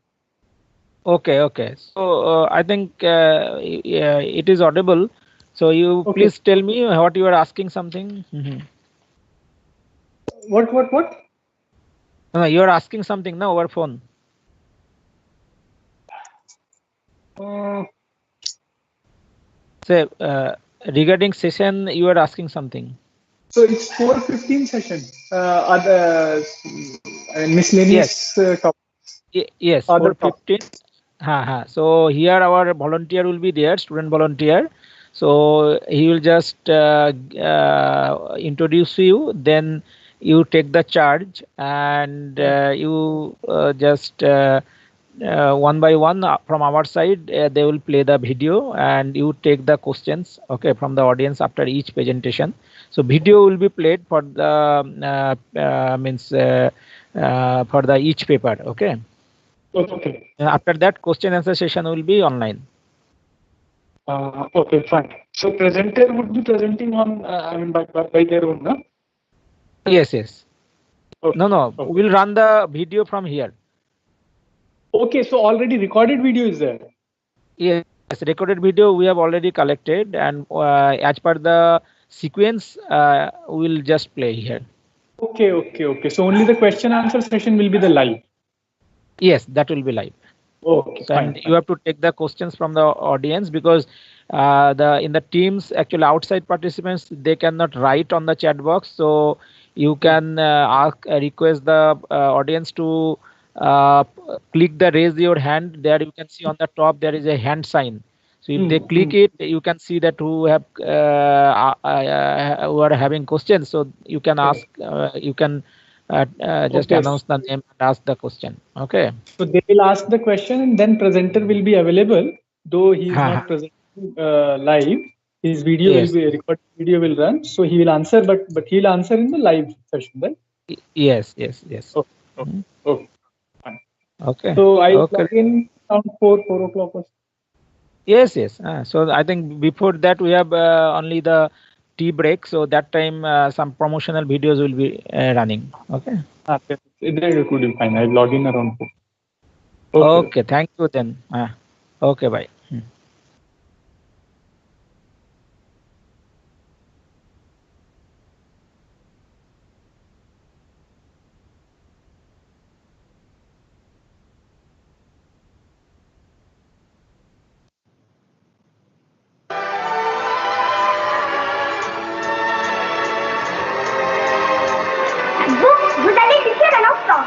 Okay. So I think it is audible. So you Okay. please tell me what you are asking something. What? No, you are asking something now over phone. Say regarding session, you are asking something. So it's 4:15 session. Other miscellaneous topics. Yes, Other 4:15. So here our volunteer will be there, student volunteer. So he will just introduce you. Then you take the charge and you just one by one from our side they will play the video and you take the questions, okay, from the audience after each presentation. So video will be played for the means for the each paper, okay. Okay. After that, question answer session will be online. Okay, fine. So presenter would be presenting on, I mean, by their own, no? Yes, yes. Okay. No, we'll run the video from here. Okay, so already recorded video is there. Yes, recorded video we have already collected, and as per the sequence, we'll just play here. Okay. So only the question answer session will be the live. Yes, that will be live. Okay, so, fine. and you have to take the questions from the audience because in the teams, actually outside participants, they cannot write on the chat box. So you can request the audience to click the raise your hand. There you can see on the top there is a hand sign. So if they click it, you can see that who are having questions. So you can ask, you can just announce the name and ask the question. Okay. So they will ask the question and then presenter will be available, though he is not presenting live. His video will be recorded. Video will run, so he will answer, but he'll answer in the live session, right? Yes. Okay. Fine. Okay. So I log in around 4 o'clock or so. Yes. So I think before that we have only the tea break. So that time some promotional videos will be running. Okay. Okay. Then it would be fine. I'll log in around 4. Okay. Thank you then. Okay. Bye. Vous allez l'écrire à l'instant.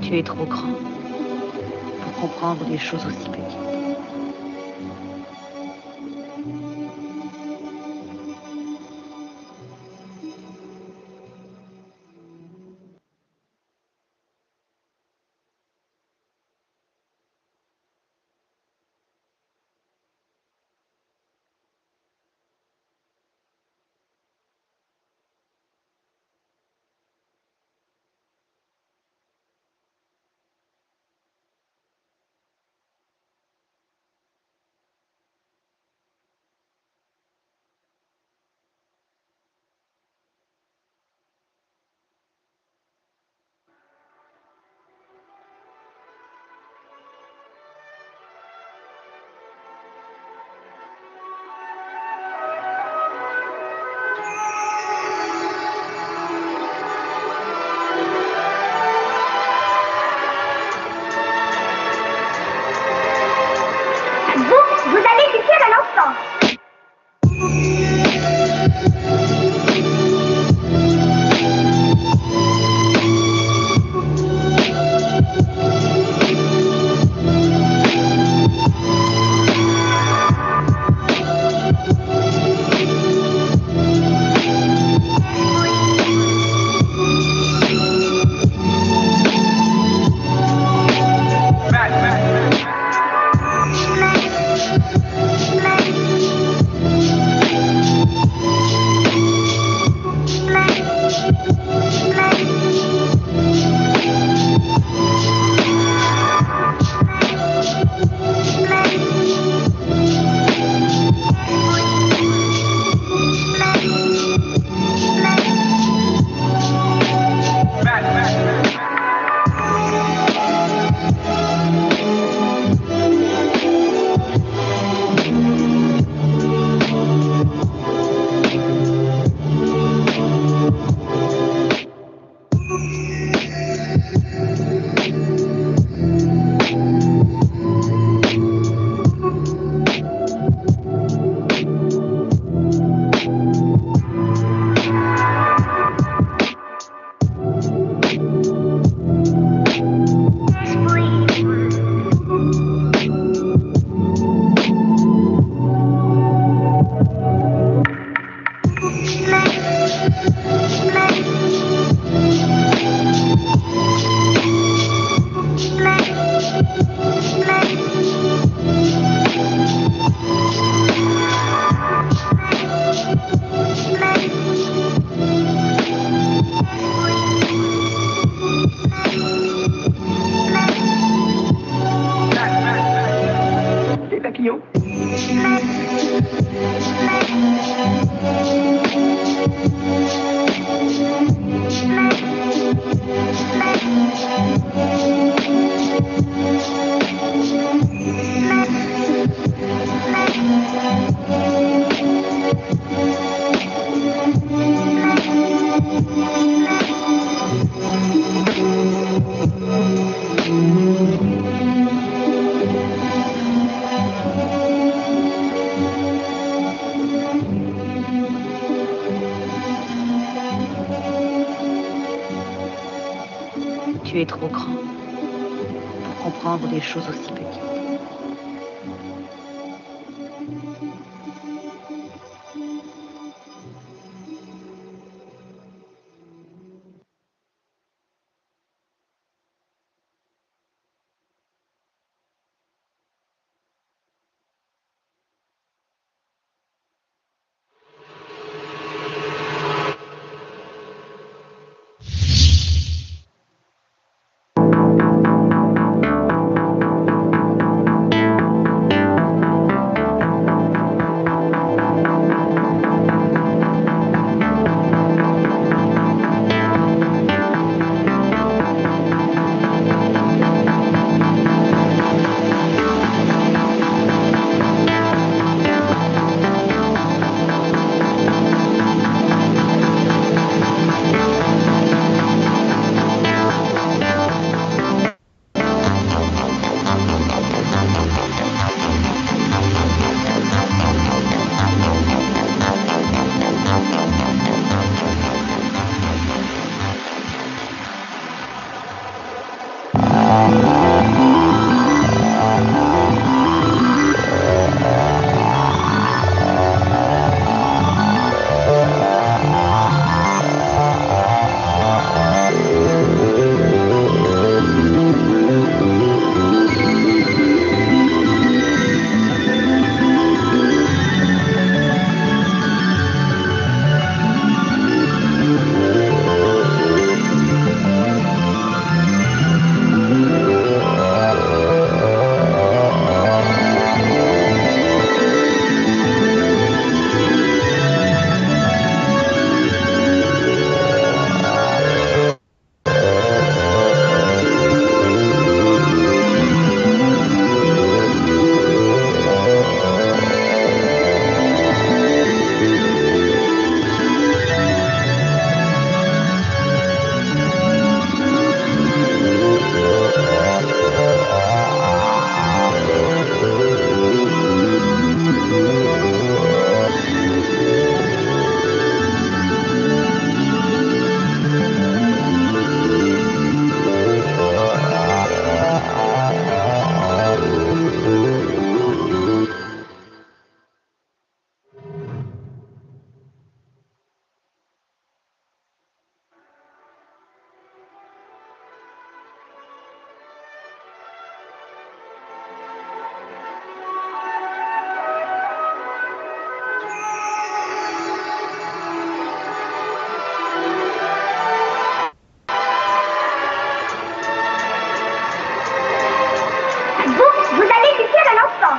Tu es trop grand pour comprendre des choses aussi petites. Vous allez décrire un instant. Tu es trop grand pour comprendre des choses aussi petites. Vous allez laisser un instant.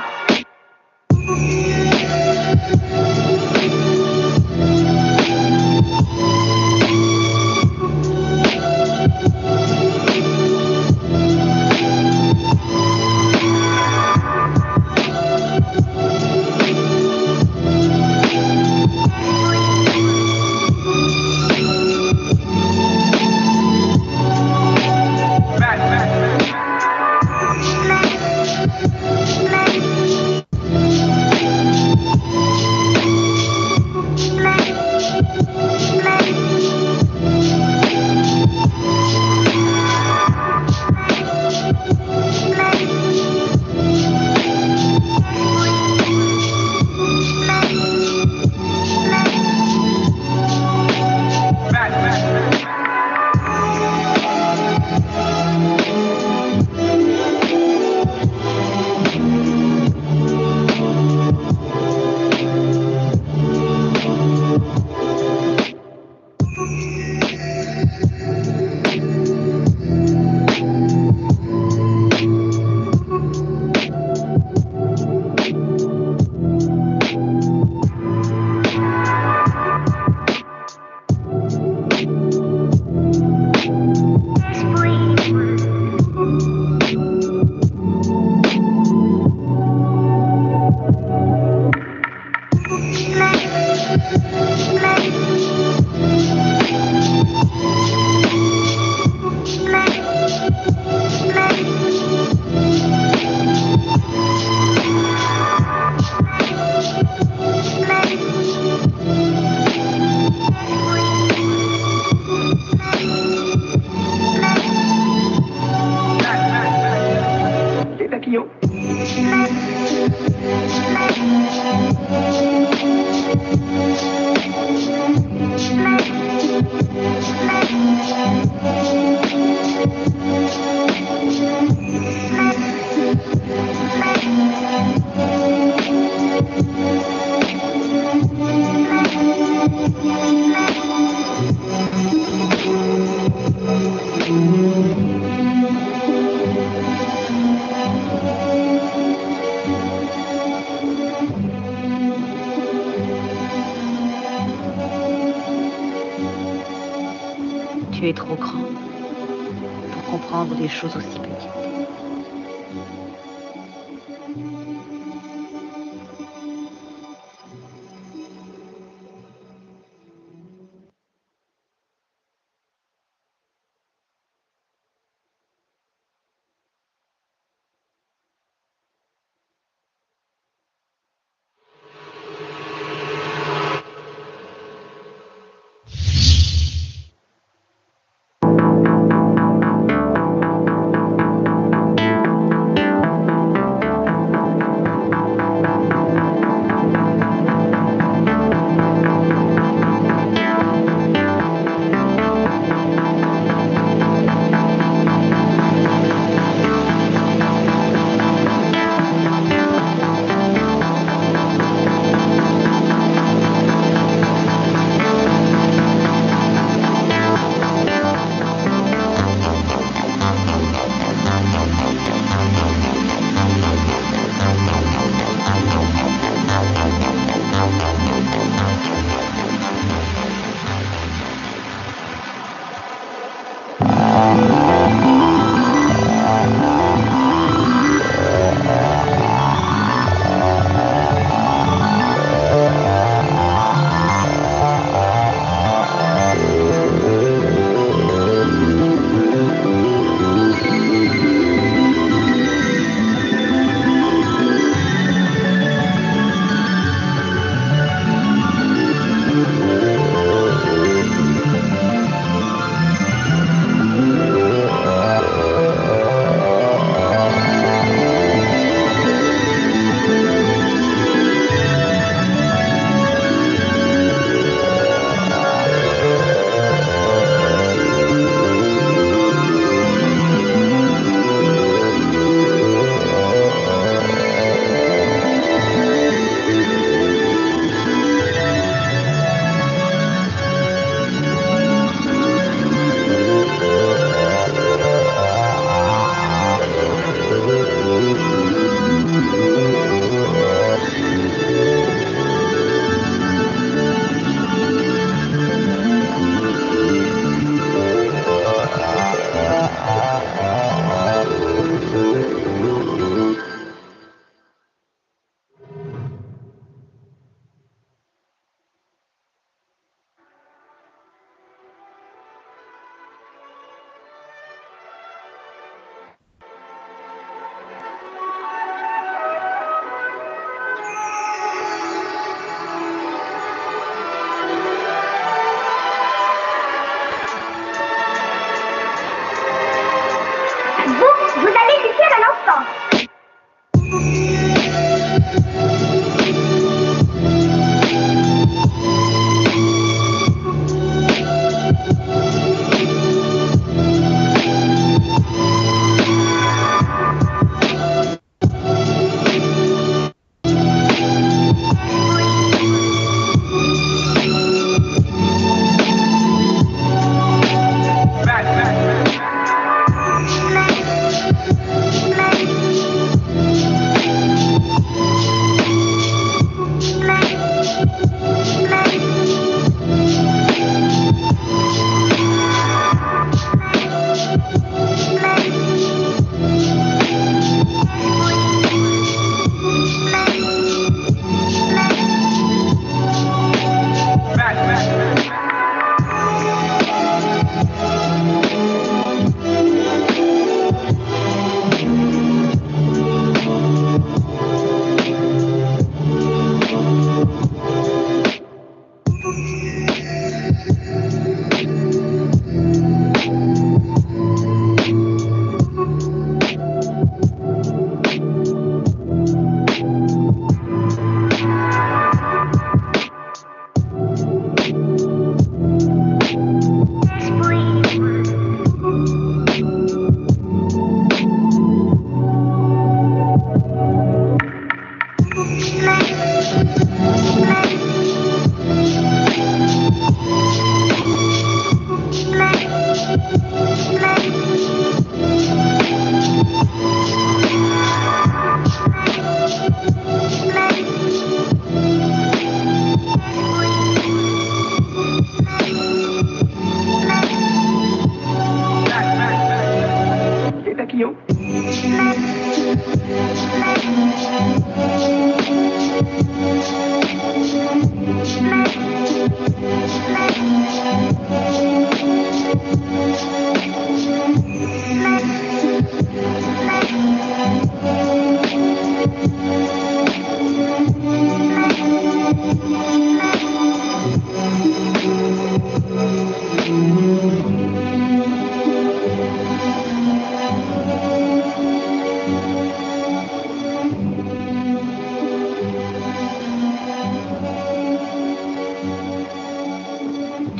Tu es trop grand pour comprendre des choses aussi petites.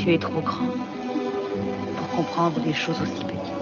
Tu es trop grand pour comprendre des choses aussi petites.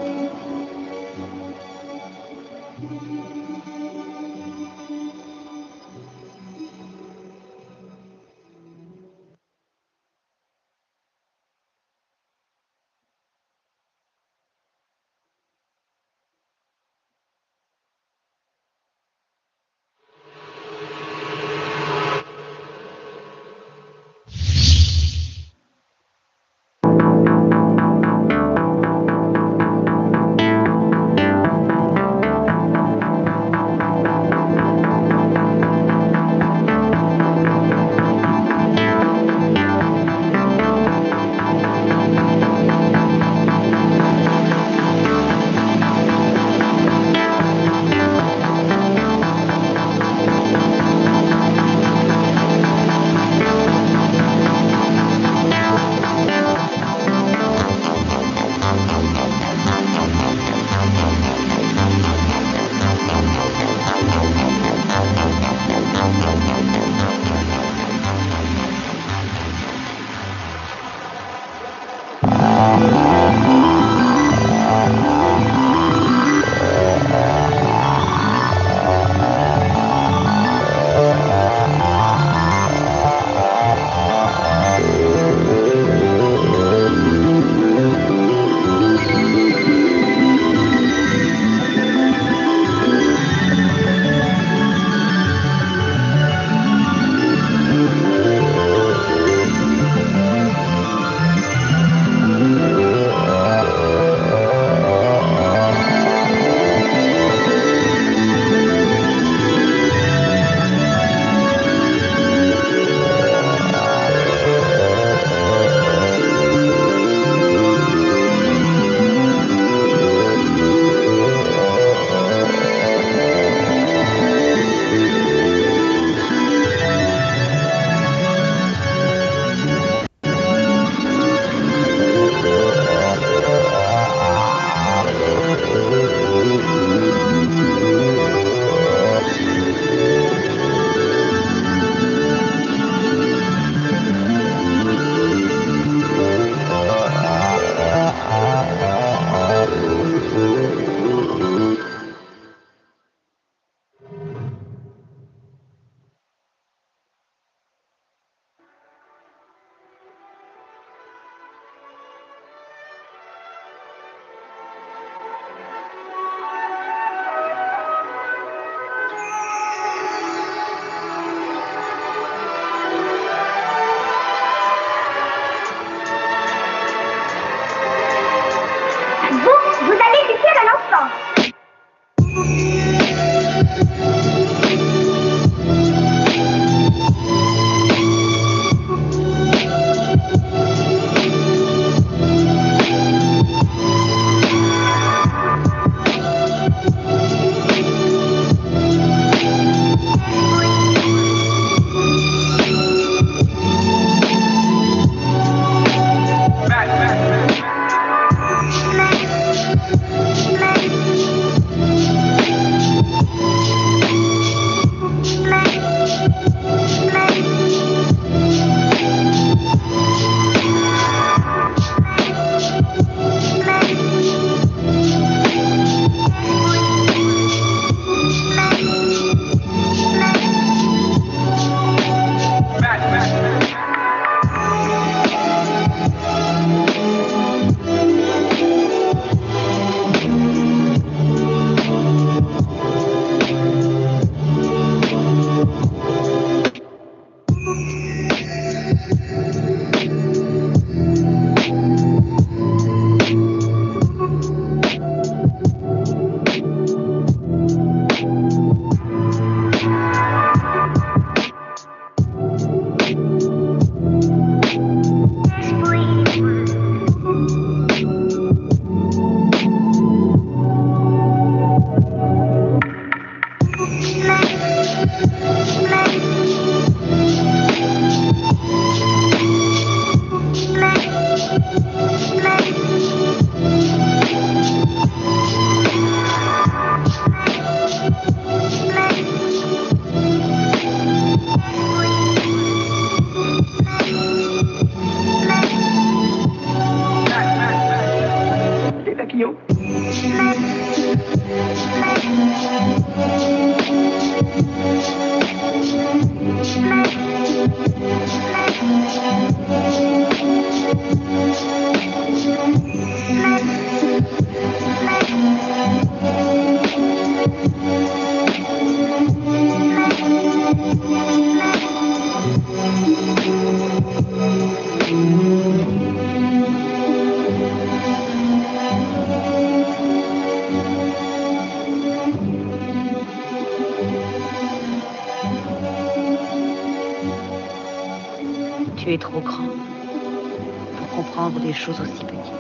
Tu es trop grand pour comprendre des choses aussi petites.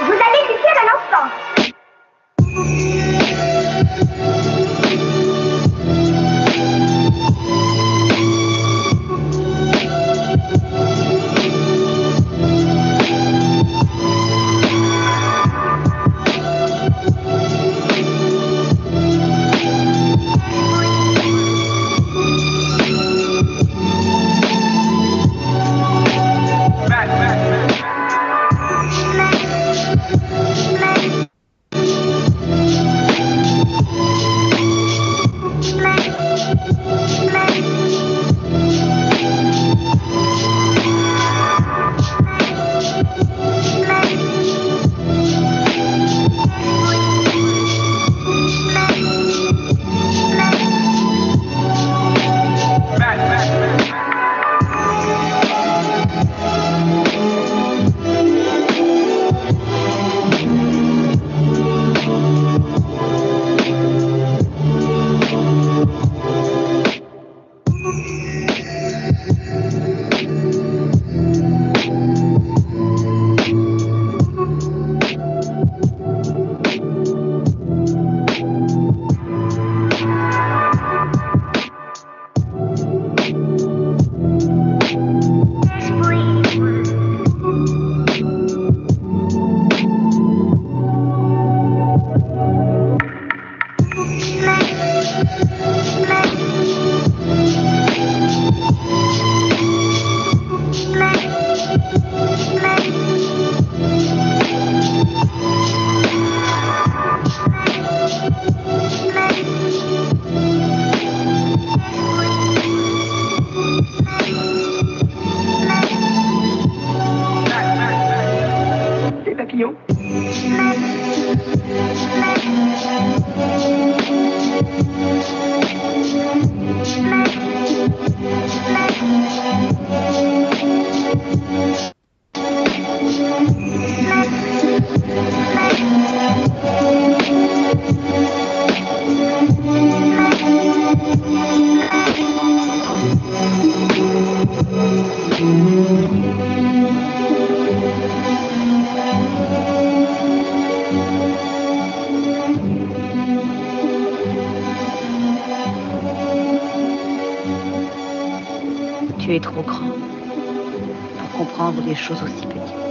Vous allez d'ici un instant. you. Tu es trop grand pour comprendre des choses aussi petites.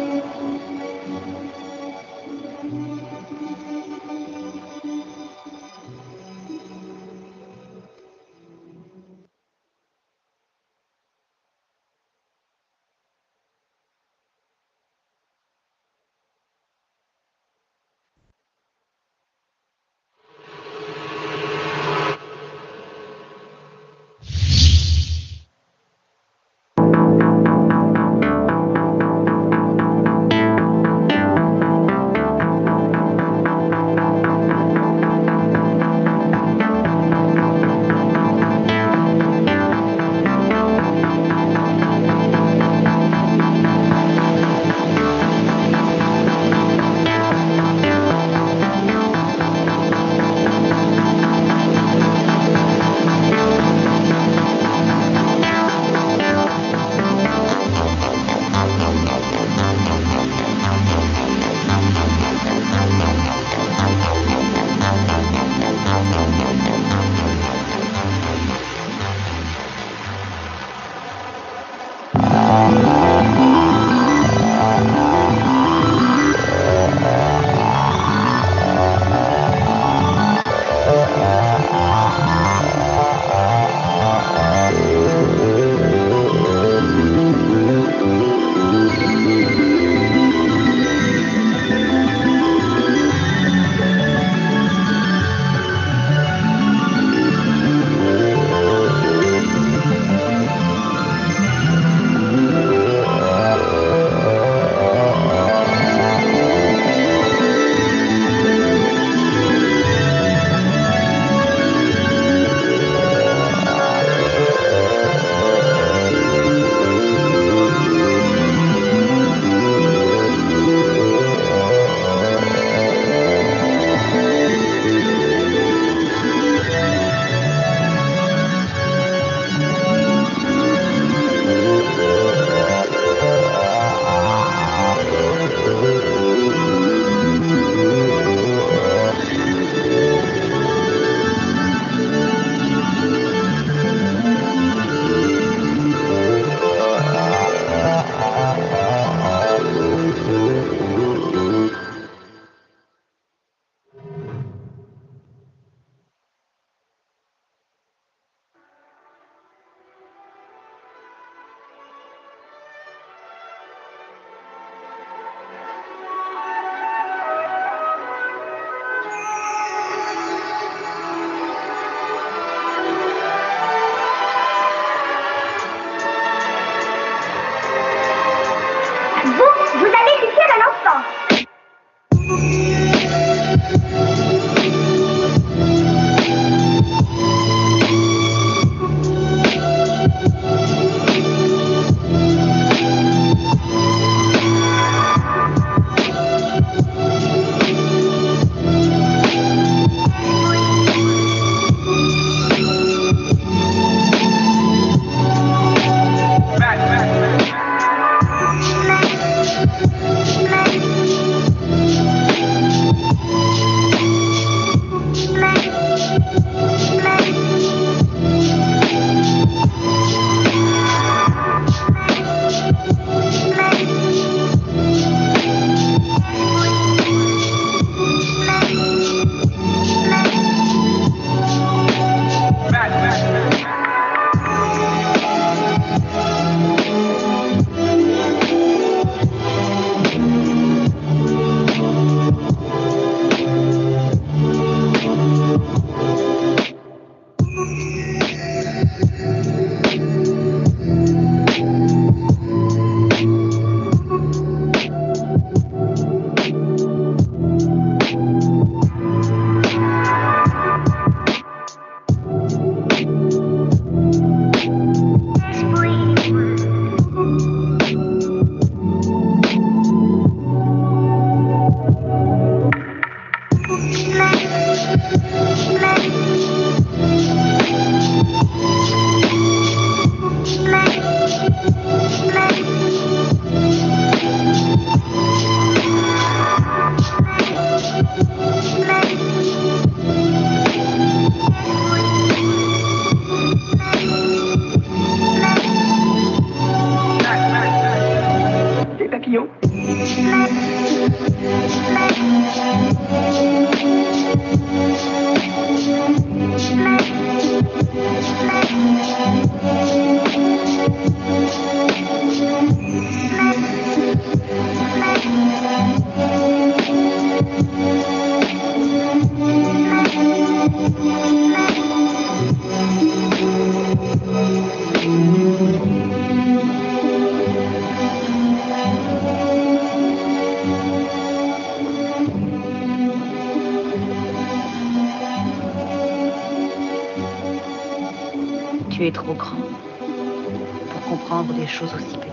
Vous allez ici à l'instant. you. Tu es trop grand pour comprendre des choses aussi petites.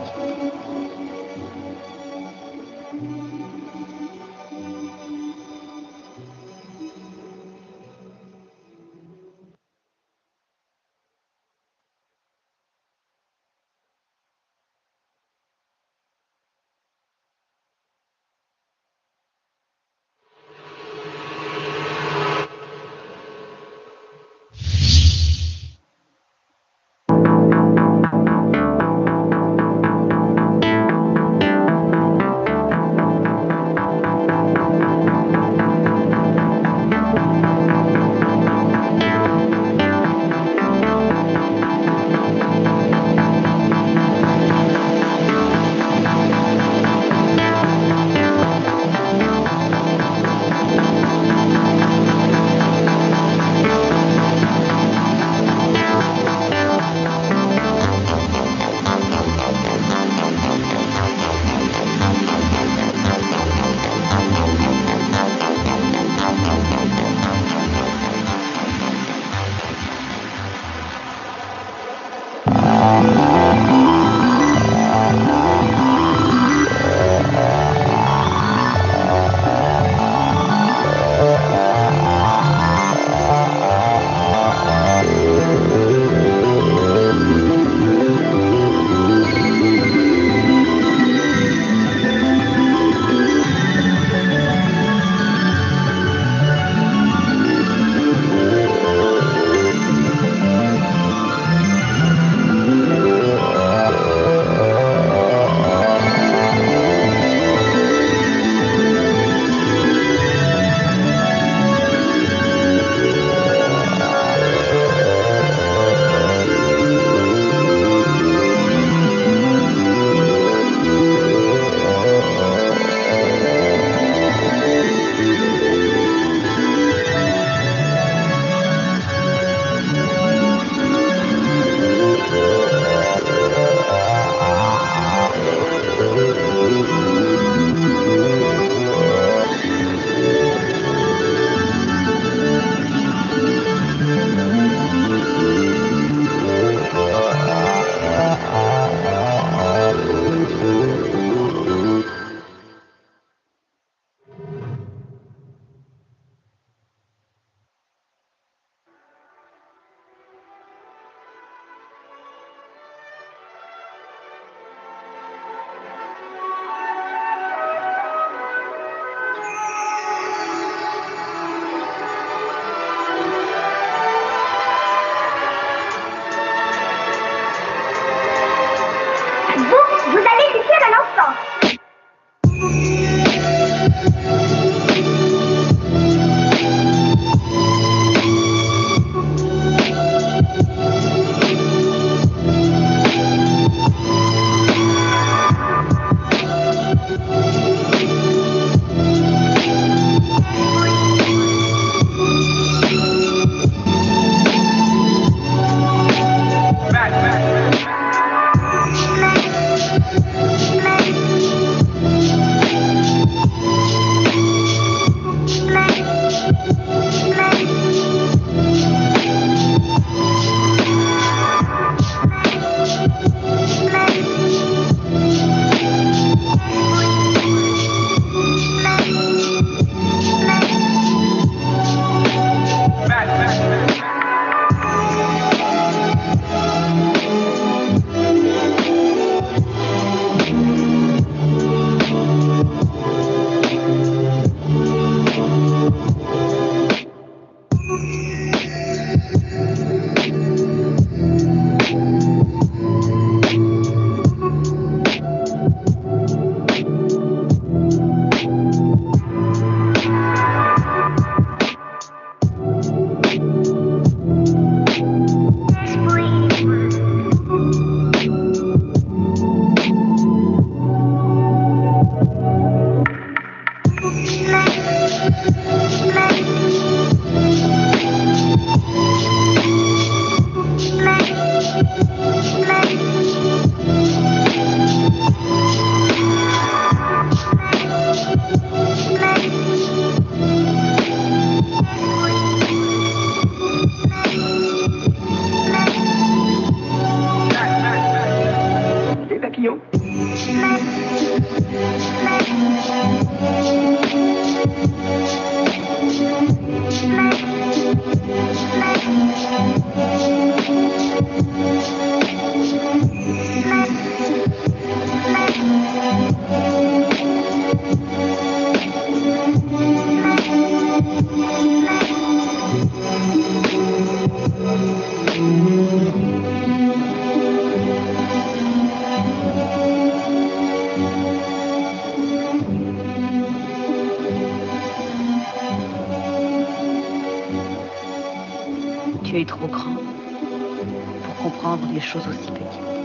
es trop grand pour comprendre des choses aussi petites.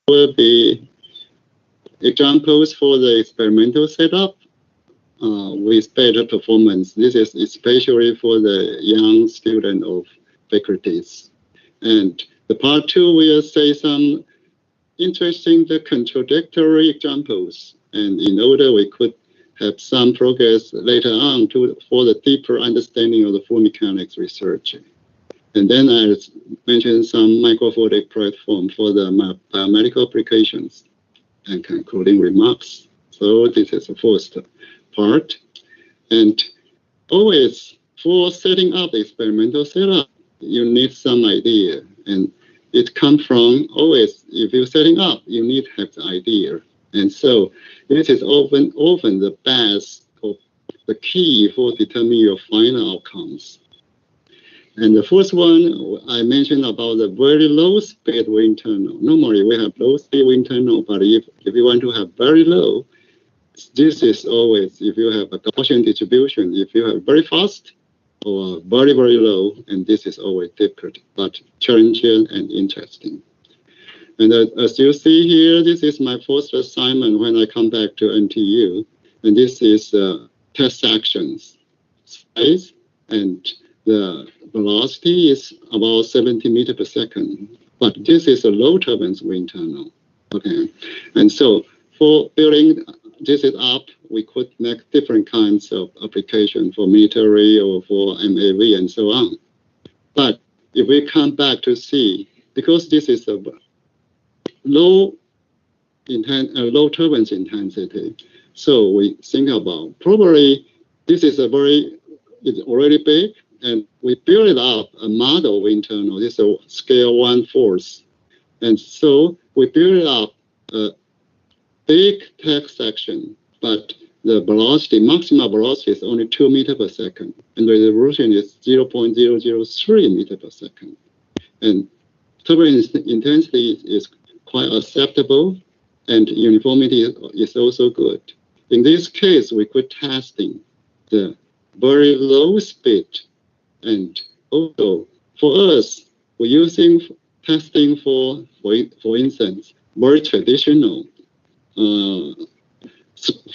will be examples for the experimental setup with better performance. This is especially for the young student of faculties. And the part 2 will say some interesting the contradictory examples. And in order we could have some progress later on for the deeper understanding of the fluid mechanics research. And then I mentioned some microfluidic platform for the biomedical applications and concluding remarks. So this is the first part. And always for setting up the experimental setup, you need some idea. And it comes from always, if you're setting up, you need to have the idea. And so this is often the best or the key for determining your final outcomes. And the first one I mentioned about the very low speed wind tunnel. Normally we have low speed wind tunnel, but if you want to have very low, this is always if you have a Gaussian distribution. If you have very fast or very, very low, and this is always difficult, but challenging and interesting. And as you see here, this is my first assignment when I come back to NTU. And this is test sections size, and the velocity is about 70 meters per second. But this is a low turbulence wind tunnel. Okay, and so for building this is up, we could make different kinds of application for military or for MAV and so on. But if we come back to see, because this is a low turbulence intensity, so we think about probably this is it's already big, and we build up a model wind tunnel. This is a scale 1/4, and so we build up a big test section, but the velocity, maximum velocity is only 2 meters per second, and the resolution is 0.003 meters per second. And turbulence intensity is quite acceptable, and uniformity is also good. In this case, we could testing the very low speed, and also for us, we're using testing for instance, very traditional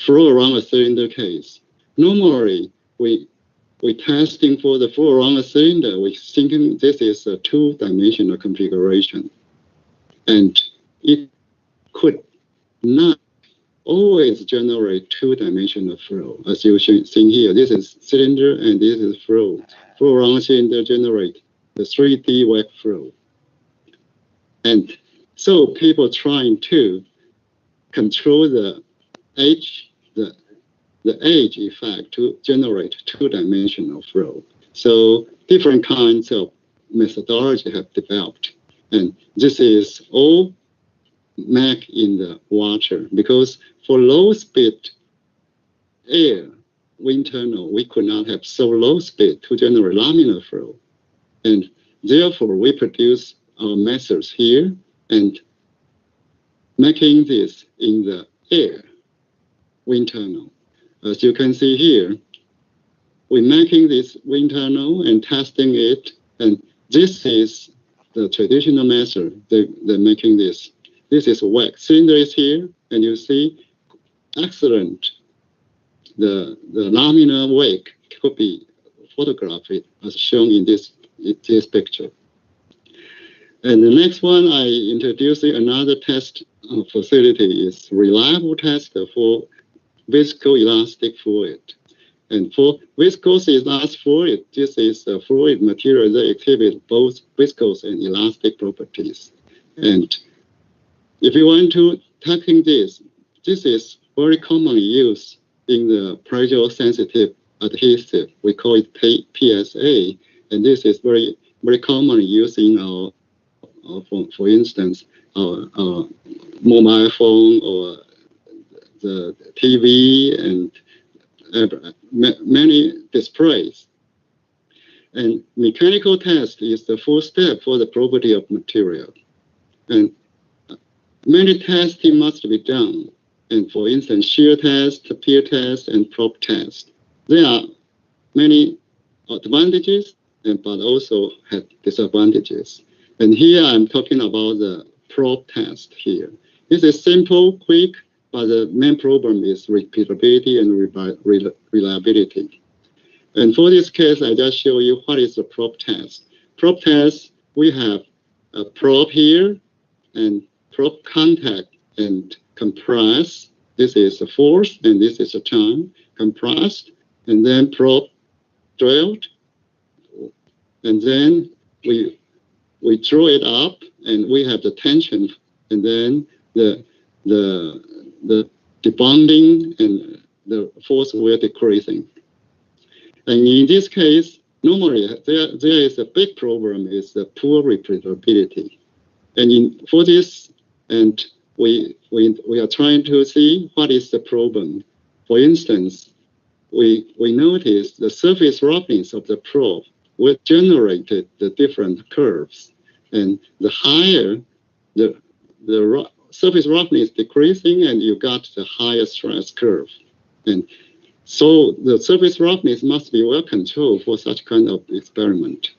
flow around a cylinder case. Normally, we testing for the flow around a cylinder. We thinking this is a two-dimensional configuration, and it could not always generate two-dimensional flow. As you see here, this is cylinder and this is flow. Flow around cylinder generate the 3D wave flow, and so people trying to control the edge effect to generate two-dimensional flow. So different kinds of methodology have developed, and this is all made in the water, because for low speed air wind tunnel, we could not have so low speed to generate laminar flow, and therefore we produce our methods here and making this in the air wind tunnel. As you can see here, we're making this wind tunnel and testing it, and this is the traditional method. They're making this. This is wet. Cylinder is here, and you see excellent. The laminar wake could be photographed as shown in this picture. And the next one, I introducing another test facility is reliable test for viscoelastic fluid. And for viscoelastic fluid, this is a fluid material that exhibits both viscous and elastic properties. And if you want to tackle this is very commonly used in the pressure sensitive adhesive. We call it PSA, and this is very, very commonly used in our for instance, our mobile phone or the TV and many displays. And mechanical test is the first step for the property of material. And many testing must be done. And for instance, shear test, pier test, and probe test. There are many advantages, but also have disadvantages. And here I'm talking about the probe test here. This is simple, quick, but the main problem is repeatability and reliability. And for this case, I just show you what is the probe test. Probe test, we have a probe here and probe contact and compress. This is the force and this is the time. Compressed and then probe drilled. And then we draw it up and we have the tension and then the debonding and the force will decreasing. And in this case, normally there is a big problem is the poor repeatability. And for this, and we are trying to see what is the problem. For instance, we noticed the surface roughness of the probe will generate the different curves. And the higher the surface roughness decreasing, and you got the higher stress curve. And so the surface roughness must be well controlled for such kind of experiment.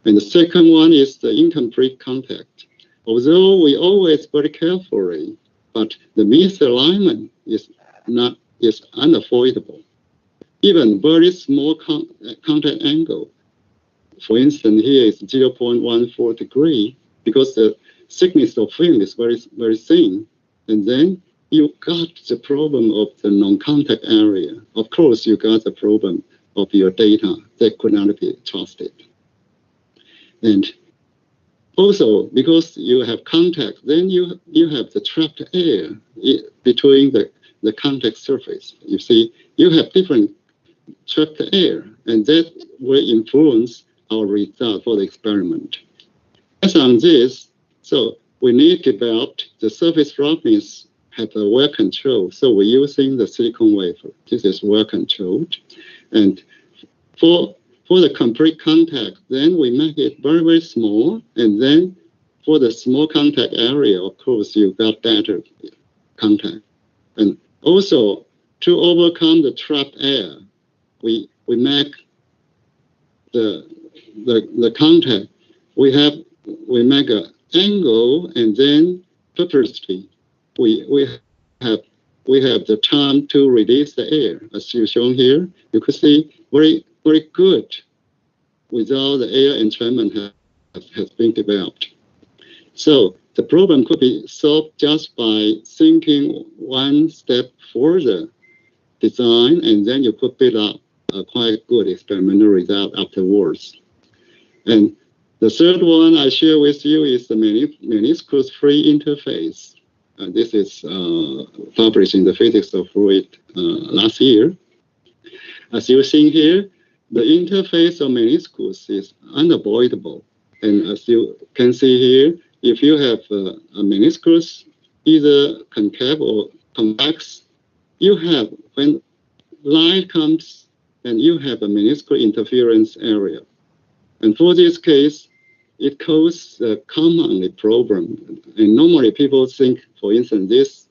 And the second one is the incomplete contact. Although we always very carefully, but the misalignment is unavoidable. Even very small contact angle, for instance, here is 0.14 degree, because the thickness of film is very, very thin. And then you got the problem of the non-contact area. Of course, you got the problem of your data that could not be trusted. And also, because you have contact, then you have the trapped air between the contact surface. You see, you have different trapped air, and that will influence our result for the experiment. As on this, so we need to develop the surface roughness have a well control. So we're using the silicon wafer. This is well controlled. And for the complete contact, then we make it very, very small. And then for the small contact area, of course, you got better contact. And also, to overcome the trapped air, we make the contact. We make an angle, and then purposely we have the time to release the air, as you shown here. You could see very, very good without the air entrainment has been developed. So the problem could be solved just by thinking one step further design, and then you could build up a quite good experimental result afterwards. And the third one I share with you is the meniscus-free interface. This is published in the Physics of Fluid last year. As you see here, the interface of meniscus is unavoidable. And as you can see here, if you have a meniscus, either concave or convex, you have, when light comes, and you have a meniscal interference area. And for this case, it causes a common problem. And normally people think, for instance, this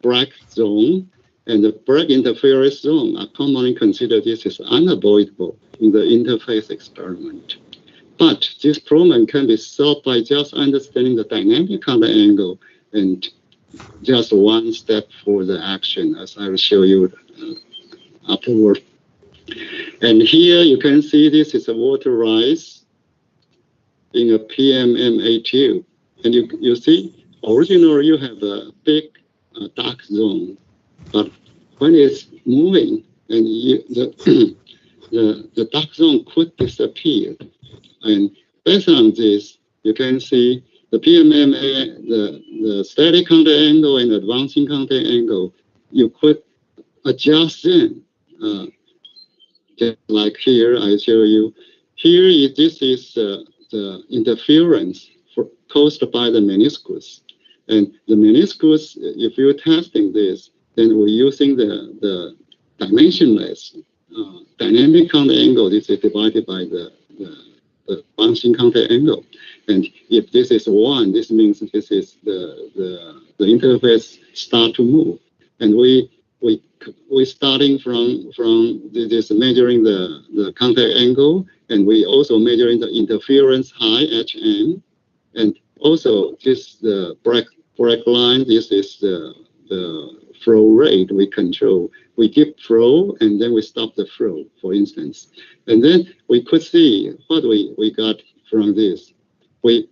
black zone and the black interference zone are commonly considered this is unavoidable in the interface experiment. But this problem can be solved by just understanding the dynamic contact angle and just one step for the action, as I will show you afterward. And here you can see this is a water rise in a PMMA tube. And you see, originally you have a big dark zone, but when it's moving, and the dark zone could disappear. And based on this, you can see the PMMA, the static contact angle and advancing contact angle, you could adjust them. Just like here, I show you. Here, this is the interference caused by the meniscus. And the meniscus, if you're testing this, then we're using the dimensionless dynamic contact angle. This is divided by the bouncing contact angle. And if this is 1, this means this is the interface start to move. And we starting from this measuring the contact angle, and we also measuring the interference high HM, and Also, this the black line. This is the flow rate we control. We give flow and then we stop the flow, for instance. And then we could see what we got from this. We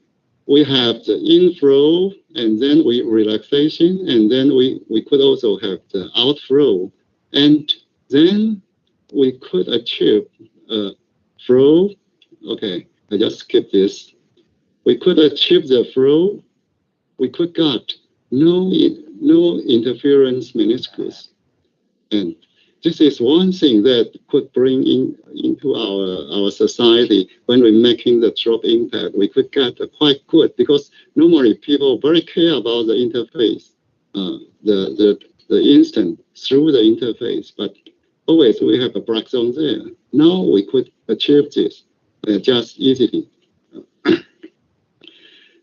have the inflow and then we relaxation, and then we could also have the outflow. And then we could achieve flow. Okay, I just skip this. We could achieve the flow. We could got no interference meniscus. And this is one thing that could bring into our society when we're making the drop impact. We could get quite good, because normally people very care about the interface, the instant through the interface, but always we have a black zone there. Now we could achieve this just easily.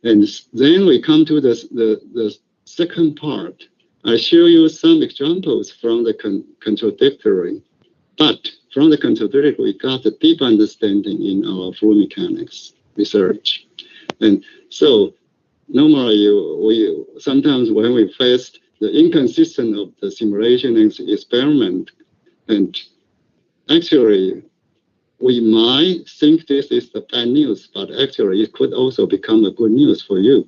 And then we come to the second part. I show you some examples from the contradictory, but from the contradictory, we got a deep understanding in our fluid mechanics research. And so normally we sometimes when we face the inconsistent of the simulation and experiment, and actually we might think this is the bad news, but actually it could also become a good news for you.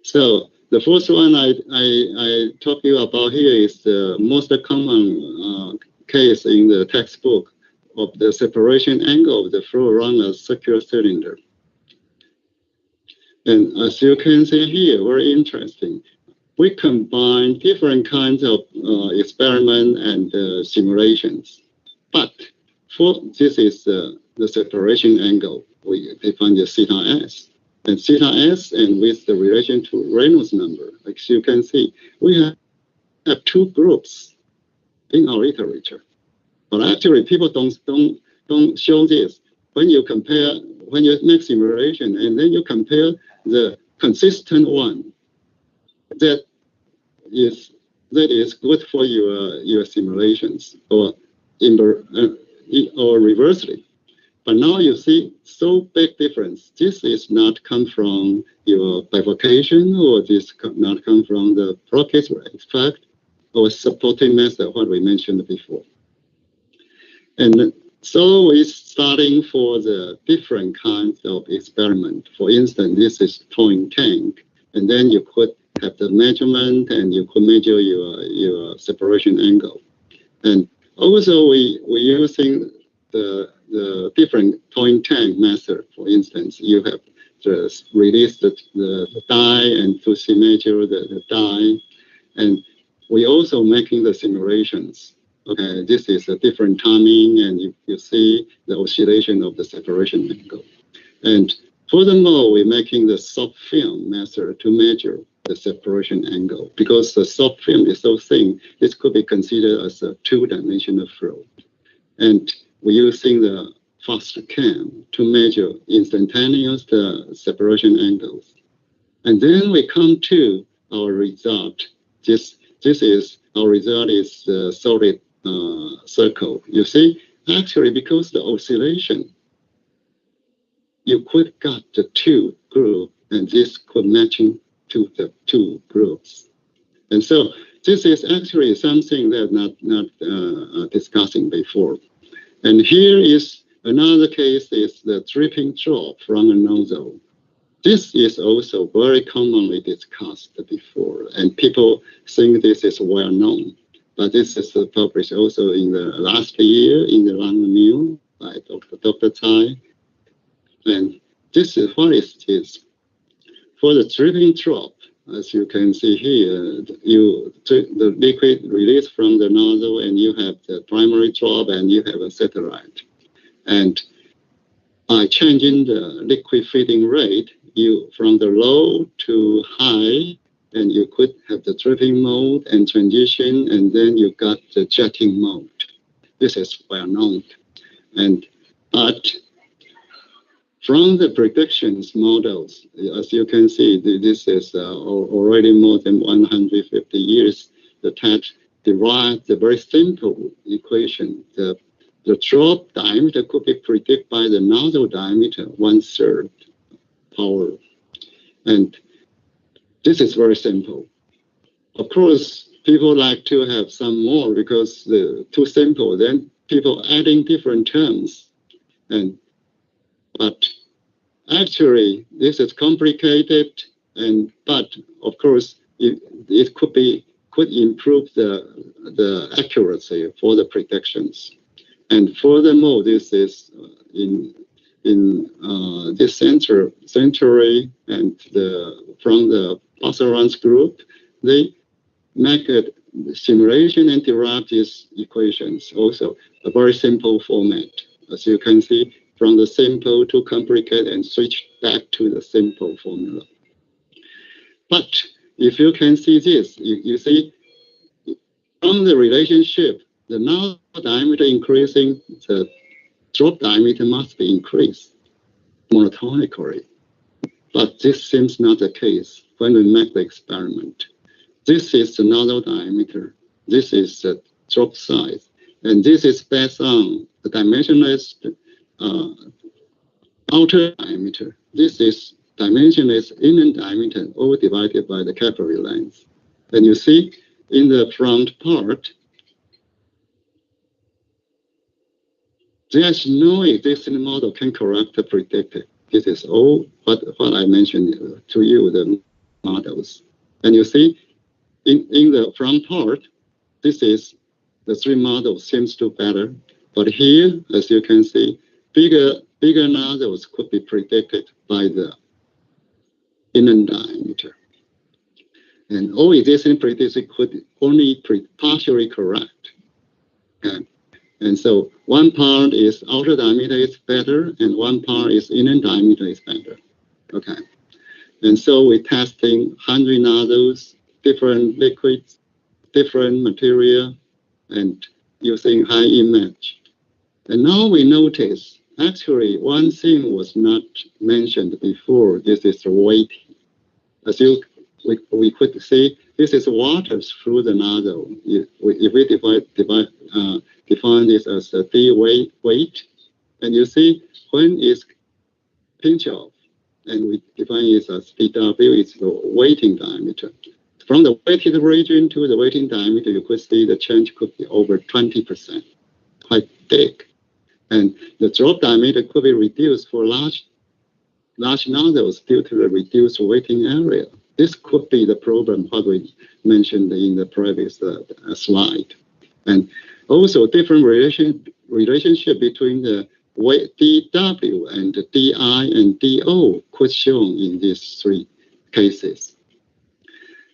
So the first one I talk you about here is the most common case in the textbook of the separation angle of the flow around a circular cylinder. And as you can see here, very interesting. We combine different kinds of experiment and simulations, but this is the separation angle. We define the theta s. And theta s, and with the relation to Reynolds number, as you can see, we have two groups in our literature. But actually, people don't show this. When you make simulation, and then you compare the consistent one, that is good for your simulations, or reversely. But now you see so big difference. This is not come from your bifurcation, or this not come from the Broca's effect or supporting method, what we mentioned before. And so we're starting for the different kinds of experiment. For instance, this is towing tank, and then you could have the measurement, and you could measure your separation angle. And also we're using the different towing tank method. For instance, you have to release the die and to measure the die. And we also making the simulations. Okay, this is a different timing, and you see the oscillation of the separation angle. And furthermore, we're making the soft film method to measure the separation angle, because the soft film is so thin, this could be considered as a two-dimensional flow. And we're using the fast cam to measure instantaneous separation angles. And then we come to our result. Our result is the solid circle. You see, actually, because the oscillation, you could got the two groups, and this could matching to the two groups. And so this is actually something that not discussing before. And here is another case, is the dripping drop from a nozzle. This is also very commonly discussed before, and people think this is well known. But this is published also in the last year in the Lung Review by Dr. Tsai. And this is what is this. For the dripping drop, as you can see here, the liquid released from the nozzle, and you have the primary drop, and you have a satellite. And by changing the liquid feeding rate, you from the low to high, and you could have the dripping mode and transition, and then you got the jetting mode. This is well known. But from the predictions models, as you can see, this is already more than 150 years. The TAT derived the very simple equation. The drop diameter could be predicted by the nozzle diameter, 1/3 power. And this is very simple. Of course, people like to have some more because the too simple. Then people adding different terms, but actually this is complicated. But of course, it could improve the accuracy for the predictions. And furthermore, this is in this century and from the Passerans group, they make a simulation and derive these equations also a very simple format. As you can see, from the simple to complicated and switch back to the simple formula. But if you can see this, you see from the relationship, the nozzle diameter increasing, the drop diameter must be increased monotonically. But this seems not the case when we make the experiment. This is the nozzle diameter. This is the drop size. And this is based on the dimensionless outer diameter. This is dimensionless inner diameter, all divided by the capillary length. And you see, in the front part, there's no existing model can correct the predicted. This is all what I mentioned to you, the models. And you see, in the front part, this is the three models seems to better. But here, as you can see, bigger nozzles could be predicted by the inner diameter. And all existing predictions could only partially correct. Okay. And so one part is outer diameter is better, and one part is inner diameter is better. Okay. And so we're testing 100 nozzles, different liquids, different material, and using high image. And now we notice, actually, one thing was not mentioned before. This is weighting. As we could see, this is water through the nozzle. If we define this as a D weight, and you see when it's pinch off, and we define it as DW, it's the weighting diameter. From the weighted region to the weighting diameter, you could see the change could be over 20%, quite big. And the drop diameter could be reduced for large nozzles due to the reduced weighting area. This could be the problem what we mentioned in the previous slide. And also different relationship between the weight DW and the DI and DO could shown in these three cases.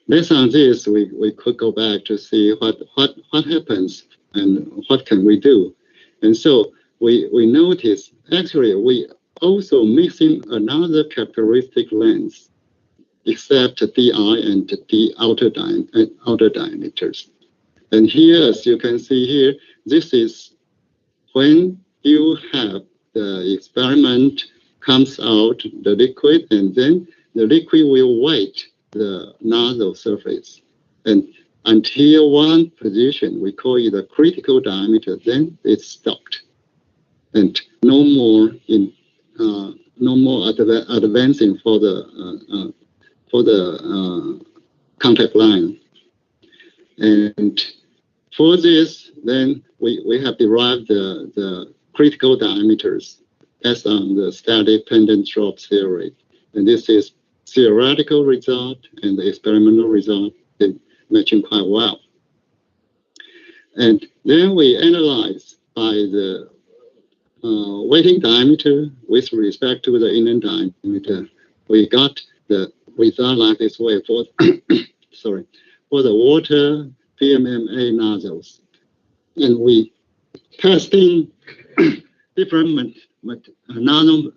Based on this, we could go back to see what happens and what can we do. And so we notice actually we also missing another characteristic length except DI and the outer diameters. And here, as you can see here, this is when you have the experiment comes out the liquid, and then the liquid will weight the nozzle surface. And until one position, we call it the critical diameter, then it's stopped. And no more advancing for the contact line. And for this, then we have derived the critical diameters based on the static pendant drop theory. And this is theoretical result and the experimental result matching quite well. And then we analyze by the weighting diameter with respect to the inner diameter. We got the result like this way for for the water PMMA nozzles. And we testing different nano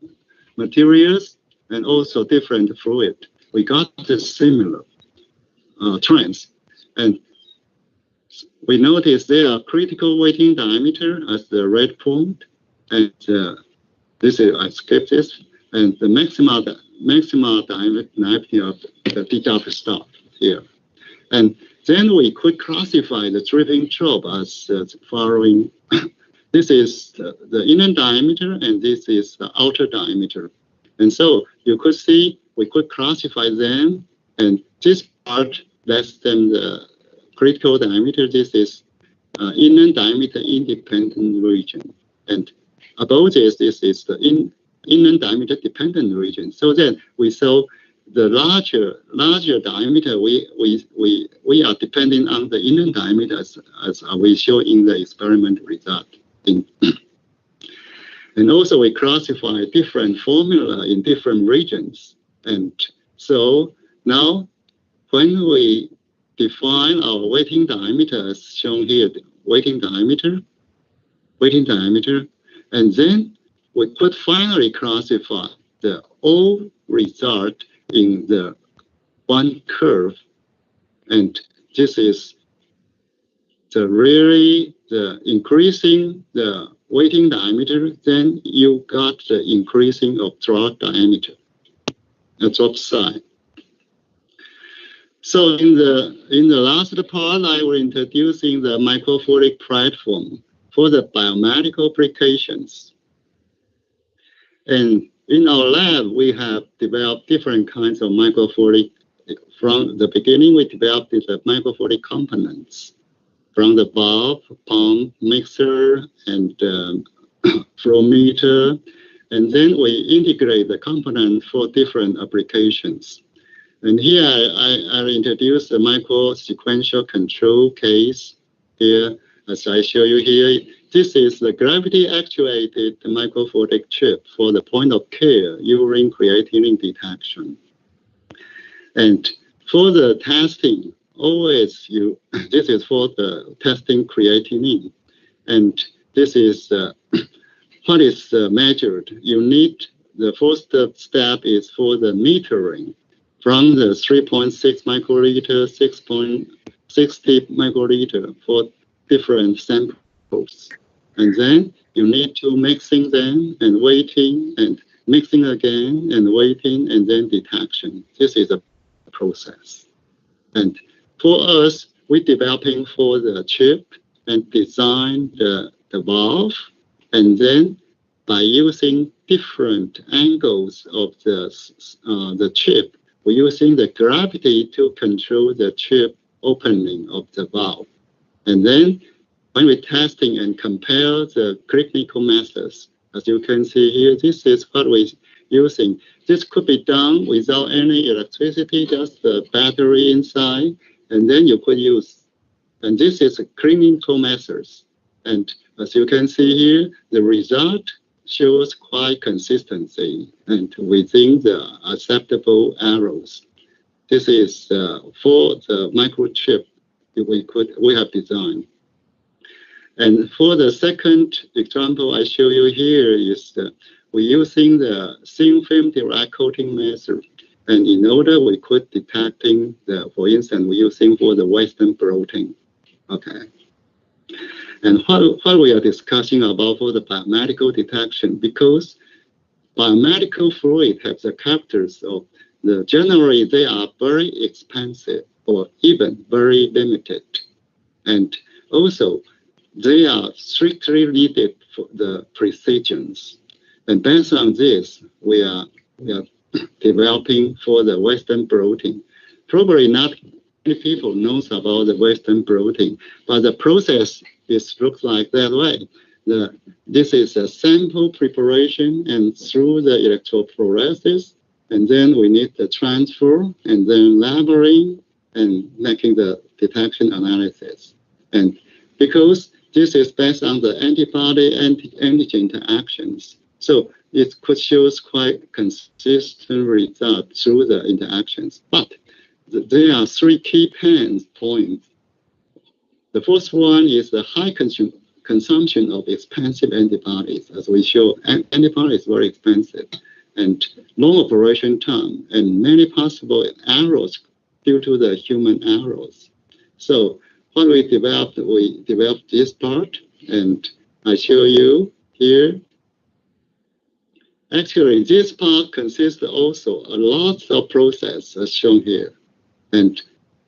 materials and also different fluid. We got the similar trends. And we notice there are critical weighting diameter as the red point. And this is, I skipped this. And the maximal diameter of the DW stop here. And then we could classify the dripping drop as the following. This is the inner diameter, and this is the outer diameter. And so you could see we could classify them, and this part less than the critical diameter, this is inner diameter independent region. And above this is the inner diameter dependent region. So then we saw the larger diameter, we are depending on the inner diameter as we show in the experiment result. And also we classify different formula in different regions. And so now when we define our weighting diameter as shown here, weighting diameter, and then we could finally classify the all result in the one curve. And this is the increasing the weighting diameter, then you got the increasing of drop diameter, the drop size. So in the last part, I will introducing the microfluidic platform for the biomedical applications. And in our lab, we have developed different kinds of microfluidic. From the beginning, we developed the microfluidic components from the valve, pump, mixer, and flow meter. And then we integrate the component for different applications. And here I introduce the micro sequential control case here, as I show you here. This is the gravity actuated microfluidic chip for the point of care urine creatinine detection. And for the testing, always this is for the testing creatinine. And this is what is measured. You need, the first step is for the metering from the 3.6 microliter, 6.60 microliter for different samples. And then you need to mixing them and waiting and mixing again and waiting and then detection. This is a process. And for us, we're developing for the chip and design the valve, and then by using different angles of the chip, we're using the gravity to control the chip opening of the valve. And then when we're testing and compare the clinical methods, as you can see here, this is what we're using. This could be done without any electricity, just the battery inside, and then you could use. And this is a clinical methods. And as you can see here, the result shows quite consistency and within the acceptable errors. This is for the microchip we have designed. And for the second example I show you here is we're using the thin film direct coating method. And in order we could detecting for instance, we're using for the Western blotting. Okay. And what we are discussing about for the biomedical detection, because biomedical fluid has the characters of generally they are very expensive or even very limited. And also they are strictly needed for the precisions. And based on this, we are developing for the Western blotting. Probably not many people knows about the Western blotting, but the process looks like that way. This is a sample preparation and through the electrophoresis, and then we need the transfer and then labeling and making the detection analysis. And because this is based on the antibody antigen interactions, so it could show quite consistent results through the interactions. But there are three key points. The first one is the high consumption of expensive antibodies. As we show, antibodies are very expensive and long operation time and many possible errors due to the human errors. So what we developed this part, and I show you here. Actually, this part consists also a lot of process as shown here.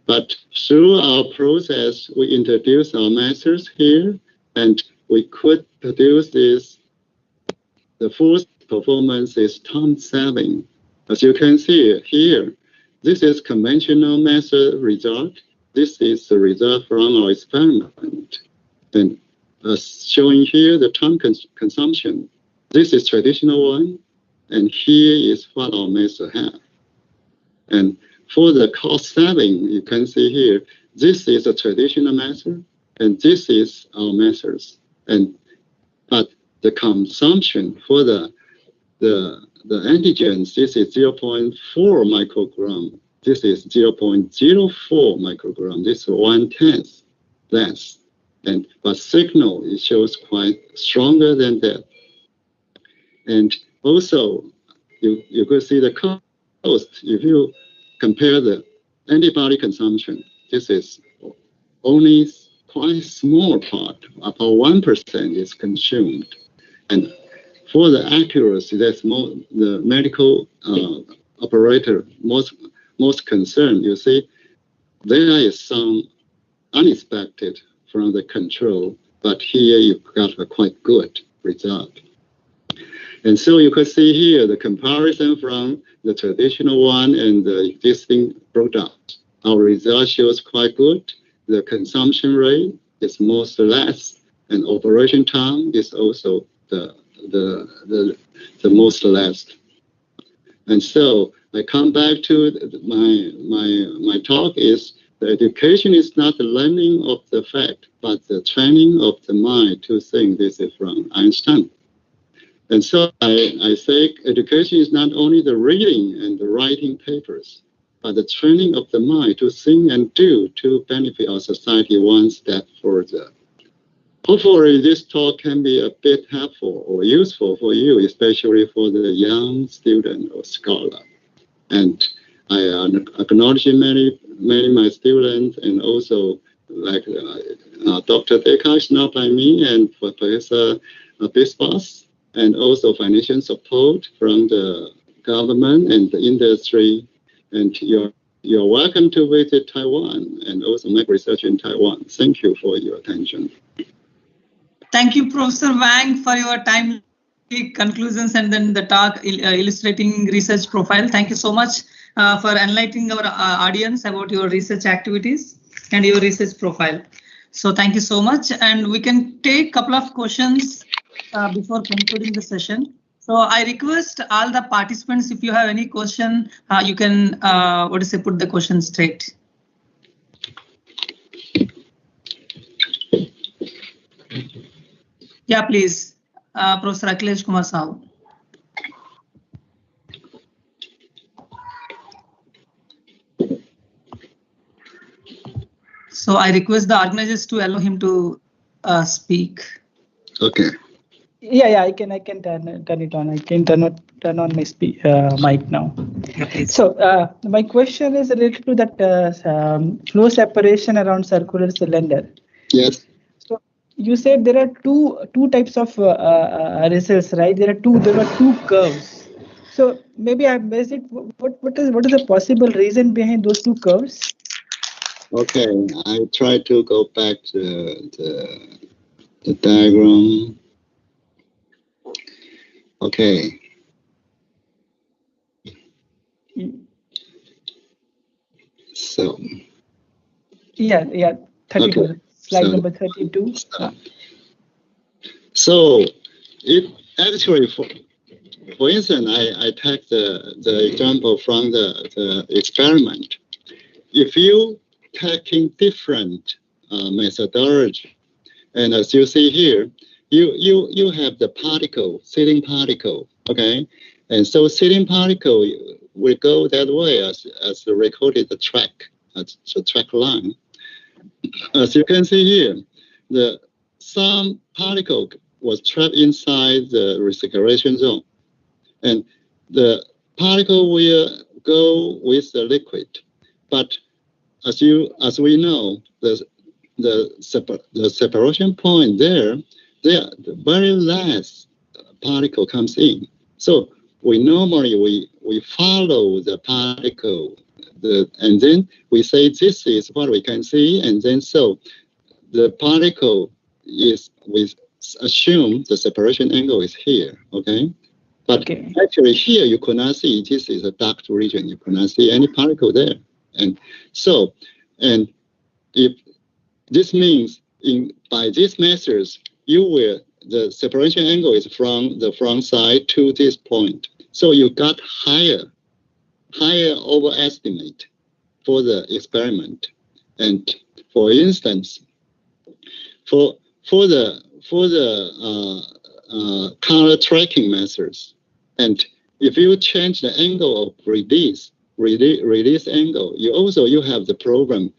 But through our process, we introduce our methods here, and we could produce this. The first performance is time saving. As you can see here, this is conventional method result. This is the result from our experiment. And as showing here, the time consumption. This is traditional one, and here is what our method have. And for the cost saving, you can see here, this is a traditional method, and this is our methods. But the consumption for the antigens, this is 0.4 microgram. This is 0.04 microgram. This is 1/10 less. But signal, it shows quite stronger than that. And also, you could see the cost. If you compare the antibody consumption, this is only quite small part, about 1% is consumed. And for the accuracy, that's more the medical operator most concerned. You see, there is some unexpected from the control, but here you got a quite good result. And so you could see here the comparison from the traditional one and the existing product. Our result shows quite good. The consumption rate is most less, and operation time is also the most less. And so I come back to my talk is the education is not the learning of the fact, but the training of the mind to think. This is from Einstein. And so I say education is not only the reading and the writing papers, but the training of the mind to think and do to benefit our society one step further. Hopefully this talk can be a bit helpful or useful for you, especially for the young student or scholar. And I acknowledge many my students, and also like Dr. Decker is now by me, and for Professor Bispas, and also financial support from the government and the industry. And you're welcome to visit Taiwan and also make research in Taiwan. Thank you for your attention. Thank you, Professor Wang, for your timely conclusions and then the talk illustrating research profile. Thank you so much for enlightening our audience about your research activities and your research profile. So thank you so much. And we can take a couple of questions before concluding the session. So I request all the participants, if you have any question, you can put the question straight. Yeah, please, Professor Akhilesh Kumar Sahu. So I request the organizers to allow him to speak. Okay. Yeah, I can turn it on. I can turn on my mic now. So my question is related to that flow separation around circular cylinder. Yes. So you said there are two types of results, right? There were two curves. So maybe I missed it. What is the possible reason behind those two curves? Okay, I try to go back to the diagram. Okay. So. Yeah, 32. Okay. Slide number 32. So, it actually, for instance, I take the example from the experiment. If you taking different methodology, and as you see here, you have the particle, seeding particle, okay? And so seeding particle will go that way as recorded the track, as the track line. As you can see here, some particle was trapped inside the recirculation zone, and the particle will go with the liquid. But as we know, the separation point there the very last particle comes in. So we normally we follow the particle, and then we say this is what we can see, and then so the particle is, we assume the separation angle is here, okay? But actually here you could not see, this is a dark region, you could not see any particle there. And so, and if this means by these measures, the separation angle is from the front side to this point. So you got higher overestimate for the experiment. And for instance, for the color tracking methods, and if you change the angle of release angle, you have the problem,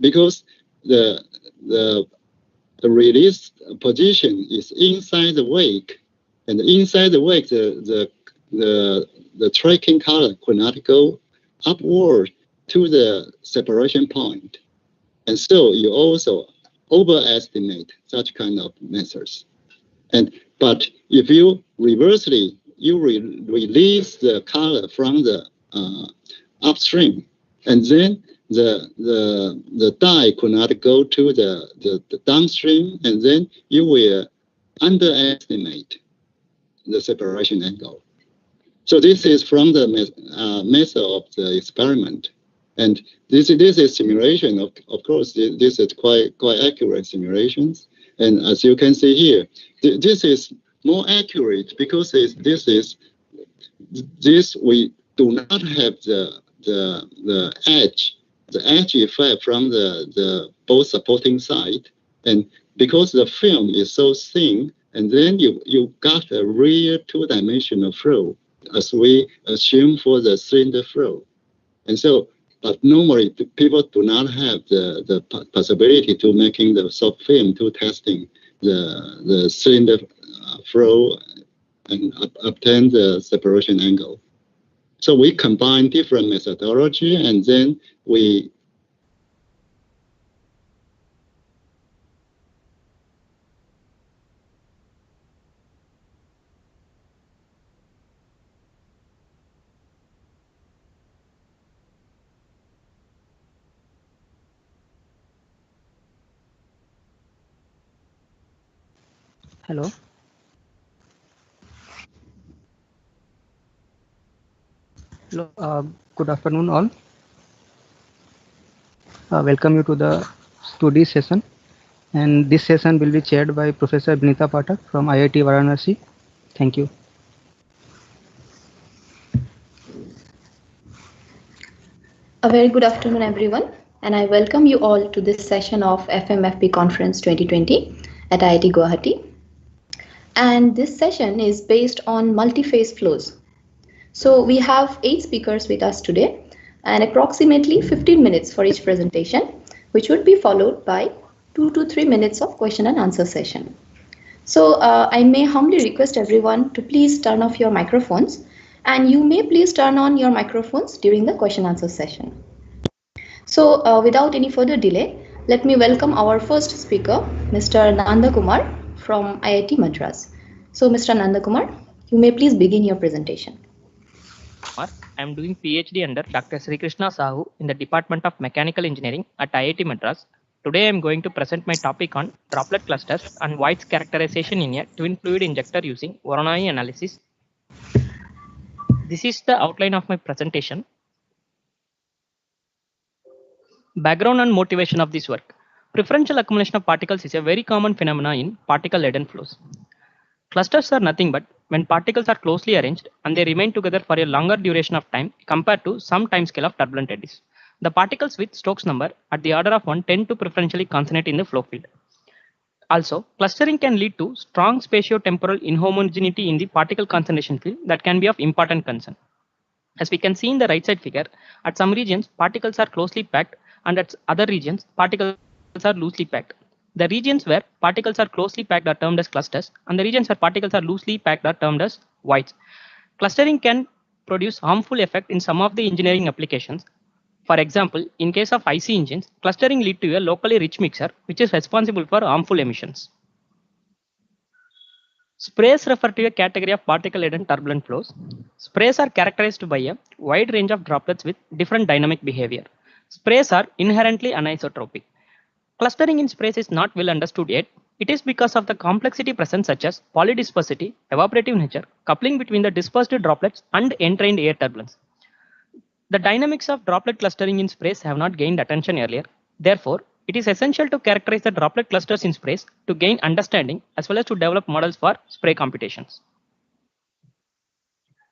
because the release position is inside the wake, and inside the wake the tracking color could not go upward to the separation point, and so you also overestimate such kind of methods. But if you reversely release the color from the upstream, and then the dye could not go to the downstream, and then you will underestimate the separation angle. So this is from the method of the experiment, and this is simulation. Of course, this is quite accurate simulations. And as you can see here, this is more accurate because we do not have the edge effect from the both supporting side, and because the film is so thin, and then you got a real two-dimensional flow, as we assume for the cylinder flow. And so, but normally people do not have the possibility to making the soft film to testing the cylinder flow and obtain the separation angle. So we combine different methodology, and then we Hello. Hello. Good afternoon, all. Welcome you to the study session, and this session will be chaired by Professor Vinita Pathak from IIT Varanasi. Thank you. A very good afternoon, everyone, and I welcome you all to this session of FMFP Conference 2020 at IIT Guwahati. And this session is based on multi-phase flows. So we have 8 speakers with us today, and approximately 15 minutes for each presentation, which would be followed by 2 to 3 minutes of question and answer session. So I may humbly request everyone to please turn off your microphones, and you may please turn on your microphones during the question answer session. So without any further delay, let me welcome our first speaker, Mr. Nanda Kumar from IIT Madras. So Mr. Nanda Kumar, you may please begin your presentation. I am doing PhD under Dr. Sri Krishna Sahu in the Department of Mechanical Engineering at IIT Madras. Today I am going to present my topic on droplet clusters and voids characterization in a twin fluid injector using Voronoi analysis. This is the outline of my presentation. Background and motivation of this work. Preferential accumulation of particles is a very common phenomenon in particle-laden flows. Clusters are nothing but when particles are closely arranged and they remain together for a longer duration of time compared to some time scale of turbulent eddies. The particles with Stokes number at the order of 1 tend to preferentially concentrate in the flow field. Also, clustering can lead to strong spatio-temporal inhomogeneity in the particle concentration field that can be of important concern. As we can see in the right side figure, at some regions particles are closely packed, and at other regions particles are loosely packed. The regions where particles are closely packed are termed as clusters, and the regions where particles are loosely packed are termed as voids. Clustering can produce harmful effect in some of the engineering applications. For example, in case of IC engines, clustering leads to a locally rich mixer which is responsible for harmful emissions. Sprays refer to a category of particle-laden turbulent flows. Sprays are characterized by a wide range of droplets with different dynamic behavior. Sprays are inherently anisotropic. Clustering in sprays is not well understood yet. It is because of the complexity present such as polydispersity, evaporative nature, coupling between the dispersed droplets and entrained air turbulence. The dynamics of droplet clustering in sprays have not gained attention earlier. Therefore, it is essential to characterize the droplet clusters in sprays to gain understanding as well as to develop models for spray computations.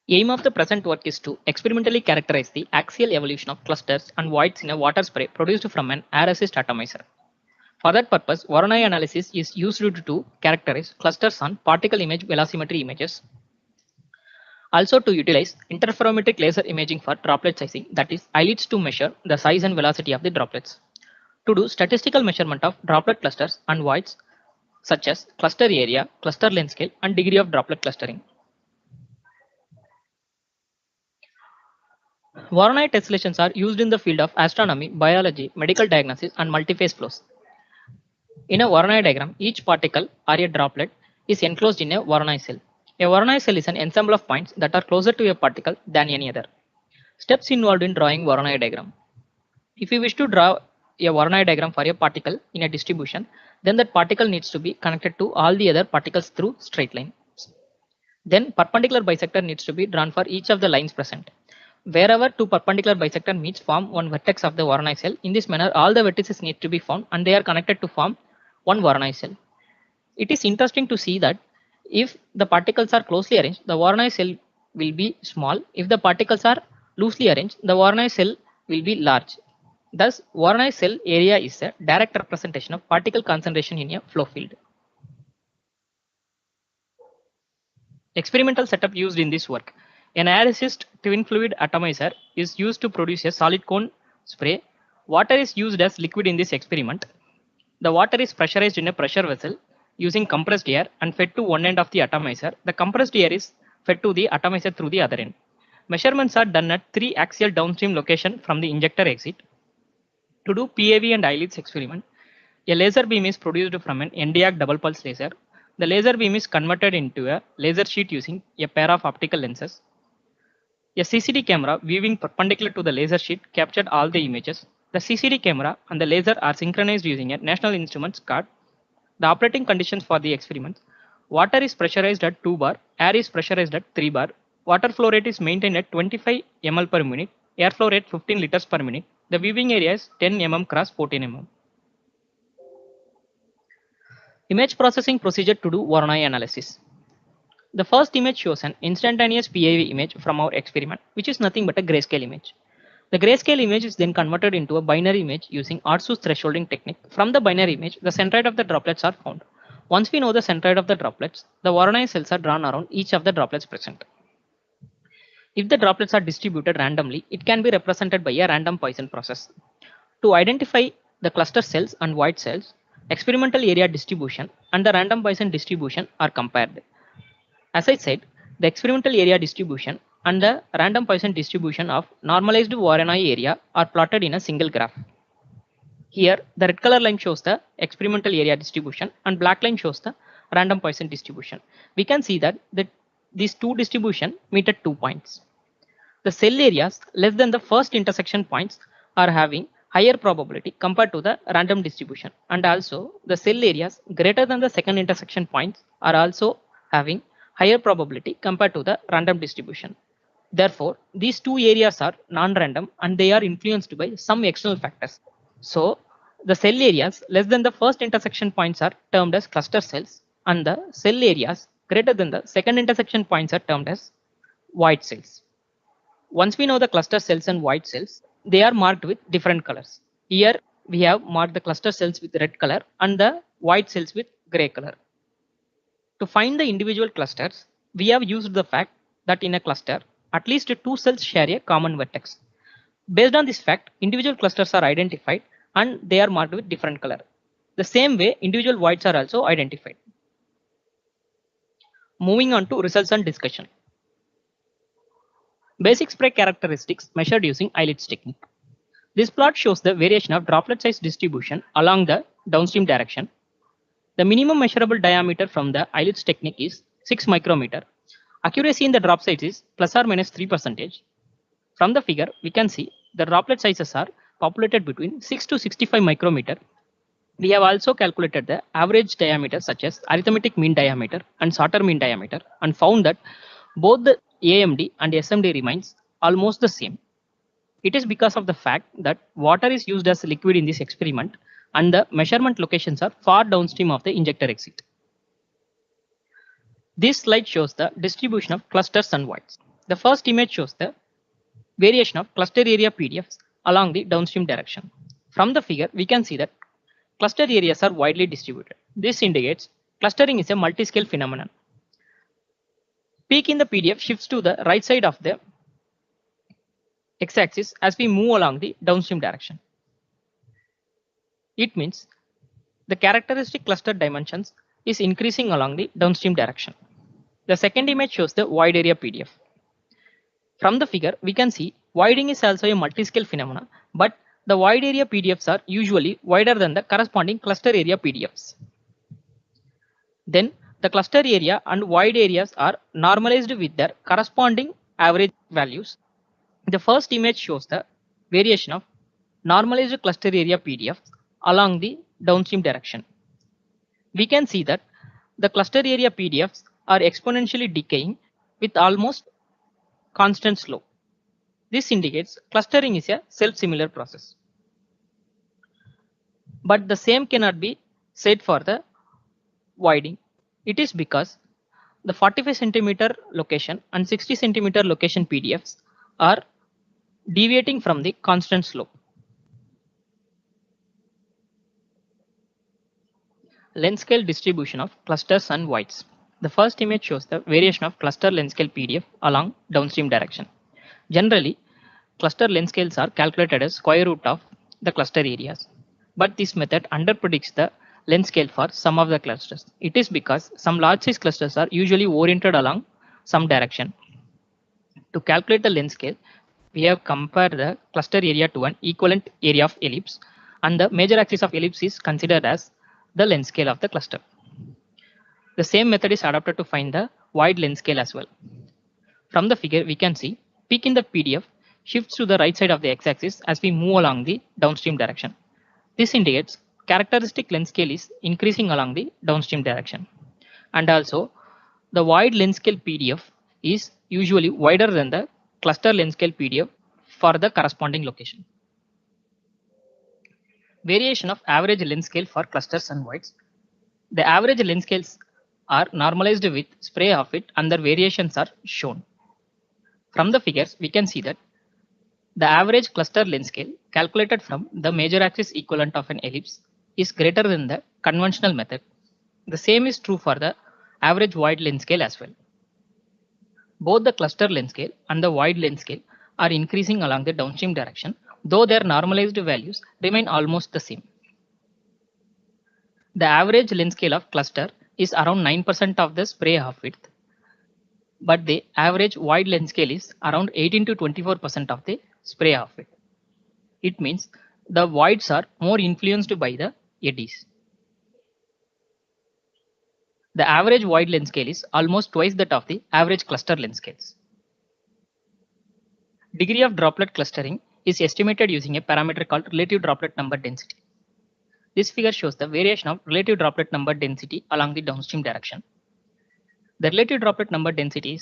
Aim of the present work is to experimentally characterize the axial evolution of clusters and voids in a water spray produced from an air assist atomizer. For that purpose, Voronoi analysis is used to characterize clusters on particle image velocimetry images. Also to utilize interferometric laser imaging for droplet sizing, that is eyelets to measure the size and velocity of the droplets. To do statistical measurement of droplet clusters and voids such as cluster area, cluster length scale and degree of droplet clustering. Voronoi tessellations are used in the field of astronomy, biology, medical diagnosis and multiphase flows. In a Voronoi diagram, each particle or a droplet is enclosed in a Voronoi cell. A Voronoi cell is an ensemble of points that are closer to a particle than any other. Steps involved in drawing Voronoi diagram. If you wish to draw a Voronoi diagram for a particle in a distribution, then that particle needs to be connected to all the other particles through straight lines. Then perpendicular bisector needs to be drawn for each of the lines present. Wherever two perpendicular bisector meets form one vertex of the Voronoi cell. In this manner, all the vertices need to be found and they are connected to form one Voronoi cell. It is interesting to see that if the particles are closely arranged, the Voronoi cell will be small. If the particles are loosely arranged, the Voronoi cell will be large. Thus, Voronoi cell area is a direct representation of particle concentration in a flow field. Experimental setup used in this work. An air assist twin fluid atomizer is used to produce a solid cone spray. Water is used as liquid in this experiment. The water is pressurized in a pressure vessel using compressed air and fed to one end of the atomizer. The compressed air is fed to the atomizer through the other end. Measurements are done at 3 axial downstream locations from the injector exit. To do PAV and eyelets experiment, a laser beam is produced from an NDAC double pulse laser. The laser beam is converted into a laser sheet using a pair of optical lenses. A CCD camera viewing perpendicular to the laser sheet captured all the images. The CCD camera and the laser are synchronized using a National Instruments card. The operating conditions for the experiment: water is pressurized at 2 bar, air is pressurized at 3 bar, water flow rate is maintained at 25 ml per minute, air flow rate 15 liters per minute. The viewing area is 10 mm cross 14 mm. Image processing procedure to do Voronoi analysis. The first image shows an instantaneous PAV image from our experiment, which is nothing but a grayscale image. The grayscale image is then converted into a binary image using Artsu's thresholding technique. From the binary image, the centroid of the droplets are found. Once we know the centroid of the droplets, the Voronoi cells are drawn around each of the droplets present. If the droplets are distributed randomly, it can be represented by a random Poisson process. To identify the cluster cells and void cells, experimental area distribution and the random Poisson distribution are compared. As I said, the experimental area distribution and the random Poisson distribution of normalized Voronoi area are plotted in a single graph. Here, the red color line shows the experimental area distribution and black line shows the random Poisson distribution. We can see that these two distributions meet at 2 points. The cell areas less than the first intersection points are having higher probability compared to the random distribution, and also the cell areas greater than the second intersection points are also having higher probability compared to the random distribution. Therefore, these two areas are non-random and they are influenced by some external factors. So, the cell areas less than the first intersection points are termed as cluster cells, and the cell areas greater than the second intersection points are termed as void cells. Once we know the cluster cells and void cells, they are marked with different colors. Here we have marked the cluster cells with red color and the void cells with gray color. To find the individual clusters, we have used the fact that in a cluster, at least 2 cells share a common vertex. Based on this fact, individual clusters are identified and they are marked with different color. The same way, individual voids are also identified. Moving on to results and discussion. Basic spray characteristics measured using eyelets technique. This plot shows the variation of droplet size distribution along the downstream direction. The minimum measurable diameter from the eyelets technique is 6 micrometer. Accuracy in the drop size is plus or minus 3%. From the figure, we can see the droplet sizes are populated between 6 to 65 micrometer. We have also calculated the average diameter such as arithmetic mean diameter and sorter mean diameter and found that both the AMD and SMD remains almost the same. It is because of the fact that water is used as liquid in this experiment and the measurement locations are far downstream of the injector exit. This slide shows the distribution of clusters and voids. The first image shows the variation of cluster area PDFs along the downstream direction. From the figure, we can see that cluster areas are widely distributed. This indicates clustering is a multi-scale phenomenon. Peak in the PDF shifts to the right side of the x-axis as we move along the downstream direction. It means the characteristic cluster dimensions is increasing along the downstream direction. The second image shows the void area PDF. From the figure, we can see voiding is also a multi-scale phenomena, but the void area PDFs are usually wider than the corresponding cluster area PDFs. Then the cluster area and void areas are normalized with their corresponding average values. The first image shows the variation of normalized cluster area PDFs along the downstream direction. We can see that the cluster area PDFs are exponentially decaying with almost constant slope. This indicates clustering is a self-similar process. But the same cannot be said for the voiding. It is because the 45 centimeter location and 60 centimeter location PDFs are deviating from the constant slope. Length scale distribution of clusters and voids. The first image shows the variation of cluster length scale PDF along downstream direction. Generally, cluster length scales are calculated as square root of the cluster areas. But this method underpredicts the length scale for some of the clusters. It is because some large size clusters are usually oriented along some direction. To calculate the length scale, we have compared the cluster area to an equivalent area of ellipse, and the major axis of ellipse is considered as the length scale of the cluster. The same method is adopted to find the void length scale as well. From the figure, we can see peak in the PDF shifts to the right side of the x-axis as we move along the downstream direction. This indicates characteristic length scale is increasing along the downstream direction. And also, the void length scale PDF is usually wider than the cluster length scale PDF for the corresponding location. Variation of average length scale for clusters and voids. The average length scales are normalized with spray of it and their variations are shown. From the figures, we can see that the average cluster length scale calculated from the major axis equivalent of an ellipse is greater than the conventional method. The same is true for the average void length scale as well. Both the cluster length scale and the void length scale are increasing along the downstream direction, though their normalized values remain almost the same. The average length scale of cluster is around 9% of the spray half width, but the average void length scale is around 18 to 24% of the spray half width. It means the voids are more influenced by the eddies. The average void length scale is almost twice that of the average cluster length scales. Degree of droplet clustering is estimated using a parameter called relative droplet number density. This figure shows the variation of relative droplet number density along the downstream direction. The relative droplet number density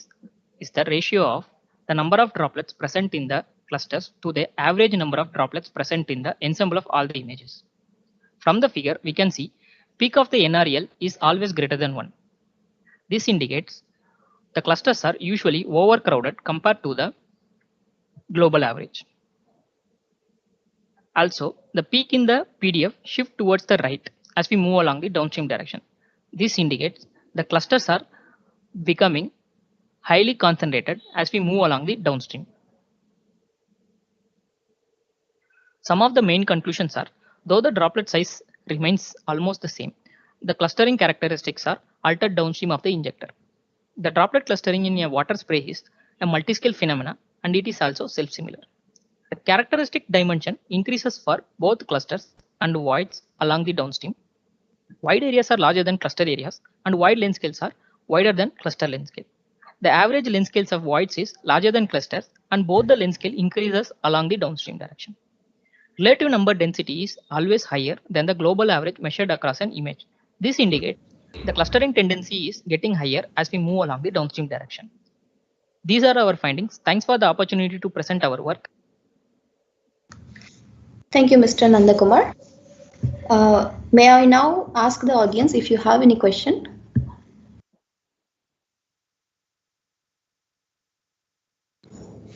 is the ratio of the number of droplets present in the clusters to the average number of droplets present in the ensemble of all the images. From the figure, we can see peak of the NREL is always greater than 1. This indicates the clusters are usually overcrowded compared to the global average. Also, the peak in the PDF shift towards the right as we move along the downstream direction. This indicates the clusters are becoming highly concentrated as we move along the downstream. Some of the main conclusions are, though the droplet size remains almost the same, the clustering characteristics are altered downstream of the injector. The droplet clustering in a water spray is a multi-scale phenomena and it is also self-similar. The characteristic dimension increases for both clusters and voids along the downstream. Wide areas are larger than cluster areas and wide length scales are wider than cluster length scale. The average length scales of voids is larger than clusters and both the length scale increases along the downstream direction. Relative number density is always higher than the global average measured across an image. This indicates the clustering tendency is getting higher as we move along the downstream direction. These are our findings. Thanks for the opportunity to present our work. Thank you, Mr. Nandakumar. May I now ask the audience if you have any question?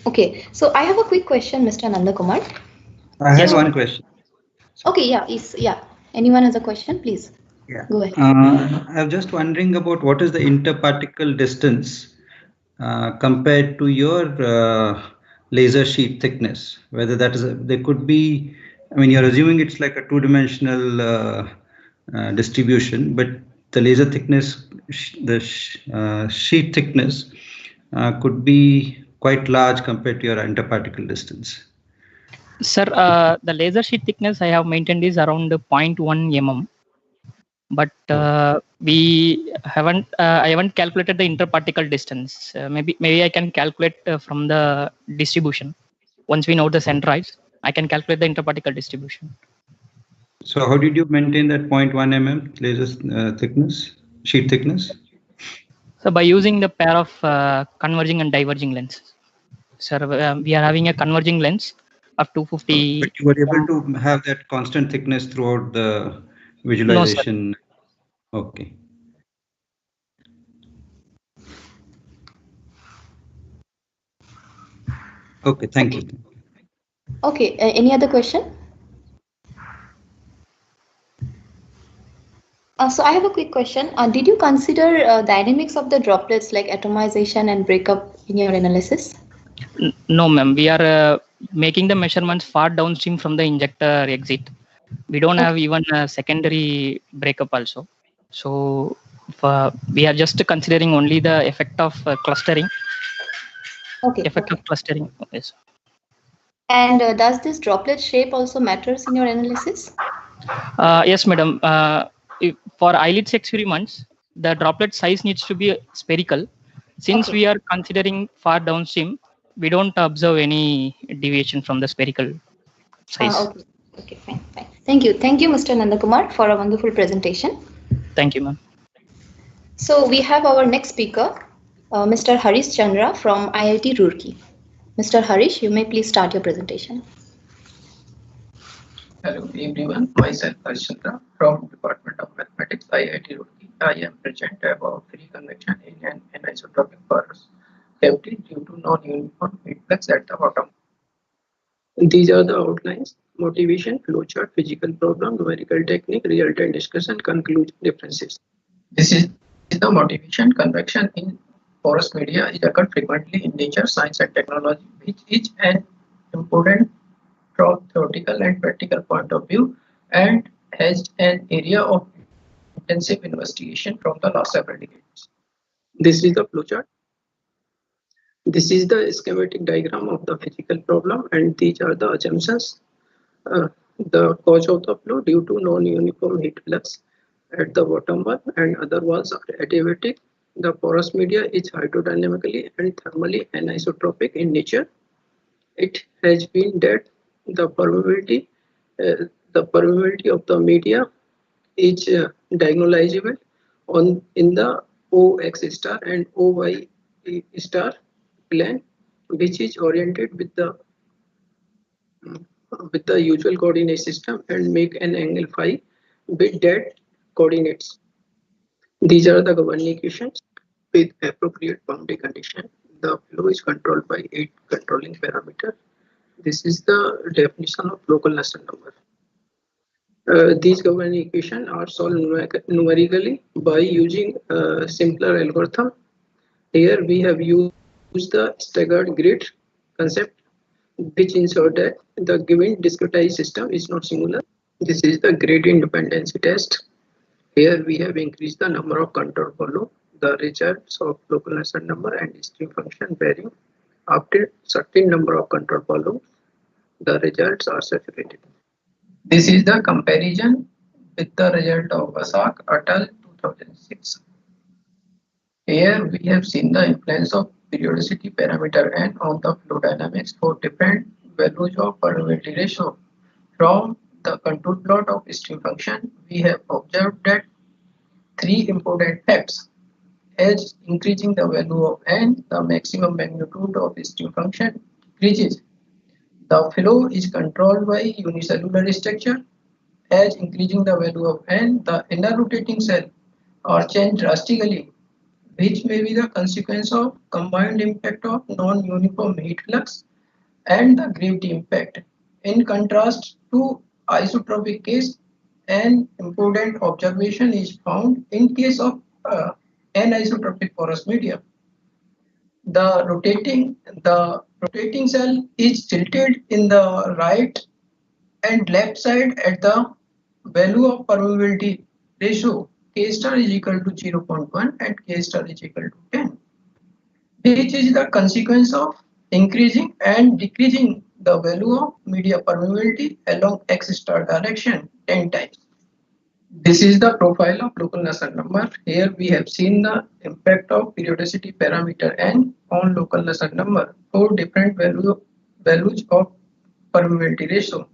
Okay, so I have a quick question, Mr. Nandakumar. I have one question. Okay, yeah. Anyone has a question, please? Yeah. Go ahead. I'm just wondering about what is the interparticle distance compared to your laser sheet thickness. Whether that is there could be. I mean, you're assuming it's like a two-dimensional distribution, but the laser thickness, sheet thickness, could be quite large compared to your interparticle distance. Sir, the laser sheet thickness I have maintained is around 0.1 mm. But we haven't. I haven't calculated the interparticle distance. Maybe I can calculate from the distribution. Once we know the centroids, I can calculate the interparticle distribution. So how did you maintain that 0.1 mm laser thickness, sheet thickness? So by using the pair of converging and diverging lenses. Sir, we are having a converging lens of 250. But you were able to have that constant thickness throughout the visualization? No, sir. Okay. Okay, thank you. Okay, any other question? So I have a quick question. Did you consider dynamics of the droplets like atomization and breakup in your analysis? No, ma'am. We are making the measurements far downstream from the injector exit. We don't have even a secondary breakup also. So we are just considering only the effect of clustering. Okay. Effect of clustering. Yes. And does this droplet shape also matters in your analysis? Yes, madam. For eyelids experiments, the droplet size needs to be spherical. Since we are considering far downstream, we don't observe any deviation from the spherical size. Okay, fine. Thank you, Mr. Nandakumar, for a wonderful presentation. Thank you, ma'am. So we have our next speaker, Mr. Harish Chandra from IIT Roorkee. Mr. Harish, you may please start your presentation. Hello everyone, myself Harish Chandra from Department of Mathematics, IIT Roorkee. I am present about free convection in an anisotropic porous cavity due to non-uniform heat flux at the bottom. These are the outlines: motivation, flowchart, physical problem, numerical technique, real-time discussion, conclusion, differences. This is the motivation. Convection in porous media is occurred frequently in nature, science and technology, which is an important from theoretical and practical point of view and has an area of intensive investigation from the last several decades. This is the flowchart. This is the schematic diagram of the physical problem, and these are the assumptions. The cause of the flow due to non-uniform heat flux at the bottom wall and other walls are adiabatic. The porous media is hydrodynamically and thermally anisotropic in nature. It has been that the permeability of the media is diagonalizable in the OX star and OY star plane, which is oriented with the usual coordinate system and make an angle phi with that coordinates. These are the governing equations with appropriate boundary condition. The flow is controlled by 8 controlling parameters. This is the definition of local Nusselt number. These governing equations are solved numerically by using a simpler algorithm. Here we have used the staggered grid concept, which ensures that the given discretized system is not singular. This is the gradient dependency test. Here we have increased the number of control follow. The results of local Nusselt number and stream function varying after certain number of control follow. The results are saturated. This is the comparison with the result of Vasak et al. 2006. Here we have seen the influence of periodicity parameter n on the flow dynamics for different values of permeability ratio From the contour plot of stream function, we have observed that three important facts. As increasing the value of n, the maximum magnitude of stream function increases. The flow is controlled by unicellular structure. As increasing the value of n, the inner rotating cell are changed drastically, which may be the consequence of combined impact of non-uniform heat flux and the gravity impact. In contrast to isotropic case, an important observation is found in case of anisotropic porous medium. The rotating cell is tilted in the right and left side at the value of permeability ratio K star is equal to 0.1 and K star is equal to 10, which is the consequence of increasing and decreasing the value of media permeability along X star direction 10 times. This is the profile of local Nusselt number. Here we have seen the impact of periodicity parameter n on local Nusselt number for different values of permeability ratio.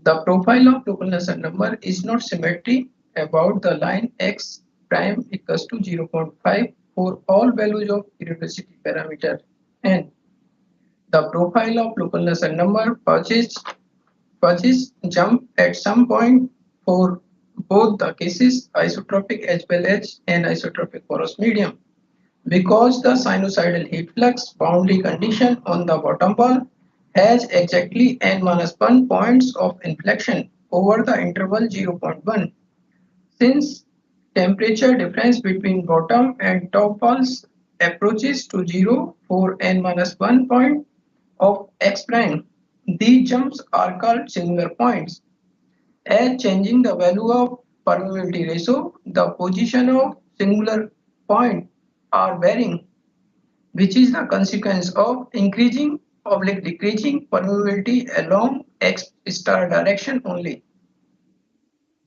The profile of local Nusselt number is not symmetry about the line x prime equals to 0.5 for all values of periodicity parameter n. The profile of local Nusselt number purchase jump at some point for both the cases isotropic as well as anisotropic porous medium, because the sinusoidal heat flux boundary condition on the bottom wall has exactly n-1 points of inflection over the interval 0.1. Since temperature difference between bottom and top walls approaches to 0 for n-1 point of x prime, these jumps are called singular points. As changing the value of permeability ratio, the position of singular point are varying, which is the consequence of increasing or decreasing permeability along x star direction only.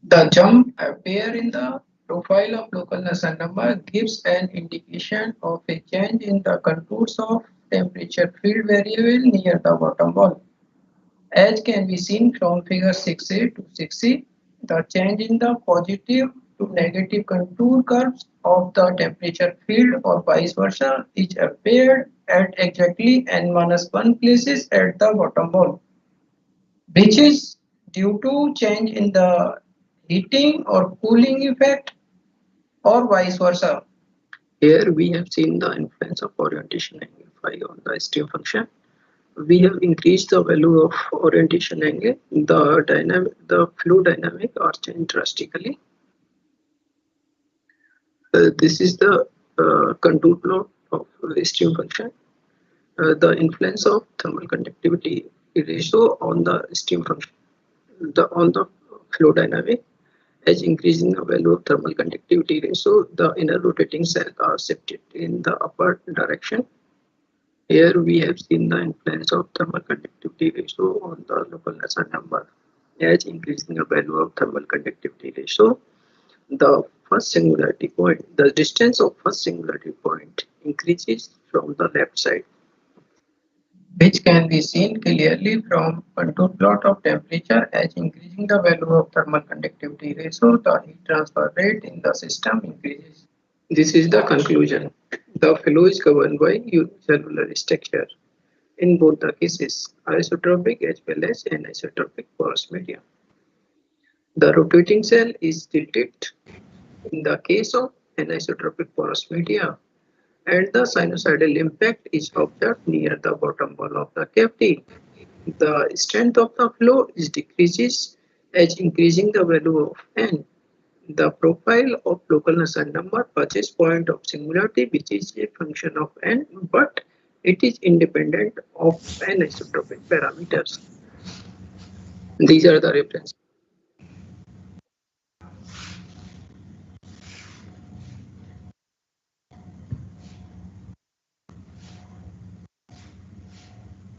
The jump appear in the profile of local Nusselt number gives an indication of a change in the contours of temperature field variable near the bottom wall. As can be seen from figure 6a to 6c, the change in the positive to negative contour curves of the temperature field or vice versa is appeared at exactly n-1 places at the bottom wall, which is due to change in the heating or cooling effect or vice versa. Here we have seen the influence of orientation angle phi on the stream function. We have increased the value of orientation angle, the flow dynamic are changed drastically. This is the contour plot of stream function. The influence of thermal conductivity ratio on the stream function, on the flow dynamic, as increasing the value of thermal conductivity ratio, the inner rotating cells are shifted in the upper direction. Here we have seen the influence of thermal conductivity ratio on the local Nusselt number. As increasing the value of thermal conductivity ratio, the first singularity point, the distance of first singularity point increases from the left side, which can be seen clearly from contour plot of temperature. As increasing the value of thermal conductivity ratio, the heat transfer rate in the system increases. This is the conclusion. The flow is governed by unicellular structure in both the cases, isotropic as well as anisotropic porous medium. The rotating cell is tilted in the case of anisotropic porous media, and the sinusoidal impact is observed near the bottom wall of the cavity. The strength of the flow is decreases as increasing the value of n. The profile of local Nusselt number purchase point of singularity, which is a function of n, but it is independent of anisotropic parameters. These are the references.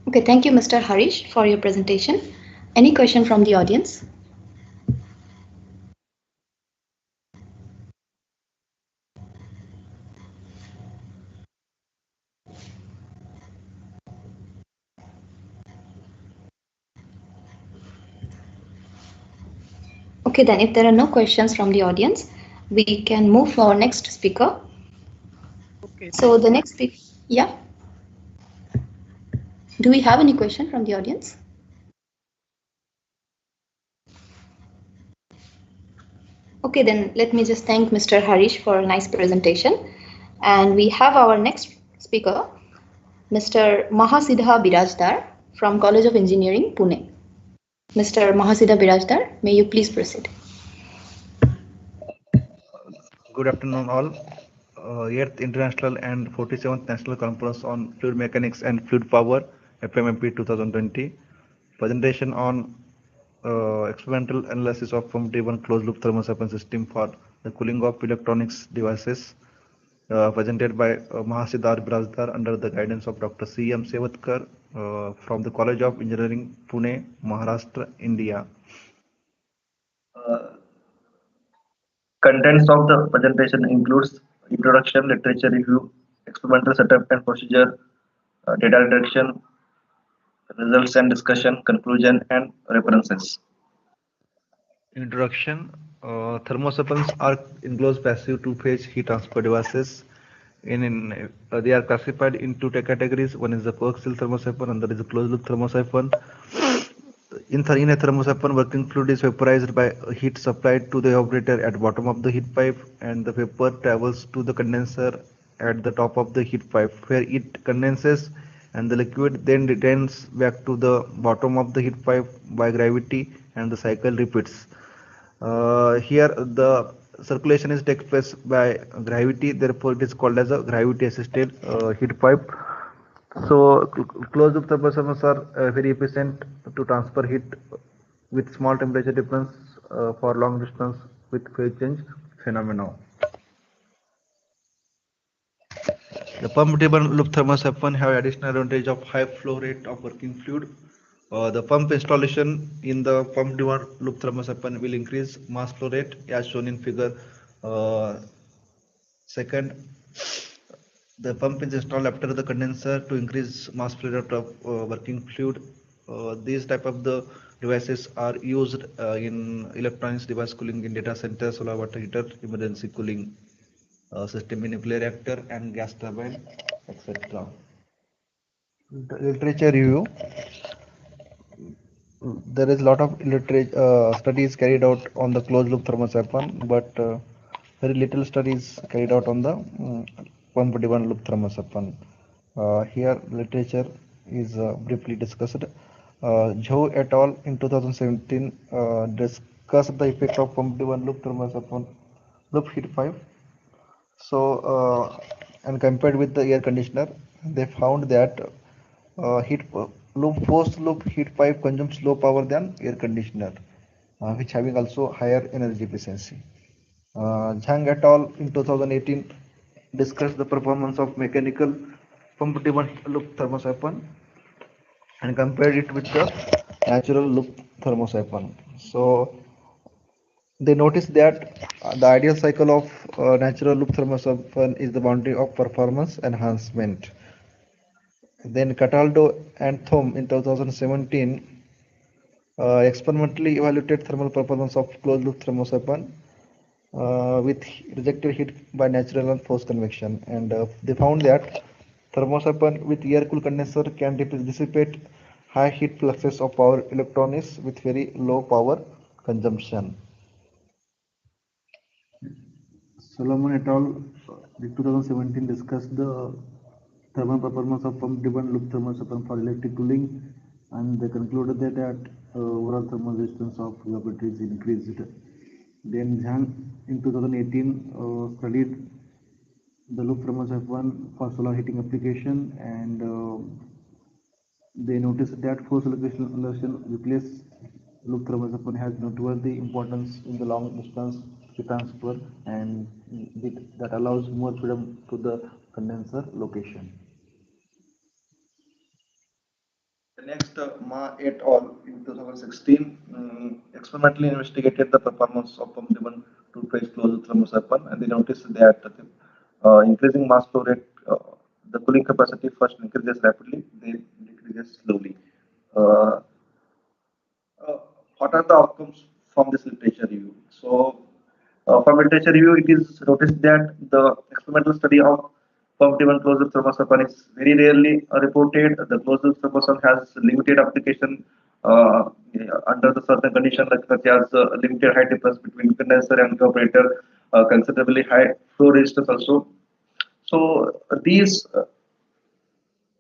Okay, thank you, Mr. Harish, for your presentation. Any question from the audience? Okay, then if there are no questions from the audience, we can move to our next speaker. Okay. So the next speaker, yeah. Do we have any question from the audience? Okay, then let me just thank Mr. Harish for a nice presentation. And we have our next speaker, Mr. Mahasidha Birajdar from College of Engineering, Pune. Mr. Mahasidha Birajdar, may you please proceed. Good afternoon, all. 8th International and 47th National Conference on Fluid Mechanics and Fluid Power, FMFP 2020. Presentation on experimental analysis of pump-driven closed-loop thermocycling system for the cooling of electronics devices, presented by Mahasidhar Birajdar under the guidance of Dr. C.M. Sevatkar from the College of Engineering, Pune, Maharashtra, India. Contents of the presentation includes introduction, literature review, experimental setup and procedure, data reduction, results and discussion, conclusion, and references. Introduction. Thermocycles are enclosed passive two-phase heat transfer devices. They are classified into two categories. One is the coaxial thermocycle, and that is a closed-loop thermocycle. In a thermocycle, working fluid is vaporized by heat supplied to the evaporator at bottom of the heat pipe, and the vapor travels to the condenser at the top of the heat pipe, where it condenses, and the liquid then returns back to the bottom of the heat pipe by gravity, and the cycle repeats. Here the circulation is takes place by gravity, therefore it is called as a gravity assisted heat pipe. So closed loop thermocycles are very efficient to transfer heat with small temperature difference for long distance with phase change phenomena. The pump driven loop thermocycle have additional advantage of high flow rate of working fluid. The pump installation in the pump driven loop thermocycle will increase mass flow rate as shown in figure second. The pump is installed after the condenser to increase mass flow rate of working fluid. These type of the devices are used in electronics device cooling in data center, solar water heater, emergency cooling system in nuclear reactor and gas turbine, etc. Literature review. There is a lot of studies carried out on the closed loop thermocycle, but very little studies carried out on the pump driven loop thermocycle. Here literature is briefly discussed. Zhou et al. In 2017 discussed the effect of pump driven loop thermocycle loop heat pipe. So and compared with the air conditioner, they found that forced loop heat pipe consumes low power than air conditioner, which having also higher energy efficiency. Zhang et al. In 2018 discussed the performance of mechanical pump driven loop thermocycle and compared it with the natural loop thermocycle. So they noticed that the ideal cycle of natural loop thermocycle is the boundary of performance enhancement. Then Cataldo and Thom in 2017 experimentally evaluated thermal performance of closed loop thermocycle with rejected heat by natural and forced convection, and they found that thermocycle with air cooled condenser can dissipate high heat fluxes of power electronics with very low power consumption. Solomon et al. In 2017 discussed the thermal performance of pump driven loop thermocycle for electric cooling, and they concluded that overall thermal resistance of evaporator is increased. Then Zhang in 2018 studied the loop thermocycle for solar heating application, and they noticed that force circulation replace loop thermocycle has noteworthy importance in the long distance heat transfer, and that allows more freedom to the condenser location. The next, Ma et al. In 2016 experimentally investigated the performance of pump driven two-phase closed thermocycle, and they noticed that increasing mass flow rate, the cooling capacity first increases rapidly, then decreases slowly. What are the outcomes from this literature review. So from literature review, it is noticed that the experimental study of pump-driven closed-loop thermostat is very rarely reported. The closed-loop thermostat has limited application under the certain conditions, like such as limited high difference between condenser and evaporator, considerably high flow resistance also. So these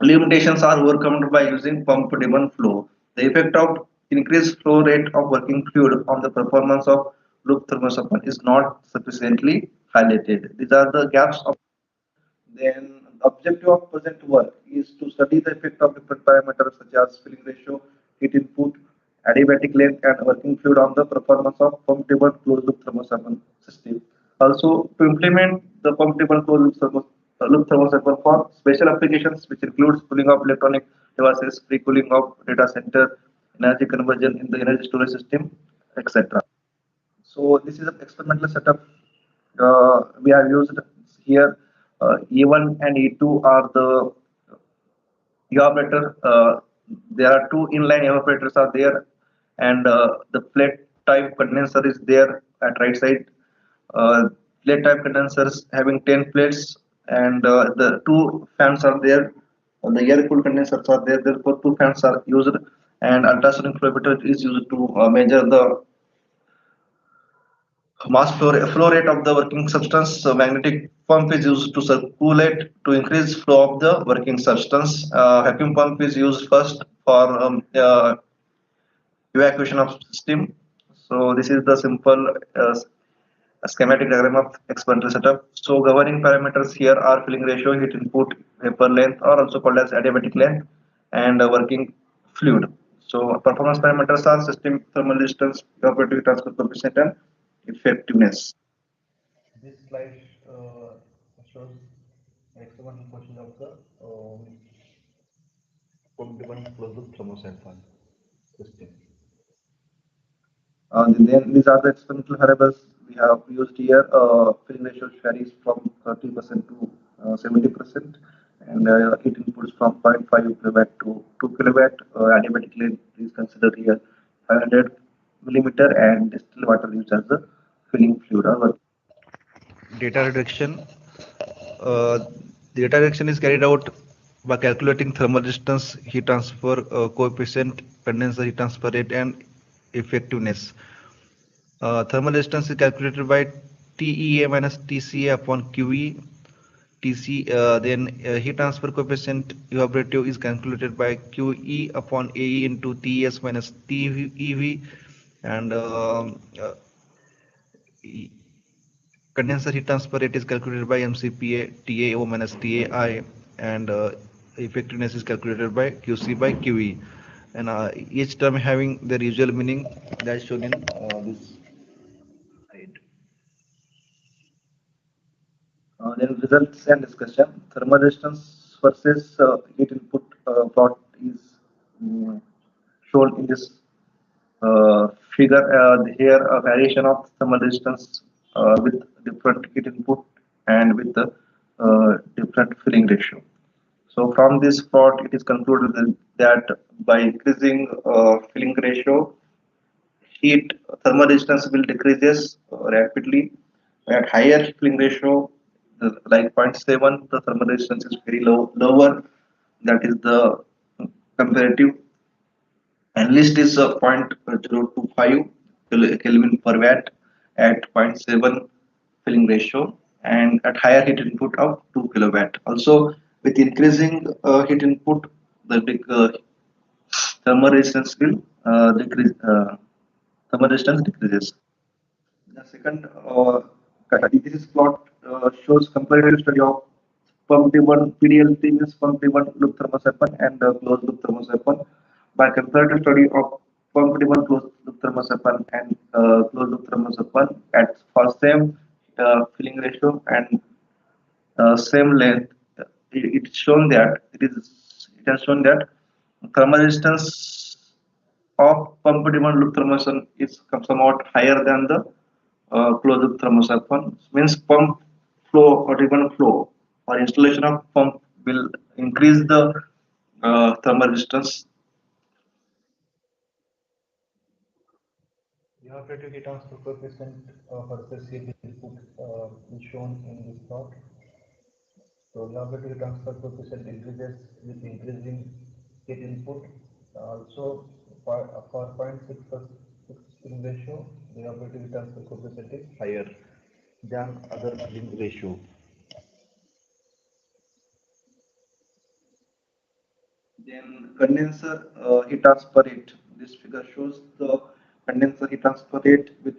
limitations are overcome by using pump-driven flow. The effect of increased flow rate of working fluid on the performance of loop thermostat is not sufficiently highlighted. These are the gaps of. Then the objective of present work is to study the effect of different parameters such as filling ratio, heat input, adiabatic length, and working fluid on the performance of pump-driven closed-loop thermostat system. Also, to implement the pump-driven closed-loop thermostat for special applications, which includes cooling of electronic devices, pre-cooling of data center, energy conversion in the energy storage system, etc. So this is an experimental setup we have used here. E1 and E2 are the evaporator. There are two inline evaporators are there, and the plate type condenser is there at right side. Plate type condensers having 10 plates, and the two fans are there. The air cooled condensers are there. Therefore, two fans are used, and ultrasonic flowmeter is used to measure the mass flow rate of the working substance. So magnetic pump is used to circulate to increase flow of the working substance. Vacuum pump is used first for evacuation of steam. So this is the simple schematic diagram of experimental setup. So governing parameters here are filling ratio, heat input, vapor length, or also called as adiabatic length, and working fluid. So performance parameters are system thermal resistance, evaporative transfer coefficient, and effectiveness. This slide shows experimental portion of the pump-driven closed-loop thermostat system. Then these are the experimental variables we have used here. Filling ratio varies from 30% to 70%, and heat inputs from 0.5 kilowatt to 2 kilowatt. Adiabatic length is considered here 500 millimeter, and distilled water used as the filling fluid. Data reduction. Data reduction is carried out by calculating thermal resistance, heat transfer coefficient, condenser heat transfer rate, and effectiveness. Thermal resistance is calculated by TEA minus TCA upon QE. Then heat transfer coefficient evaporative is calculated by QE upon AE into TES minus TEV, and condenser heat transfer rate is calculated by MCPA TAO minus TAI, and effectiveness is calculated by QC by QE, and each term having their usual meaning that is shown in this slide. Then results and discussion. Thermal resistance versus heat input plot is shown in this figure. Here a variation of thermal resistance with different heat input and with the different filling ratio. So from this plot, it is concluded that by increasing filling ratio, heat thermal resistance will decreases rapidly. At higher filling ratio, like 0.7, the thermal resistance is very lower. That is the comparative. And list is 0.025 Kelvin per watt at 0.7 filling ratio, and at higher heat input of 2 kilowatt. Also, with increasing heat input, the thermal resistance will decrease. Thermal resistance decreases. The second, this plot shows comparative study of pump-driven PDLT means pump-driven loop thermostat and closed loop thermostat. By comparative study of pump-driven closed loop thermostat and closed loop thermostat at for same filling ratio and same length, it's shown that it has shown that thermal resistance of pump-driven loop thermostat is somewhat higher than the closed loop thermostat. Means pump flow or driven flow or installation of pump will increase the thermal resistance. Evaporative heat transfer coefficient versus heat input is shown in this plot. So evaporative heat transfer coefficient increases with increasing heat input. Also, for 0.6 filling ratio, the evaporative heat transfer coefficient is higher than other filling ratio. Then condenser heat transfer rate. This figure shows the condenser heat transfer rate with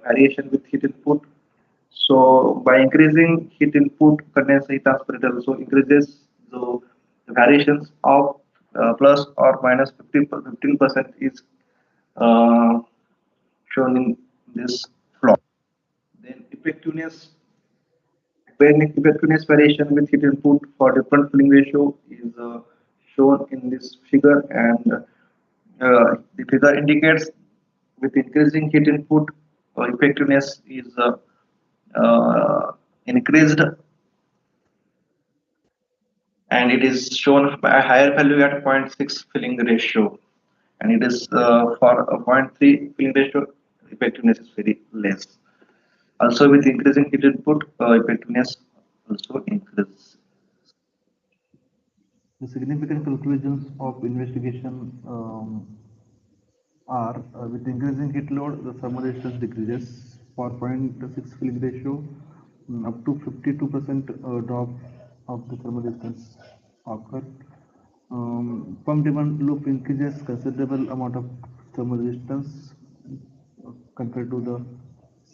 variation with heat input. So by increasing heat input, condenser heat transfer rate also increases. So the variations of plus or minus 15% is uh, shown in this plot. Then effectiveness variation with heat input for different filling ratio is shown in this figure, and the figure indicates with increasing heat input, effectiveness is increased, and it is shown by a higher value at 0.6 filling ratio, and it is for a 0.3 filling ratio, effectiveness is very less. Also, with increasing heat input, effectiveness also increases. The significant conclusions of investigation are with increasing heat load, the thermal resistance decreases for 0.6 filling ratio, up to 52% drop of the thermal resistance occur. Pump demand loop increases considerable amount of thermal resistance compared to the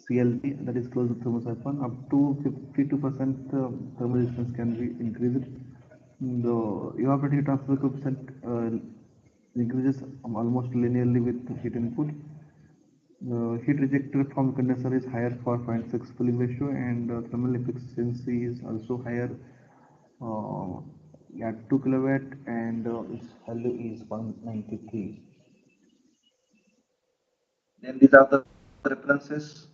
CLT, that is closed loop thermosiphon. Up to 52% thermal resistance can be increased. The evaporative transfer coefficient increases almost linearly with heat input. The heat rejected from condenser is higher for 0.6 filling ratio, and thermal efficiency is also higher at 2 kilowatt, and its value is 193. Then these are the references.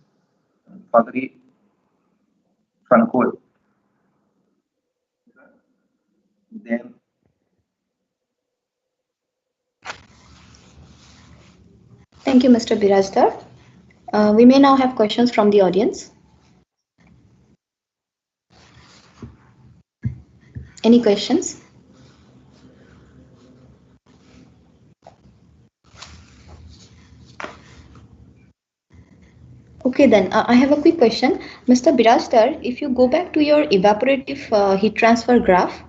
Fagri, Franco. Then Thank you, Mr. Birajdar. We may now have questions from the audience. Any questions? Okay, then I have a quick question. Mr. Birajdar, if you go back to your evaporative heat transfer graph,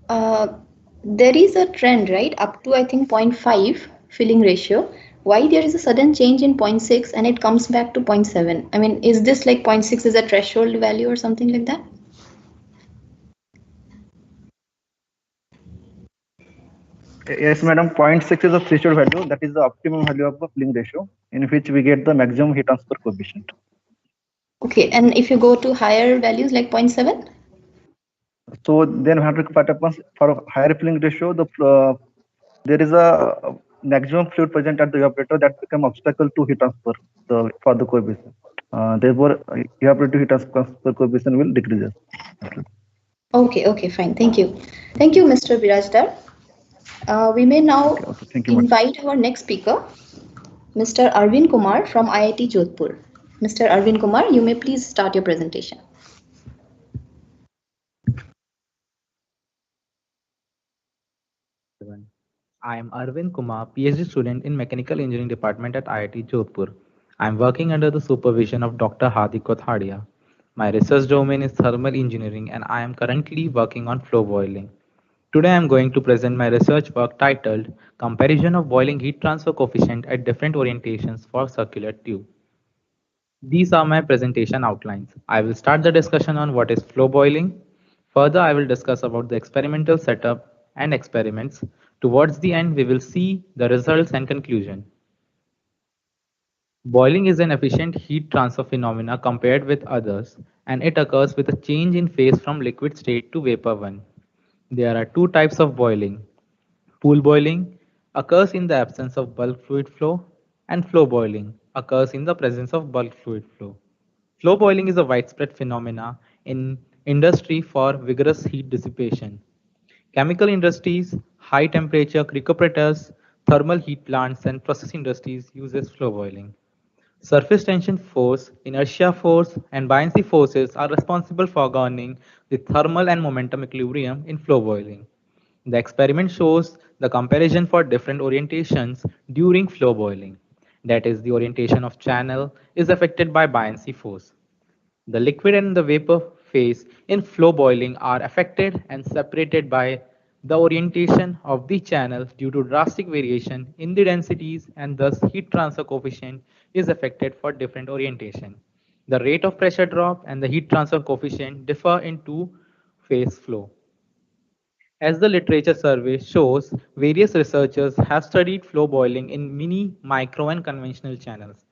there is a trend, right, up to I think 0.5 filling ratio. Why there is a sudden change in 0.6 and it comes back to 0.7? I mean, is this like 0.6 is a threshold value or something like that? yes, madam, 0.6 is a threshold value. That is the optimum value of the filling ratio in which we get the maximum heat transfer coefficient. Okay, and if you go to higher values like 0.7? So then we have to what happens for a higher filling ratio, there is a maximum fluid present at the evaporator that become obstacle to heat transfer for the coefficient. Therefore, evaporative heat transfer coefficient will decrease. Okay, fine. Thank you. Thank you, Mr. Birajdar. We may now invite our next speaker, Mr. Arvind Kumar from IIT Jodhpur. Mr. Arvind Kumar, you may please start your presentation. I am Arvind Kumar, PhD student in Mechanical Engineering Department at IIT Jodhpur. I am working under the supervision of Dr. Hadi Kothadia. My research domain is thermal engineering and I am currently working on flow boiling. Today I am going to present my research work titled Comparison of Boiling Heat Transfer Coefficient at Different Orientations for Circular Tube. These are my presentation outlines. I will start the discussion on what is flow boiling. Further, I will discuss about the experimental setup and experiments. Towards the end, we will see the results and conclusion. Boiling is an efficient heat transfer phenomena compared with others, and it occurs with a change in phase from liquid state to vapor one. There are two types of boiling. Pool boiling occurs in the absence of bulk fluid flow, and flow boiling occurs in the presence of bulk fluid flow. Flow boiling is a widespread phenomena in industry for vigorous heat dissipation. Chemical industries, high temperature cricoperators, thermal heat plants, and process industries uses flow boiling. Surface tension force, inertia force, and buoyancy forces are responsible for governing the thermal and momentum equilibrium in flow boiling. The experiment shows the comparison for different orientations during flow boiling. That is, the orientation of channel is affected by buoyancy force. The liquid and the vapor phase in flow boiling are affected and separated by the orientation of the channel due to drastic variation in the densities, and thus heat transfer coefficient is affected for different orientation. The rate of pressure drop and the heat transfer coefficient differ in two-phase flow. As the literature survey shows, various researchers have studied flow boiling in mini, micro, and conventional channels.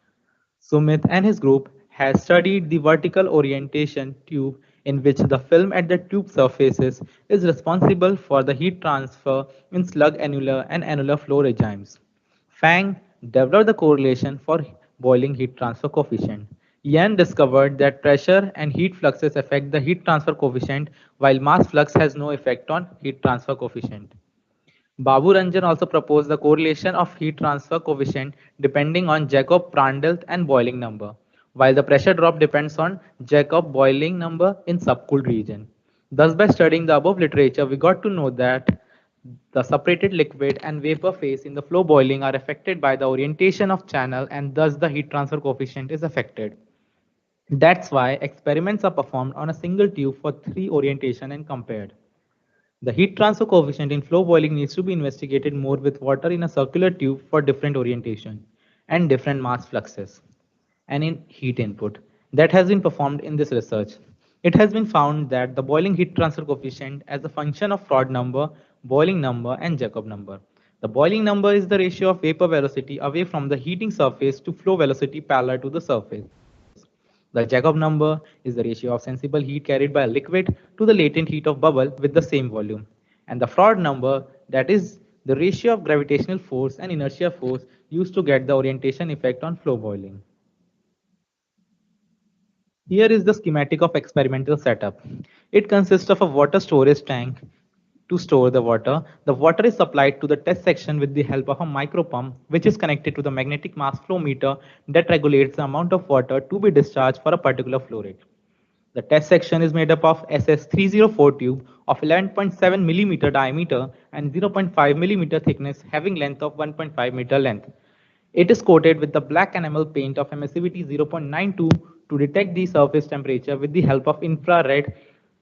Sumit and his group has studied the vertical orientation tube in which the film at the tube surfaces is responsible for the heat transfer in slug annular and annular flow regimes. Fang developed the correlation for boiling heat transfer coefficient. Yan discovered that pressure and heat fluxes affect the heat transfer coefficient while mass flux has no effect on heat transfer coefficient. Babu Ranjan also proposed the correlation of heat transfer coefficient depending on Jacob Prandtl and boiling number, while the pressure drop depends on Jacob boiling number in subcooled region. Thus, by studying the above literature, we got to know that the separated liquid and vapor phase in the flow boiling are affected by the orientation of channel, and thus the heat transfer coefficient is affected. That's why experiments are performed on a single tube for three orientation and compared. The heat transfer coefficient in flow boiling needs to be investigated more with water in a circular tube for different orientation and different mass fluxes and in heat input. That has been performed in this research. It has been found that the boiling heat transfer coefficient as a function of Froude number, boiling number, and Jacob number. The boiling number is the ratio of vapor velocity away from the heating surface to flow velocity parallel to the surface. The Jacob number is the ratio of sensible heat carried by a liquid to the latent heat of bubble with the same volume. And the Froude number, that is the ratio of gravitational force and inertia force used to get the orientation effect on flow boiling. Here is the schematic of experimental setup. It consists of a water storage tank to store the water. The water is supplied to the test section with the help of a micro pump, which is connected to the magnetic mass flow meter that regulates the amount of water to be discharged for a particular flow rate. The test section is made up of SS304 tube of 11.7 millimeter diameter and 0.5 millimeter thickness, having length of 1.5 meter length. It is coated with the black enamel paint of emissivity 0.92 to detect the surface temperature with the help of infrared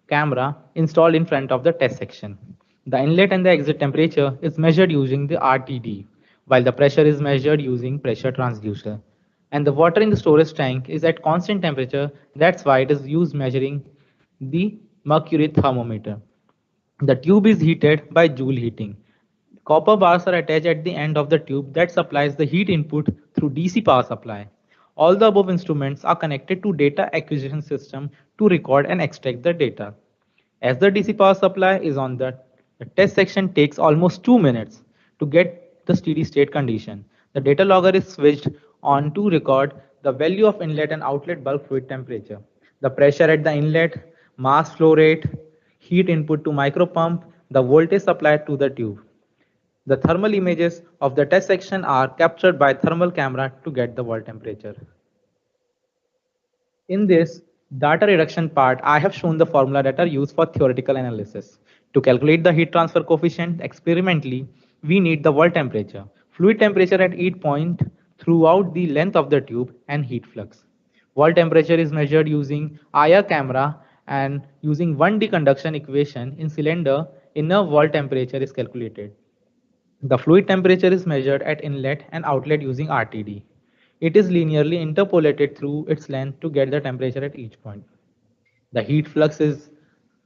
camera installed in front of the test section. The inlet and the exit temperature is measured using the RTD, while the pressure is measured using pressure transducer. And the water in the storage tank is at constant temperature. That's why it is used measuring the mercury thermometer. The tube is heated by Joule heating. Copper bars are attached at the end of the tube that supplies the heat input through DC power supply. All the above instruments are connected to data acquisition system to record and extract the data. As the DC power supply is on, the test section takes almost 2 minutes to get the steady state condition. The data logger is switched on to record the value of inlet and outlet bulk fluid temperature, the pressure at the inlet, mass flow rate, heat input to micro pump, the voltage supplied to the tube. The thermal images of the test section are captured by thermal camera to get the wall temperature. In this data reduction part, I have shown the formula that are used for theoretical analysis. To calculate the heat transfer coefficient experimentally, we need the wall temperature, fluid temperature at each point throughout the length of the tube, and heat flux. Wall temperature is measured using IR camera, and using 1D conduction equation in cylinder, inner wall temperature is calculated. The fluid temperature is measured at inlet and outlet using RTD. It is linearly interpolated through its length to get the temperature at each point. The heat flux is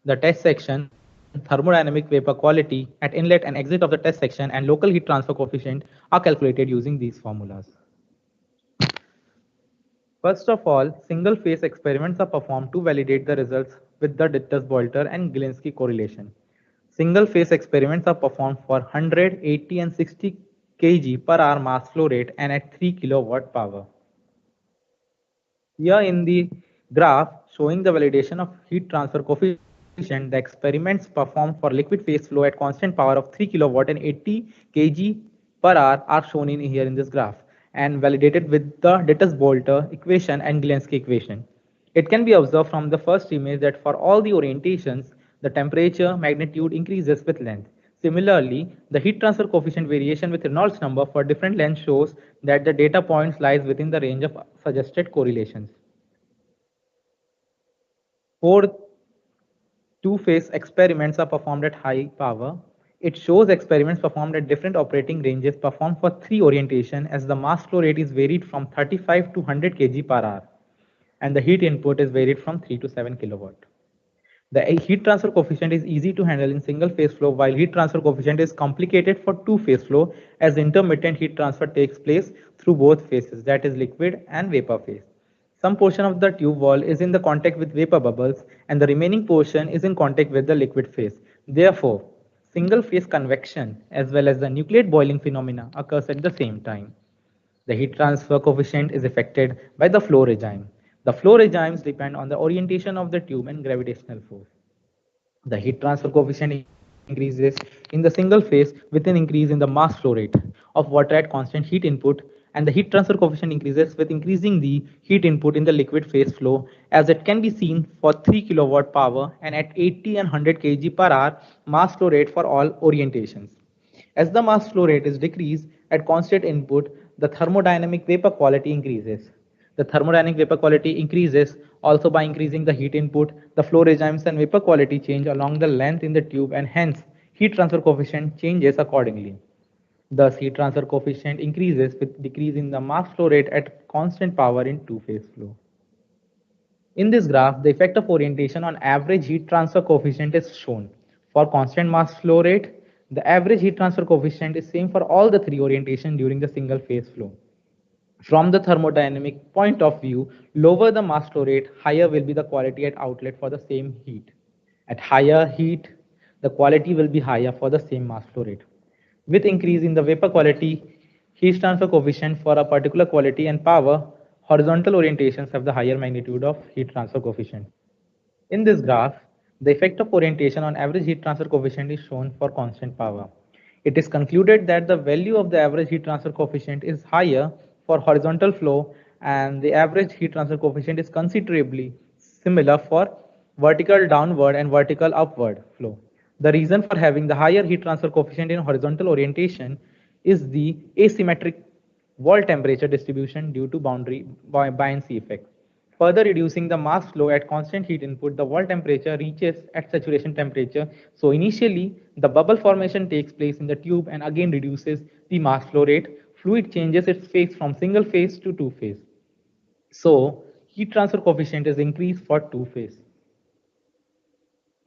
the test section, thermodynamic vapor quality at inlet and exit of the test section, and local heat transfer coefficient are calculated using these formulas. First of all, single phase experiments are performed to validate the results with the Ditters-Boelter and Gilinsky correlation. Single phase experiments are performed for 100, 80, and 60 kg per hour mass flow rate and at 3 kilowatt power. Here in the graph showing the validation of heat transfer coefficient, the experiments performed for liquid phase flow at constant power of 3 kilowatt and 80 kg per hour are shown in here in this graph. and validated with the Dittus-Boelter equation and Glenski equation. It can be observed from the first image that for all the orientations, the temperature magnitude increases with length. Similarly, the heat transfer coefficient variation with Reynolds number for different lengths shows that the data points lies within the range of suggested correlations. For two-phase experiments are performed at high power. It shows experiments performed at different operating ranges performed for three orientation as the mass flow rate is varied from 35 to 100 kg per hour and the heat input is varied from 3 to 7 kilowatt. The heat transfer coefficient is easy to handle in single phase flow while heat transfer coefficient is complicated for two-phase flow as intermittent heat transfer takes place through both phases, that is liquid and vapor phase. Some portion of the tube wall is in the contact with vapor bubbles and the remaining portion is in contact with the liquid phase. Therefore, single phase convection as well as the nucleate boiling phenomena occurs at the same time. The heat transfer coefficient is affected by the flow regime. The flow regimes depend on the orientation of the tube and gravitational force. The heat transfer coefficient increases in the single phase with an increase in the mass flow rate of water at constant heat input, and the heat transfer coefficient increases with increasing the heat input in the liquid phase flow, as it can be seen for 3 kilowatt power and at 80 and 100 kg per hour mass flow rate for all orientations. As the mass flow rate is decreased at constant input, the thermodynamic vapor quality increases. The thermodynamic vapor quality increases also by increasing the heat input. The flow regimes and vapor quality change along the length in the tube and hence heat transfer coefficient changes accordingly. Thus, heat transfer coefficient increases with decrease in the mass flow rate at constant power in two-phase flow. In this graph, the effect of orientation on average heat transfer coefficient is shown. For constant mass flow rate, the average heat transfer coefficient is same for all the three orientation during the single phase flow. From the thermodynamic point of view, lower the mass flow rate, higher will be the quality at outlet for the same heat. At higher heat, the quality will be higher for the same mass flow rate. With increase in the vapor quality, heat transfer coefficient for a particular quality and power, horizontal orientations have the higher magnitude of heat transfer coefficient. In this graph, the effect of orientation on average heat transfer coefficient is shown for constant power. It is concluded that the value of the average heat transfer coefficient is higher for horizontal flow and the average heat transfer coefficient is considerably similar for vertical downward and vertical upward flow. The reason for having the higher heat transfer coefficient in horizontal orientation is the asymmetric wall temperature distribution due to boundary buoyancy effect. Further reducing the mass flow at constant heat input, the wall temperature reaches at saturation temperature. So initially, the bubble formation takes place in the tube and again reduces the mass flow rate. Fluid changes its phase from single phase to two phase. So heat transfer coefficient is increased for two phase.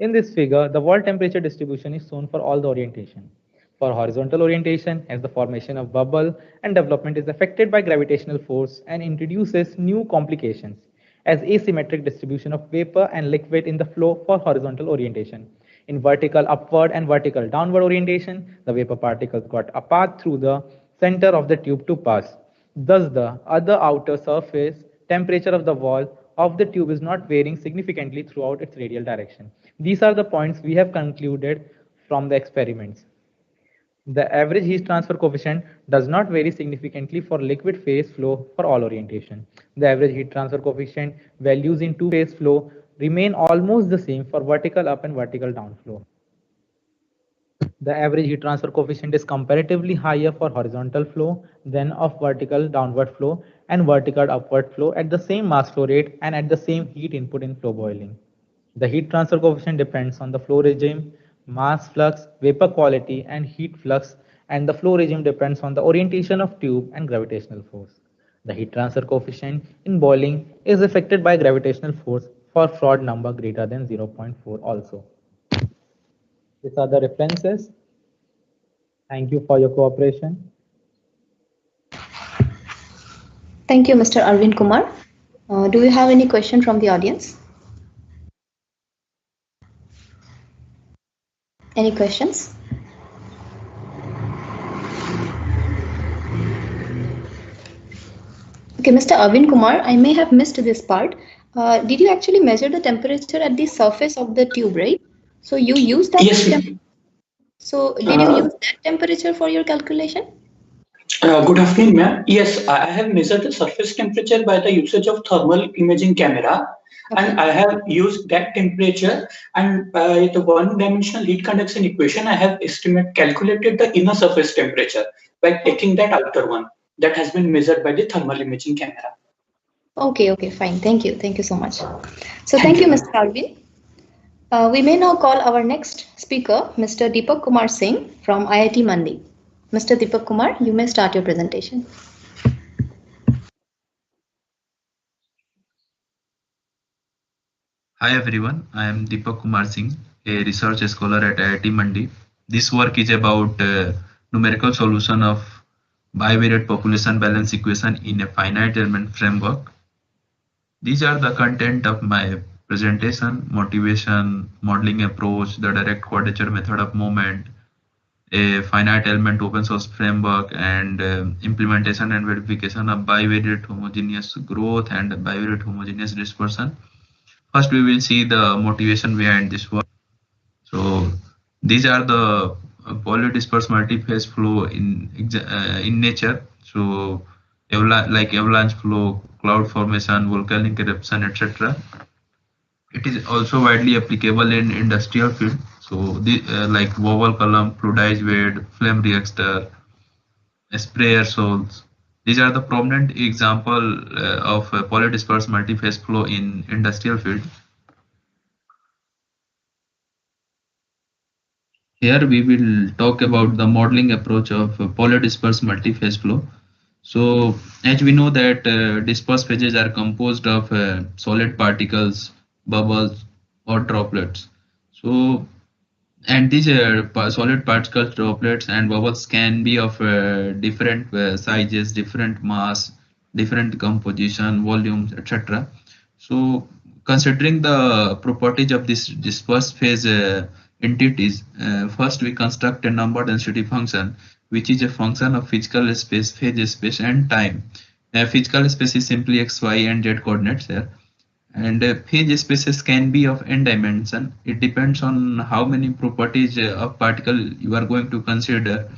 In this figure, the wall temperature distribution is shown for all the orientation. For horizontal orientation, as the formation of bubble and development is affected by gravitational force and introduces new complications, as asymmetric distribution of vapor and liquid in the flow for horizontal orientation. In vertical upward and vertical downward orientation, the vapor particles got a path through the center of the tube to pass. Thus, the other outer surface temperature of the wall of the tube is not varying significantly throughout its radial direction. These are the points we have concluded from the experiments. The average heat transfer coefficient does not vary significantly for liquid phase flow for all orientation. The average heat transfer coefficient values in two-phase flow remain almost the same for vertical up and vertical down flow. The average heat transfer coefficient is comparatively higher for horizontal flow than of vertical downward flow and vertical upward flow at the same mass flow rate and at the same heat input in flow boiling. The heat transfer coefficient depends on the flow regime, mass flux, vapor quality, and heat flux, and the flow regime depends on the orientation of tube and gravitational force. The heat transfer coefficient in boiling is affected by gravitational force for Froude number greater than 0.4 also. These are the references. Thank you for your cooperation. Thank you, Mr. Arvind Kumar. Do you have any question from the audience? Any questions? Okay, Mr. Arvind Kumar, I may have missed this part. Did you actually measure the temperature at the surface of the tube, right? So you used that? Yes. So did you use that temperature for your calculation? Good afternoon, ma'am. Yes, I have measured the surface temperature by the usage of thermal imaging camera, and I have used that temperature, and by the one-dimensional heat conduction equation, I have calculated the inner surface temperature by taking that outer one that has been measured by the thermal imaging camera. Okay, fine. Thank you. Thank you so much. So thank you, Mr. Arvind. We may now call our next speaker, Mr. Deepak Kumar Singh from IIT Mandi. Mr. Deepak Kumar, you may start your presentation. Hi everyone, I am Deepak Kumar Singh, a research scholar at IIT Mandi. This work is about numerical solution of bivariate population balance equation in a finite element framework. These are the content of my presentation: motivation, modeling approach, the direct quadrature method of moment, a finite element open source framework, and implementation and verification of bivariate homogeneous growth and bivariate homogeneous dispersion. First, we will see the motivation behind this work. So these are the polydispersed multiphase flow in nature. So like avalanche flow, cloud formation, volcanic eruption, etc. It is also widely applicable in industrial field. So like Wobble column, fluidized bed, flame reactor, sprayer soles. These are the prominent example of polydispersed multiphase flow in industrial field. Here we will talk about the modeling approach of polydispersed multiphase flow. So as we know that dispersed phases are composed of solid particles, bubbles or droplets. So and these solid particles, droplets and bubbles can be of different sizes, different mass, different composition, volumes, etc. So considering the properties of this dispersed phase entities, first we construct a number density function, which is a function of physical space, phase space and time. Physical space is simply x, y and z coordinates here. And phase spaces can be of n dimension. It depends on how many properties of particle you are going to consider.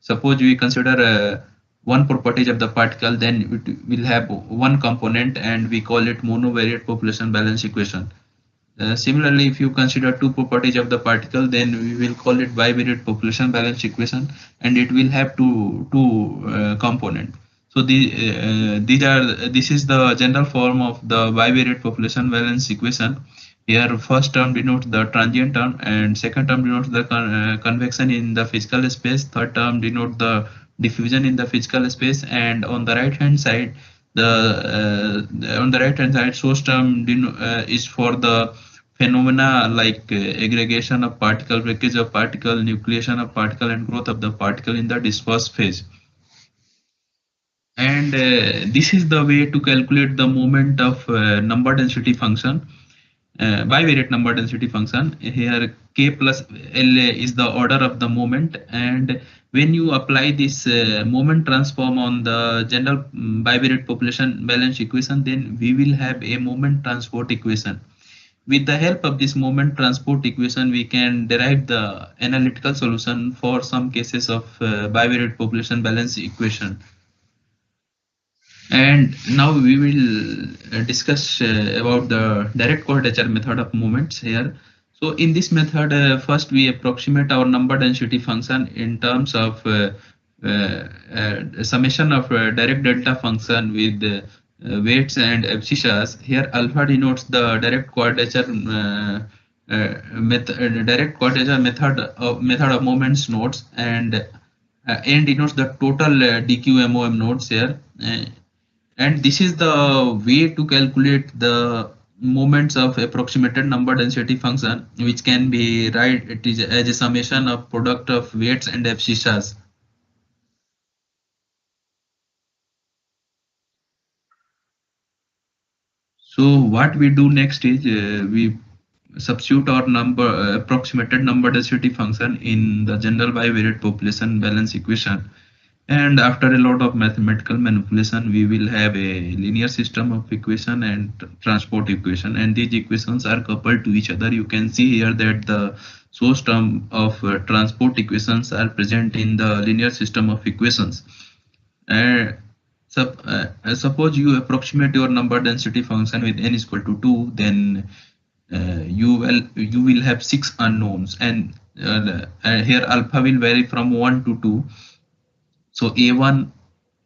Suppose we consider one property of the particle, then it will have one component and we call it monovariate population balance equation. Similarly, if you consider two properties of the particle, then we will call it bivariate population balance equation, and it will have two components. So this is the general form of the bivariate population balance equation. Here, first term denotes the transient term, and second term denotes the convection in the physical space. Third term denotes the diffusion in the physical space, and on the right hand side, source term is for the phenomena like aggregation of particle, breakage of particle, nucleation of particle, and growth of the particle in the dispersed phase. And this is the way to calculate the moment of number density function, bivariate number density function. Here k plus L is the order of the moment, and when you apply this moment transform on the general bivariate population balance equation, then we will have a moment transport equation. With the help of this moment transport equation, we can derive the analytical solution for some cases of bivariate population balance equation. And now we will discuss about the direct quadrature method of moments here. So in this method, first we approximate our number density function in terms of summation of direct delta function with weights and abscissas. Here alpha denotes the direct quadrature method of moments nodes, and n denotes the total DQMOM nodes here. And this is the way to calculate the moments of approximated number density function, which can be it is as a summation of product of weights and abscissas. So what we do next is we substitute our approximated number density function in the general bivariate population balance equation. And after a lot of mathematical manipulation, we will have a linear system of equation and transport equation, and these equations are coupled to each other. You can see here that the source term of transport equations are present in the linear system of equations. Suppose you approximate your number density function with n is equal to 2, then you will have 6 unknowns, and here alpha will vary from 1 to 2. So A1,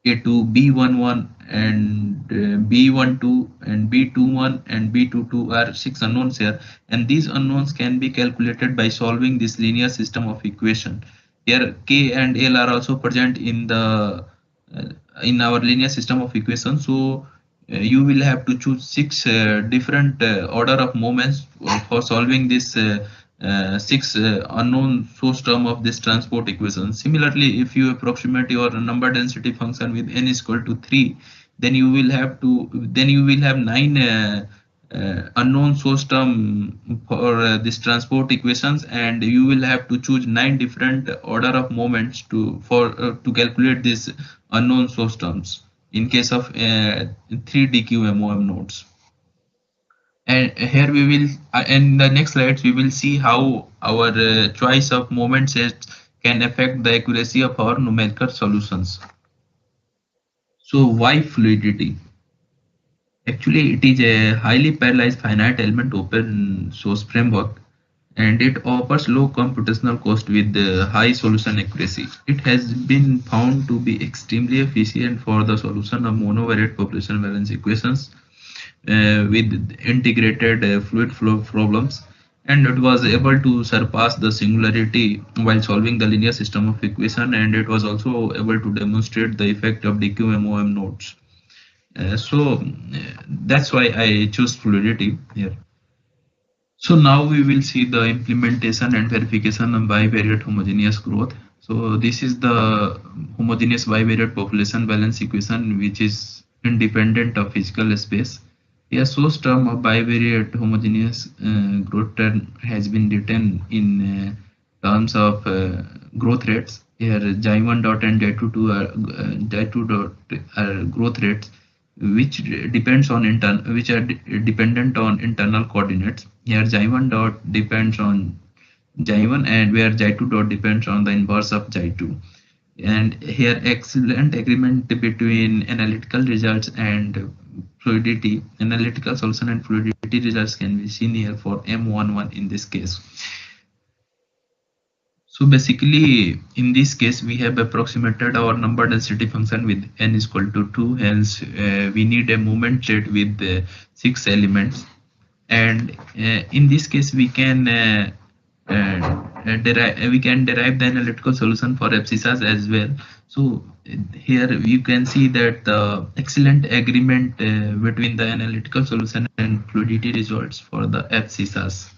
A2, B11 and B12 and B21 and B22 are 6 unknowns here, and these unknowns can be calculated by solving this linear system of equation. Here K and L are also present in the in our linear system of equations. So you will have to choose 6 different order of moments for solving this 6 unknown source term of this transport equation. Similarly, if you approximate your number density function with n is equal to 3, then you will have 9 unknown source term for this transport equations, and you will have to choose 9 different order of moments to calculate these unknown source terms in case of 3 DQMOM nodes. And here we will in the next slides we will see how our choice of moment sets can affect the accuracy of our numerical solutions. So why fluidity? Actually, it is a highly parallelized finite element open source framework, and it offers low computational cost with high solution accuracy. It has been found to be extremely efficient for the solution of monovariate population balance equations with integrated fluid flow problems, and it was able to surpass the singularity while solving the linear system of equation, and it was also able to demonstrate the effect of DQMOM nodes. So that's why I choose fluidity here. So now we will see the implementation and verification of bivariate homogeneous growth. So this is the homogeneous bivariate population balance equation, which is independent of physical space. A source term of bivariate homogeneous growth term has been written in terms of growth rates. Here J1 dot and J2 dot are growth rates, which depends on which are dependent on internal coordinates. Here J1 dot depends on J1, and where J2 dot depends on the inverse of J2. And here excellent agreement between analytical results and fluidity. Analytical solution and fluidity results can be seen here for M11 in this case. So basically, in this case, we have approximated our number density function with n is equal to 2. Hence, we need a moment set with 6 elements. And in this case, we can derive the analytical solution for FCSAs as well. So here you can see that the excellent agreement between the analytical solution and fluidity results for the FCSAs.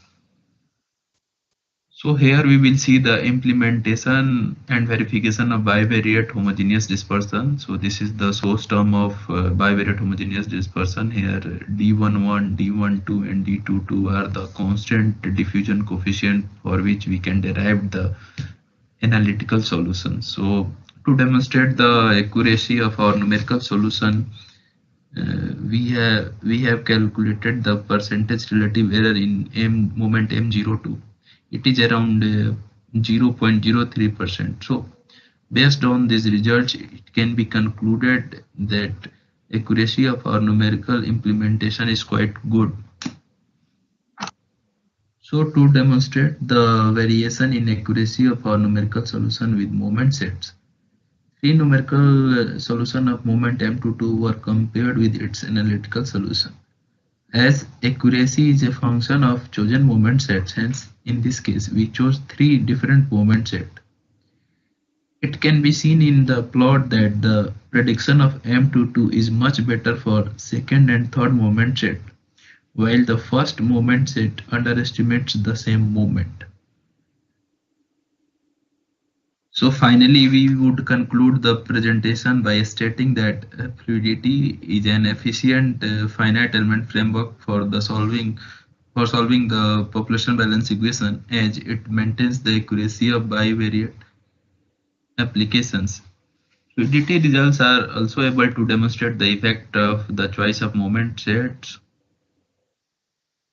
So here we will see the implementation and verification of bivariate homogeneous dispersion. So this is the source term of bivariate homogeneous dispersion. Here D11, D12 and D22 are the constant diffusion coefficient for which we can derive the analytical solution. So to demonstrate the accuracy of our numerical solution, we have calculated the percentage relative error in moment M02. It is around 0.03%. So based on these results, it can be concluded that accuracy of our numerical implementation is quite good. So to demonstrate the variation in accuracy of our numerical solution with moment sets, 3 numerical solution of moment M22 were compared with its analytical solution. As accuracy is a function of chosen moment sets, hence in this case we chose 3 different moment sets. It can be seen in the plot that the prediction of M22 is much better for second and third moment set, while the first moment set underestimates the same moment. So finally, we would conclude the presentation by stating that fluidity is an efficient finite element framework for solving the population balance equation, as it maintains the accuracy of bivariate applications. Fluidity results are also able to demonstrate the effect of the choice of moment sets,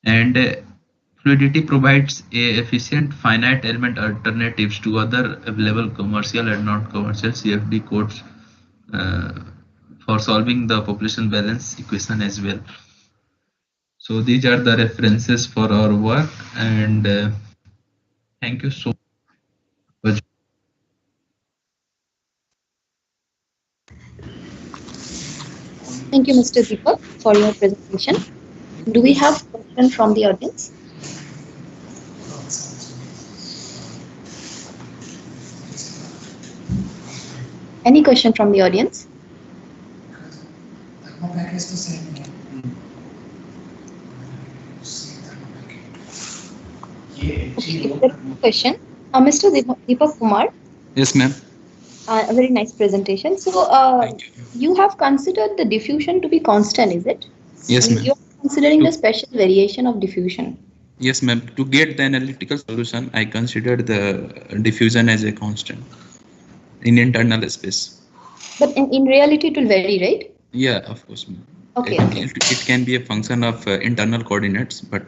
and fluidity provides a efficient finite element alternatives to other available commercial and non-commercial CFD codes for solving the population balance equation as well. So these are the references for our work, and thank you so much. Thank you, Mr. Deepak, for your presentation. Do we have a question from the audience? Any question from the audience? Okay, there is a question. Mr. Deepak Kumar, Yes, ma'am. a very nice presentation. So, you have considered the diffusion to be constant, is it? Yes, ma'am. You're considering the special variation of diffusion. Yes, ma'am. To get the analytical solution, I considered the diffusion as a constant in internal space. But in reality, it will vary, right? Yeah, of course, ma'am. Okay. It can be a function of internal coordinates, but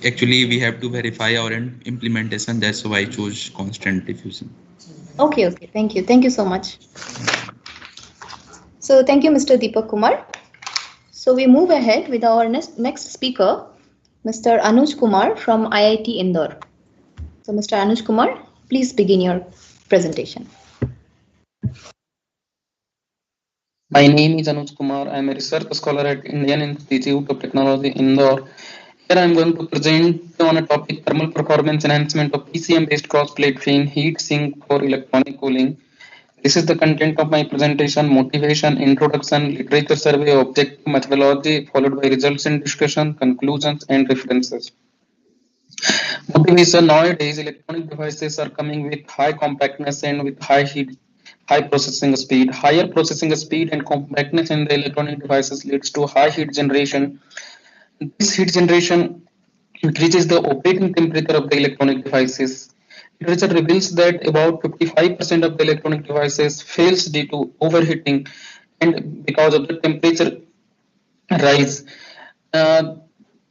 actually we have to verify our implementation. That's why I chose constant diffusion. Okay, okay. Thank you. Thank you so much. So thank you, Mr. Deepak Kumar. So we move ahead with our next speaker, Mr. Anuj Kumar from IIT Indore. So Mr. Anuj Kumar, please begin your presentation. My name is Anuj Kumar. I am a research scholar at Indian Institute of Technology, Indore. Here I am going to present on a topic thermal performance enhancement of PCM-based cross-plate fan heat sink for electronic cooling. This is the content of my presentation: motivation, introduction, literature survey, objective methodology, followed by results and discussion, conclusions, and references. Motivation: nowadays, electronic devices are coming with high compactness and with high processing speed. Higher processing speed and compactness in the electronic devices leads to high heat generation. This heat generation increases the operating temperature of the electronic devices. Literature reveals that about 55% of the electronic devices fails due to overheating and because of the temperature rise.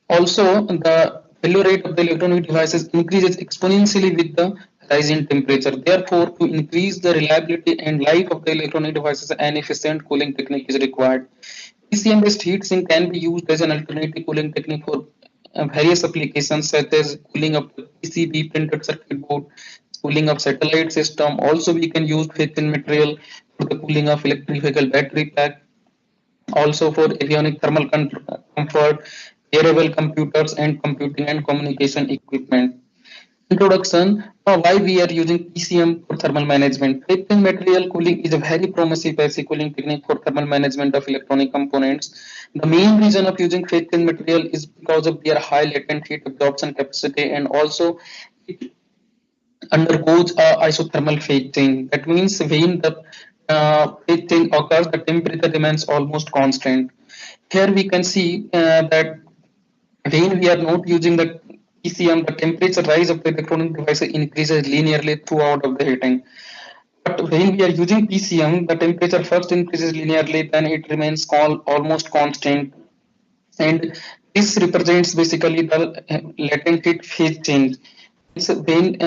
Also, the failure rate of the electronic devices increases exponentially with the rise in temperature. Therefore, to increase the reliability and life of the electronic devices, an efficient cooling technique is required. PCM-based heat sink can be used as an alternative cooling technique for various applications such as cooling of the PCB printed circuit board, cooling of satellite system. Also, we can use faith-in material for the cooling of electric vehicle battery pack. Also for avionic thermal comfort, wearable computers, and computing and communication equipment. Introduction: why we are using PCM for thermal management. Faith-in material cooling is a very promising passive cooling technique for thermal management of electronic components. The main reason of using faith-in material is because of their high latent heat absorption capacity, and also it undergoes isothermal fating. That means when the fating occurs, the temperature remains almost constant. Here we can see that when we are not using the PCM, the temperature rise of the electronic device increases linearly throughout of the heating. But when we are using PCM, the temperature first increases linearly, then it remains almost constant. And this represents basically the latent heat phase change. So when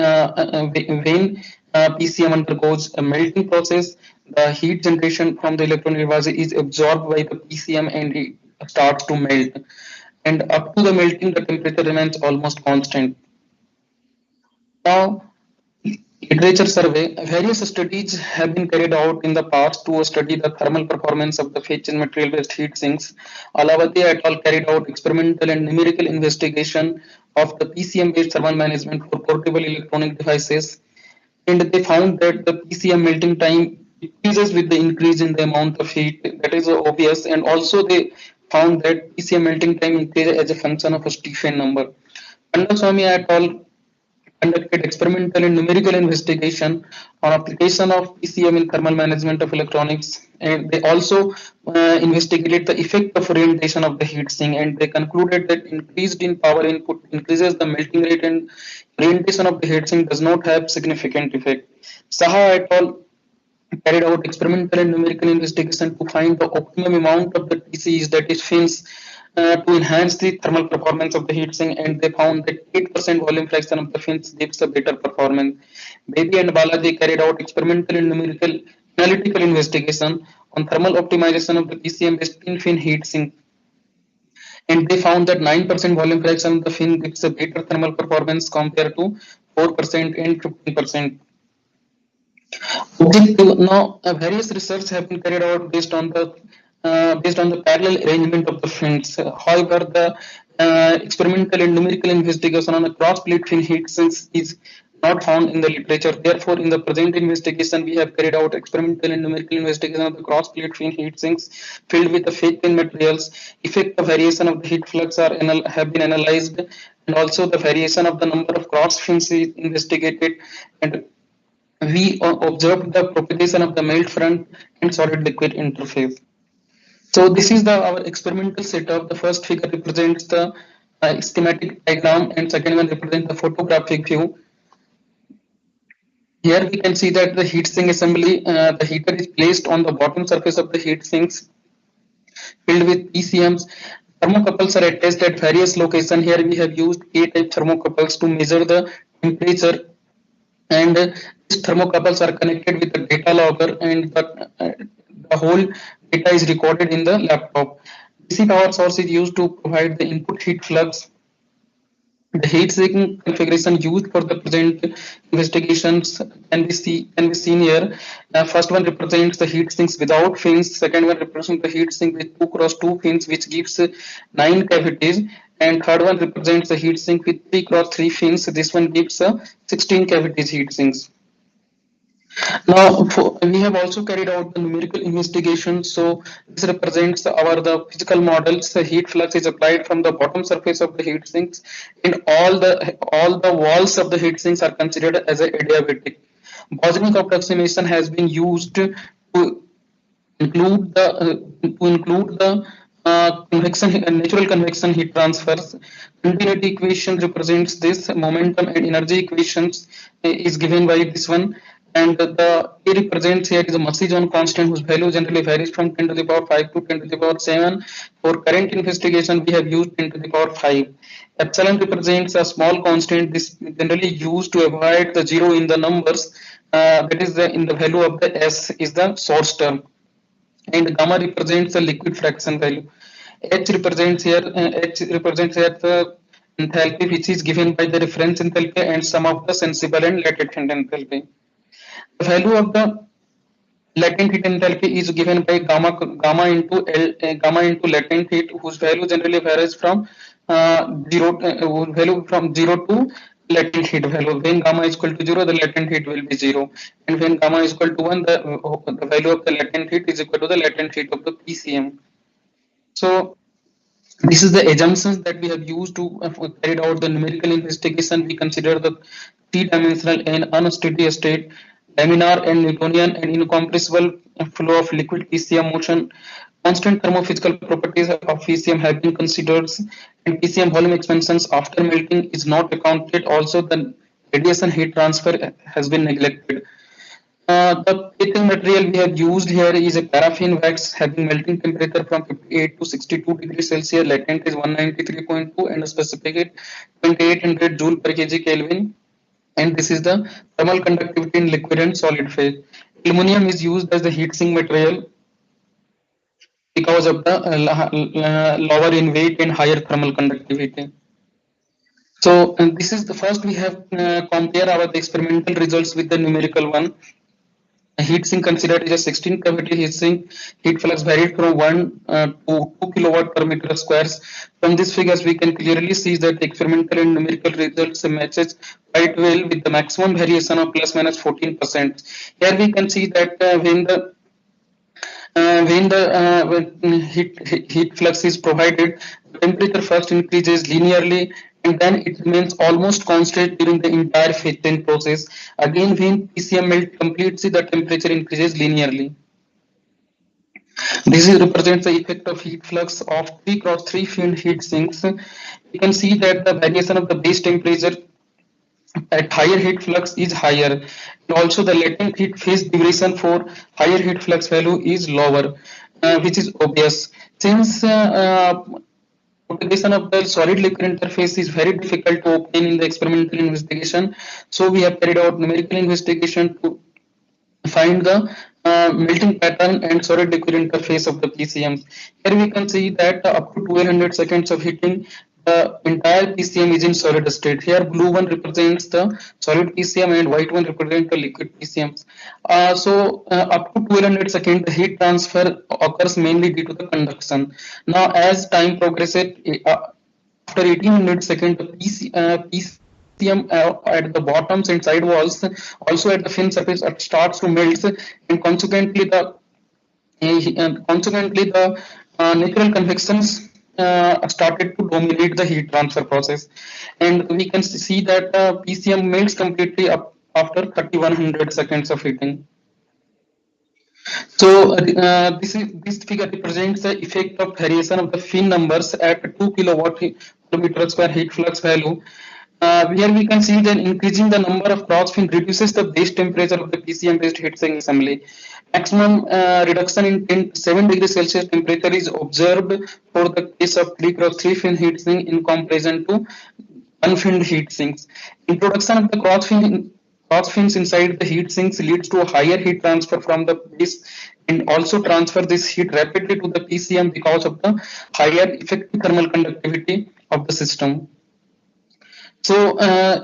PCM undergoes a melting process, the heat generation from the electronic device is absorbed by the PCM and it starts to melt. And up to the melting, the temperature remains almost constant. Now, literature survey. Various studies have been carried out in the past to study the thermal performance of the phase-change material-based heat sinks. Alawati et al. Carried out experimental and numerical investigation of the PCM-based thermal management for portable electronic devices, and they found that the PCM melting time decreases with the increase in the amount of heat. That is obvious, and also they found that PCM melting time increases as a function of a Stephen number. Swami et al. Conducted experimental and numerical investigation on application of PCM in thermal management of electronics, and they also investigated the effect of orientation of the heat sink, and they concluded that increased in power input increases the melting rate, and orientation of the heat sink does not have significant effect. Saha et al. Carried out experimental and numerical investigation to find the optimum amount of the TCs, that is fins, to enhance the thermal performance of the heat sink, and they found that 8% volume fraction of the fins gives a better performance. Baby and Balaji carried out experimental and numerical analytical investigation on thermal optimization of the PCM-based fin heat sink, and they found that 9% volume fraction of the fin gives a better thermal performance compared to 4% and 15%. Objective. Now, various research have been carried out based on the parallel arrangement of the fins. However, the experimental and numerical investigation on a cross-plate fin heat sinks is not found in the literature. Therefore, in the present investigation, we have carried out experimental and numerical investigation of the cross-plate fin heat sinks filled with the fake fin materials. Effect of variation of the heat flux have been analyzed, and also the variation of the number of cross fins is investigated, and we observed the propagation of the melt front and solid liquid interface. So this is our experimental setup. The first figure represents the schematic diagram, and second one represents the photographic view. Here we can see that the heat sink assembly, the heater is placed on the bottom surface of the heat sinks filled with PCMs. Thermocouples are attached at various locations. Here we have used A-type thermocouples to measure the temperature, and these thermocouples are connected with the data logger, and the whole data is recorded in the laptop. DC power source is used to provide the input heat flux. The heat sink configuration used for the present investigations can be seen here. First one represents the heat sinks without fins. Second one represents the heat sink with 2x2 fins, which gives 9 cavities. And third one represents the heat sink with 3x3 fins. This one gives 16 cavities heat sinks. Now, we have also carried out the numerical investigation. So this represents the physical models. The heat flux is applied from the bottom surface of the heat sinks, and all the walls of the heat sinks are considered as a adiabatic. Bosniak approximation has been used to include the natural convection heat transfers. Continuity equation represents this. Momentum and energy equations is given by this one. And the A represents here is a Massey zone constant, whose value generally varies from 10 to the power 5 to 10 to the power 7. For current investigation, we have used 10 to the power 5. Epsilon represents a small constant. This is generally used to avoid the zero in the numbers. That is in the value of the S is the source term. And gamma represents the liquid fraction value. H represents here the enthalpy, which is given by the reference enthalpy and sum of the sensible and latent heat enthalpy. The value of the latent heat enthalpy is given by gamma into latent heat, whose value generally varies from zero to latent heat value. When gamma is equal to 0, the latent heat will be 0, and when gamma is equal to 1, the value of the latent heat is equal to the latent heat of the PCM. So this is the assumptions that we have used to carry out the numerical investigation. We consider the three-dimensional and unsteady state, laminar and Newtonian and incompressible flow of liquid PCM motion. Constant thermophysical properties of PCM have been considered, and PCM volume expansions after melting is not accounted. Also, the radiation heat transfer has been neglected. The plating material we have used here is a paraffin wax having melting temperature from 58 to 62 degrees Celsius. Latent is 193.2 and specific is 2800 joule per kg Kelvin. And this is the thermal conductivity in liquid and solid phase. Aluminum is used as the heat sink material because of the lower in weight and higher thermal conductivity. So, and this is the first we have compare our experimental results with the numerical one. A heat sink considered is a 16 cavity heat sink. Heat flux varied from 1 to 2 kilowatt per meter squares. From these figures, we can clearly see that the experimental and numerical results matches quite well with the maximum variation of plus minus 14%. Here we can see that when heat flux is provided, the temperature first increases linearly, and then it remains almost constant during the entire heating process. Again, when PCM melt completes, the temperature increases linearly. This represents the effect of heat flux of 3x3 fin heat sinks. You can see that the variation of the base temperature at higher heat flux is higher, and also the latent heat phase duration for higher heat flux value is lower, which is obvious. Since propagation of the solid liquid interface is very difficult to obtain in the experimental investigation, so we have carried out numerical investigation to find the melting pattern and solid liquid interface of the PCM. Here we can see that up to 1200 seconds of heating, the entire PCM is in solid state. Here blue one represents the solid PCM and white one represents the liquid PCM. Up to 1200 seconds, the heat transfer occurs mainly due to the conduction. Now as time progresses, after 1800 seconds, the PCM at the bottoms and side walls, also at the fin surface, starts to melt, and consequently the natural convections started to dominate the heat transfer process, and we can see that PCM melts completely up after 3100 seconds of heating. So this figure represents the effect of variation of the fin numbers at 2 kilowatt per meter square heat flux value. Here we can see that increasing the number of cross fin reduces the base temperature of the PCM based heat sink assembly. Maximum reduction in 7 degrees Celsius temperature is observed for the case of 3x3 fin heat sink in comparison to unfinned heat sinks. Introduction of the cross fins inside the heat sinks leads to a higher heat transfer from the base, and also transfer this heat rapidly to the PCM because of the higher effective thermal conductivity of the system. So one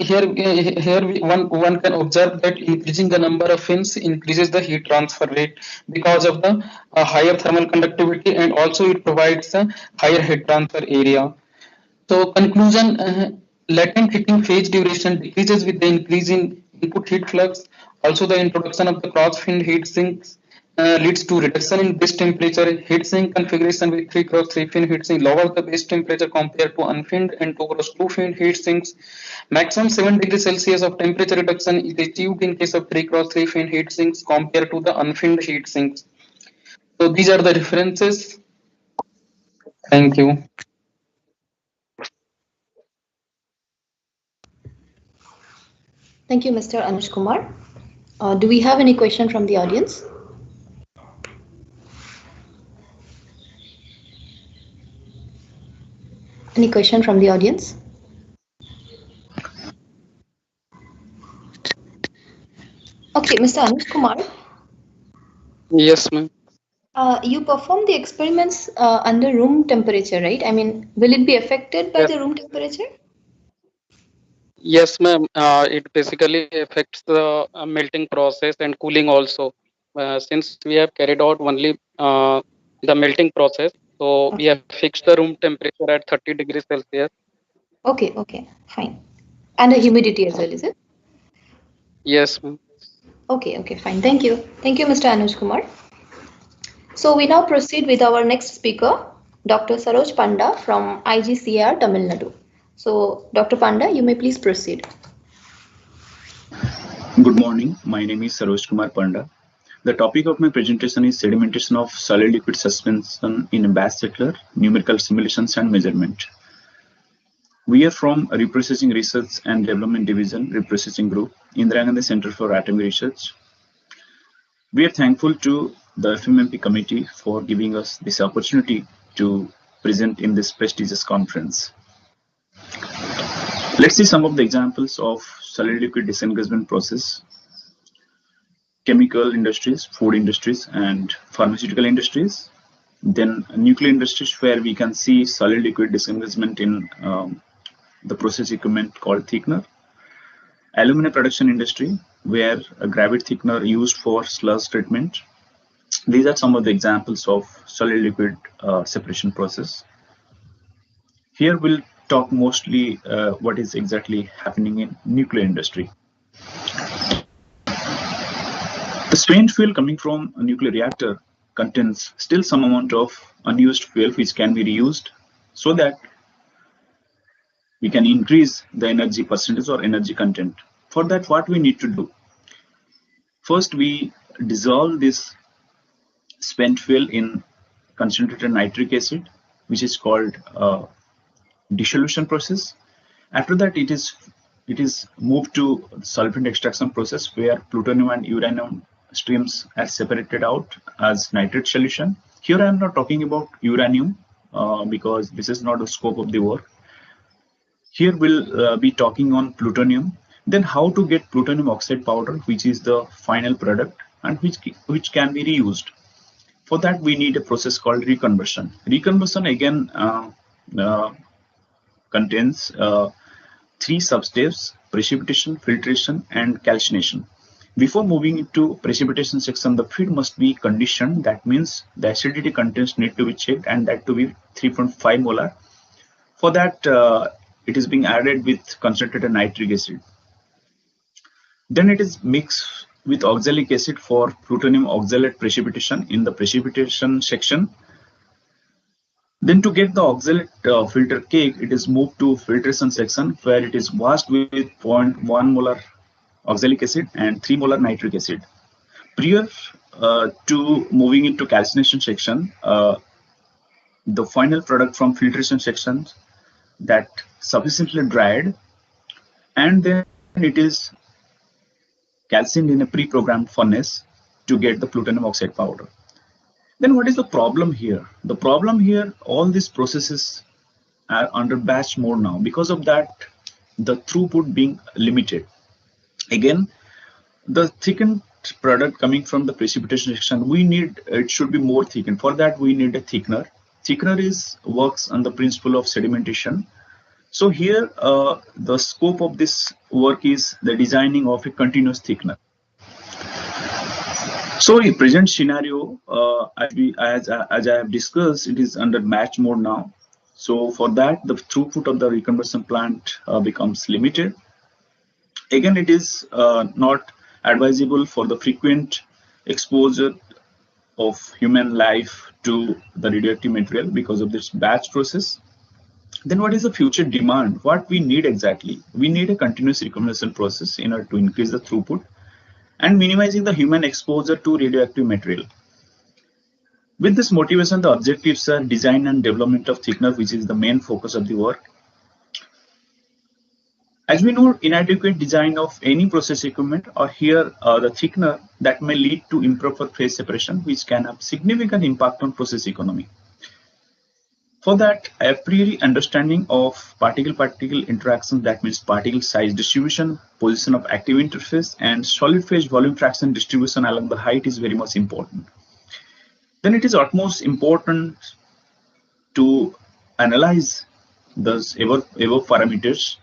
can observe that increasing the number of fins increases the heat transfer rate because of the higher thermal conductivity, and also it provides a higher heat transfer area. So conclusion, latent heating phase duration decreases with the increase in input heat flux. Also the introduction of the cross-fin heat sinks leads to reduction in base temperature. Heat sink configuration with 3x3 fin heat sink lowers the base temperature compared to unfinned and 2x2 fin heat sinks. Maximum 7 degrees Celsius of temperature reduction is achieved in case of 3x3 fin heat sinks compared to the unfinned heat sinks. So these are the differences. Thank you. Thank you, Mr. Anush Kumar. Do we have any question from the audience? Any question from the audience? Okay, Mr. Anush Kumar. Yes, ma'am. You perform the experiments under room temperature, right? I mean, will it be affected by the room temperature? Yes, ma'am. It basically affects the melting process and cooling also. Since we have carried out only the melting process, so we have fixed the room temperature at 30 degrees Celsius. Okay, okay, fine. And the humidity as well, is it? Yes, ma'am. Okay, okay, fine. Thank you. Thank you, Mr. Anush Kumar. So we now proceed with our next speaker, Dr. Saroj Panda from IGCR, Tamil Nadu. So, Dr. Panda, you may please proceed. Good morning. My name is Saroj Kumar Panda. The topic of my presentation is sedimentation of solid liquid suspension in batch settler, numerical simulations and measurement. We are from Reprocessing Research and Development Division, Reprocessing Group, Indira Gandhi Center for Atomic Research. We are thankful to the FMFP committee for giving us this opportunity to present in this prestigious conference. Let's see some of the examples of solid liquid disengagement process. Chemical industries, food industries, and pharmaceutical industries. Then nuclear industries, where we can see solid liquid disengagement in the process equipment called thickener. Aluminum production industry, where a gravity thickener used for sludge treatment. These are some of the examples of solid liquid separation process. Here we'll talk mostly what is exactly happening in nuclear industry. The spent fuel coming from a nuclear reactor contains still some amount of unused fuel which can be reused, so that we can increase the energy percentage or energy content. For that, what we need to do? First, we dissolve this spent fuel in concentrated nitric acid, which is called dissolution process. After that, it is moved to solvent extraction process, where plutonium and uranium streams are separated out as nitrate solution. Here I am not talking about uranium because this is not the scope of the work. Here we'll be talking on plutonium. Then how to get plutonium oxide powder, which is the final product and which can be reused. For that, we need a process called reconversion. Reconversion again contains 3 sub-steps: precipitation, filtration, and calcination. Before moving into precipitation section, the feed must be conditioned. That means the acidity contents need to be checked, and that to be 3.5 molar. For that, it is being added with concentrated nitric acid. Then it is mixed with oxalic acid for plutonium oxalate precipitation in the precipitation section. Then to get the oxalate filter cake, it is moved to filtration section where it is washed with 0.1 molar oxalic acid and 3 molar nitric acid. Prior to moving into calcination section, the final product from filtration section that sufficiently dried, and then it is calcined in a pre-programmed furnace to get the plutonium oxide powder. Then what is the problem here? The problem here, all these processes are under batch mode now. Because of that, the throughput being limited. Again, the thickened product coming from the precipitation section, it should be more thickened. For that, we need a thickener. Thickener works on the principle of sedimentation. So here, the scope of this work is the designing of a continuous thickener. So in present scenario, as I have discussed, it is under batch mode now. So for that, the throughput of the reconversion plant becomes limited. Again, it is not advisable for the frequent exposure of human life to the radioactive material because of this batch process. Then what is the future demand? What we need exactly? We need a continuous reconversion process in order to increase the throughput and minimizing the human exposure to radioactive material. With this motivation, the objectives are design and development of thickener, which is the main focus of the work. As we know, inadequate design of any process equipment or here the thickener that may lead to improper phase separation, which can have significant impact on process economy. For that, a priori understanding of particle-particle interaction, that means particle size distribution, position of active interface, and solid phase volume fraction distribution along the height is very much important. Then it is utmost important to analyze those above parameters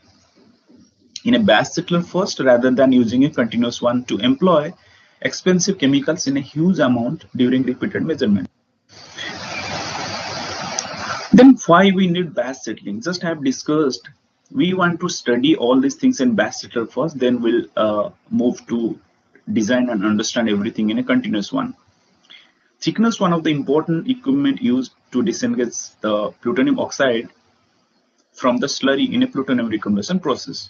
in a batch settler first rather than using a continuous one to employ expensive chemicals in a huge amount during repeated measurement. Then why we need batch settling? Just have discussed, we want to study all these things in batch settler first, then we'll move to design and understand everything in a continuous one. Thickener is one of the important equipment used to disengage the plutonium oxide from the slurry in a plutonium reconversion process.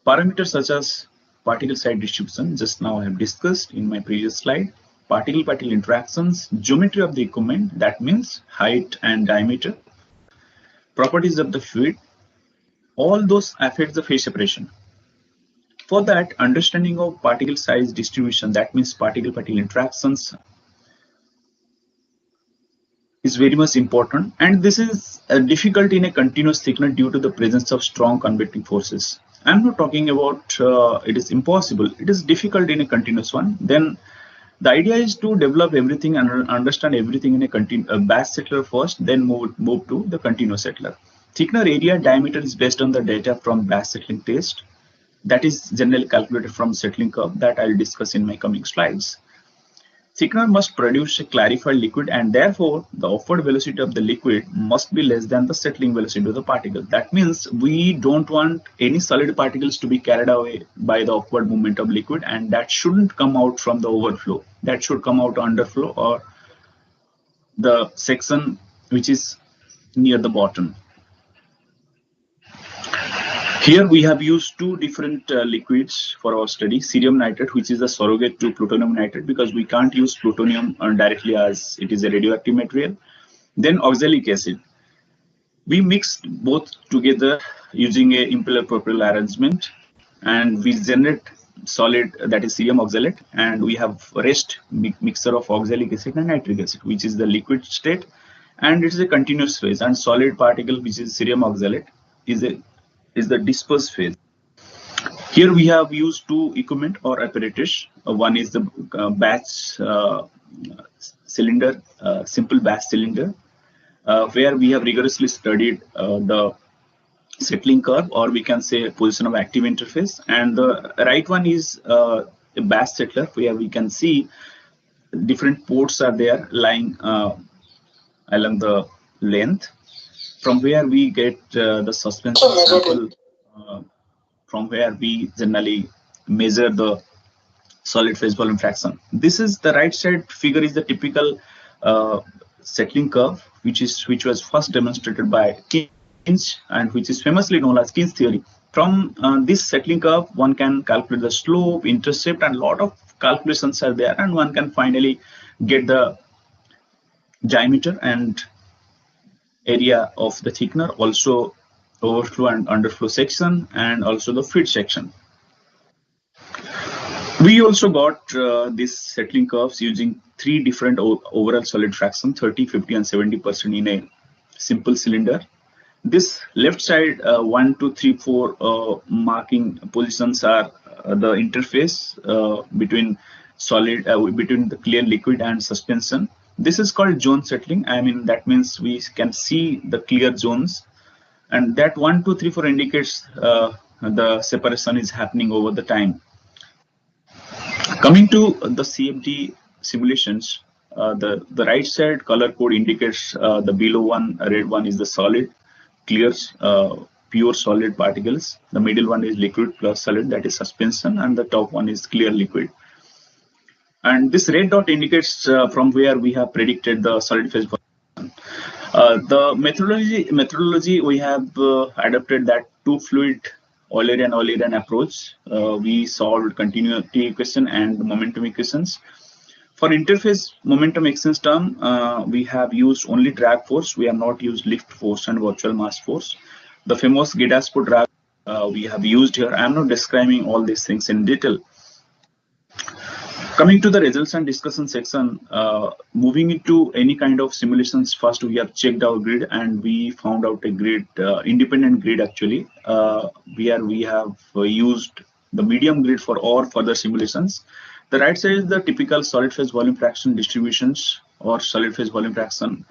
Parameters such as particle size distribution, just now I have discussed in my previous slide, particle-particle interactions, geometry of the equipment, that means height and diameter, properties of the fluid, all those affect the phase separation. For that, understanding of particle size distribution, that means particle-particle interactions, is very much important, and this is difficult in a continuous thickener due to the presence of strong convecting forces. I'm not talking about it is impossible, it is difficult in a continuous one. Then the idea is to develop everything and understand everything in a batch settler first, then move to the continuous settler. Thickener area diameter is based on the data from batch settling test. That is generally calculated from settling curve that I'll discuss in my coming slides. Thickener must produce a clarified liquid, and therefore the upward velocity of the liquid must be less than the settling velocity of the particle. That means we don't want any solid particles to be carried away by the upward movement of liquid, and that shouldn't come out from the overflow. That should come out underflow or the section which is near the bottom. Here we have used two different liquids for our study. Cerium nitrate, which is a surrogate to plutonium nitrate, because we can't use plutonium directly as it is a radioactive material. Then oxalic acid. We mixed both together using a impeller-propeller arrangement, and we generate solid, that is cerium oxalate, and we have rest mixture of oxalic acid and nitric acid, which is the liquid state, and it is a continuous phase, and solid particle, which is cerium oxalate, is the dispersed phase. Here we have used two equipment or apparatus. One is the batch cylinder, simple batch cylinder, where we have rigorously studied the settling curve, or we can say position of active interface. And the right one is a batch settler, where we can see different ports are there lying along the length, from where we get the suspension sample, from where we generally measure the solid phase volume fraction. This is the right side figure is the typical settling curve, which was first demonstrated by Kinch, and which is famously known as Kinch theory. From this settling curve, one can calculate the slope, intercept, and a lot of calculations are there, and one can finally get the diameter and area of the thickener, also overflow and underflow section, and also the feed section. We also got these settling curves using three different overall solid fraction, 30, 50, and 70% in a simple cylinder. This left side 1, 2, 3, 4 marking positions are the interface between solid, between the clear liquid and suspension. This is called zone settling. I mean, that means we can see the clear zones, and that 1, 2, 3, 4 indicates the separation is happening over the time. Coming to the CFD simulations, the right side color code indicates the below one, red one is the solid, clear, pure solid particles. The middle one is liquid plus solid, that is suspension, and the top one is clear liquid. And this red dot indicates from where we have predicted the solid phase volume. The methodology we have adapted that two fluid Eulerian approach. We solved continuity equation and momentum equations. For interface momentum exchange term, we have used only drag force. We have not used lift force and virtual mass force. The famous Gedaspo drag we have used here. I am not describing all these things in detail. Coming to the results and discussion section, moving into any kind of simulations, first we have checked our grid and we found out a grid, independent grid actually, where we have used the medium grid for all further simulations. The right side is the typical solid phase volume fraction distributions or solid phase volume fraction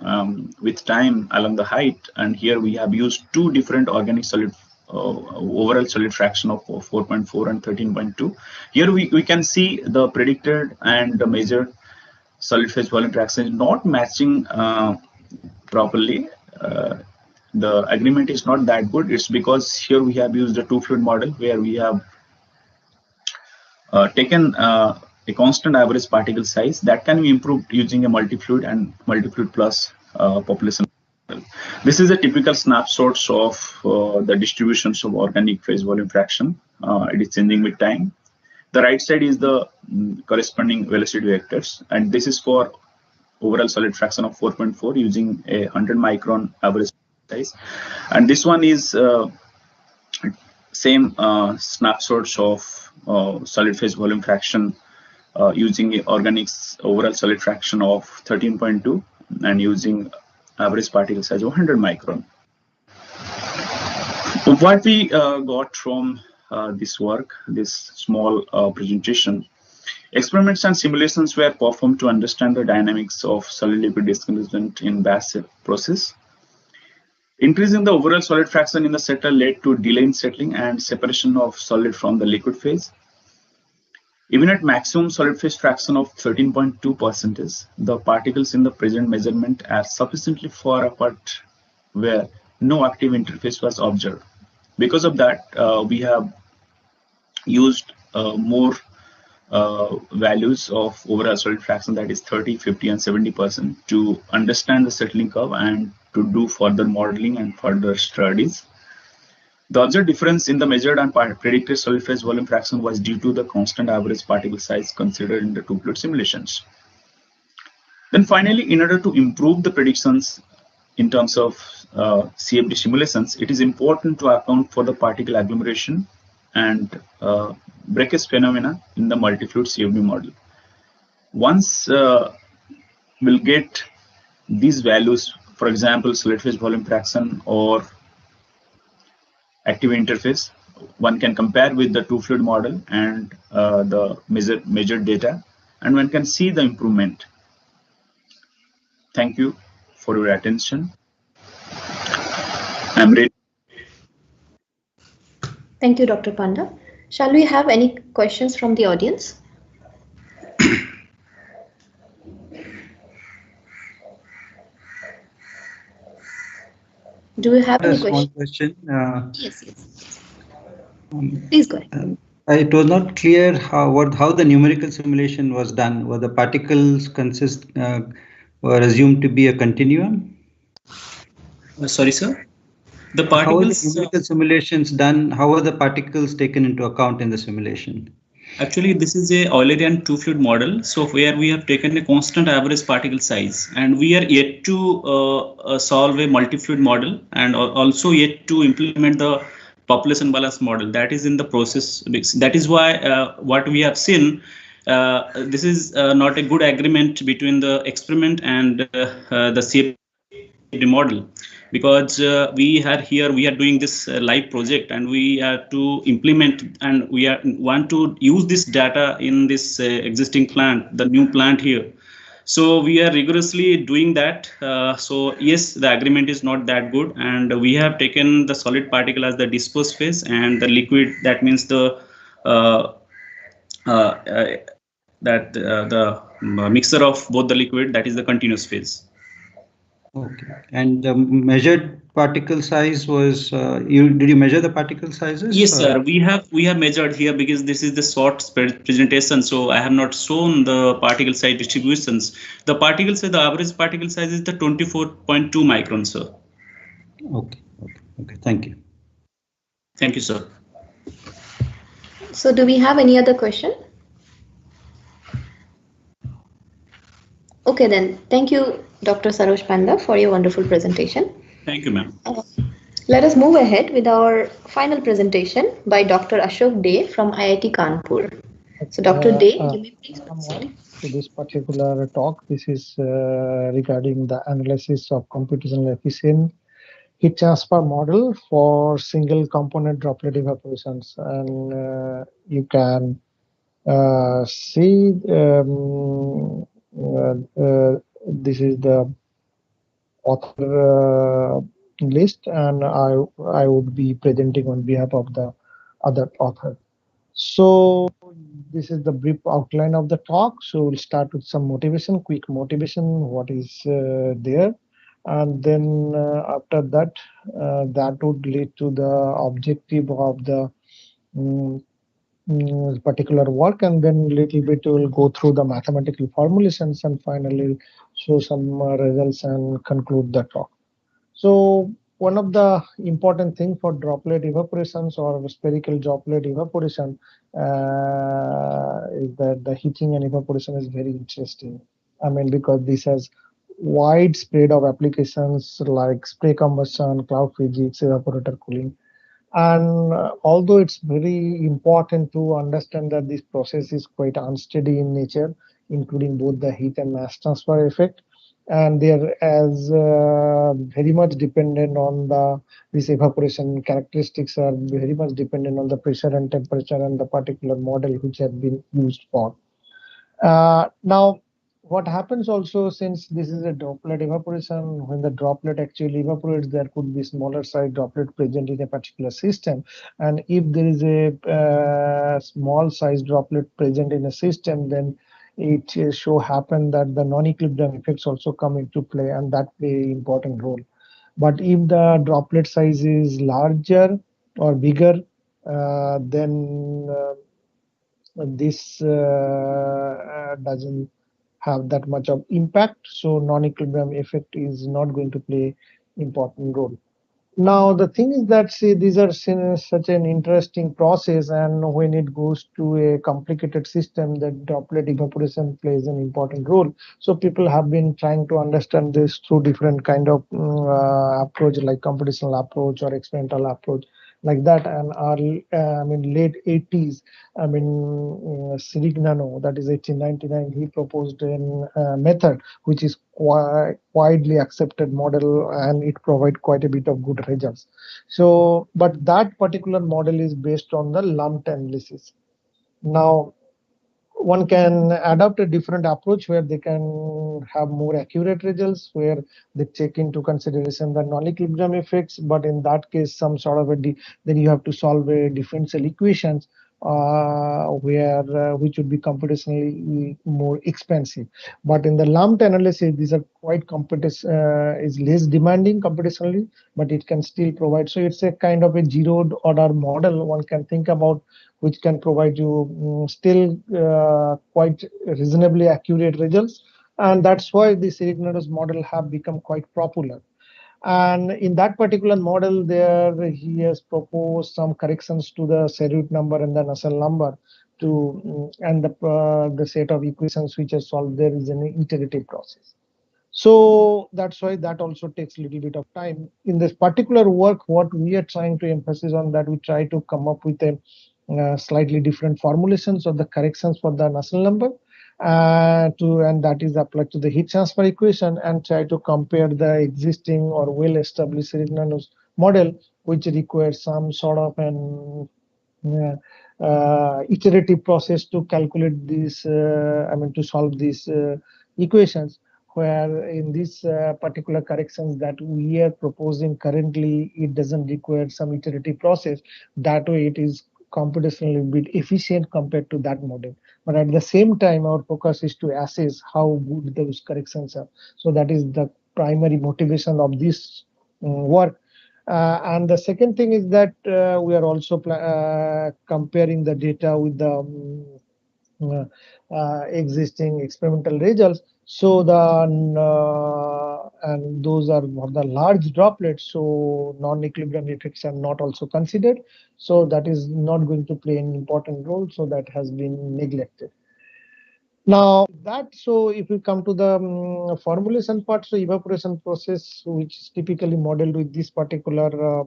with time along the height, and here we have used two different organic solid overall solid fraction of 4.4 and 13.2. Here we can see the predicted and the measured solid phase volume fraction is not matching properly. The agreement is not that good. It's because here we have used a two fluid model where we have taken a constant average particle size that can be improved using a multi-fluid and multi-fluid plus population. This is a typical snapshots of the distributions of organic phase volume fraction. It is changing with time. The right side is the corresponding velocity vectors, and this is for overall solid fraction of 4.4 using a 100 micron average size. And this one is same snapshots of solid phase volume fraction using organics overall solid fraction of 13.2 and using average particle size of 100 micron. What we got from this work, this small presentation, experiments and simulations were performed to understand the dynamics of solid liquid displacement in batch process. Increasing the overall solid fraction in the settler led to delay in settling and separation of solid from the liquid phase. Even at maximum solid phase fraction of 13.2%, the particles in the present measurement are sufficiently far apart where no active interface was observed. Because of that, we have used more values of overall solid fraction, that is 30, 50, and 70%, to understand the settling curve and to do further modeling and further studies. The observed difference in the measured and predicted solid phase volume fraction was due to the constant average particle size considered in the two fluid simulations. Then finally, in order to improve the predictions in terms of CFD simulations, it is important to account for the particle agglomeration and breakage phenomena in the multi-fluid CFD model. Once we'll get these values, for example, solid phase volume fraction or active interface, one can compare with the two fluid model and the measured data, and one can see the improvement. Thank you for your attention. I'm ready. Thank you, Dr. Panda. Shall we have any questions from the audience? Do you have any small questions? question? Yes. Please go ahead. It was not clear how the numerical simulation was done. Were the particles were assumed to be a continuum? Sorry, sir. The How are the particles. numerical simulations done? How are the particles taken into account in the simulation? Actually, this is a Eulerian two-fluid model. So where we have taken a constant average particle size, and we are yet to solve a multi-fluid model, and also yet to implement the population balance model. That is in the process. That is why what we have seen, this is not a good agreement between the experiment and the CFD model, because we are doing this live project, and we are to implement, and we want to use this data in this existing plant, the new plant here. So we are rigorously doing that. So yes, the agreement is not that good, and we have taken the solid particle as the dispersed phase, and the liquid, that means the the mixture of both the liquid, that is the continuous phase. Okay. And the measured particle size was did you measure the particle sizes? Yes, sir. We have measured here, because this is the short presentation, so I have not shown the particle size distributions. The particle size, the average particle size is the 24.2 microns, sir. Okay. Thank you. Thank you, sir. So do we have any other question? Okay, then. Thank you, Dr. Saroj Panda, for your wonderful presentation. Thank you, ma'am. Let us move ahead with our final presentation by Dr. Ashok Dey from IIT Kanpur. So, Dr. Dey, you may please proceed. To this particular talk, this is regarding the analysis of computational efficient heat transfer model for single component droplet evaporations, and you can see this is the author list, and I would be presenting on behalf of the other author. So this is the brief outline of the talk. So we'll start with some motivation, quick motivation, what is there, and then after that, that would lead to the objective of the particular work, and then little bit we'll go through the mathematical formulations, and finally show some results and conclude the talk. So one of the important thing for droplet evaporations or spherical droplet evaporation is that the heating and evaporation is very interesting. I mean, because this has wide spread of applications like spray combustion, cloud physics, evaporator cooling. And although it's very important to understand that this process is quite unsteady in nature, including both the heat and mass transfer effect, and they are as very much dependent on this evaporation characteristics are very much dependent on the pressure and temperature and the particular model which have been used for. Now, what happens also, since this is a droplet evaporation, when the droplet actually evaporates, there could be smaller size droplet present in a particular system. And if there is a small size droplet present in a system, then it so happen that the non-equilibrium effects also come into play, and that play an important role. But if the droplet size is larger or bigger, then this doesn't have that much of impact, so non-equilibrium effect is not going to play important role. Now the thing is that, see, these are such an interesting process, and when it goes to a complicated system, that droplet evaporation plays an important role. So people have been trying to understand this through different kind of approach, like computational approach or experimental approach. like that. And our late 80s, Sirignano, that is 1899, he proposed a method which is quite widely accepted model, and it provides quite a bit of good results. So, but that particular model is based on the lumped analysis. Now, one can adopt a different approach where they can have more accurate results, where they take into consideration the non-equilibrium effects. But in that case, some sort of then you have to solve a differential equations which would be computationally more expensive. But in the lumped analysis, these are quite is less demanding computationally, but it can still provide. So it's a kind of a zeroed order model one can think about, which can provide you still quite reasonably accurate results. And that's why the Sirignano's model have become quite popular. And in that particular model, there he has proposed some corrections to the Serute number and the Nusselt number and the set of equations which are solved there is an iterative process. So that's why that also takes a little bit of time. In this particular work, what we are trying to emphasize on that, we try to come up with a slightly different formulations of the corrections for the Nusselt number, and that is applied to the heat transfer equation, and try to compare the existing or well-established Sirignano's model, which requires some sort of an iterative process to calculate these, to solve these equations, where in this particular corrections that we are proposing currently, it doesn't require some iterative process. That way it is computationally a bit efficient compared to that model. But at the same time, our focus is to assess how good those corrections are. So that is the primary motivation of this work. And the second thing is that we are also comparing the data with the existing experimental results. So and those are the large droplets, so non-equilibrium effects are not also considered. So that is not going to play an important role. So that has been neglected. Now so if we come to the formulation part, so evaporation process, which is typically modeled with this particular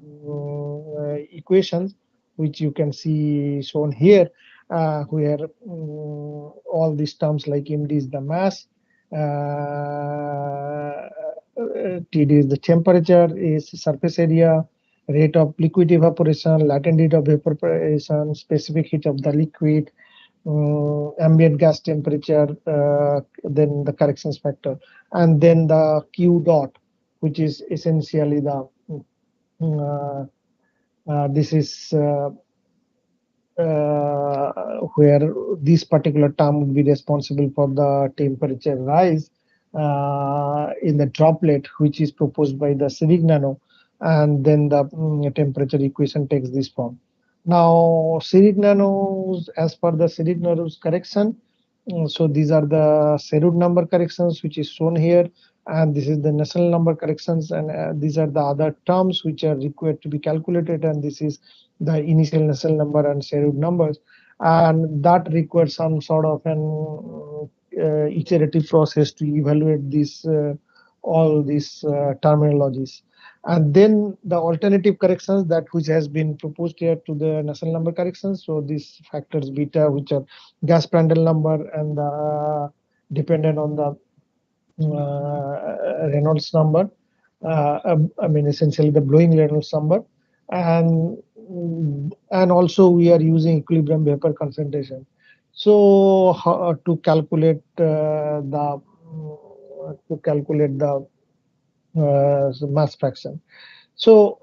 equations, which you can see shown here, where all these terms like MD is the mass, TD is the temperature, is surface area, rate of liquid evaporation, latent heat of evaporation, specific heat of the liquid, ambient gas temperature, then the corrections factor, and then the Q dot, which is essentially the this is where this particular term would be responsible for the temperature rise in the droplet, which is proposed by the Sirignano, and then the temperature equation takes this form. Now, Sirignano's, as per the Sirignano's correction, so these are the Serute number corrections, which is shown here, and this is the Nusselt number corrections, and these are the other terms which are required to be calculated, and this is the initial Nusselt number and Serute numbers, and that requires some sort of an iterative process to evaluate this all these terminologies. And then the alternative corrections that which has been proposed here to the Nusselt number corrections. So these factors beta, which are gas Prandtl number, and dependent on the Reynolds number. Essentially the blowing Reynolds number, and also we are using equilibrium vapor concentration. So to calculate the mass fraction. So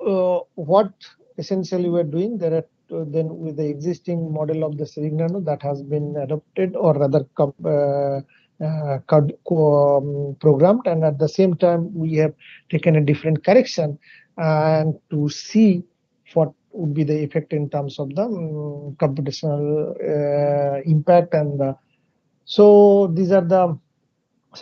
what essentially we're doing, there are then with the existing model of the Sirignano that has been adopted, or rather programmed, and at the same time we have taken a different correction and to see what would be the effect in terms of the computational impact. And so these are the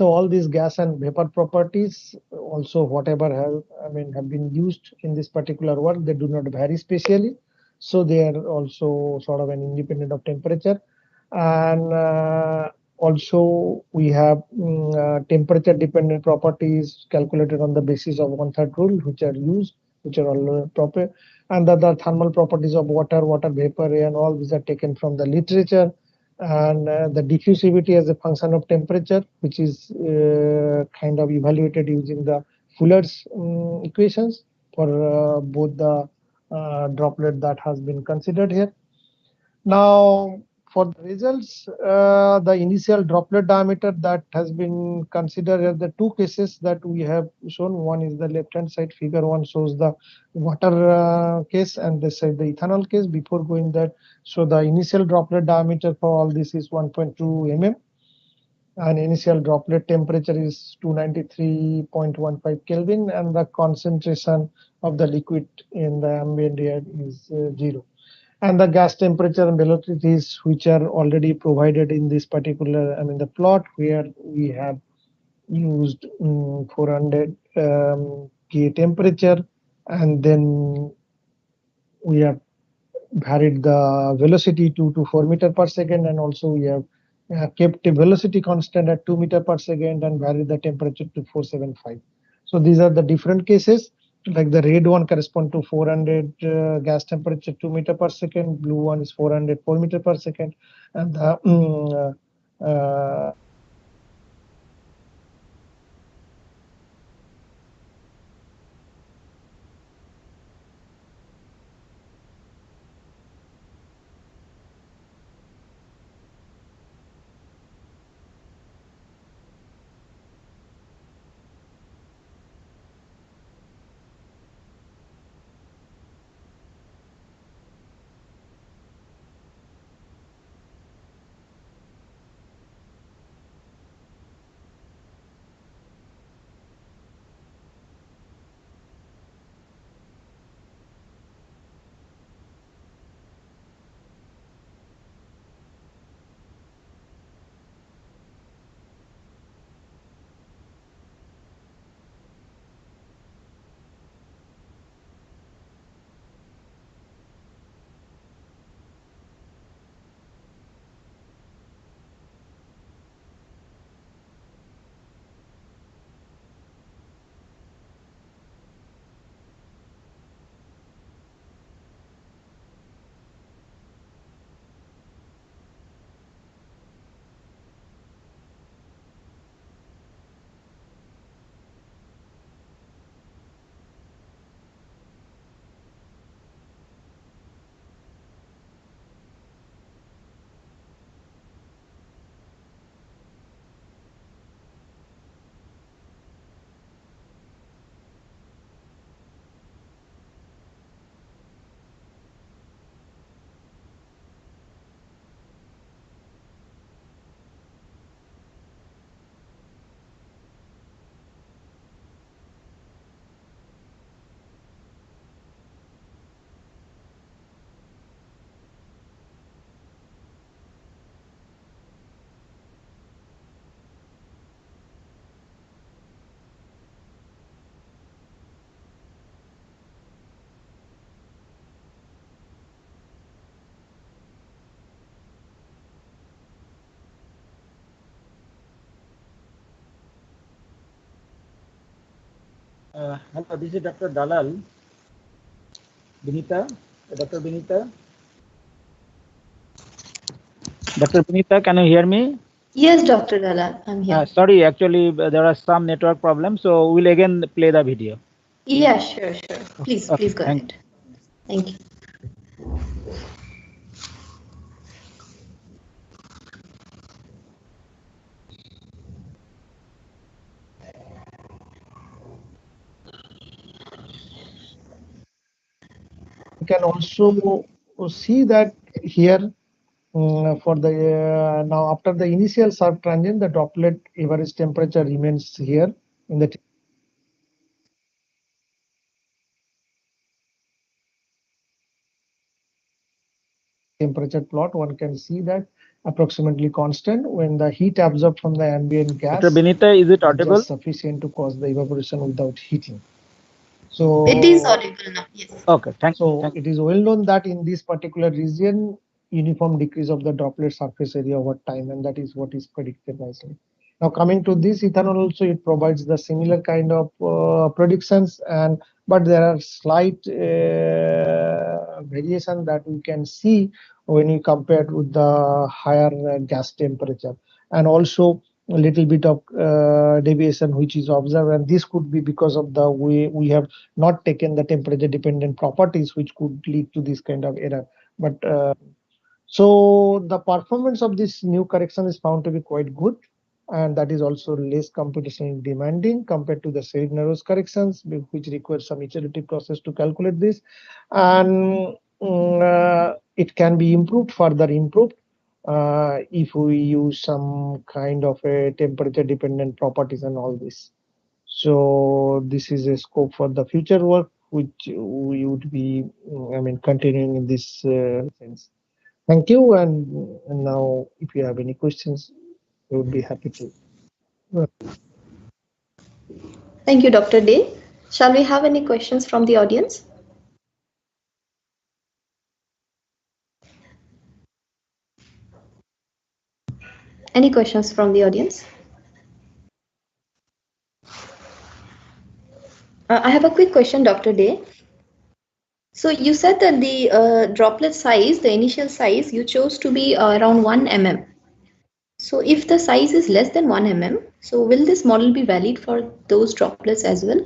all these gas and vapor properties also whatever have been used in this particular work, they do not vary spatially, so they are also sort of an independent of temperature. And also we have temperature dependent properties calculated on the basis of 1/3 rule, which are used, which are all proper. and the thermal properties of water, water vapor, and all these are taken from the literature. And the diffusivity as a function of temperature, which is kind of evaluated using the Fuller's equations for both the droplet that has been considered here. Now, for the results, the initial droplet diameter that has been considered are the two cases that we have shown. One is the left-hand side figure. One shows the water case, and this side the ethanol case. Before going that, so the initial droplet diameter for all this is 1.2 mm, and initial droplet temperature is 293.15 Kelvin, and the concentration of the liquid in the ambient air is 0. And the gas temperature and velocities, which are already provided in this particular, the plot, where we have used 400 K temperature, and then we have varied the velocity to 4 meter per second, and also we have kept the velocity constant at 2 meter per second and varied the temperature to 475. So these are the different cases. Like the red one correspond to 400 gas temperature 2 meter per second, blue one is 400 4 meter per second, and the Hello, this is Dr. Dalal. Binita, Dr. Binita. Dr. Binita, can you hear me? Yes, Dr. Dalal, I'm here. Sorry, actually, there are some network problems, so we'll again play the video. Yeah, sure. Please go ahead. Thank you. you can also see that here for the now after the initial surf transient, the droplet average temperature remains here in the temperature plot. One can see that approximately constant when the heat absorbed from the ambient gas. Dr. Binita, is it audible? Just sufficient to cause the evaporation without heating. So it is audible now. Yes. Okay, thank you. So it is well known that in this particular region, uniform decrease of the droplet surface area over time, and that is what is predicted nicely. Now coming to this ethanol also, it provides the similar kind of predictions, and but there are slight variation that we can see when you compare with the higher gas temperature, and also a little bit of deviation which is observed, and this could be because of the way we have not taken the temperature dependent properties, which could lead to this kind of error. But so the performance of this new correction is found to be quite good, and that is also less computationally demanding compared to the Sharif-Narrows corrections, which require some iterative process to calculate this, and it can be further improved if we use some kind of a temperature dependent properties and all this. So this is a scope for the future work, which we would be, continuing in this sense. Thank you. And now, if you have any questions, we would be happy to. Thank you, Dr. Day. Shall we have any questions from the audience? Any questions from the audience? I have a quick question, Dr. Day. So you said that the droplet size, the initial size, you chose to be around 1 mm. So if the size is less than 1 mm, so will this model be valid for those droplets as well?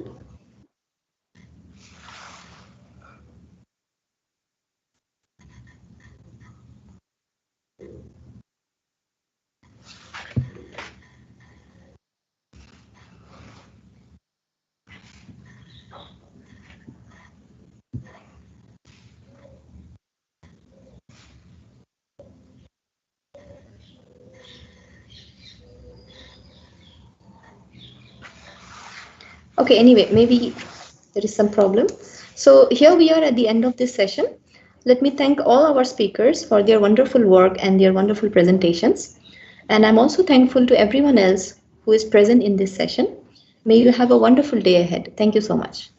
Okay, anyway, maybe there is some problem. So here we are at the end of this session. Let me thank all our speakers for their wonderful work and their wonderful presentations. And I'm also thankful to everyone else who is present in this session. May you have a wonderful day ahead. Thank you so much.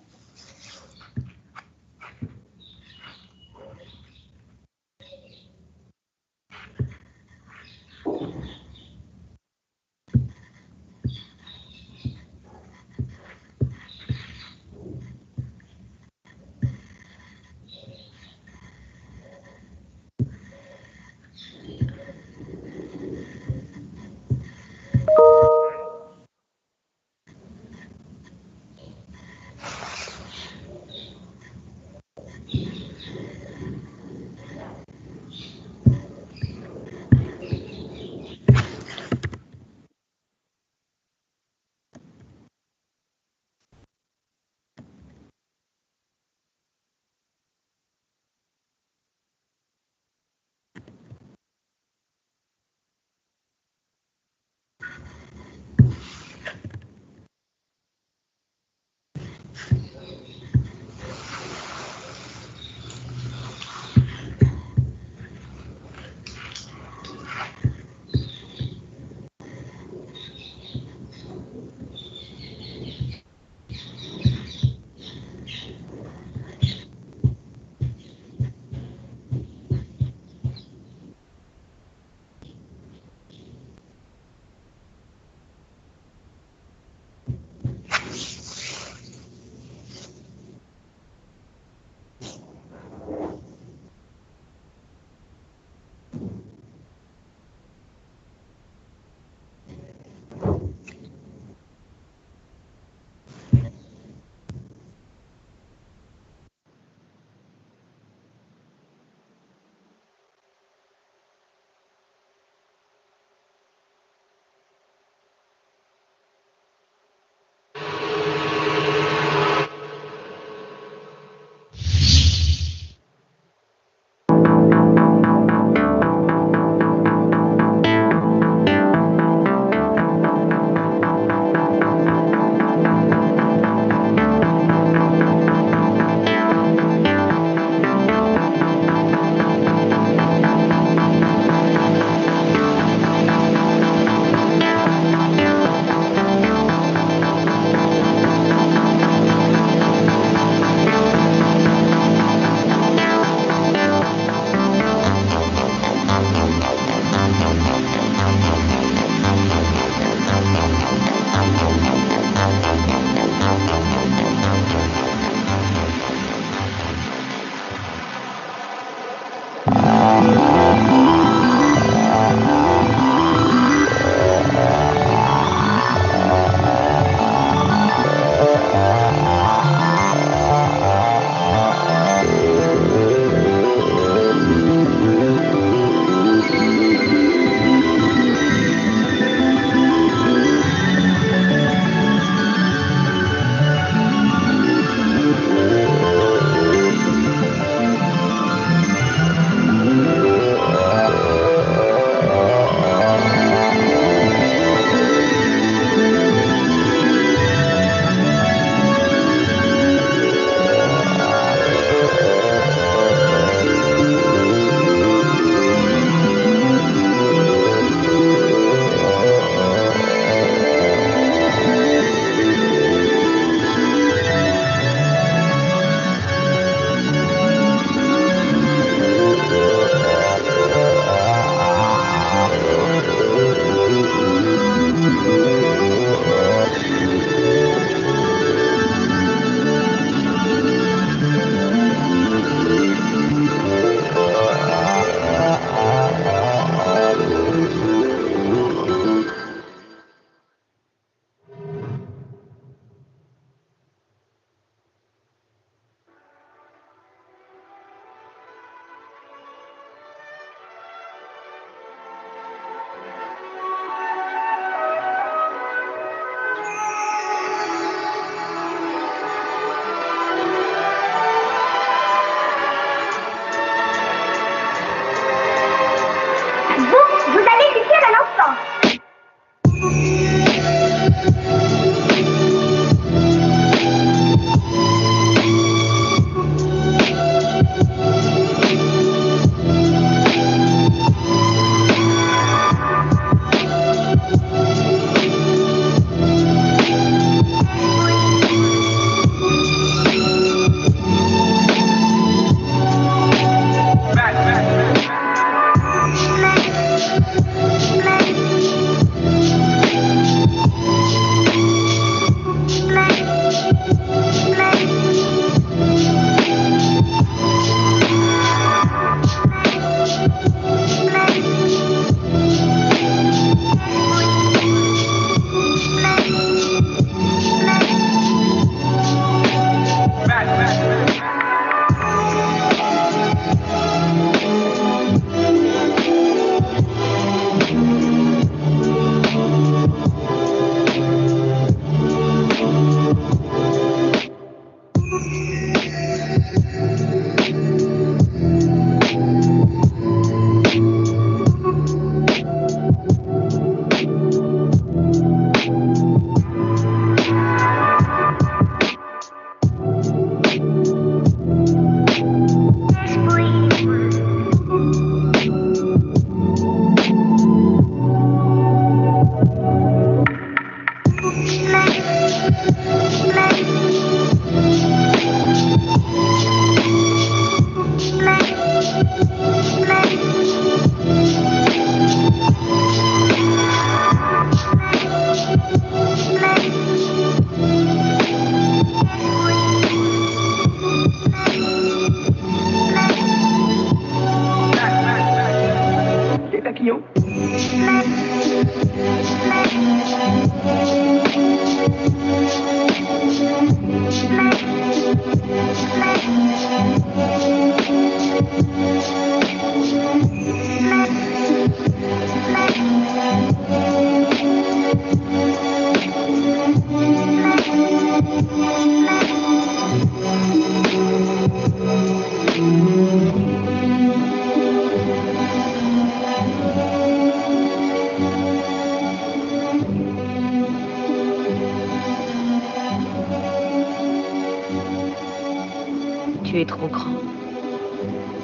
Tu es trop grand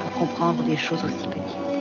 pour comprendre des choses aussi petites.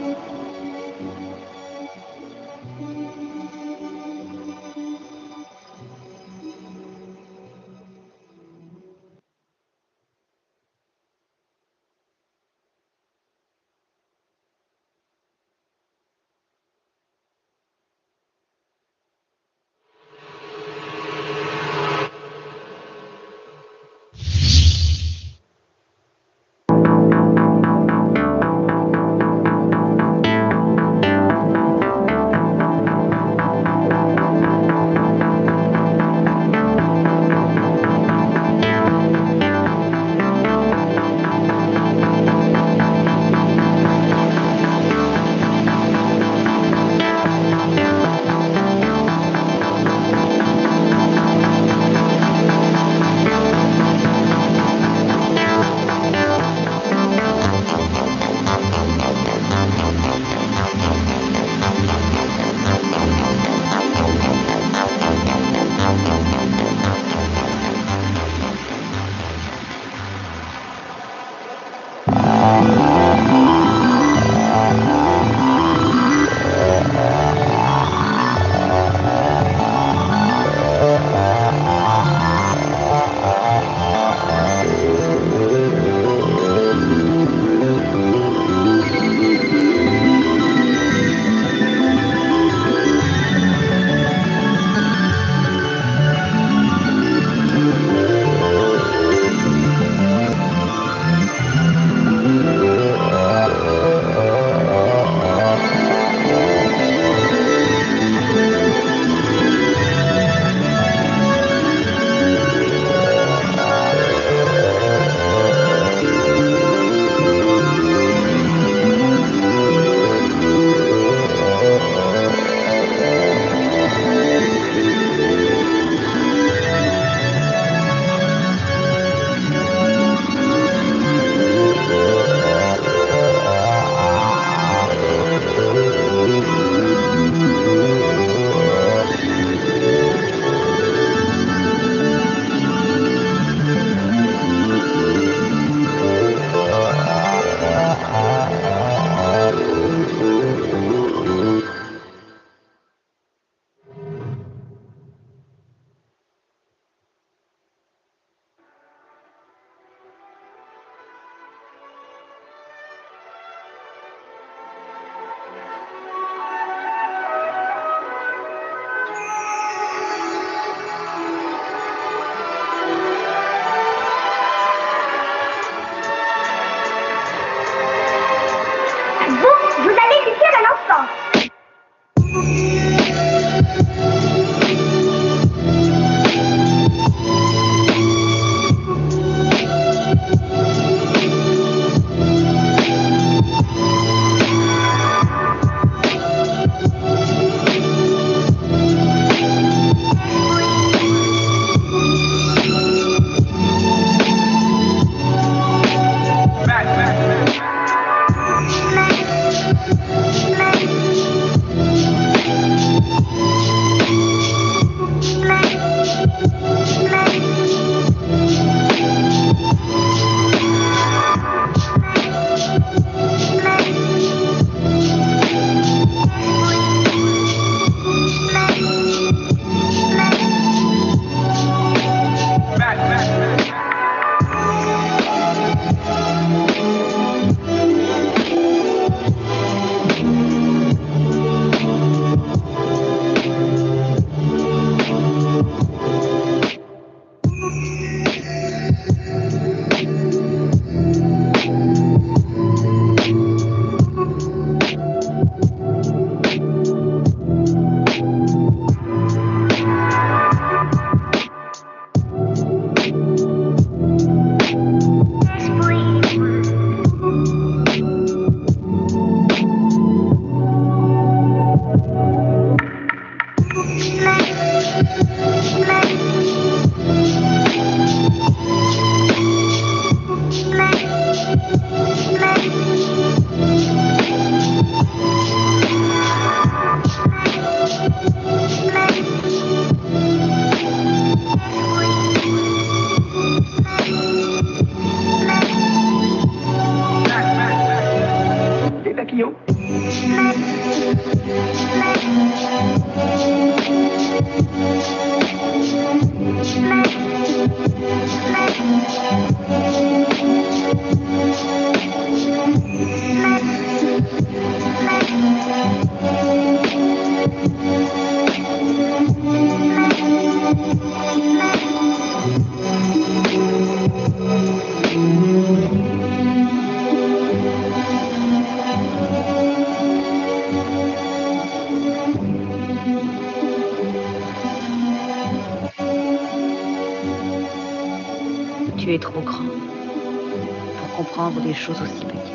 Tu es trop grand pour comprendre des choses aussi petites.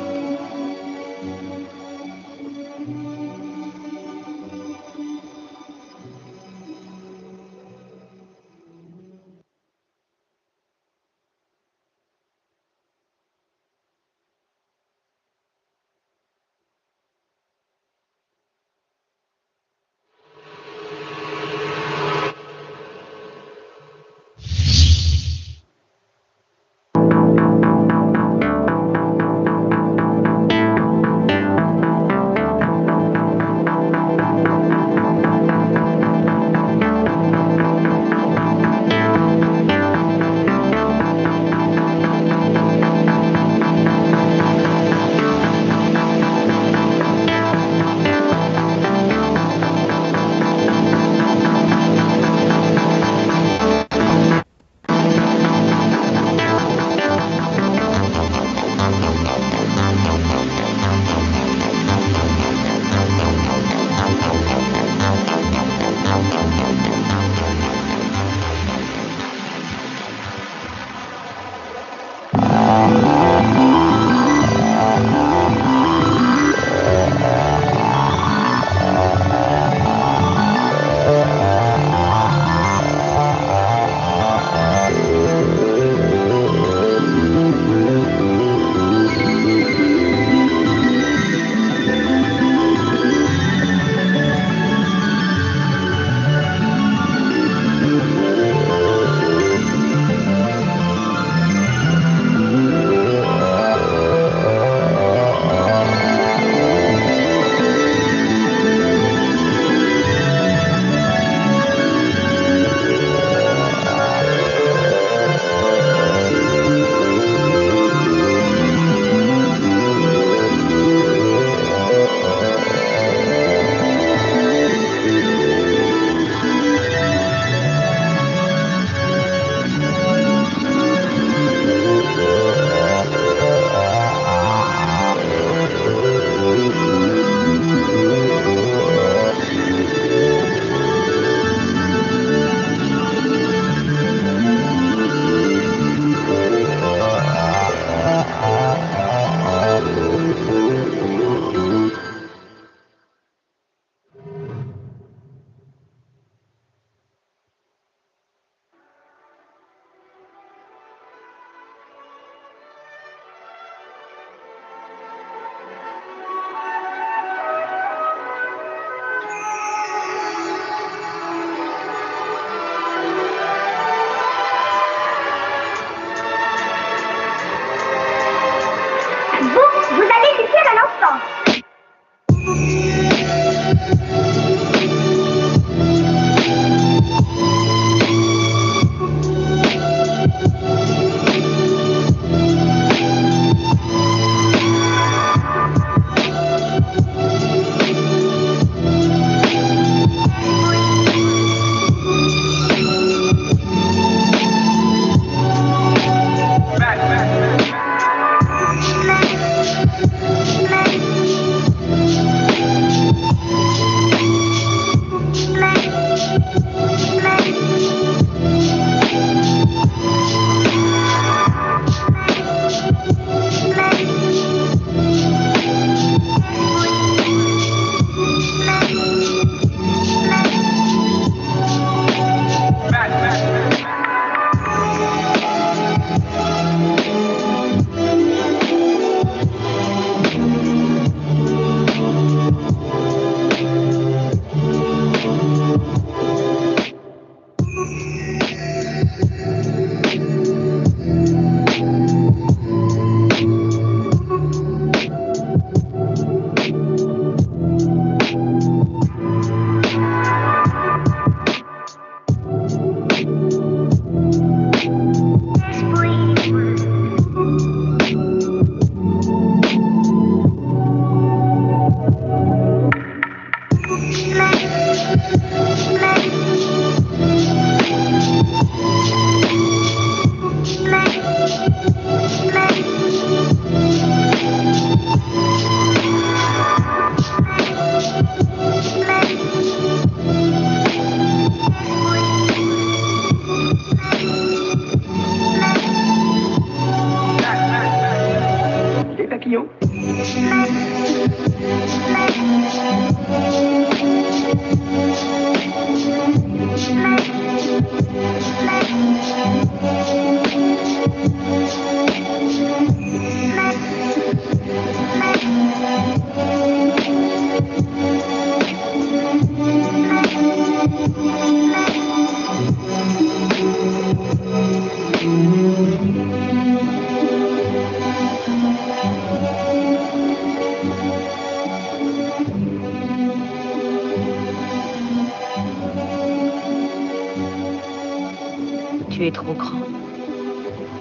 Tu es trop grand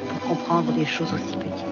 pour comprendre des choses aussi petites.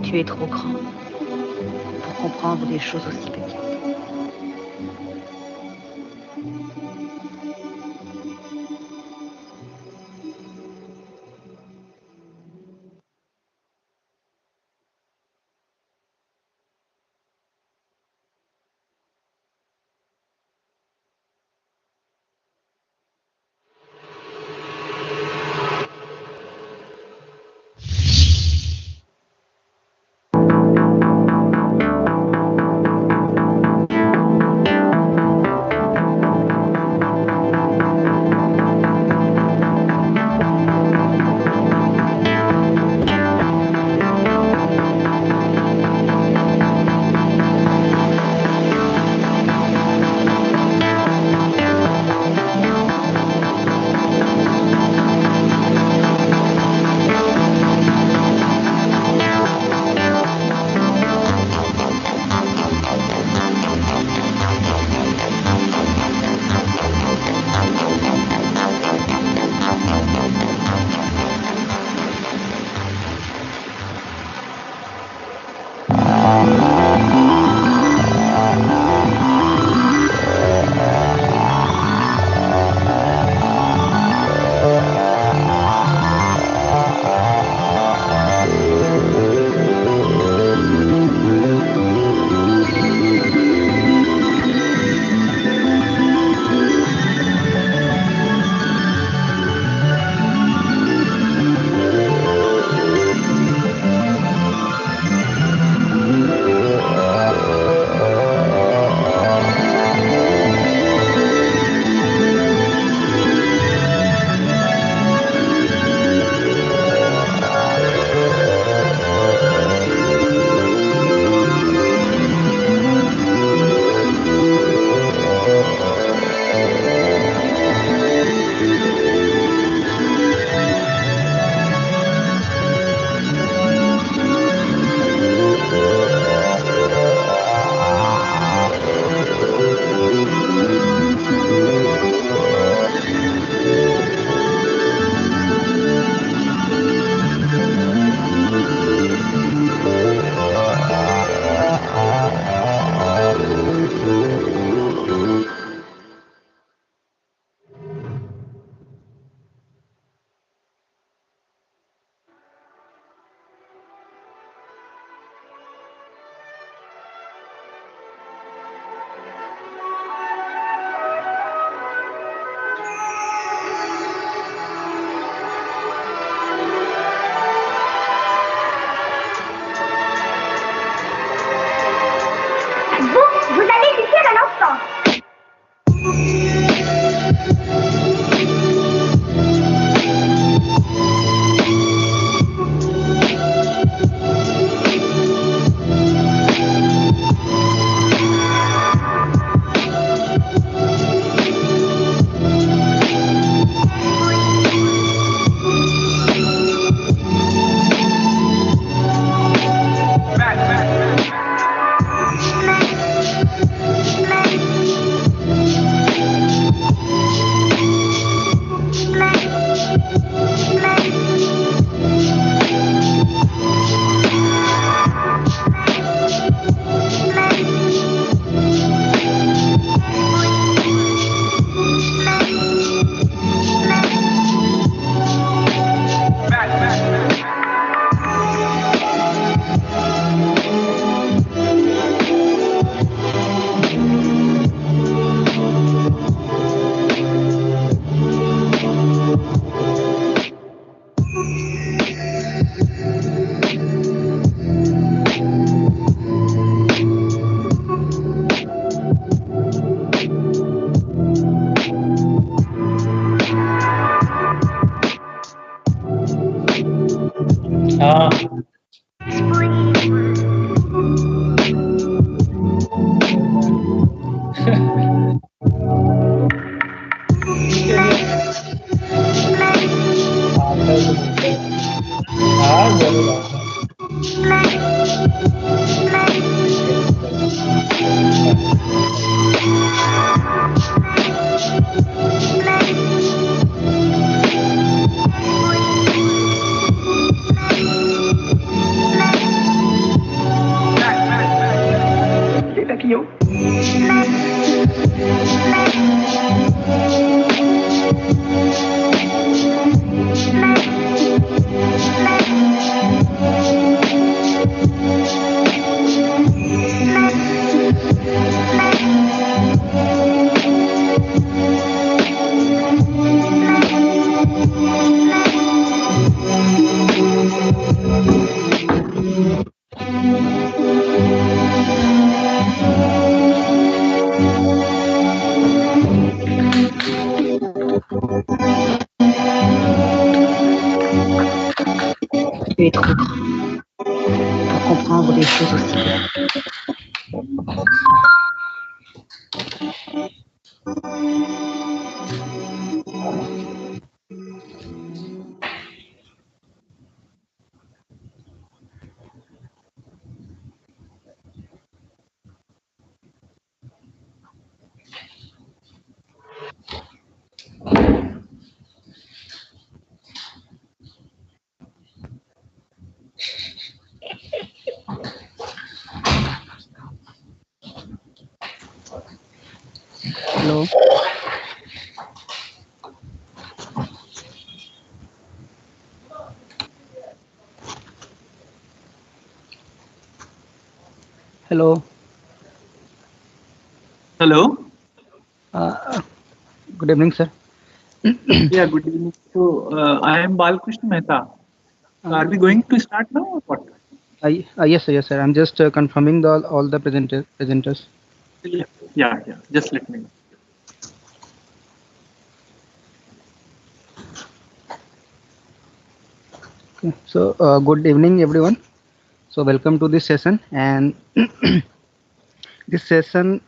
Tu es trop grand pour comprendre des choses aussi petites. you. Tu es trop grand pour comprendre des choses aussi belles. Hello. Hello. Hello. Good evening, sir. Yeah, good evening. So I am Balkrishna Mehta. So are we going to start now or what? Yes, sir. I'm just confirming all the presenters. Yeah. Just let me know. Okay. So, good evening, everyone. So, welcome to this session. And this session,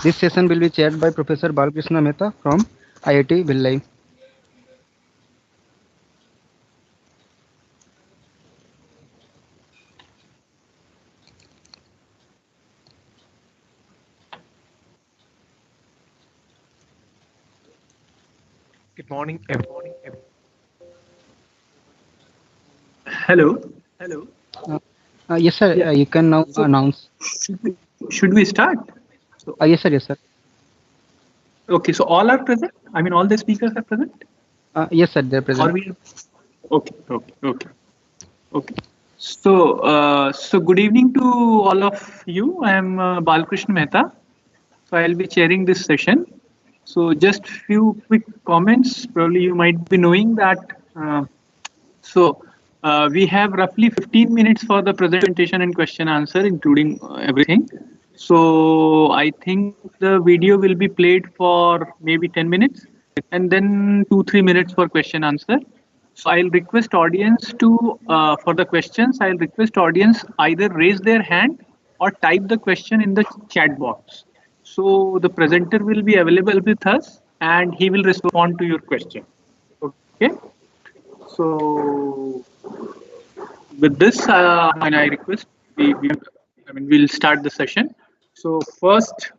this session will be chaired by Professor Balkrishna Mehta from IIT Bhilai. Good morning, everyone. Hello. Yes, sir. Yeah. You can now So, announce. Should we start? So, Yes, sir. okay. So all are present. I mean, all the speakers are present. Yes, sir. They're present. Okay. So good evening to all of you. I am Balkrishna Mehta. So I'll be chairing this session. So just few quick comments. Probably you might be knowing that. We have roughly 15 minutes for the presentation and question answer, including everything. So I think the video will be played for maybe 10 minutes and then 2-3 minutes for question answer. So I'll request audience to, for the questions, I'll request audience either raise their hand or type the question in the chat box. So the presenter will be available with us and he will respond to your question. Okay. So with this, I request we'll start the session. So first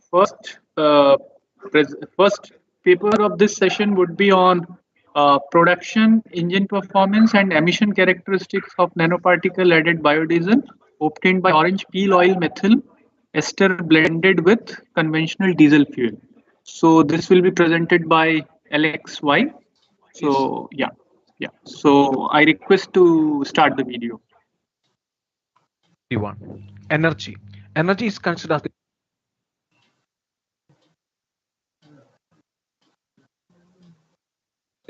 paper of this session would be on production, engine performance, and emission characteristics of nanoparticle added biodiesel obtained by orange peel oil methyl ester blended with conventional diesel fuel. So this will be presented by LXY. So yeah. So I request to start the video. Energy. Energy is considered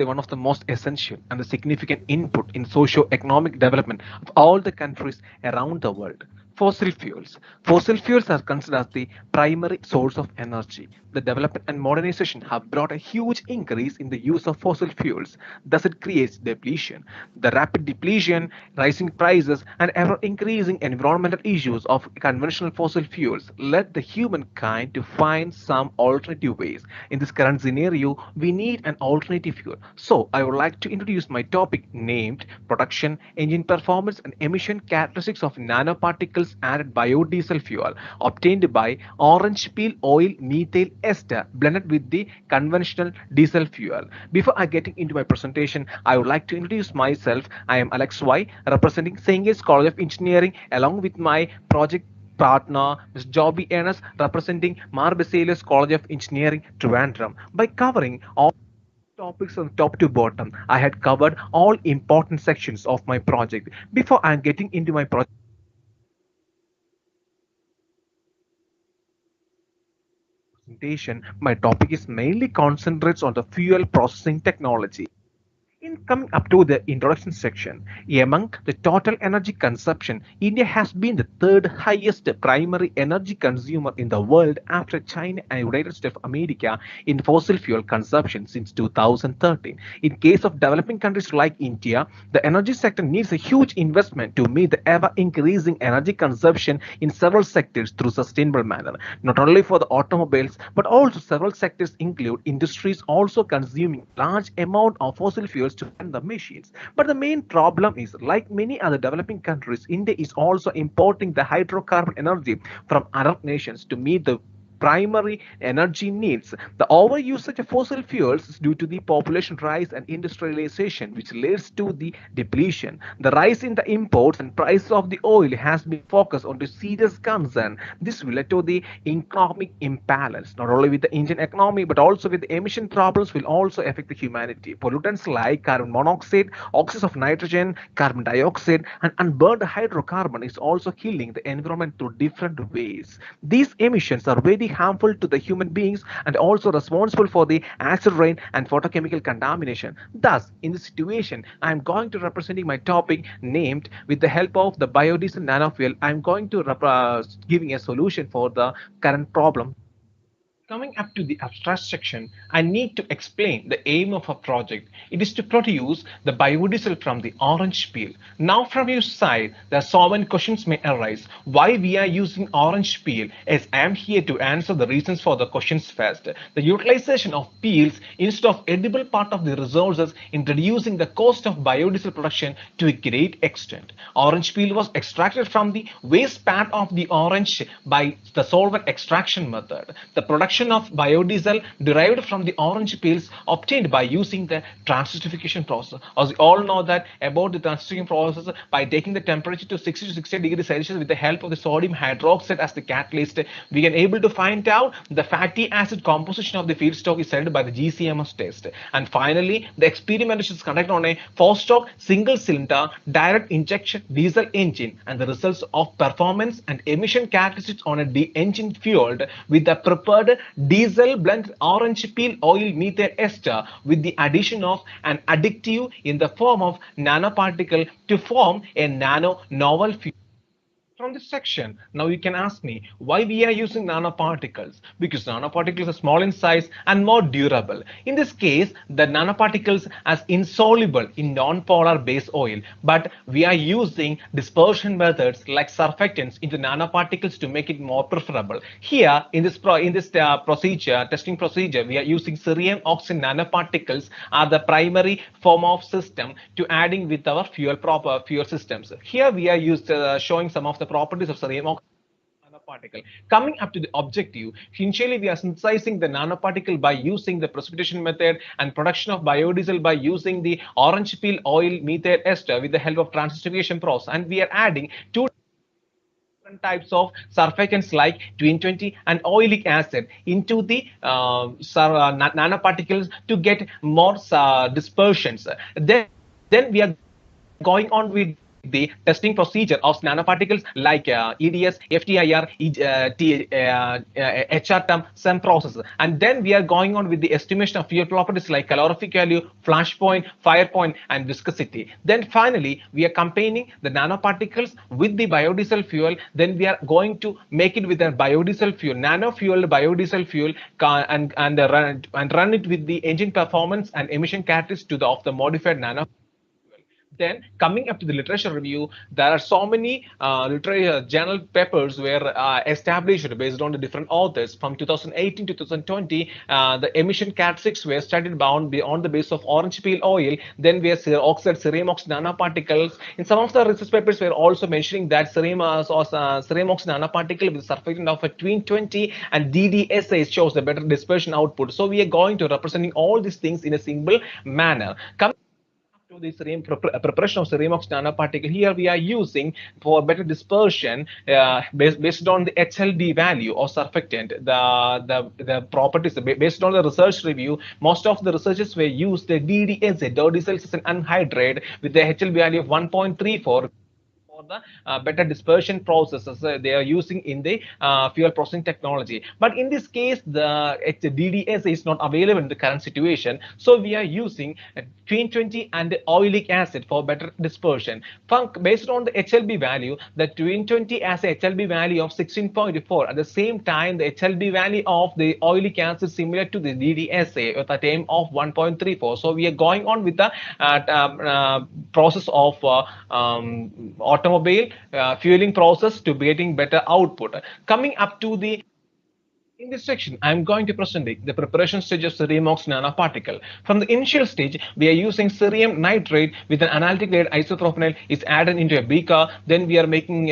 as one of the most essential and the significant input in socio-economic development of all the countries around the world. Fossil fuels. Fossil fuels are considered as the primary source of energy. The development and modernization have brought a huge increase in the use of fossil fuels. Thus, it creates depletion. The rapid depletion, rising prices, and ever increasing environmental issues of conventional fossil fuels led the humankind to find some alternative ways. In this current scenario, we need an alternative fuel. So, I would like to introduce my topic named Production, Engine Performance, and Emission Characteristics of Nanoparticles added biodiesel fuel obtained by orange peel oil methyl ester blended with the conventional diesel fuel. Before I getting into my presentation, I would like to introduce myself. I am Alex Y, representing St. Gates College of Engineering, along with my project partner, Ms. Joby Ernest, representing Marbesalius College of Engineering, Trivandrum. By covering all topics from top to bottom, I had covered all important sections of my project. Before I'm getting into my project, presentation, my topic is mainly concentrates on the fuel processing technology. In coming up to the introduction section, among the total energy consumption, India has been the third highest primary energy consumer in the world after China and United States of America in fossil fuel consumption since 2013. In case of developing countries like India, the energy sector needs a huge investment to meet the ever increasing energy consumption in several sectors through sustainable manner. Not only for the automobiles, but also several sectors include industries also consuming large amount of fossil fuels to run the machines. But the main problem is, like many other developing countries, India is also importing the hydrocarbon energy from Arab nations to meet the primary energy needs. The overusage of fossil fuels is due to the population rise and industrialization, which leads to the depletion. The rise in the imports and price of the oil has been focused on the serious concern. This will lead to the economic imbalance, not only with the Indian economy, but also with the emission problems will also affect the humanity. Pollutants like carbon monoxide, oxides of nitrogen, carbon dioxide, and unburned hydrocarbon is also killing the environment through different ways. These emissions are very harmful to the human beings and also responsible for the acid rain and photochemical contamination. Thus, in this situation, I am going to representing my topic named with the help of the biodiesel nanofuel. I am going to giving a solution for the current problem. Coming up to the abstract section, I need to explain the aim of a project. It is to produce the biodiesel from the orange peel. Now from your side, there are so many questions may arise. Why we are using orange peel? As I am here to answer the reasons for the questions first. The utilization of peels instead of edible part of the resources in reducing the cost of biodiesel production to a great extent. Orange peel was extracted from the waste part of the orange by the solvent extraction method. The production of biodiesel derived from the orange peels obtained by using the transesterification process. As we all know that about the transesterification process, by taking the temperature to 60 to 60 degrees Celsius with the help of the sodium hydroxide as the catalyst, we can able to find out the fatty acid composition of the feedstock is studied by the GCMS test. And finally, the experimentation is conducted on a four-stroke single cylinder direct injection diesel engine, and the results of performance and emission characteristics on a engine fueled with the prepared diesel blend orange peel oil methyl ester with the addition of an additive in the form of nanoparticle to form a nano novel fuel. From this section, now you can ask me why we are using nanoparticles. Because nanoparticles are small in size and more durable. In this case, the nanoparticles are insoluble in non-polar base oil, but we are using dispersion methods like surfactants into nanoparticles to make it more preferable. Here, in this testing procedure, we are using cerium oxide nanoparticles are the primary form of system to adding with our fuel systems. Here we are showing some of the properties of cerium oxide nanoparticle. Coming up to the objective, initially we are synthesizing the nanoparticle by using the precipitation method and production of biodiesel by using the orange peel oil methyl ester with the help of transesterification process, and we are adding two different types of surfactants like 20 and oleic acid into the nanoparticles to get more dispersions. Then we are going on with the testing procedure of nanoparticles like EDS, FTIR, HRTM, SEM processes. And then we are going on with the estimation of fuel properties like calorific value, flash point, fire point, and viscosity. Then finally, we are combining the nanoparticles with the biodiesel fuel. Then we are going to make it with a biodiesel fuel, nano-fueled biodiesel fuel, and run it with the engine performance and emission characteristics of the modified nano. Then coming up to the literature review, there are so many literature journal papers were established based on the different authors. From 2018 to 2020, the emission characteristics were studied bound on the basis of orange peel oil. Then we have oxide cerium oxide nanoparticles. In some of the research papers, we are also mentioning that cerium oxide nanoparticle with surfactant of between 20 and DDSA shows the better dispersion output. So we are going to representing all these things in a simple manner. To the preparation of cerium oxide nanoparticle, here we are using for better dispersion based on the HLD value or surfactant, the properties based on the research review. Most of the researchers were used the DDSA, dodicyl anhydride, with the HLD value of 1.34 for the better dispersion processes they are using in the fuel processing technology. But in this case, the DDS is not available in the current situation. So we are using twin 20 and oleic acid for better dispersion. Based on the HLB value, the twin 20 has a HLB value of 16.4. At the same time, the HLB value of the oleic acid is similar to the DDSA with a term of 1.34. So we are going on with the process of automobile fueling process to getting better output. Coming up to the in this section, I'm going to present the preparation stage of cerium oxide nanoparticle. From the initial stage, we are using cerium nitrate with an analytic grade isopropanol is added into a beaker. Then we are making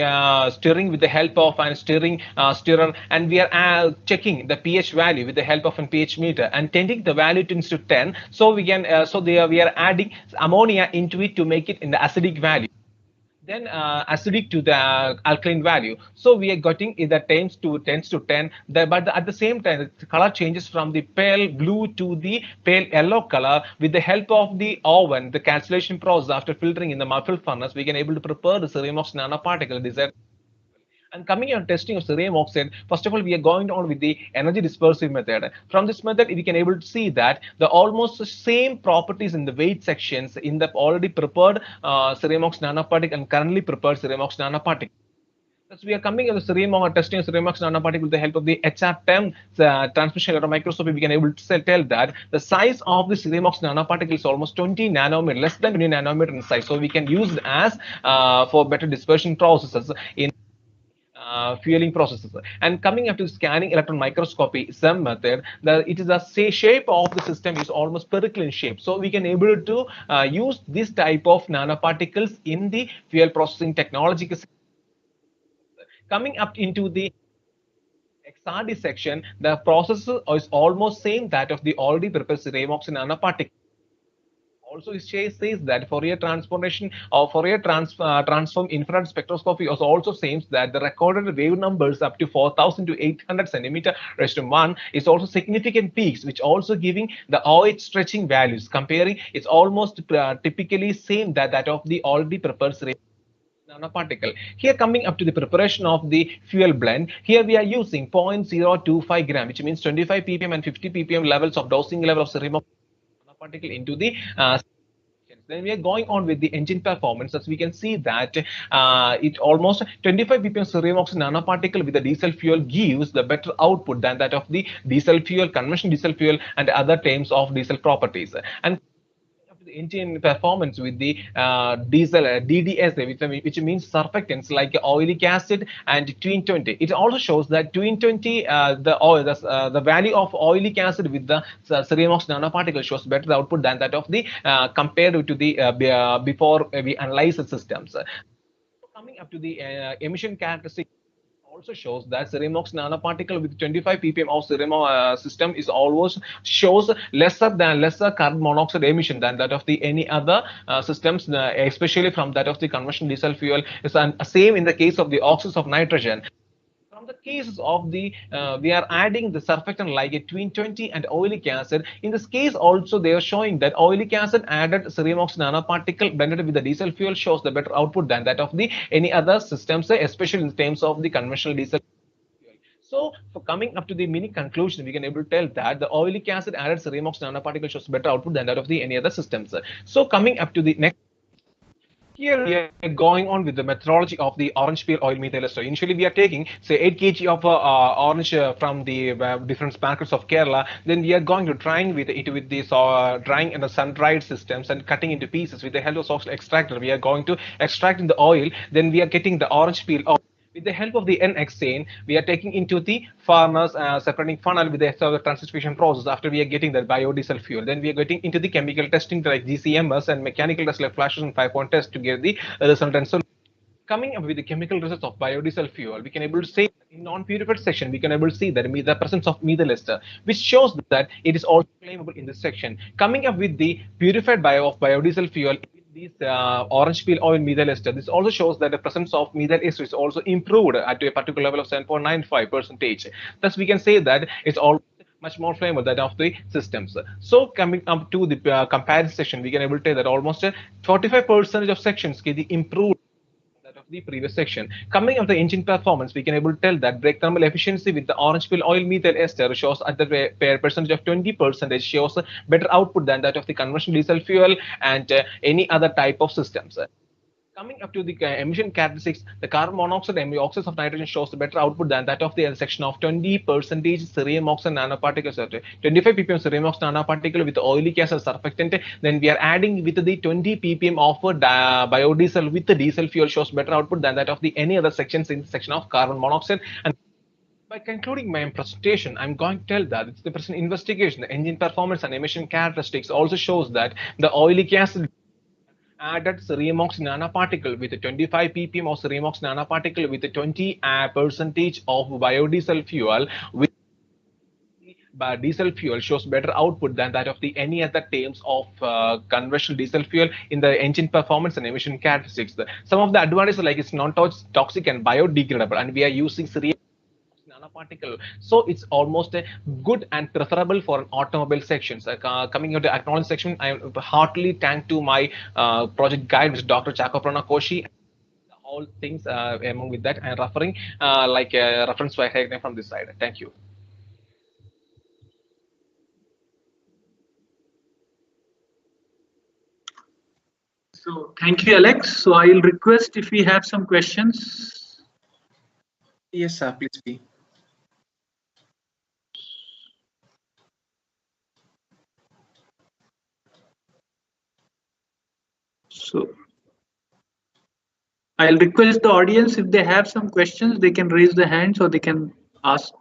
stirring with the help of a stirrer, and we are checking the pH value with the help of a pH meter and tending the value to 10. So we can we are adding ammonia into it to make it in the acidic value. Then acidic to the alkaline value. So we are getting either tends to 10, but at the same time, the color changes from the pale blue to the pale yellow color. With the help of the oven, the calcination process after filtering in the muffled furnace, we can able to prepare the cerium oxide nanoparticle desired. And coming on testing of cerium oxide, first of all, we are going on with the energy dispersive method. From this method, we can able to see that the almost same properties in the weight sections in the already prepared cerium oxide nanoparticle and currently prepared cerium oxide nanoparticle. Thus, we are coming at the cerium or testing cerium oxide nanoparticle with the help of the HR10 transmission electron microscopy. We can able to tell that the size of the cerium oxide nanoparticle is almost 20 nanometer, less than 20 nanometer in size. So we can use it as for better dispersion processes in fueling processes. And coming up to scanning electron microscopy SEM method, it is a shape of the system is almost spherical in shape. So we can able to use this type of nanoparticles in the fuel processing technology. Coming up into the XRD section, the process is almost same that of the already prepared cerium oxide nanoparticle. Also, it says that Fourier transformation or Fourier transform infrared spectroscopy also seems that the recorded wave numbers up to 4,000 to 800 centimeter raised to 1 is also significant peaks, which also giving the OH stretching values. Comparing, it's almost typically same that of the already prepared nanoparticle. Here coming up to the preparation of the fuel blend, here we are using 0.025 gram, which means 25 ppm and 50 ppm levels of dosing level of cerium particle into the then we are going on with the engine performance. As we can see that it almost 25 ppm cerium oxide nanoparticle with the diesel fuel gives the better output than that of the diesel fuel, conventional diesel fuel, and other terms of diesel properties. And the engine performance with the diesel DDSA, which means surfactants like oleic acid and twin 20. It also shows that twin 20, the value of oleic acid with the cerium oxide nanoparticle shows better output than that of the compared to the before we analyze the systems. Coming up to the emission characteristics, also shows that cerium oxide nanoparticle with 25 ppm of cerium system is always shows lesser carbon monoxide emission than that of the any other systems, especially from that of the conventional diesel fuel. Is same in the case of the oxides of nitrogen. From the cases of the we are adding the surfactant like a twin 20 and oleic acid. In this case also they are showing that oleic acid added cerium oxide nanoparticle blended with the diesel fuel shows the better output than that of the any other systems, especially in terms of the conventional diesel. So for coming up to the mini conclusion, we can able to tell that the oleic acid added cerium oxide nanoparticle shows better output than that of the any other systems. So coming up to the next, Here we are going on with the methodology of the orange peel oil methyl ester. Initially, we are taking say 8 kg of orange from the different markets of Kerala. Then we are going to drying with it with this drying in the sun-dried systems and cutting into pieces with the help of social extractor. We are going to extract in the oil. Then we are getting the orange peel oil. With the help of the N-hexane, we are taking into the furnace, separating funnel with the help of the transcription process. After we are getting the biodiesel fuel, then we are getting into the chemical testing like GCMS and mechanical test like flashes and 5-point test to get the result. And so coming up with the chemical results of biodiesel fuel, we can able to say in non-purified section, we can able to see that the presence of methyl ester, which shows that it is also claimable in this section. Coming up with the purified biodiesel fuel, this orange peel oil methyl ester, this also shows that the presence of methyl ester is also improved at a particular level of 7.95%. Thus, we can say that it's all much more flammable than of the systems. So coming up to the comparison section, we can able to tell that almost 45% of sections get the improved that of the previous section. Coming of the engine performance, we can able to tell that brake thermal efficiency with the orange peel oil methyl ester shows at the percentage of 20% shows better output than that of the conventional diesel fuel and any other type of systems. Coming up to the emission characteristics, the carbon monoxide and oxides of nitrogen shows better output than that of the section of 20% cerium oxide nanoparticles, 25 ppm cerium oxide nanoparticle with oilic acid surfactant. Then we are adding with the 20 ppm of biodiesel with the diesel fuel shows better output than that of the any other sections in the section of carbon monoxide. And by concluding my presentation, I'm going to tell that it's the present investigation, the engine performance and emission characteristics also shows that the oilic acid added cerium oxide nanoparticle with a 25 ppm of cerium oxide nanoparticle with a 20% of biodiesel fuel with diesel fuel shows better output than that of the any other terms of conventional diesel fuel in the engine performance and emission characteristics. Some of the advantages like it's non-toxic and biodegradable, and we are using cerium nanoparticle, so it's almost a good and preferable for an automobile sections. Coming into the acknowledge section, I heartily thank to my project guide, Mr. Dr. Chakoprana Koshi. All things among with that and referring like a reference by from this side. Thank you. So thank you, Alex. So I'll request if we have some questions. Yes, sir. Please be. So I'll request the audience if they have some questions, they can raise their hands or they can ask.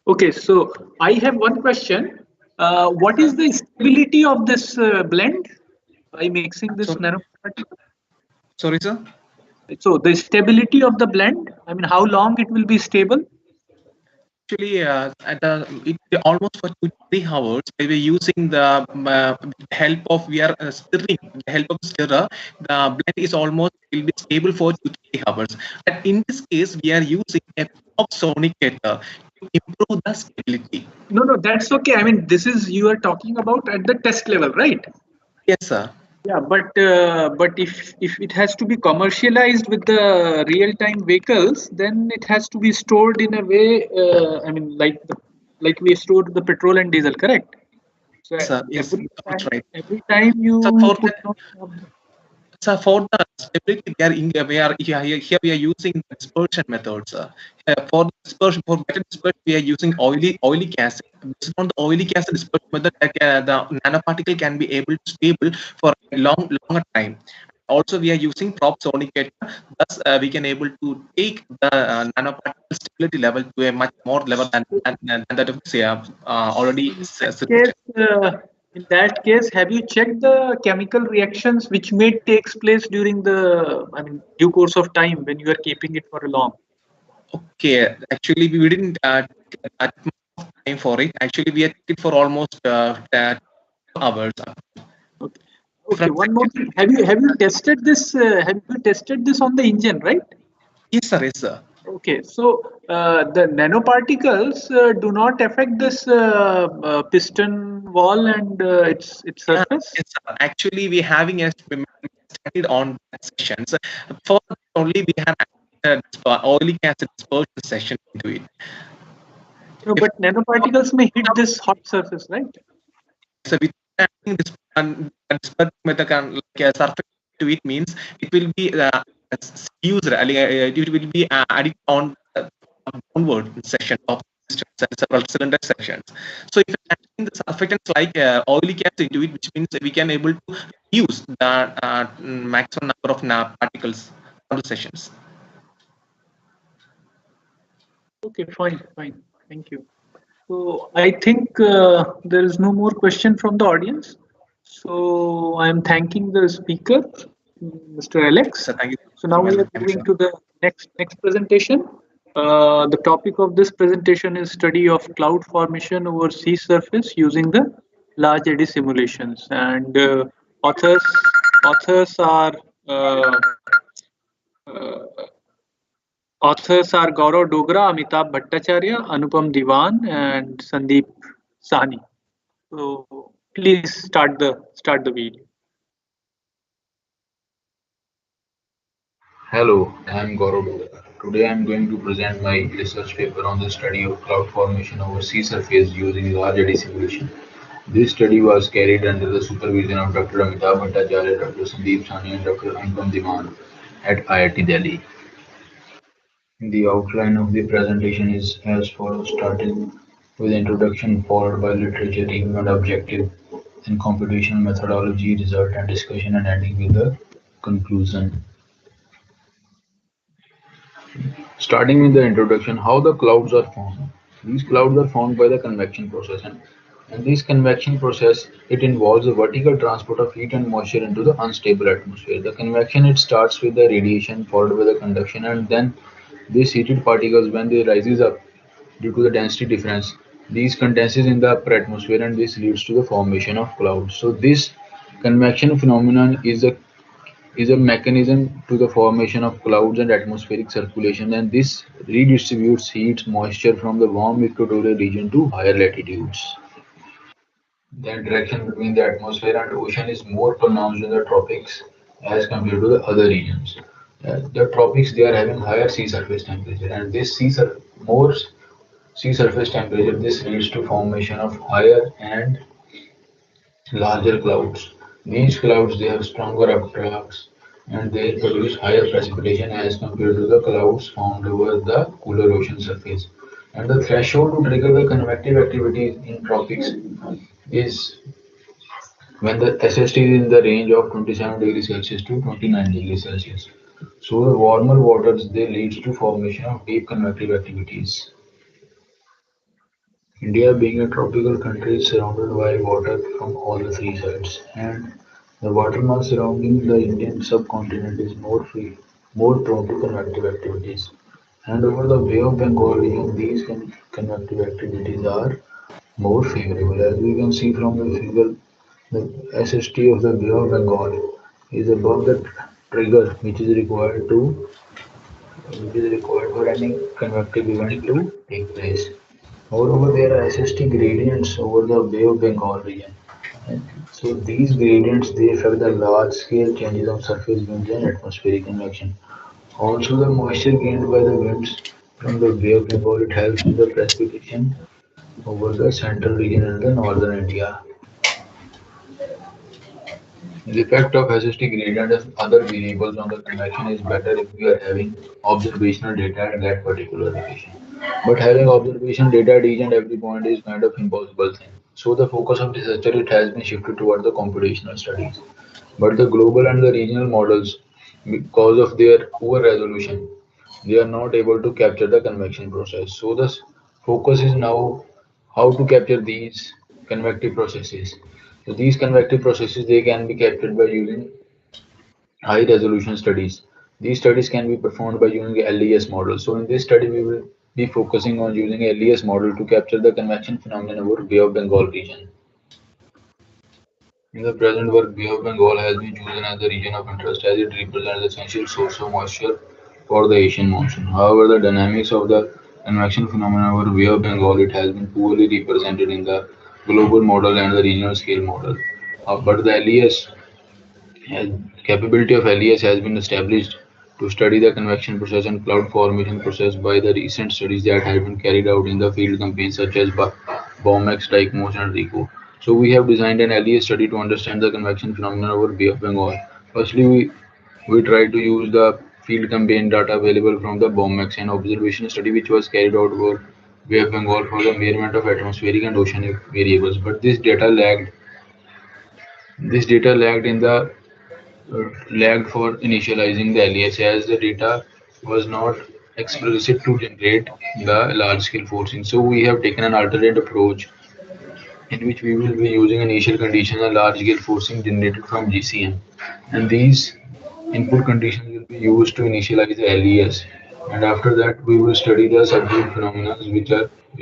Okay, so I have one question. What is the stability of this blend by mixing this nanoparticle? Sorry, sir. So the stability of the blend, I mean, how long it will be stable? Actually, almost for 2 to 3 hours, we were using the help of stirring. The help of stirrer, the blend is almost will be stable for 2 to 3 hours. But in this case, we are using a pop sonicator to improve the stability. No, that's okay. I mean, this is you are talking about at the test level, right? Yes, sir. Yeah, but if it has to be commercialized with the real-time vehicles, then it has to be stored in a way. I mean, like we stored the petrol and diesel, correct? So sir, yes, that's right. Every time you so for the stability, we are here we are using dispersion methods. For dispersion, for better dispersion, we are using oilic acid. Based on the oilic acid dispersion method, the nanoparticle can be able to stable for a longer time. Also, we are using prop sonicator. Thus, we can able to take the nanoparticle stability level to a much more level than that of say already. In that case, have you checked the chemical reactions which may takes place during the, due course of time when you are keeping it for a long? Okay, actually, we didn't take that much time for it. Actually, we had it for almost 2 hours. Okay. One more thing. Have you tested this? Have you tested this on the engine, right? Yes, sir. Yes, sir. Okay, so the nanoparticles do not affect this piston wall and its surface. Yes, sir. Actually, we having a studied on sessions. For only we have oilic acid dispersion session into it. No, but nanoparticles may hit this hot surface, right? So with adding this method like a surface to it means it will be used it will be added on downward section of several cylinder sections. So if adding the surfactants like oily gas into it, which means we can able to use the maximum number of particles on the sections. Okay, fine. Thank you. So I think there is no more question from the audience. So I'm thanking the speaker, Mr. Alex. So thank you. So now we are moving to the next presentation. The topic of this presentation is study of cloud formation over sea surface using the large eddy simulations. And authors are Gaurav Dogra, Amitabh Bhattacharya, Anupam Diwan, and Sandeep Sahni. So please start the video. Hello, I am Gaurav Dogra. Today I am going to present my research paper on the study of cloud formation over sea surface using large eddy simulation. This study was carried under the supervision of Dr. Amitabh Bhattacharya, Dr. Sandeep Sahni, and Dr. Anupam Diwan at IIT Delhi. The outline of the presentation is as follows, starting with introduction, followed by literature review and objective, and computational methodology, result and discussion, and ending with the conclusion. Starting with the introduction, how the clouds are formed. These clouds are formed by the convection process, and this convection process, it involves the vertical transport of heat and moisture into the unstable atmosphere. The convection, it starts with the radiation followed by the conduction, and then these heated particles, when they rises up due to the density difference, these condenses in the upper atmosphere, and this leads to the formation of clouds. So this convection phenomenon is a mechanism to the formation of clouds and atmospheric circulation, and this redistributes heat moisture from the warm equatorial region to higher latitudes. The interaction between the atmosphere and ocean is more pronounced in the tropics as compared to the other regions. The tropics, they are having higher sea surface temperature, and this more sea surface temperature, this leads to formation of higher and larger clouds. These clouds, they have stronger updrafts, and they produce higher precipitation as compared to the clouds formed over the cooler ocean surface. And the threshold to trigger the convective activity in tropics is when the SST is in the range of 27 degrees Celsius to 29 degrees Celsius. So the warmer waters, they leads to formation of deep convective activities. India, being a tropical country, is surrounded by water from all the three sides, and the watermass surrounding the Indian subcontinent is more prone to convective activities. And over the Bay of Bengal region, these convective activities are more favorable. As we can see from the figure, the SST of the Bay of Bengal is above the trigger which is required for any convective event to take place. Moreover, there are SST gradients over the Bay of Bengal region. And so these gradients, they affect the large scale changes of surface winds and atmospheric convection. Also, the moisture gained by the winds from the Bay of Bengal, it helps in the precipitation over the central region and the northern India. The effect of SST gradient and other variables on the convection is better if we are having observational data at that particular location. But having observation data at each and every point is kind of impossible thing. So the focus of researcher, it has been shifted toward the computational studies. But the global and the regional models, because of their poor resolution, they are not able to capture the convection process. So the focus is now how to capture these convective processes. So these convective processes, they can be captured by using high resolution studies. These studies can be performed by using LES model. So in this study, we will be focusing on using LES model to capture the convection phenomenon over Bay of Bengal region. In the present work, Bay of Bengal has been chosen as the region of interest as it represents the essential source of moisture for the Asian monsoon. However, the dynamics of the convection phenomenon over Bay of Bengal, it has been poorly represented in the global model and the regional scale model. But the LES capability of LES has been established to study the convection process and cloud formation process by the recent studies that have been carried out in the field campaigns such as BOMX, DICMOS, and RICO. So we have designed an LES study to understand the convection phenomenon over Bay of Bengal. Firstly, we tried to use the field campaign data available from the BOMX and observation study which was carried out over Bay of Bengal for the measurement of atmospheric and oceanic variables. But this data lagged in the lagged for initializing the LES as the data was not explicit to generate the large scale forcing. So we have taken an alternate approach in which we will be using initial conditions and large scale forcing generated from GCM. And these input conditions will be used to initialize the LES. And after that, we will study the subgroup phenomena which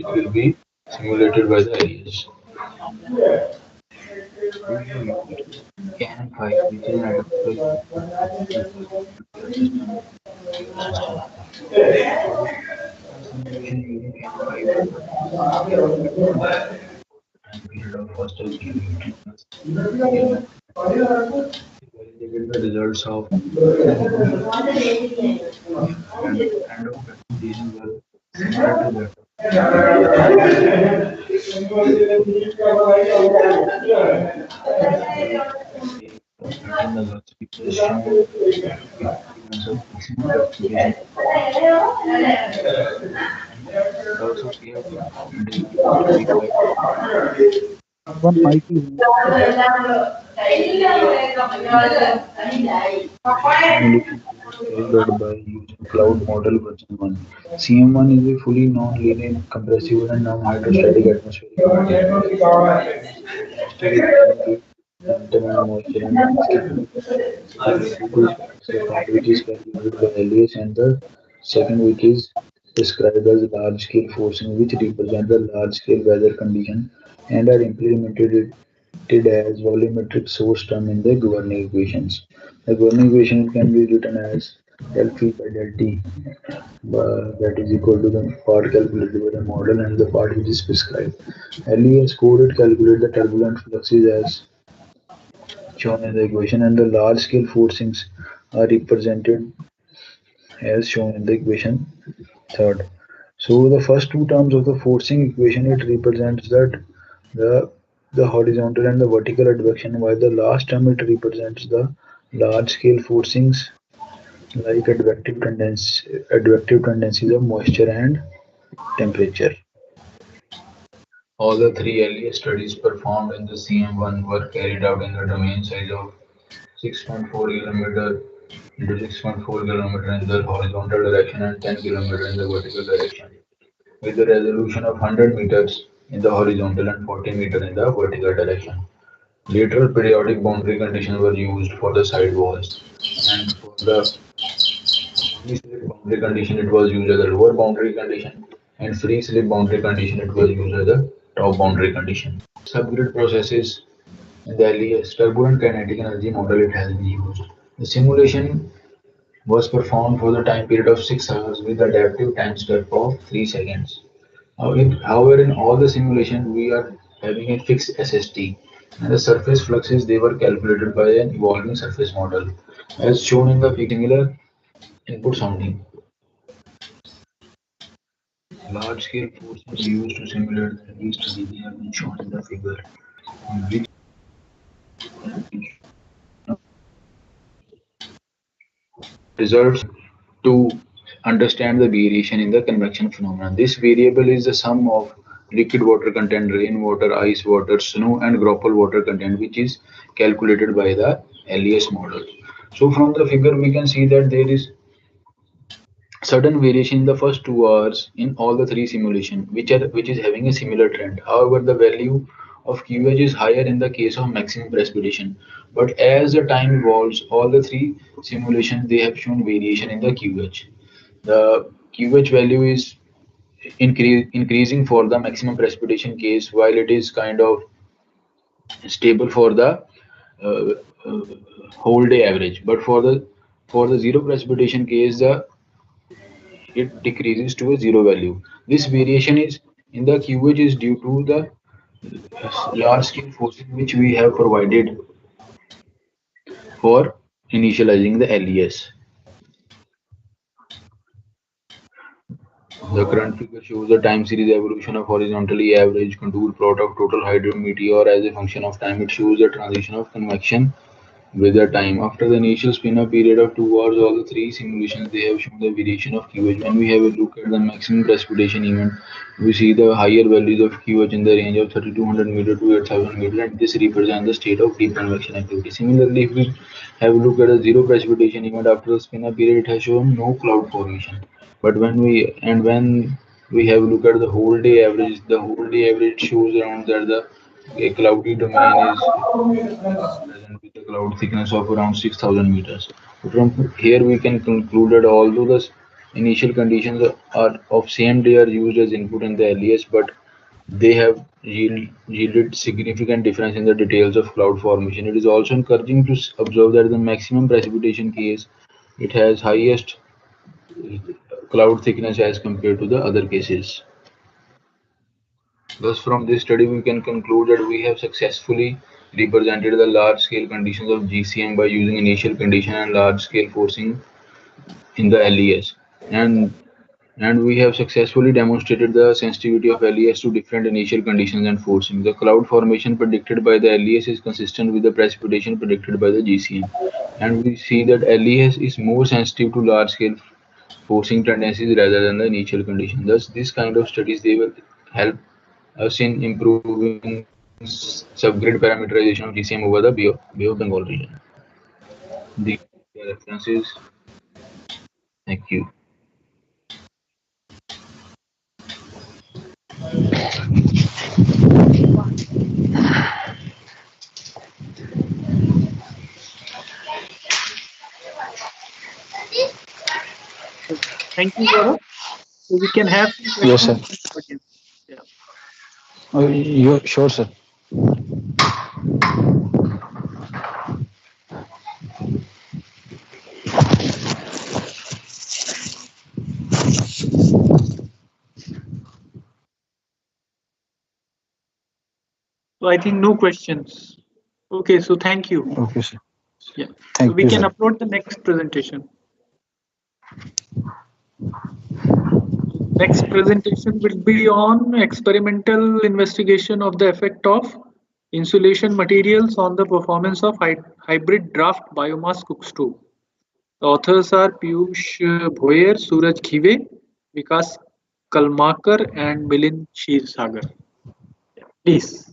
will be simulated by the LES. We have used CAN5, which is an adaptive system system. So the simulation using CAN5 time period of first GV 2 plus scale validated the results of CAN5 and the kind of presentations were similar to that of day of 13 August, which has shown events of maximum precipitation. And also we have performed a verify One mic is simulation which was carried out by using cloud model version 1. CM1 is a fully non-linear compressible and non-hydrostatic atmospheric condition. Chemistry with chemical momentum and moisture and landscape. So there are two parts, the part which is calculated by LES and the second which is described as large scale forcing which represent the large scale weather condition and are implemented as volumetric source term in the governing equations. The governing equation can be written as del phi by del t, that is equal to the part calculated by the model and the part which is prescribed. LES code it calculate the turbulent fluxes as shown in the equation and the large scale forcings are represented as shown in the equation third. So the first two terms of the forcing equation it represents that the the horizontal and the vertical advection while the last term it represents the large scale forcings like advective tendencies of moisture and temperature. All the three earlier studies performed in the CM1 were carried out in the domain size of 6.4 km into 6.4 km in the horizontal direction and 10 km in the vertical direction, with the resolution of 100 meters in the horizontal and 40 meters in the vertical direction. Lateral periodic boundary conditions were used for the side walls, and for the free slip boundary condition it was used as a lower boundary condition, and free slip boundary condition it was used as a top boundary condition. Subgrid processes in the LES turbulent kinetic energy model it has been used. The simulation was performed for the time period of 6 hours with adaptive time step of 3 seconds. However, in all the simulation, we are having a fixed SST, and the surface fluxes they were calculated by an evolving surface model, as shown in the similar input sounding. Large scale forces used to simulate the LE study they have been shown in the figure, in which results to understand the variation in the convection phenomenon. This variable is the sum of liquid water content, rainwater, ice water, snow, and groundwater water content, which is calculated by the LES model. So from the figure, we can see that there is certain variation in the first 2 hours in all the three simulation, which is having a similar trend. However, the value of QH is higher in the case of maximum precipitation. But as the time evolves, all the three simulations they have shown variation in the QH. The QH value is increasing for the maximum precipitation case, while it is kind of stable for the uh, uh, whole day average. But for the zero precipitation case, the it decreases to a zero value. This variation is in the QH is due to the large scale forcing which we have provided for initializing the LES. The current figure shows the time series evolution of horizontally average contour plot of total hydro meteor as a function of time. It shows the transition of convection with the time. After the initial spin-up period of 2 hours, all the three simulations they have shown the variation of QH. When we have a look at the maximum precipitation event, we see the higher values of QH in the range of 3200 meter to 8000 meter, and this represents the state of deep convection activity. Similarly, if we have a look at the zero precipitation event after the spin-up period, it has shown no cloud formation. But when we have a look at the whole day average shows around that the a cloudy domain is present with a cloud thickness of around 6000 meters. From here we can conclude that although the initial conditions are of same day are used as input in the LES, but they have yielded significant difference in the details of cloud formation. It is also encouraging to observe that the maximum precipitation case it has highest cloud thickness as compared to the other cases. Thus, from this study, we can conclude that we have successfully represented the large-scale conditions of GCM by using initial condition and large-scale forcing in the LES. And we have successfully demonstrated the sensitivity of LES to different initial conditions and forcing. The cloud formation predicted by the LES is consistent with the precipitation predicted by the GCM. And we see that LES is more sensitive to large-scale forcing tendencies rather than the initial condition. Thus, this kind of studies they will help us in improving subgrid parameterization of GCM over the Bay of Bengal region. These are references. Thank you. Thank you, Gaurav. So we can have some Yes, sir. questions from the audience. Yeah. You sure, sir? So I think no questions. Okay, so thank you. Okay, sir. Yeah. Thank So we you, can sir. upload the next presentation. Next presentation will be on experimental investigation of the effect of insulation materials on the performance of hybrid draft biomass cook stove. The authors are Piyush Bhoyer, Suraj Khive, Vikas Kalmakar, and Milind Kshirsagar. Please.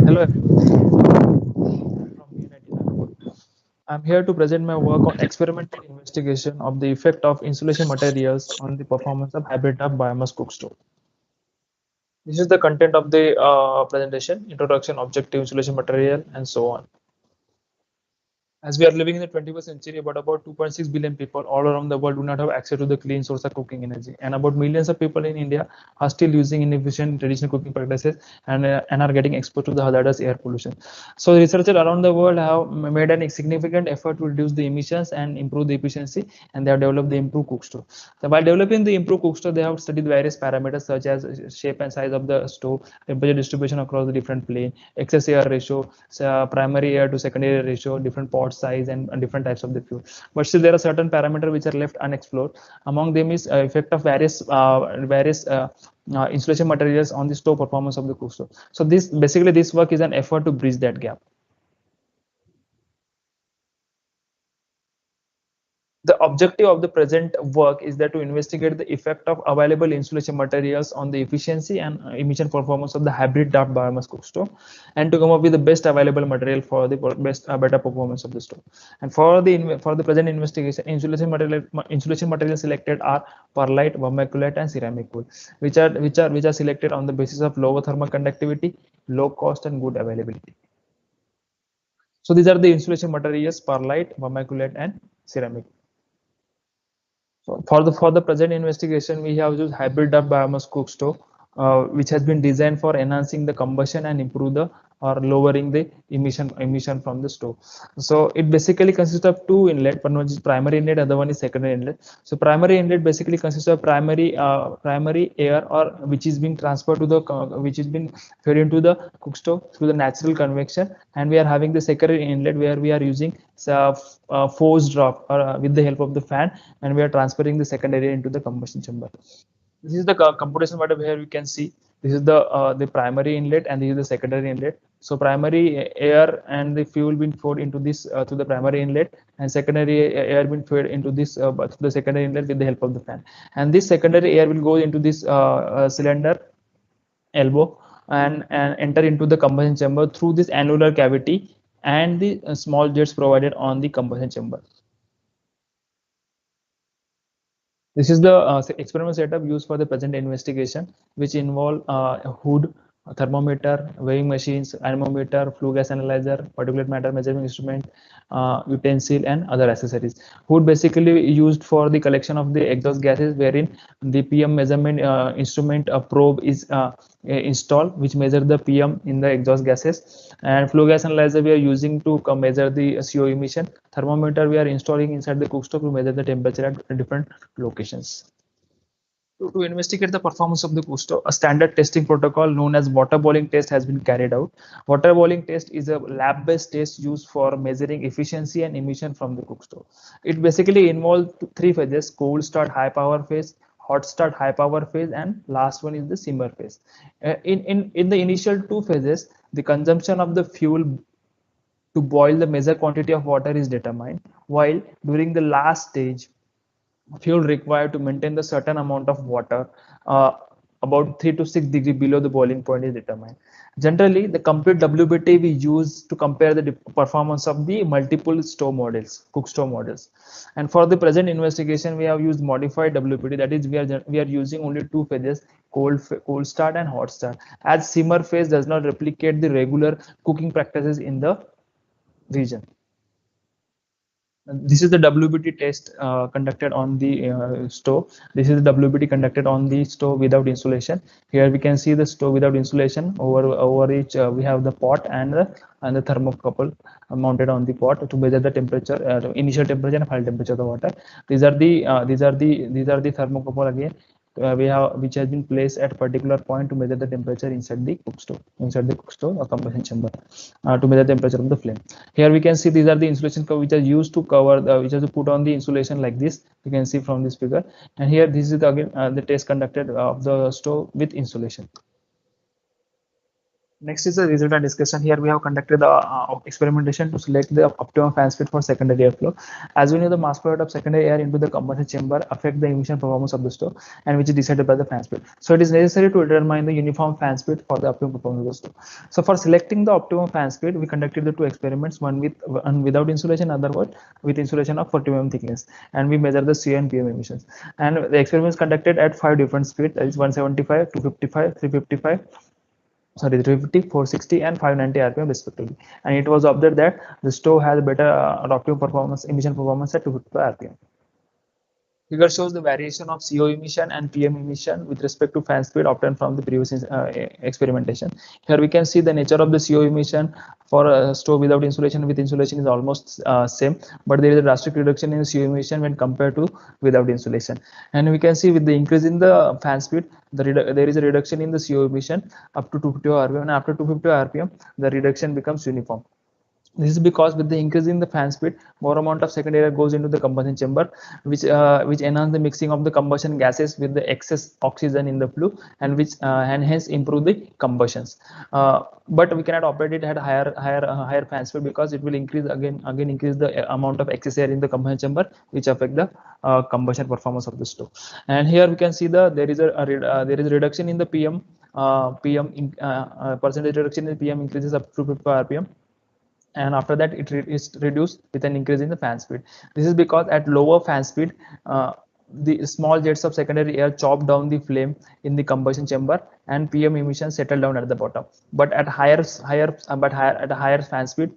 Hello everyone. I'm here to present my work on experimental investigation of the effect of insulation materials on the performance of hybrid draft biomass cook stove. This is the content of the presentation: introduction, objective, insulation material, and so on. As we are living in the 21st century, about 2.6 billion people all around the world do not have access to the clean source of cooking energy, and about millions of people in India are still using inefficient traditional cooking practices and are getting exposed to the hazardous air pollution. So researchers around the world have made a significant effort to reduce the emissions and improve the efficiency, and they have developed the improved cook stove. So while developing the improved cook stove, they have studied various parameters such as shape and size of the stove, temperature distribution across the different plane, excess air ratio, primary air to secondary ratio, different pot size, and different types of the fuel. But still there are certain parameters which are left unexplored. Among them is effect of various insulation materials on the stove performance of the cook stove. So this work is an effort to bridge that gap. The objective of the present work is that to investigate the effect of available insulation materials on the efficiency and emission performance of the hybrid draft biomass cook stove, and to come up with the best available material for the better performance of the stove. And for the present investigation, insulation materials selected are perlite, vermiculite, and ceramic wool, which are selected on the basis of lower thermal conductivity, low cost, and good availability. So these are the insulation materials: perlite, vermiculite, and ceramic. So for the present investigation, we have used hybrid draft biomass cook stove, which has been designed for enhancing the combustion and improve the or lowering the emission from the stove. So it basically consists of two inlet. One is primary inlet, other one is secondary inlet. So primary inlet basically consists of primary air, or which is being transferred to the which is being fed into the cook stove through the natural convection, and we are having the secondary inlet where we are using forced drop, or with the help of the fan, and we are transferring the secondary into the combustion chamber. This is the computation model where we can see this is the primary inlet and this is the secondary inlet. So primary air and the fuel being poured into this to the primary inlet, and secondary air being fed into this to the secondary inlet with the help of the fan. And this secondary air will go into this cylinder elbow and enter into the combustion chamber through this annular cavity and the small jets provided on the combustion chamber. This is the experiment setup used for the present investigation, which involve a hood, a thermometer, weighing machines, anemometer, flue gas analyzer, particulate matter measurement instrument, utensil, and other accessories. Hood basically used for the collection of the exhaust gases, wherein the PM measurement instrument, a probe is installed, which measure the PM in the exhaust gases. And flue gas analyzer we are using to measure the CO emission. Thermometer we are installing inside the cook stove to measure the temperature at different locations. To investigate the performance of the cook stove, a standard testing protocol known as water boiling test has been carried out. Water boiling test is a lab-based test used for measuring efficiency and emission from the cook stove. It basically involves three phases: cold start, high power phase, hot start, high power phase, and last one is the simmer phase. In the initial two phases, the consumption of the fuel to boil the measured quantity of water is determined, while during the last stage, fuel required to maintain the certain amount of water about 3 to 6 degrees below the boiling point is determined. Generally, the complete WBT we use to compare the performance of the multiple stove models, cook stove models. And for the present investigation, we have used modified WBT. That is, we are using only two phases: cold start and hot start, as simmer phase does not replicate the regular cooking practices in the region. This is the WBT test conducted on the stove. This is the WBT conducted on the stove without insulation. Here we can see the stove without insulation. Over each we have the pot and the thermocouple mounted on the pot to measure the temperature, initial temperature and final temperature of the water. These are the thermocouple again. Which has been placed at a particular point to measure the temperature inside the cook stove or combustion chamber to measure the temperature of the flame. Here we can see these are the insulation cover which are used to cover which are to put on the insulation like this. You can see from this figure, and here this is again the test conducted of the stove with insulation. Next is the result and discussion. Here we have conducted the experimentation to select the optimum fan speed for secondary airflow. As we know, the mass flow rate of secondary air into the combustion chamber affect the emission performance of the stove, and which is decided by the fan speed. So it is necessary to determine the uniform fan speed for the optimum performance of the stove. So for selecting the optimum fan speed, we conducted the two experiments: one without insulation, other one with insulation of 40 mm thickness, and we measure the CO and PM emissions. And the experiments conducted at 5 different speeds, that is 175, 255, 355. 350, 460, and 590 RPM respectively. And it was observed that the stove has better optimum performance, emission performance at 250 RPM. Figure shows the variation of CO emission and PM emission with respect to fan speed obtained from the previous experimentation. Here we can see the nature of the CO emission for a stove without insulation. With insulation is almost same, but there is a drastic reduction in CO emission when compared to without insulation. And we can see with the increase in the fan speed, there is a reduction in the CO emission up to 250 RPM, and after 250 RPM, the reduction becomes uniform. This is because with the increase in the fan speed, more amount of secondary air goes into the combustion chamber, which enhance the mixing of the combustion gases with the excess oxygen in the flue, and which and hence improve the combustions. But we cannot operate it at higher fan speed, because it will increase increase the amount of excess air in the combustion chamber, which affect the combustion performance of the stove. And here we can see there is a reduction in the PM. Percentage reduction in PM increases up to 50 RPM, and after that it is reduced with an increase in the fan speed. This is because at lower fan speed, the small jets of secondary air chop down the flame in the combustion chamber, and PM emissions settle down at the bottom. But at higher fan speed,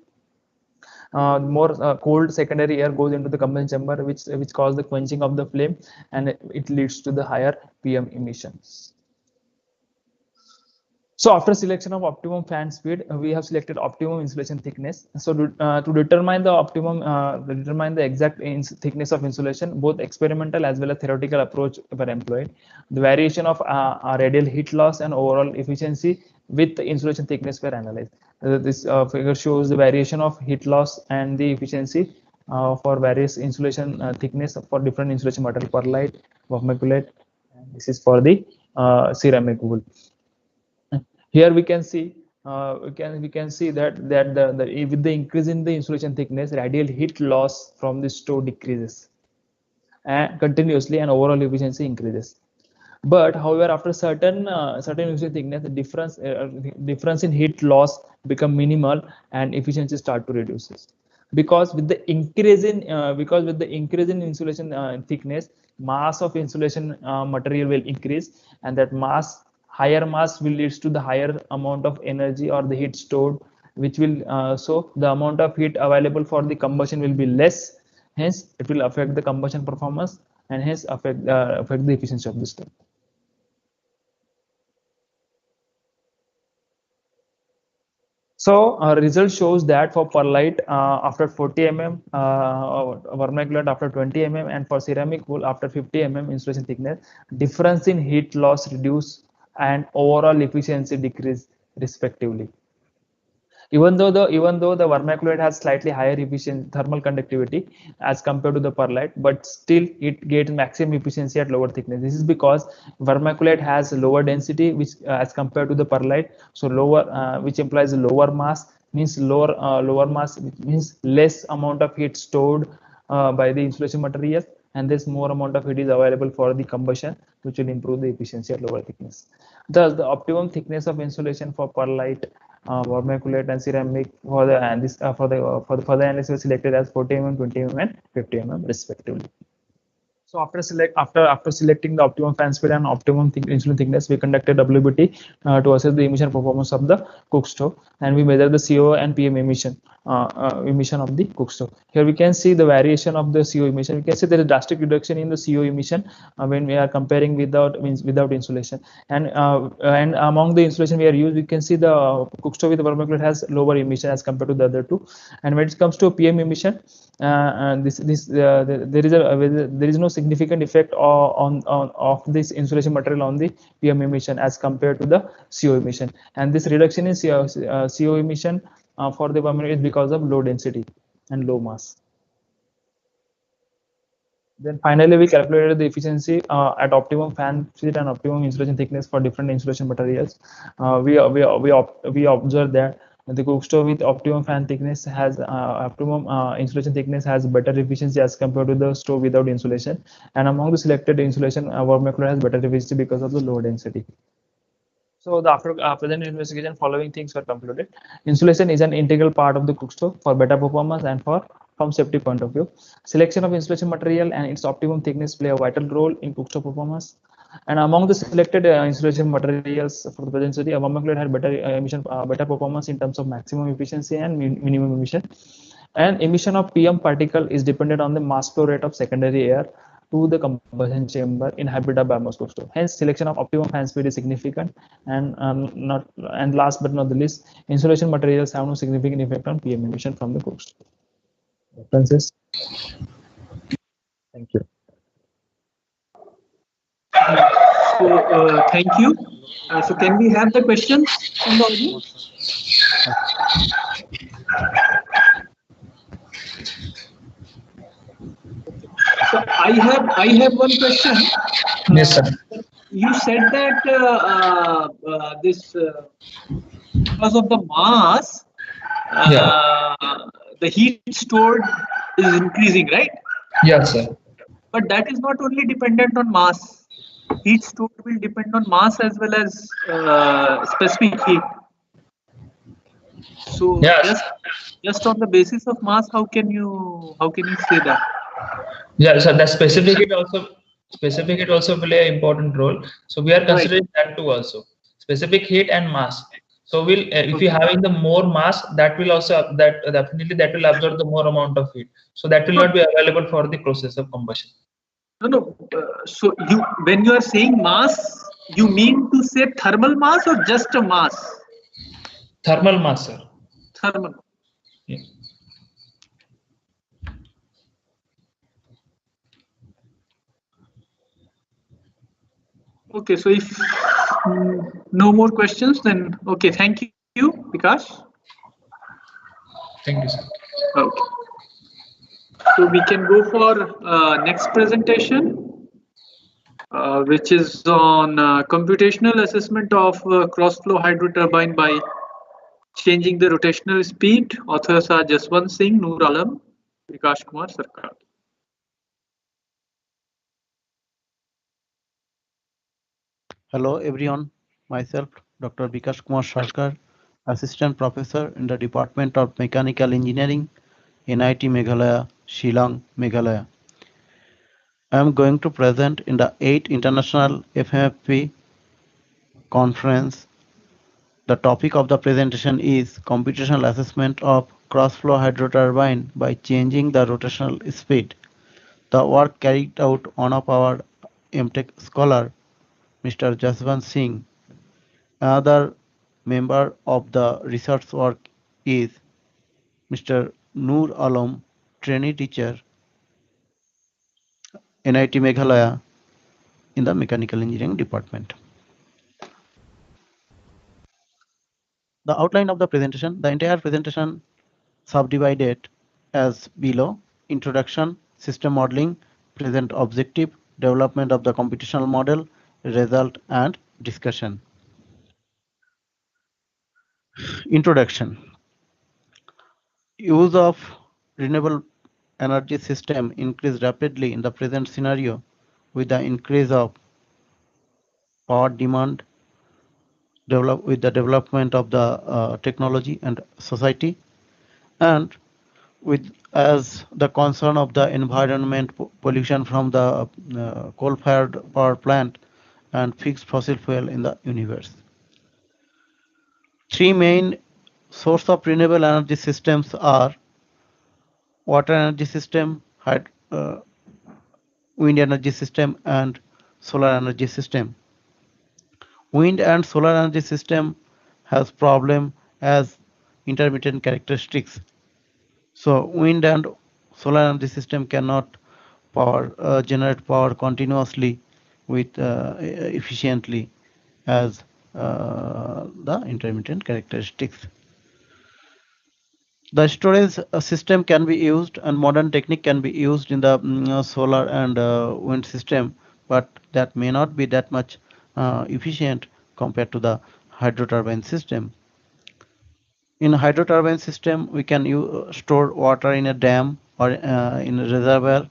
more cold secondary air goes into the combustion chamber, which causes the quenching of the flame, and it leads to the higher PM emissions. So after selection of optimum fan speed, we have selected optimum insulation thickness. So to determine the optimum, determine the exact thickness of insulation, both experimental as well as theoretical approach were employed. The variation of radial heat loss and overall efficiency with the insulation thickness were analyzed. This figure shows the variation of heat loss and the efficiency for various insulation thickness for different insulation material, perlite, vermiculite. This is for the ceramic wool. Here we can see that with the increase in the insulation thickness, radial heat loss from the stove decreases and continuously, and overall efficiency increases. But however, after certain insulation thickness, the difference in heat loss become minimal and efficiency start to reduce. Because with the increase in insulation thickness, mass of insulation material will increase, and that higher mass will leads to the higher amount of energy or the heat stored, which will so the amount of heat available for the combustion will be less. Hence, it will affect the combustion performance and hence affect the efficiency of the stove. So result shows that for perlite after 40 mm, vermiculite after 20 mm, and for ceramic wool after 50 mm insulation thickness, difference in heat loss reduce and overall efficiency decrease respectively. Even though the vermiculite has slightly higher efficient thermal conductivity as compared to the perlite, but still it gets maximum efficiency at lower thickness. This is because vermiculite has lower density, which as compared to the perlite, so lower, which implies lower mass, means lower mass, which means less amount of heat stored by the insulation material, and this more amount of heat is available for the combustion, which will improve the efficiency at lower thickness. Thus, the optimum thickness of insulation for perlite, vermiculite, and ceramic for the analysis selected as 40 mm, 20 mm, and 50 mm respectively. So after selecting the optimum fan speed and optimum insulation thickness, we conducted WBT to assess the emission performance of the cook stove, and we measure the CO and PM emission of the cook stove. Here we can see the variation of the CO emission. We can see there is a drastic reduction in the CO emission when we are comparing without insulation. And among the insulation we are used, we can see the cook stove with the vermiculite has lower emission as compared to the other two. And when it comes to PM emission, there is no significant effect of this insulation material on the PM emission as compared to the CO emission, and this reduction in CO emission for the vermiculite is because of low density and low mass. Then finally we calculated the efficiency at optimum fan speed and optimum insulation thickness for different insulation materials. We observed that the cook stove with optimum fan thickness has optimum insulation thickness has better efficiency as compared to the stove without insulation, and among the selected insulation, vermiculite has better efficiency because of the low density. So the after present investigation, following things were concluded. Insulation is an integral part of the cook stove for better performance and from safety point of view. Selection of insulation material and its optimum thickness play a vital role in cook stove performance. And among the selected insulation materials for the present study, vermiculite had better performance in terms of maximum efficiency and minimum emission. And emission of PM particle is dependent on the mass flow rate of secondary air to the combustion chamber in habitat by cook stove. Hence, selection of optimum fan speed is significant, and last but not the least, insulation materials have no significant effect on PM emission from the cook stove. References. Thank you. So thank you. So can we have the questions from the audience? So I have one question. Yes, sir. You said that because of the mass, the heat stored is increasing, right? Yes, sir. But that is not only dependent on mass. Heat stored will depend on mass as well as specific heat. So just on the basis of mass, how can you say that? Yeah, so the specific heat also play an important role. So we are considering that too also. Specific heat and mass. So if you having the more mass, that will also definitely will absorb the more amount of heat. So that will not be available for the process of combustion. No. So when you are saying mass, You mean to say thermal mass or just a mass? Thermal mass, sir. Thermal. Yeah. Okay, so if no more questions, then okay, thank you, Vikash. Thank you, sir. Okay. So we can go for next presentation, which is on computational assessment of cross-flow hydroturbine by changing the rotational speed. Authors are Jaswant Singh, Noor Alam, Vikash Kumar Sarkar. Hello everyone, myself Dr. Bikash Kumar Sarkar, Assistant Professor in the Department of Mechanical Engineering, NIT Meghalaya, Shillong, Meghalaya. I am going to present in the 8th International FMFP conference. The topic of the presentation is computational assessment of cross-flow hydroturbine by changing the rotational speed. The work carried out one of our MTech scholar, Mr. Jaswant Singh. Another member of the research work is Mr. Noor Alam, trainee teacher, NIT Meghalaya in the Mechanical Engineering Department. The outline of the presentation, the entire presentation subdivided as below: introduction, system modeling, present objective, development of the computational model, result and discussion. Introduction. Use of renewable energy system increase rapidly in the present scenario with the increase of power demand with the development of the technology and society, and with as the concern of the environment pollution from the coal-fired power plant and fixed fossil fuel in the universe. Three main source of renewable energy systems are water energy system, wind energy system and solar energy system. Wind and solar energy system has problem as intermittent characteristics. So wind and solar energy system cannot generate power continuously with efficiently as the intermittent characteristics. The storage system can be used and modern technique can be used in the solar and wind system, but that may not be that much efficient compared to the hydroturbine system. In hydroturbine system, we can store water in a dam or in a reservoir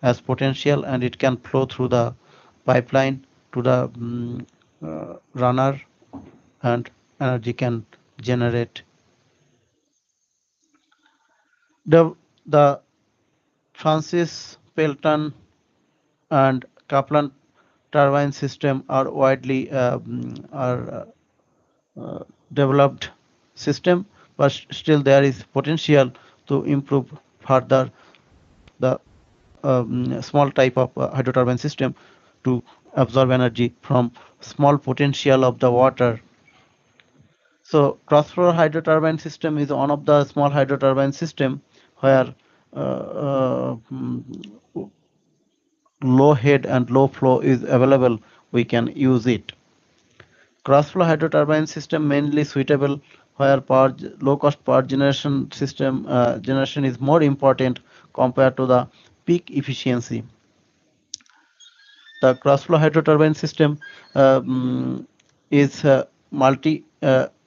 as potential, and it can flow through the pipeline to the runner, and energy can generate. The Francis Pelton and Kaplan turbine system are widely developed system, but still there is potential to improve further the small type of hydroturbine system to absorb energy from small potential of the water. So cross-flow hydroturbine system is one of the small hydroturbine system where low head and low flow is available. We can use it. Cross-flow hydroturbine system mainly suitable where low-cost power generation system generation is more important compared to the peak efficiency. The cross-flow hydroturbine system is multi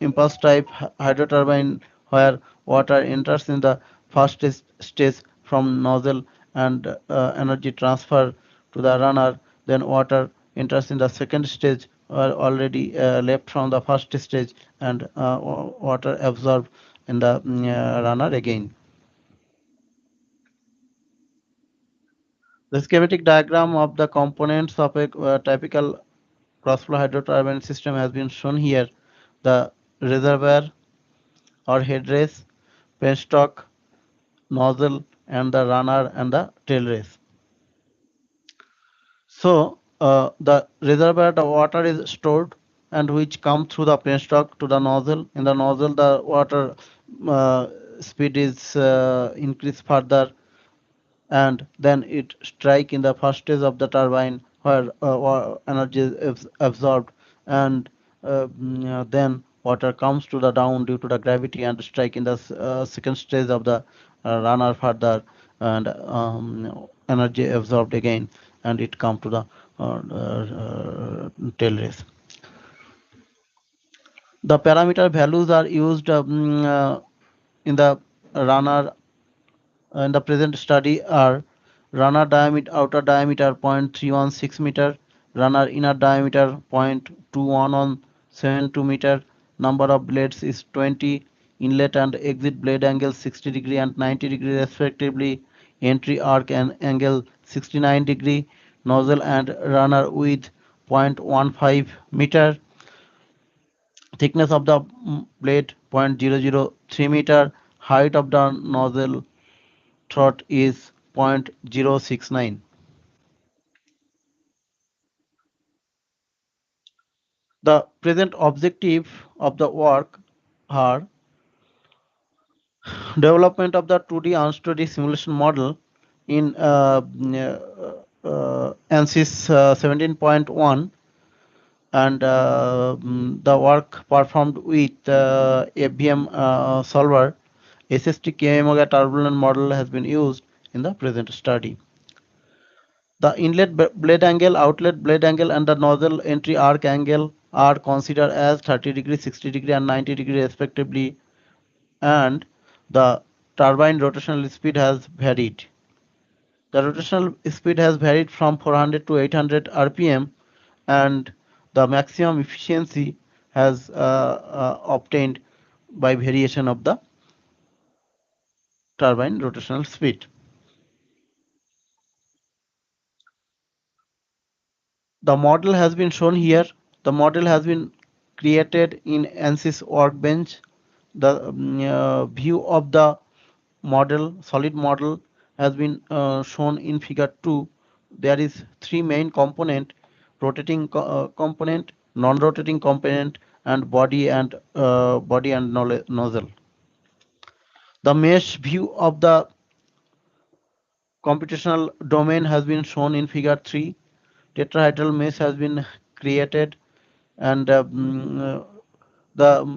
impulse type hydroturbine where water enters in the first stage from nozzle and energy transfer to the runner. Then water enters in the second stage already left from the first stage, and water absorbed in the runner again. The schematic diagram of the components of a typical cross-flow hydroturbine system has been shown here. The reservoir or head race, penstock, nozzle, and the runner and the tail race. So the reservoir the water is stored and which come through the penstock to the nozzle. In the nozzle, the water uh, speed is increased further, and then it strike in the first stage of the turbine where energy is absorbed, and then water comes to the down due to the gravity and strike in the second stage of the runner further, and energy absorbed again, and it come to the tail race. The parameter values are used in the runner in the present study are runner diameter outer diameter 0.316 meter, runner inner diameter 0.2172 meter, number of blades is 20, inlet and exit blade angle 60 degree and 90 degree respectively, entry arc and angle 69 degree, nozzle and runner width 0.15 meter, thickness of the blade 0.003 meter, height of the nozzle throat is 0.069. The present objective of the work are development of the 2D unsteady simulation model in ANSYS 17.1, and the work performed with FVM solver. SST KMOGA turbulent model has been used in the present study. The inlet blade angle, outlet blade angle, and the nozzle entry arc angle are considered as 30 degree, 60 degree, and 90 degree respectively, and the turbine rotational speed has varied. The rotational speed has varied from 400 to 800 rpm, and the maximum efficiency has obtained by variation of the turbine rotational speed. The model has been shown here. The model has been created in ANSYS workbench. The view of the model, solid model, has been shown in figure 2. There is three main component: rotating component, non-rotating component, and body and nozzle. The mesh view of the computational domain has been shown in figure 3. Tetrahedral mesh has been created, and the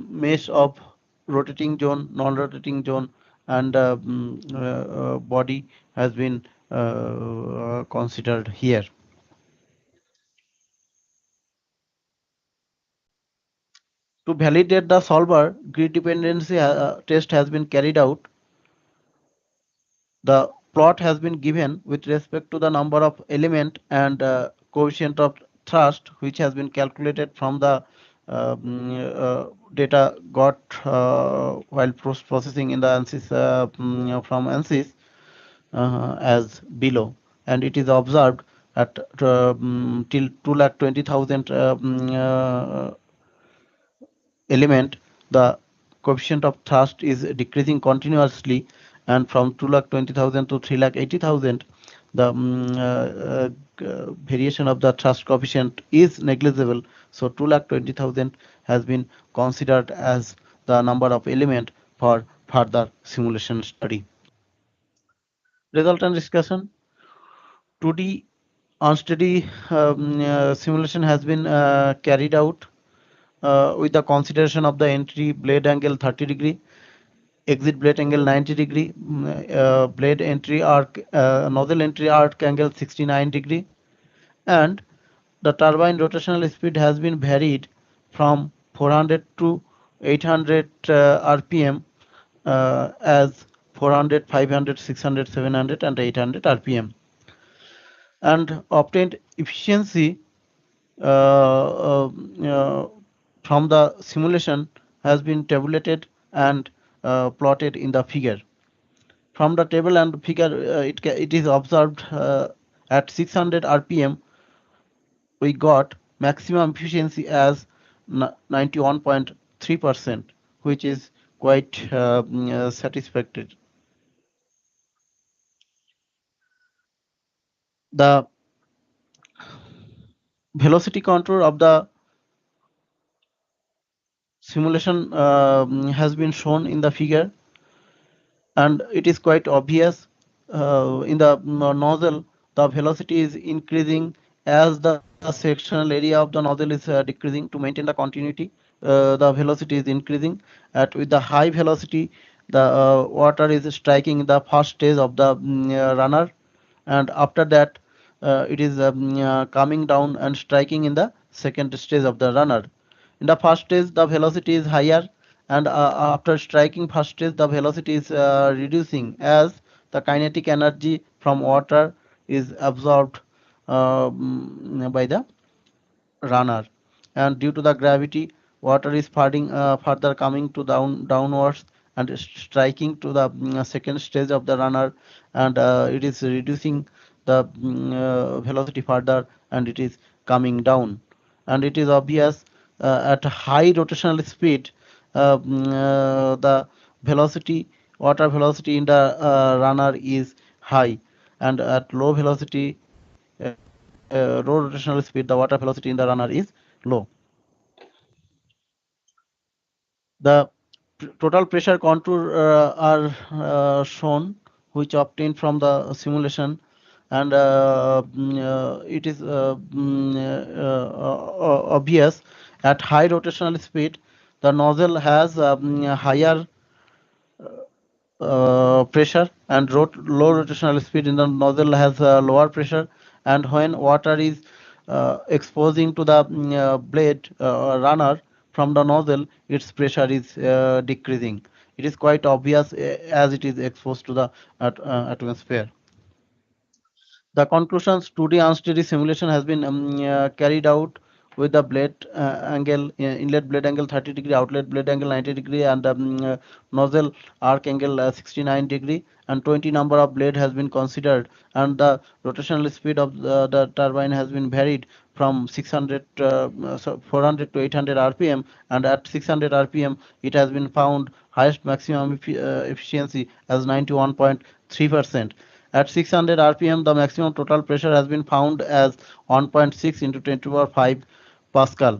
mesh of rotating zone, non-rotating zone, and body has been considered here. To validate the solver, grid dependency test has been carried out. The plot has been given with respect to the number of element and coefficient of thrust, which has been calculated from the data got while processing in the ANSYS from ANSYS as below, and it is observed at till 2,20,000 element, the coefficient of thrust is decreasing continuously, and from 2,20,000 to 3,80,000, the variation of the thrust coefficient is negligible. So 2,20,000 has been considered as the number of element for further simulation study. Resultant discussion: 2D unsteady simulation has been carried out with the consideration of the entry blade angle 30 degree, exit blade angle 90 degree, blade entry arc, nozzle entry arc angle 69 degree, and the turbine rotational speed has been varied from 400 to 800 rpm as 400, 500, 600, 700, and 800 rpm, and obtained efficiency from the simulation has been tabulated and plotted in the figure. From the table and figure, it is observed at 600 rpm we got maximum efficiency as 91.3%, which is quite satisfactory. The velocity contour of the simulation has been shown in the figure, and it is quite obvious. In the nozzle, the velocity is increasing as the sectional area of the nozzle is decreasing. To maintain the continuity, the velocity is increasing. With the high velocity, the water is striking the first stage of the runner, and after that it is coming down and striking in the second stage of the runner. In the first stage, the velocity is higher, and after striking first stage, the velocity is reducing as the kinetic energy from water is absorbed by the runner, and due to the gravity, water is further coming to downwards and striking to the second stage of the runner, and it is reducing the velocity further, and it is coming down. And it is obvious at high rotational speed, the velocity water velocity in the runner is high, and at low velocity, low rotational speed, the water velocity in the runner is low. The total pressure contour are shown, which obtained from the simulation, and it is obvious at high rotational speed the nozzle has higher pressure, and low rotational speed in the nozzle has lower pressure, and when water is exposing to the blade runner from the nozzle, its pressure is decreasing. It is quite obvious as it is exposed to the atmosphere. The conclusions: 2D unsteady simulation has been carried out with the blade angle, inlet blade angle 30 degree, outlet blade angle 90 degree, and nozzle arc angle 69 degree, and 20 number of blade has been considered, and the rotational speed of the turbine has been varied from 400 to 800 rpm, and at 600 rpm it has been found highest maximum efficiency as 91.3%. At 600 rpm, the maximum total pressure has been found as 1.6 into 10 to the power 5 Pascal,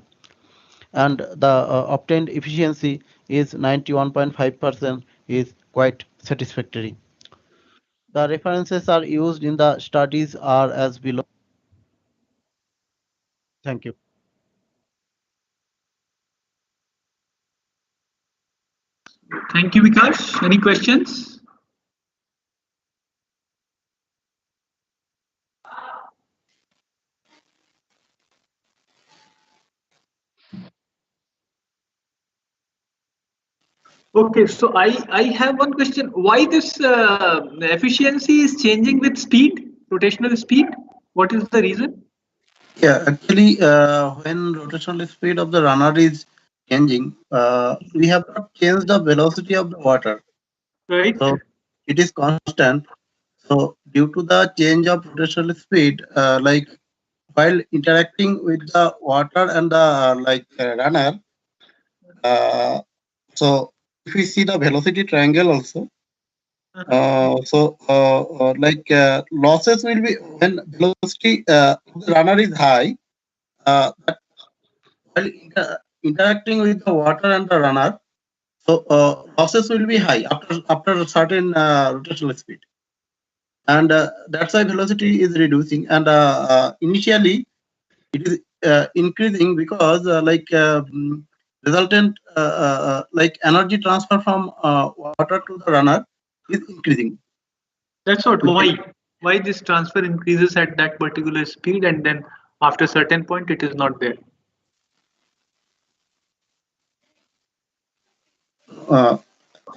and the obtained efficiency is 91.5%, is quite satisfactory. The references are used in the studies are as below. Thank you. Thank you, Vikash. Any questions? Okay, so I have one question. Why this efficiency is changing with speed, rotational speed? What is the reason? Yeah, actually, when rotational speed of the runner is changing, we have not changed the velocity of the water. Right. So it is constant. So due to the change of rotational speed, like while interacting with the water and the runner, so if we see the velocity triangle also, losses will be when velocity of the runner is high, but while interacting with the water and the runner, so losses will be high after a certain rotational speed, and that's why velocity is reducing, and initially it is increasing because resultant energy transfer from water to the runner is increasing. That's what. Why this transfer increases at that particular speed, and then after a certain point it is not there?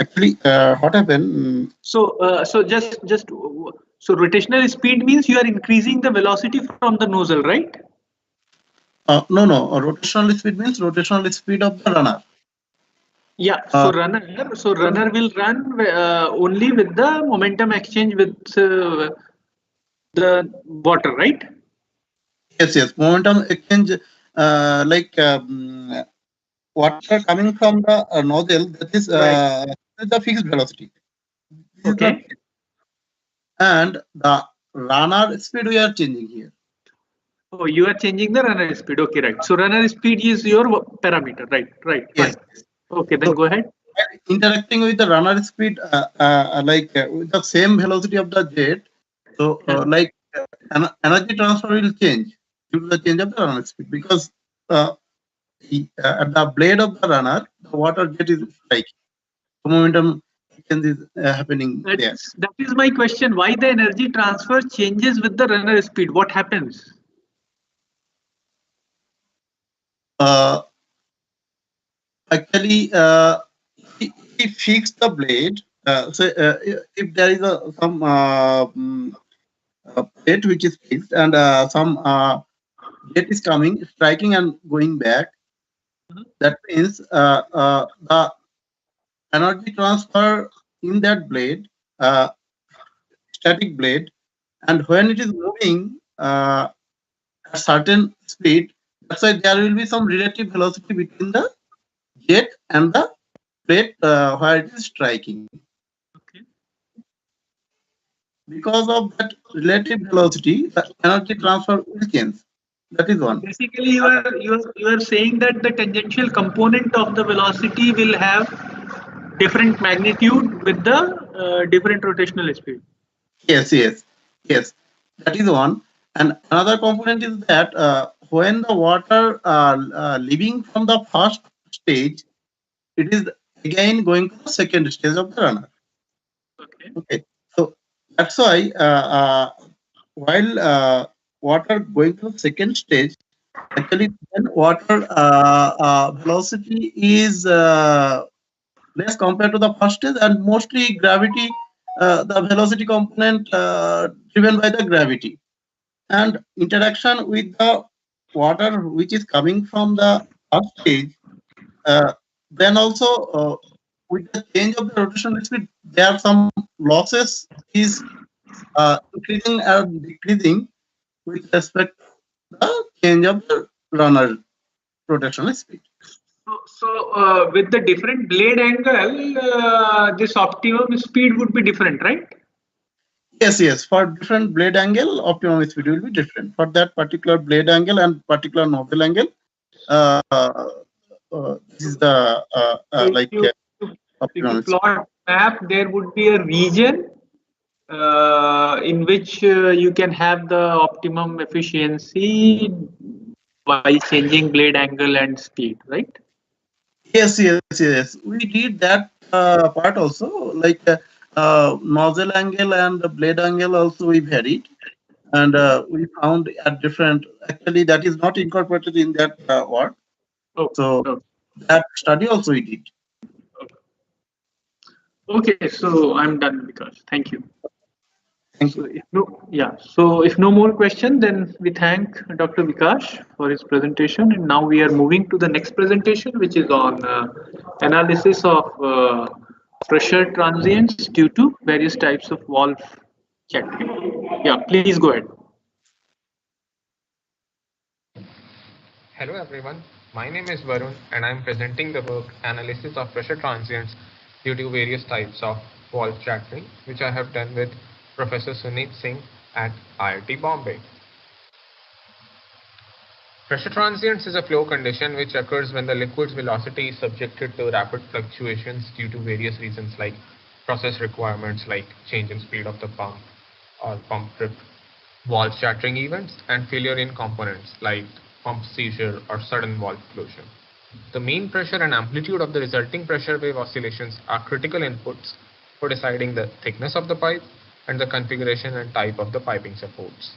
Actually, what happened? So so rotational speed means you are increasing the velocity from the nozzle, right? No. Rotational speed means rotational speed of the runner. Yeah. So runner will run only with the momentum exchange with the water, right? Yes. Momentum exchange, water coming from the nozzle, that is the fixed velocity. Okay. And the runner speed we are changing here. Oh, you are changing the runner speed. Okay, right. So runner speed is your parameter, right? Right. Yes. Fine. Okay, then So, go ahead. Interacting with the runner speed, with the same velocity of the jet. So, energy transfer will change due to the change of the runner speed, because at the blade of the runner, the water jet is striking. The momentum change is happening there. That is my question. Why the energy transfer changes with the runner speed? What happens? Actually, if fix the blade, if there is some plate which is fixed, and some jet is coming, striking and going back, that means the energy transfer in that blade, static blade, and when it is moving at certain speed, that's why there will be some relative velocity between the jet and the plate where it is striking. Okay. Because of that relative velocity, the energy transfer will change. That is one. Basically, you are saying that the tangential component of the velocity will have different magnitude with the different rotational speed. Yes. That is one. And another component is that when the water leaving from the first stage, it is again going to the second stage of the runner. Okay. So that's why while water going to the second stage, actually then water velocity is less compared to the first stage, and mostly gravity, the velocity component driven by the gravity, and interaction with the water which is coming from the first stage. Then also with the change of the rotational speed, there are some losses is increasing and decreasing with respect to the change of the runner rotational speed. So with the different blade angle, this optimum speed would be different, right? Yes. For different blade angle, optimum speed will be different. For that particular blade angle and particular nozzle angle, this is the If you plot map, there would be a region in which you can have the optimum efficiency by changing blade angle and speed, right? Yes. We did that part also, nozzle angle and the blade angle also we varied, and we found at different. Actually, that is not incorporated in that work. That study also we did. Okay, so I'm done, Vikas. Thank you. Thank you. So if no more question, then we thank Dr. Vikas for his presentation, and now we are moving to the next presentation, which is on analysis of pressure transients due to various types of valve chattering. Yeah, please go ahead. Hello everyone, my name is Varun and I am presenting the work Analysis of Pressure Transients due to various types of valve chattering, which I have done with Professor Suneet Singh at IIT Bombay. Pressure transients is a flow condition which occurs when the liquid's velocity is subjected to rapid fluctuations due to various reasons like process requirements like change in speed of the pump or pump trip, valve shattering events, and failure in components like pump seizure or sudden valve closure. The mean pressure and amplitude of the resulting pressure wave oscillations are critical inputs for deciding the thickness of the pipe and the configuration and type of the piping supports.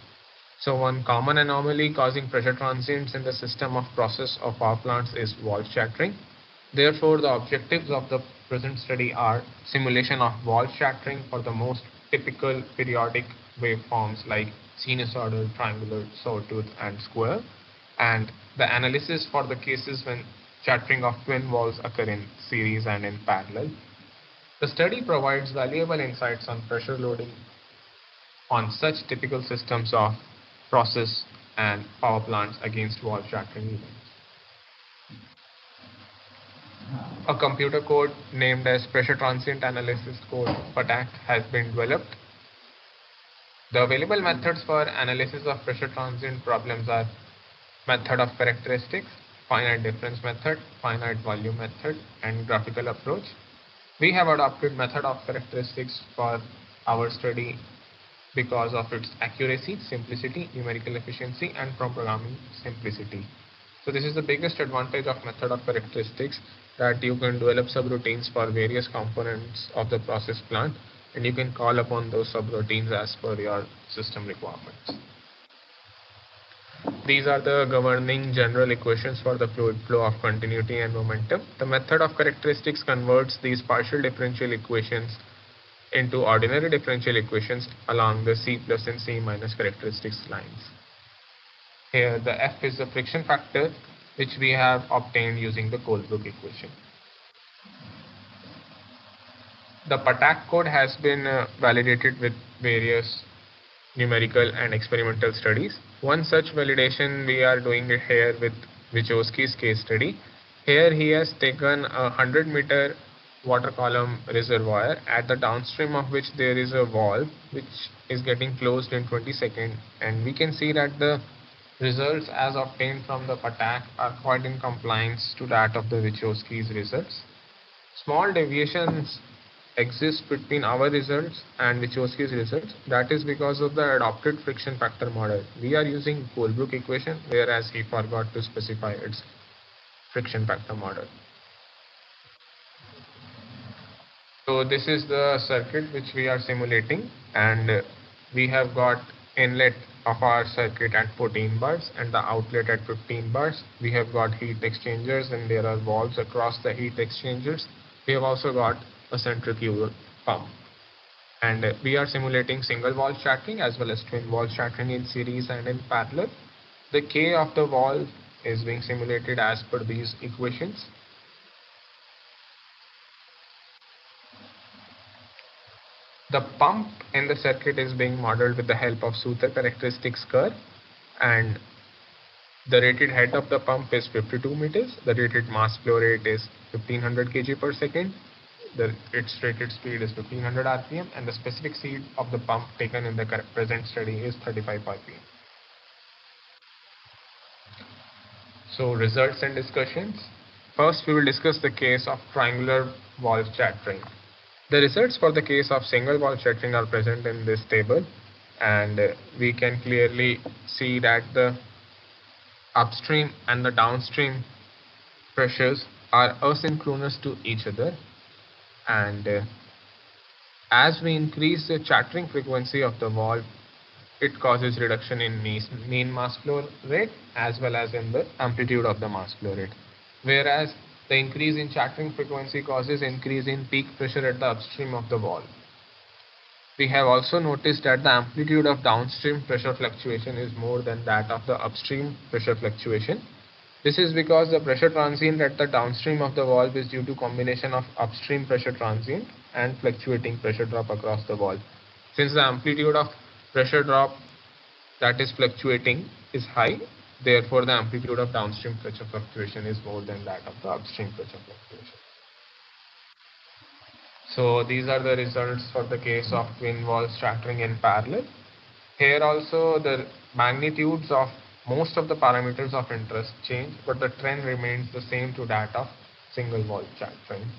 So one common anomaly causing pressure transients in the system of process of power plants is valve shattering. Therefore, the objectives of the present study are simulation of valve shattering for the most typical periodic waveforms like sinusoidal, triangular, sawtooth, and square, and the analysis for the cases when shattering of twin valves occur in series and in parallel. The study provides valuable insights on pressure loading on such typical systems of process and power plants against valve shattering events. A computer code named as Pressure Transient Analysis Code (PATAC) has been developed. The available methods for analysis of pressure transient problems are method of characteristics, finite difference method, finite volume method, and graphical approach. We have adopted method of characteristics for our study because of its accuracy, simplicity, numerical efficiency, and programming simplicity. So this is the biggest advantage of method of characteristics, that you can develop subroutines for various components of the process plant, and you can call upon those subroutines as per your system requirements. These are the governing general equations for the fluid flow of continuity and momentum. The method of characteristics converts these partial differential equations into ordinary differential equations along the C plus and C minus characteristics lines. Here the F is the friction factor, which we have obtained using the Colebrook equation. The PATAC code has been validated with various numerical and experimental studies. One such validation we are doing it here with Vygotsky's case study. Here he has taken a 100-meter water column reservoir, at the downstream of which there is a valve which is getting closed in 20 seconds, and we can see that the results as obtained from the PATAC are quite in compliance to that of the Vygotsky's results. Small deviations exist between our results and Vygotsky's results. That is because of the adopted friction factor model. We are using Colebrook equation, whereas he forgot to specify its friction factor model. So this is the circuit which we are simulating, and we have got inlet of our circuit at 14 bars and the outlet at 15 bars. We have got heat exchangers, and there are valves across the heat exchangers. We have also got a centrifugal pump, and we are simulating single valve shattering as well as twin valve shattering in series and in parallel. The K of the valve is being simulated as per these equations. The pump in the circuit is being modeled with the help of Suter characteristics curve, and the rated head of the pump is 52 meters. The rated mass flow rate is 1500 kg per second. Its rated speed is 1500 rpm, and the specific speed of the pump taken in the present study is 35 rpm. So results and discussions. First, we will discuss the case of triangular valve shattering. The results for the case of single valve shattering are present in this table, and we can clearly see that the upstream and the downstream pressures are asynchronous to each other, and as we increase the shattering frequency of the valve, it causes reduction in mean mass flow rate as well as in the amplitude of the mass flow rate, whereas the increase in shattering frequency causes increase in peak pressure at the upstream of the valve. We have also noticed that the amplitude of downstream pressure fluctuation is more than that of the upstream pressure fluctuation. This is because the pressure transient at the downstream of the valve is due to combination of upstream pressure transient and fluctuating pressure drop across the valve. Since the amplitude of pressure drop that is fluctuating is high, therefore the amplitude of downstream pressure fluctuation is more than that of the upstream pressure fluctuation. So these are the results for the case of twin valve shattering in parallel. Here also the magnitudes of most of the parameters of interest change, but the trend remains the same to that of single valve shattering.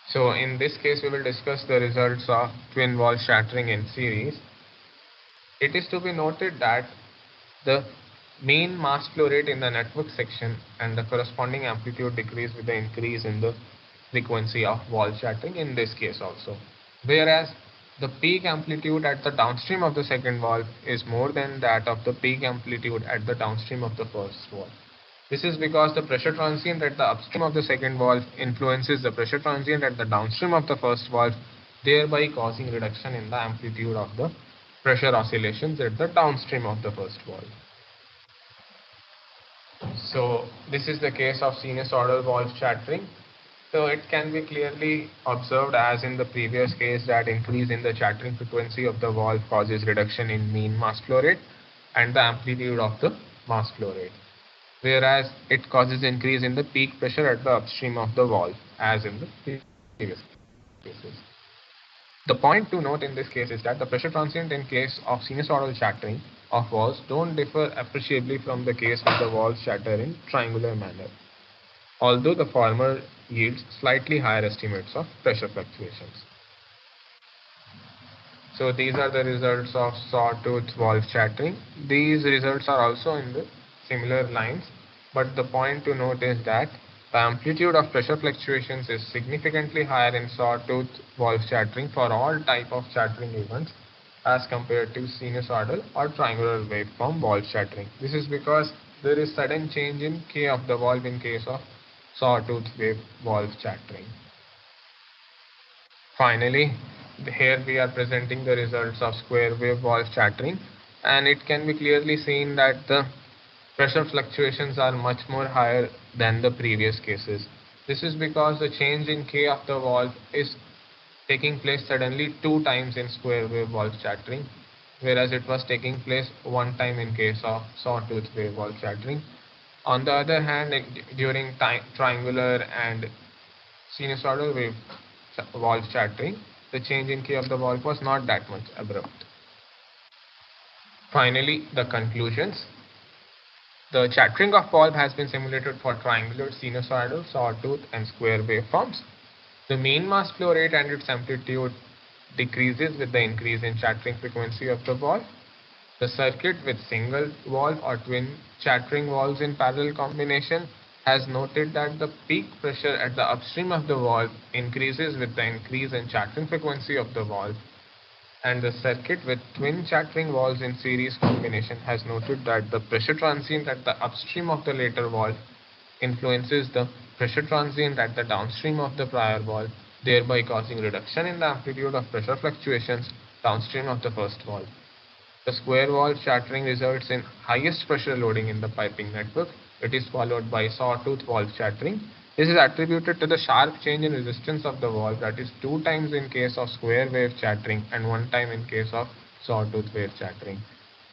So in this case we will discuss the results of twin valve shattering in series. It is to be noted that the mean mass flow rate in the network section and the corresponding amplitude decrease with the increase in the frequency of valve shattering in this case also, whereas the peak amplitude at the downstream of the second valve is more than that of the peak amplitude at the downstream of the first valve. This is because the pressure transient at the upstream of the second valve influences the pressure transient at the downstream of the first valve, thereby causing reduction in the amplitude of the pressure oscillations at the downstream of the first valve. So this is the case of sinusoidal valve shattering. So it can be clearly observed, as in the previous case, that increase in the shattering frequency of the valve causes reduction in mean mass flow rate and the amplitude of the mass flow rate, whereas it causes increase in the peak pressure at the upstream of the valve, as in the previous cases. The point to note in this case is that the pressure transient in case of sinusoidal shattering of walls don't differ appreciably from the case of the walls shatter in triangular manner, although the former yields slightly higher estimates of pressure fluctuations. So these are the results of sawtooth wall shattering. These results are also in the similar lines, but the point to note is that the amplitude of pressure fluctuations is significantly higher in sawtooth wall shattering for all type of shattering events as compared to sinusoidal or triangular waveform wall shattering. This is because there is sudden change in K of the valve in case of sawtooth wave wall shattering. Finally, here we are presenting the results of square wave wall shattering, and it can be clearly seen that the pressure fluctuations are much more higher than the previous cases. This is because the change in K of the valve is taking place suddenly 2 times in square wave wall shattering, whereas it was taking place 1 time in case of sawtooth wave wall shattering. On the other hand, during triangular and sinusoidal wave valve shattering, the change in K of the valve was not that much abrupt. Finally, the conclusions. The shattering of valve has been simulated for triangular, sinusoidal, sawtooth, and square waveforms. The mean mass flow rate and its amplitude decreases with the increase in shattering frequency of the valve. The circuit with single valve or twin shattering valves in parallel combination has noted that the peak pressure at the upstream of the valve increases with the increase in shattering frequency of the valve, and the circuit with twin shattering valves in series combination has noted that the pressure transient at the upstream of the later valve influences the pressure transient at the downstream of the prior valve, thereby causing reduction in the amplitude of pressure fluctuations downstream of the first valve. The square valve shattering results in highest pressure loading in the piping network. It is followed by sawtooth valve shattering. This is attributed to the sharp change in resistance of the valve, that is 2 times in case of square wave shattering and 1 time in case of sawtooth wave shattering.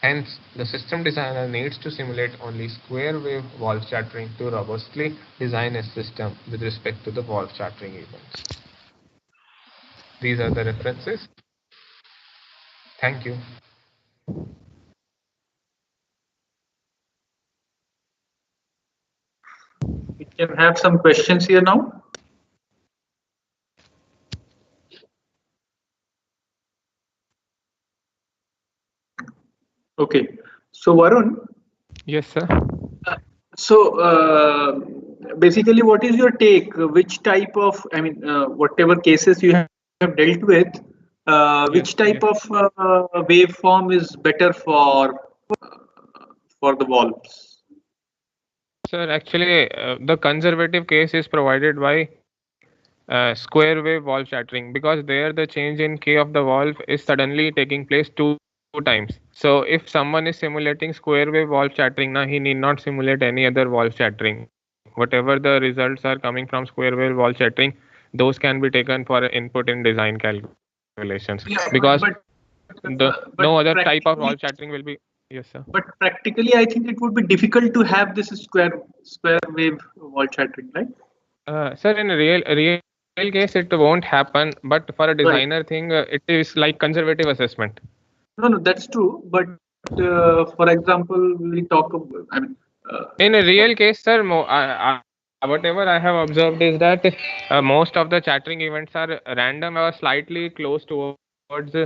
Hence, the system designer needs to simulate only square wave valve shattering to robustly design a system with respect to the valve shattering events. These are the references. Thank you. We can have some questions here now. Okay, so Varun. Yes, sir. Basically, what is your take? Which type of, whatever cases you have dealt with, which type of waveform is better for the valves? Sir, actually, the conservative case is provided by square wave valve shattering, because there the change in K of the valve is suddenly taking place two times. So if someone is simulating square wave valve shattering, now he need not simulate any other valve shattering. Whatever the results are coming from square wave valve shattering, those can be taken for input in design calculations. Yeah, because no other type of valve shattering will be. Yes, sir. But practically, I think it would be difficult to have this square wave valve shattering, right? Sir, in a real case, it won't happen. But for a designer thing, it is like conservative assessment. No, that's true. But for example, we talk about, in a real case, sir, whatever I have observed is that most of the chattering events are random or slightly close towards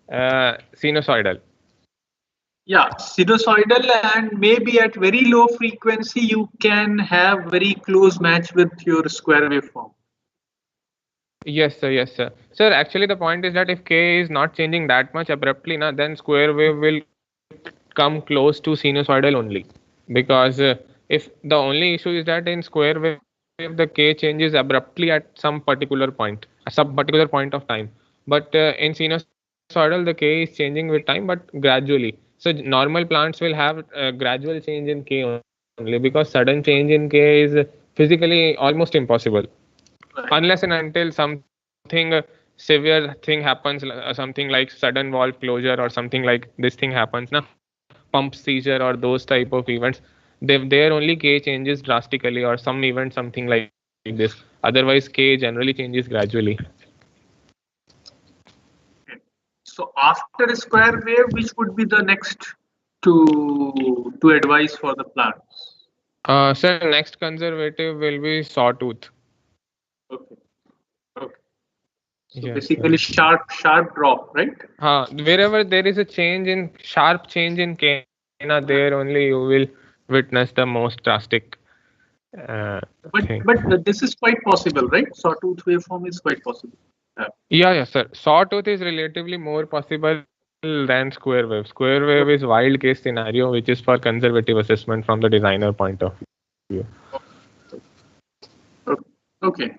sinusoidal. Yeah, sinusoidal, and maybe at very low frequency you can have very close match with your square waveform. Yes, sir. Yes, sir. Sir, actually the point is that if K is not changing that much abruptly, then square wave will come close to sinusoidal only. Because if the only issue is that in square wave the K changes abruptly at some particular point, of time. But in sinusoidal the K is changing with time, but gradually. So normal plants will have gradual change in K only, because sudden change in K is physically almost impossible. Unless and until something severe thing happens, something like sudden valve closure or something like this thing happens, pump seizure or those type of events, there only K changes drastically, or some event something like this. Otherwise K generally changes gradually. So after a square wave, which would be the next to advise for the plants? Sir, next conservative will be sawtooth. Okay. Okay. So Yes, basically sharp drop, right? Wherever there is a sharp change in Kena, there only you will witness the most drastic thing. But this is quite possible, right? Sawtooth waveform is quite possible. Yeah, sir. Sawtooth is relatively more possible than square wave. Square wave is wild case scenario, which is for conservative assessment from the designer point of view. Okay.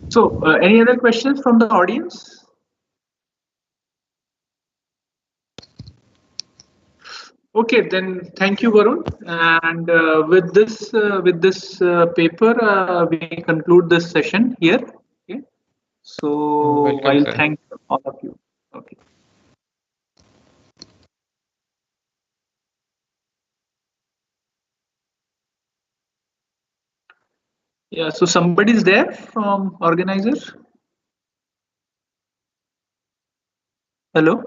So any other questions from the audience? Okay, then thank you, Varun. And with this paper, we conclude this session here. Okay. So Welcome, I'll sir. thank all of you. Okay. Yeah. So somebody's there from organizers. Hello.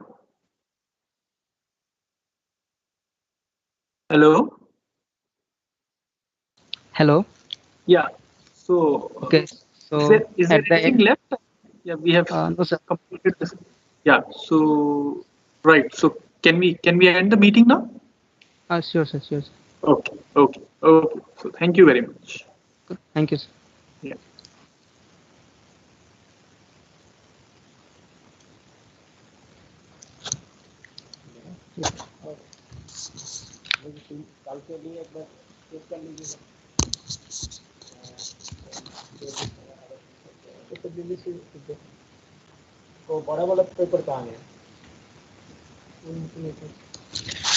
Hello. Hello. Yeah. So Okay. So is there at the anything end, left? Yeah, we have no, sir. completed this. Yeah. So right. So can we end the meeting now? Sure, sir. Sure, sir. Okay. Okay. Okay. So thank you very much. Thank you, sir. Yeah. कल के लिए एक बार check कर लीजिएगा तो बड़ा वाला paper कहाँ है नहीं है